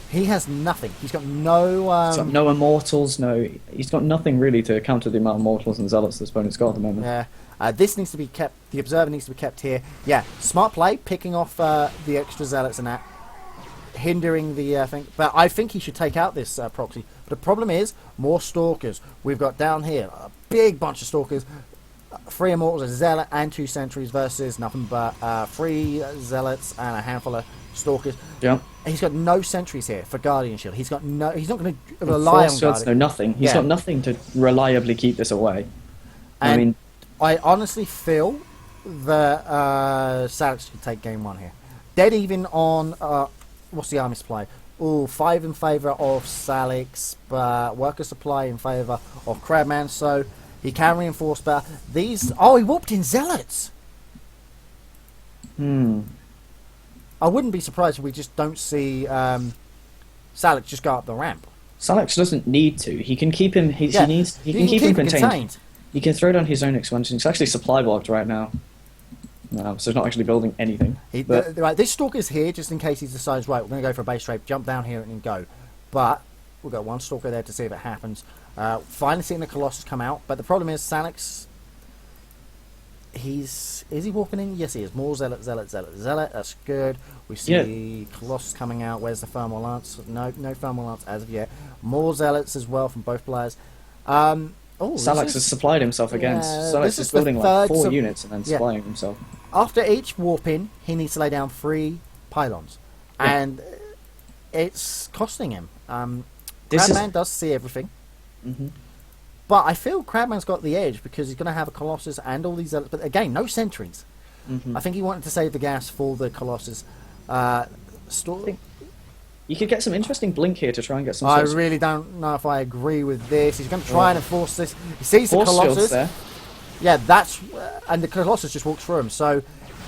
B: He has nothing. He's got no.
C: He's got no Immortals. No, he's got nothing really to counter the amount of Immortals and Zealots this opponent's got at the moment.
B: Yeah. This needs to be kept. The Observer needs to be kept here. Yeah. Smart play, picking off the extra Zealots and that, hindering the thing. But I think he should take out this proxy. But the problem is more Stalkers. We've got down here a big bunch of Stalkers. 3 Immortals, a Zealot, and 2 Sentries versus nothing but 3 Zealots and a handful of Stalkers.
C: Yeah.
B: He's got no Sentries here for Guardian Shield. He's got no. He's not going to rely on Guardian.
C: No, nothing. He's got nothing to reliably keep this away.
B: And
C: I mean,
B: I honestly feel that Salix could take game 1 here. Dead even on what's the army supply? Oh, 5 in favour of Salix, but worker supply in favour of Crabman. So he can reinforce better. These. Oh, he warped in Zealots. I wouldn't be surprised if we just don't see Salix just go up the ramp.
C: Salix doesn't need to. He can keep him. He can keep him contained. He can throw down his own expansion. It's actually supply blocked right now. So he's not actually building anything.
B: Right, this stalker's here just in case he decides, right, we're going to go for a base trade, jump down here and go. But we've got one stalker there to see if it happens. Finally seeing the Colossus come out, but the problem is Salix, is he walking in? Yes, he is. More Zealot. That's good. We see Colossus coming out. Where's the Thermal Lance? No Thermal Lance as of yet. More Zealots as well from both players.
C: Salix has supplied himself against. Salix is building like 4 units and then supplying himself.
B: After each warp in, he needs to lay down 3 pylons. And it's costing him. Crabman does see everything. But I feel Crabman's got the edge because he's going to have a Colossus and all these others. But again, no sentries. I think he wanted to save the gas for the Colossus.
C: You could get some interesting blink here to try and get some.
B: I really don't know if I agree with this. He's going to try and enforce this. He sees the Colossus.
C: There.
B: Yeah, and the Colossus just walks through him. So,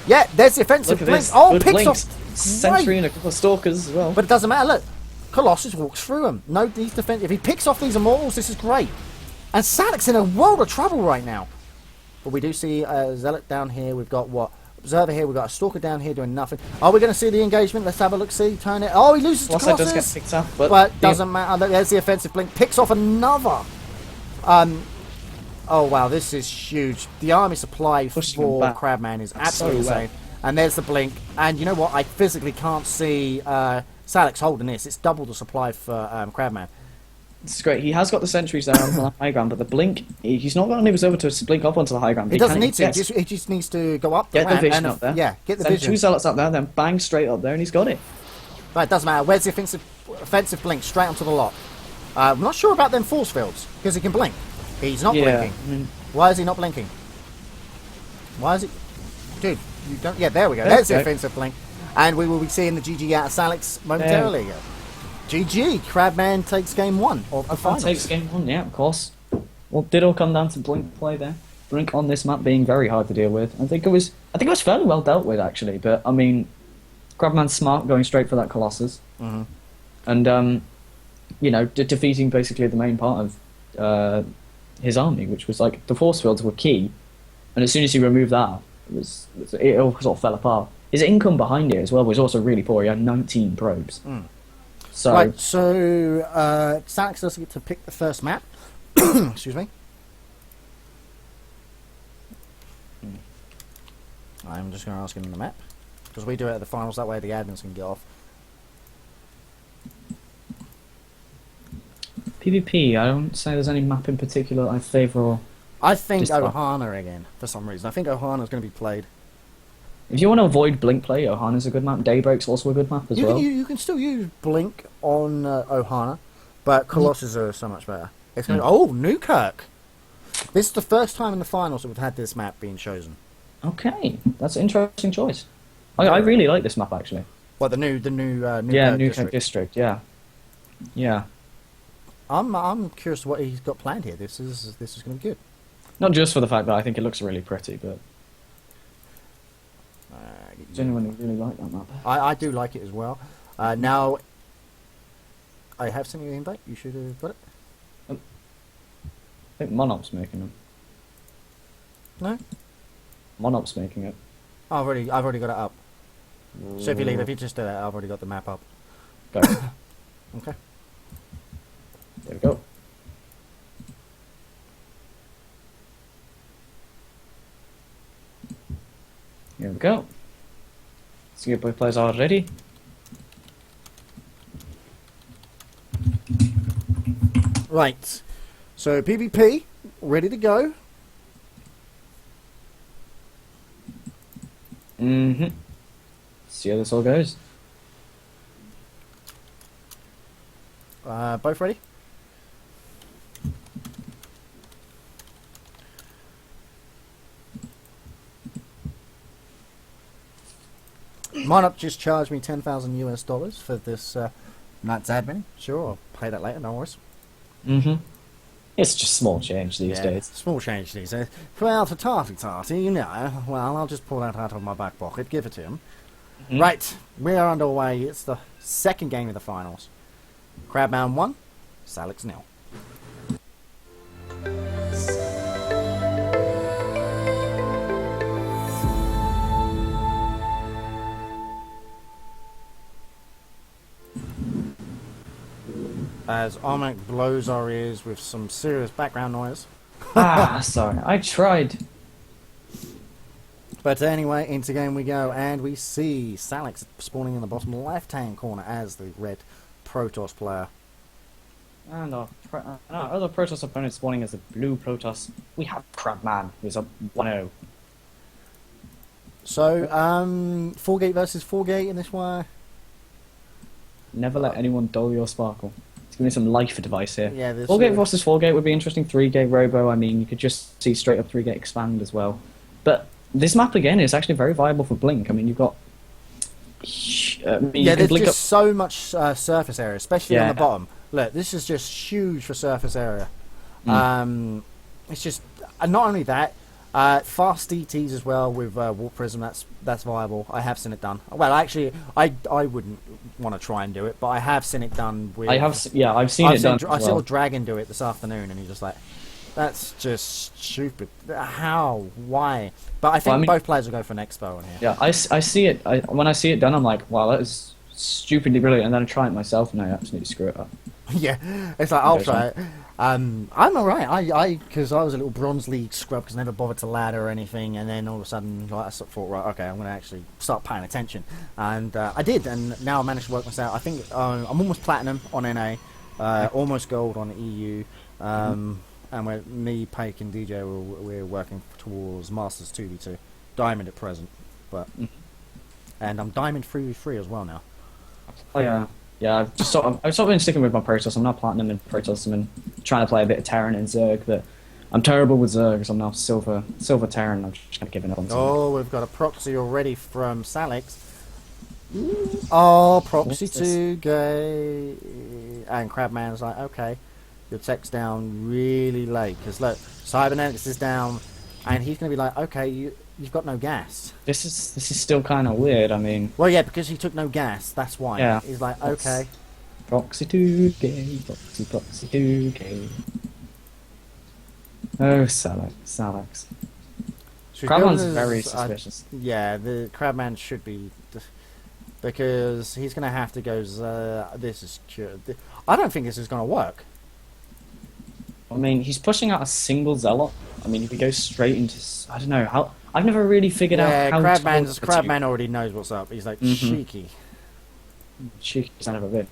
B: yeah, there's the offensive blink.
C: This.
B: Oh,
C: good
B: picks
C: blinks.
B: off.
C: Sentry and a couple of stalkers as well.
B: But it doesn't matter. Look, Colossus walks through him. No, these defense. If he picks off these Immortals, this is great. And Salix in a world of trouble right now. But we do see a Zealot down here. We've got what? Observer here. We've got a Stalker down here doing nothing. Are we going to see the engagement? Let's have a look. See, turn it. Oh, he loses to Colossus.
C: Does get picked up,
B: but doesn't matter. There's the offensive blink. Picks off another. Oh wow, this is huge. The army supply for Crabman is absolutely insane. And there's the blink. And you know what? I physically can't see Salix holding this. It's double the supply for Crabman.
C: This is great. He has got the sentries there on the high ground, but the blink, he's not going to leave us over to blink up onto the high ground.
B: He doesn't need to. He just needs to go up the
C: ramp. Get the vision up there.
B: Yeah, get the
C: Send
B: vision.
C: 2 Zealots up there, then bang straight up there, and he's got it.
B: Right, it doesn't matter. Where's the offensive blink? Straight onto the lot. I'm not sure about them force fields, because he can blink. He's not blinking. Why is he not blinking? Why is he... Dude, you don't... Yeah, there we go. There's the offensive blink. And we will be seeing the GG out of Salix momentarily. GG. Crabman takes game 1 of the finals.
C: Takes game 1, yeah, of course. Well, did all come down to blink play there. Blink on this map being very hard to deal with. I think it was fairly well dealt with, actually. But, I mean, Crabman's smart going straight for that Colossus. And, you know, defeating basically the main part of his army, which was like the force fields were key. And as soon as he removed that, it all sort of fell apart. His income behind it as well was also really poor. He had 19 probes. So,
B: right, so Salix doesn't get to pick the first map. Excuse me. I'm just going to ask him the map. Because we do it at the finals, that way the admins can get off.
C: PvP, I don't say there's any map in particular I favour or...
B: I think Ohana again, for some reason. I think Ohana's going to be played.
C: If you want to avoid Blink play, Ohana's a good map. Daybreak's also a good map as well.
B: You can still use Blink on Ohana, but Colossus are so much better. It's going oh, Newkirk! This is the first time in the finals that we've had this map being chosen.
C: Okay, that's an interesting choice. I really like this map, actually.
B: What, the new
C: Newkirk District, yeah. Yeah.
B: I'm curious what he's got planned here. This is going to be good.
C: Not just for the fact that I think it looks really pretty, but... genuinely really like that map.
B: I do like it as well. Now, I have sent you the invite. You should have got it.
C: I think Monop's making them.
B: No?
C: Monop's making it.
B: Oh, I've already got it up. So if you just do that, I've already got the map up.
C: Go.
B: Okay.
C: There we go. Here we go. See if both players are ready.
B: Right. So PvP, ready to go.
C: See how this all goes.
B: Both ready? Monop just charged me $10,000 for this night's admin. Sure, I'll pay that later, no worries.
C: It's just small change these days.
B: Small change these days. Well, for Tarty, you know, well, I'll just pull that out of my back pocket, give it to him. Right, we are underway. It's the second game of the finals. Crabman 1, Salix nil. As Armac blows our ears with some serious background noise.
C: Sorry. I tried.
B: But anyway, into game we go, and we see Salix spawning in the bottom left-hand corner as the red Protoss player.
C: And our other Protoss opponent spawning as the blue Protoss. We have Crabman, who's up 1-0.
B: So, 4-gate versus 4-gate in this one.
C: Never let anyone dull your sparkle. It's giving me some life advice here.
B: Yeah, this
C: 4-gate versus 4-gate would be interesting. 3-gate Robo, I mean, you could just see straight up 3-gate expand as well. But this map again is actually very viable for Blink. I mean, you've got.
B: Yeah, there's just so much surface area, especially on the bottom. Look, this is just huge for surface area. It's just not only that, fast DTs as well with Warp Prism. That's viable. I have seen it done. Well, actually, I wouldn't want to try and do it, but I have seen it done. With
C: I've seen it done.
B: I saw Dragon do it this afternoon, and he's just like, that's just stupid. How? Why? But I think both players will go for an expo on here.
C: Yeah, I see it. When I see it done, I'm like, wow, that is stupidly brilliant. And then I try it myself, and I absolutely screw it up.
B: Yeah, it's like, I'll try it. I'm alright. Because I was a little Bronze League scrub because I never bothered to ladder or anything, and then all of a sudden, like, I thought, right, okay, I'm going to actually start paying attention. And I did, and now I managed to work myself. I think I'm almost platinum on NA, almost gold on EU. And me, Pake, and DJ, we're working towards Masters 2v2. Diamond at present. And I'm Diamond 3v3 as well now.
C: Oh, yeah. Yeah, I've sort of been sticking with my Protoss. I'm not platinum in Protoss. I'm trying to play a bit of Terran and Zerg, but I'm terrible with Zerg, so I'm now silver Terran. I'm just kind of giving up on Zerg.
B: Oh, we've got a proxy already from Salix. Oh, proxy 2-gate. And Crabman's like, okay. Your tech's down really late because look, Cybernetics is down, and he's going to be like, okay, you've got no gas.
C: This is still kind of weird. I mean,
B: well, yeah, because he took no gas. That's why.
C: Yeah.
B: He's like, okay.
C: Proxy 2-gate, proxy 2-gate. Oh, Salix. Crabman's very suspicious.
B: Yeah, the Crabman should be, because he's going to have to go. This is I don't think this is going to work.
C: I mean, he's pushing out a single Zealot. I mean, if he goes straight into... I don't know, how... I've never really figured out how...
B: Crabman already knows what's up. He's like, cheeky.
C: Cheeky son of a bitch.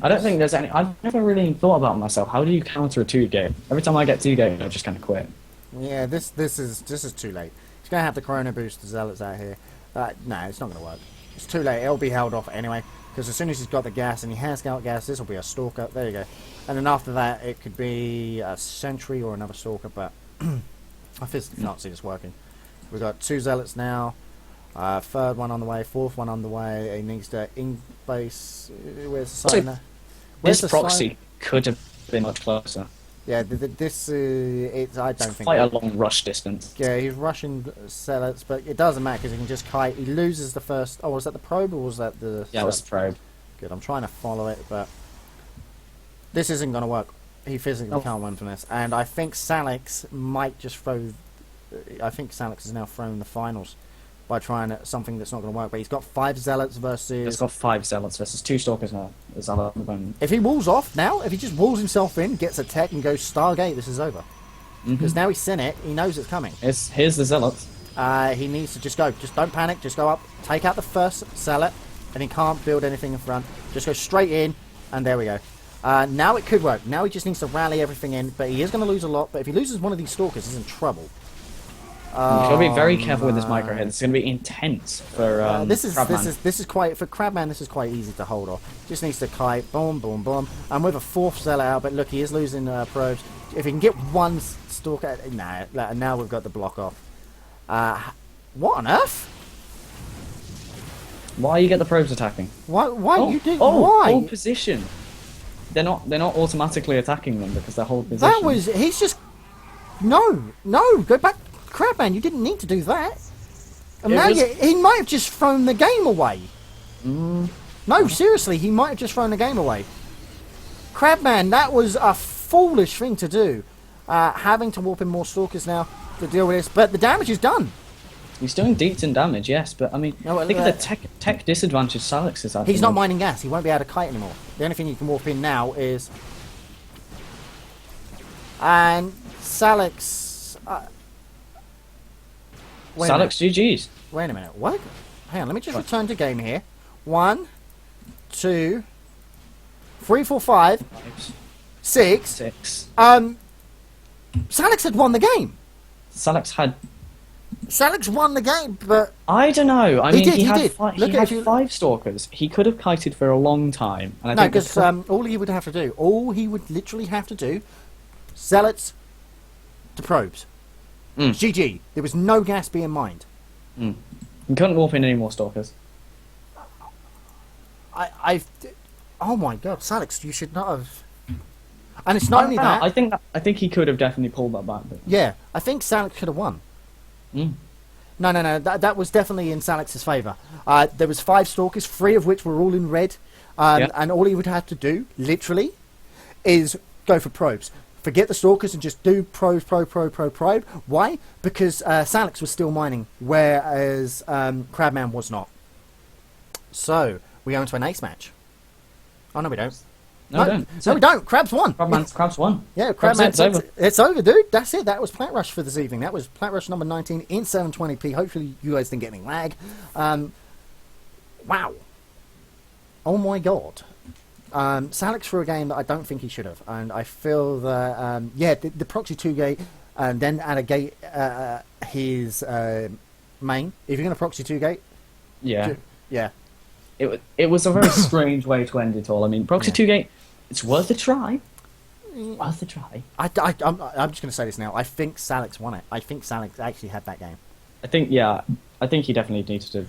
C: I don't think there's any... I've never really thought about myself. How do you counter a 2-gate? Every time I get 2-gate, I just kind of quit.
B: Yeah, this is too late. He's going to have the Chrono Boost the Zealots out here. No, it's not going to work. It's too late. It'll be held off anyway. Because as soon as he's got the gas, and he has got gas, this will be a Stalker. There you go. And then after that, it could be a Sentry or another Stalker, but I physically can't see this working. We've got 2 Zealots now. Third one on the way, fourth one on the way. He needs to in-base. Where's the sign there?
C: This proxy could have been much closer.
B: Yeah, this I don't think...
C: quite a long rush distance.
B: Yeah, he's rushing Zealots, but it doesn't matter because he can just kite. He loses the first... Oh, was that the probe or was that the...
C: Yeah, it was the probe.
B: Good, I'm trying to follow it, but... This isn't going to work. He physically can't win from this. And I think Salix might just throw... I think Salix has now thrown the finals by trying something that's not going to work. But he's got 5 Zealots versus...
C: He's got 5 Zealots versus 2 Stalkers now. Zealot at the moment.
B: If he walls off now, if he just walls himself in, gets a tech and goes Stargate, this is over. Because now he's seen it, he knows it's coming.
C: Here's the Zealots.
B: He needs to just go. Just don't panic, just go up. Take out the first Zealot, and he can't build anything in front. Just go straight in, and there we go. Now it could work. Now he just needs to rally everything in, but he is going to lose a lot. But if he loses one of these Stalkers, he's in trouble.
C: You've got to be very careful with this micro hit. It's going to be intense for
B: this is
C: Crabman.
B: quite for Crabman. This is quite easy to hold off. Just needs to kite, boom, boom, boom, and with a 4th Zealot out. But look, he is losing probes. If he can get one Stalker, now we've got the block off. What on earth?
C: Why you get the probes attacking?
B: Why you did?
C: Oh,
B: why?
C: hold position. They're not automatically attacking them because they're hold position.
B: He's just no, go back, Crabman. You didn't need to do that. And now he might have just thrown the game away. No, seriously, he might have just thrown the game away. Crabman, that was a foolish thing to do. Having to warp in more stalkers now to deal with this, but the damage is done.
C: He's doing decent damage, yes, but I mean,
B: No, well,
C: think of the tech disadvantage Salix is at.
B: He's not mining gas. He won't be able to kite anymore. The only thing you can warp in now is... And Salix...
C: Salix GG's.
B: Wait a minute. What? Hang on, let me just return to game here. 1, 2, 3, 4, 5, 6.
C: 6.
B: Salix had won the game.
C: Salix
B: won the game, but...
C: I don't know. I mean,
B: did,
C: he had
B: did. Look at you-
C: 5 stalkers. He could have kited for a long time. And I
B: No,
C: think the
B: because all he would have to do, literally have to do, Zealots to probes. GG. There was no gas being mined.
C: he couldn't warp in any more stalkers.
B: Oh my god, Salix, you should not have... And it's not only that...
C: I think he could have definitely pulled that back. But...
B: Yeah, I think Salix could have won. No, that was definitely in Salix's favour. There was 5 stalkers, 3 of which were all in red, and all he would have to do, literally, is go for probes. Forget the stalkers and just do probe. Why? Because Salix was still mining, whereas Crabman was not. So, we go into an ace match. Oh, no we don't.
C: No, we don't.
B: No, we don't. Crabs won.
C: Crab's won.
B: Yeah,
C: Crab's over.
B: It's over, dude. That's it. That was Plat Rush for this evening. That was Plat Rush number 19 in 720p. Hopefully you guys didn't get any lag. Wow. Oh my god. Salix for a game that I don't think he should have. And I feel that, the proxy 2 gate, and then add a gate, his main. If you're going to proxy 2 gate,
C: Yeah.
B: yeah.
C: It was a very strange way to end it all. I mean, proxy 2 gate, it's worth a try. Worth a try.
B: I'm just going to say this now. I think Salix won it. I think Salix actually had that game.
C: I think he definitely needed to.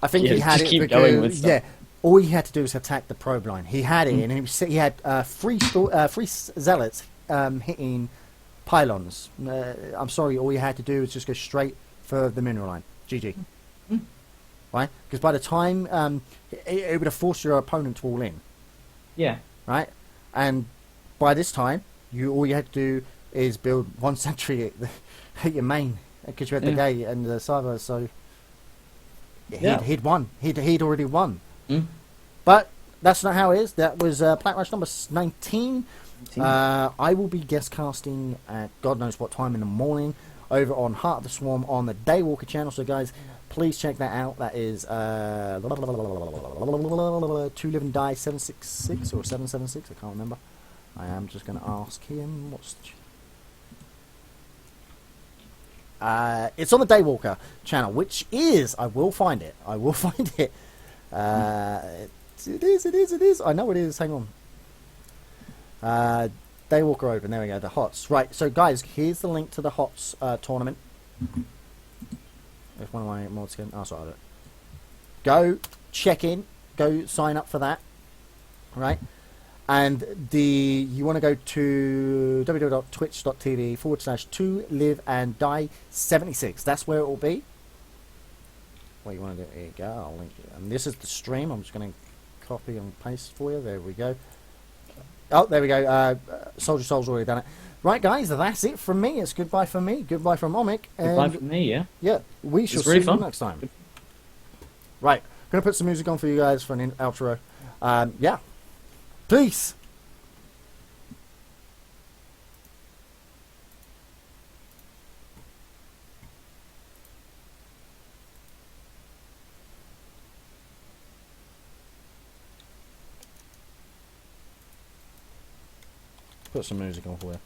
B: I think he had
C: just
B: it
C: keep
B: because,
C: going with stuff.
B: all he had to do was attack the probe line. He had it, and he had 3 zealots hitting pylons. I'm sorry, all you had to do was just go straight for the mineral line. GG. Right? Because by the time it would have forced your opponent to all in.
C: Yeah.
B: Right? And by this time, all you had to do is build 1 sentry at your main, because you had the gate and the cyber. So he'd won. He'd already won. But that's not how it is. That was Plat Rush number 19. I will be guest casting at God knows what time in the morning over on Heart of the Swarm on the Daywalker channel. So guys, please check that out. That is 2 Live and Die 766 or 776. I can't remember. I am just going to ask him what's. It's on the Daywalker channel, which is, I will find it. It is. I know it is. Hang on. Daywalker Open. There we go. The HOTS. Right. So, guys, here's the link to the HOTS tournament. If one of my mods can. Oh, sorry. Go check in. Go sign up for that. Right. And you want to go to www.twitch.tv/2 Live and Die 76. That's where it will be. What you want to do? Here you go. I'll link it. And this is the stream. I'm just going to copy and paste for you. There we go. Oh, there we go. Soldier Soul's already done it. Right, guys, that's it from me. It's goodbye from me. Goodbye from Omic.
C: Goodbye from me, yeah.
B: Yeah, we shall see you next time. Right, going to put some music on for you guys for an outro. Yeah. Peace. Put some music on for you.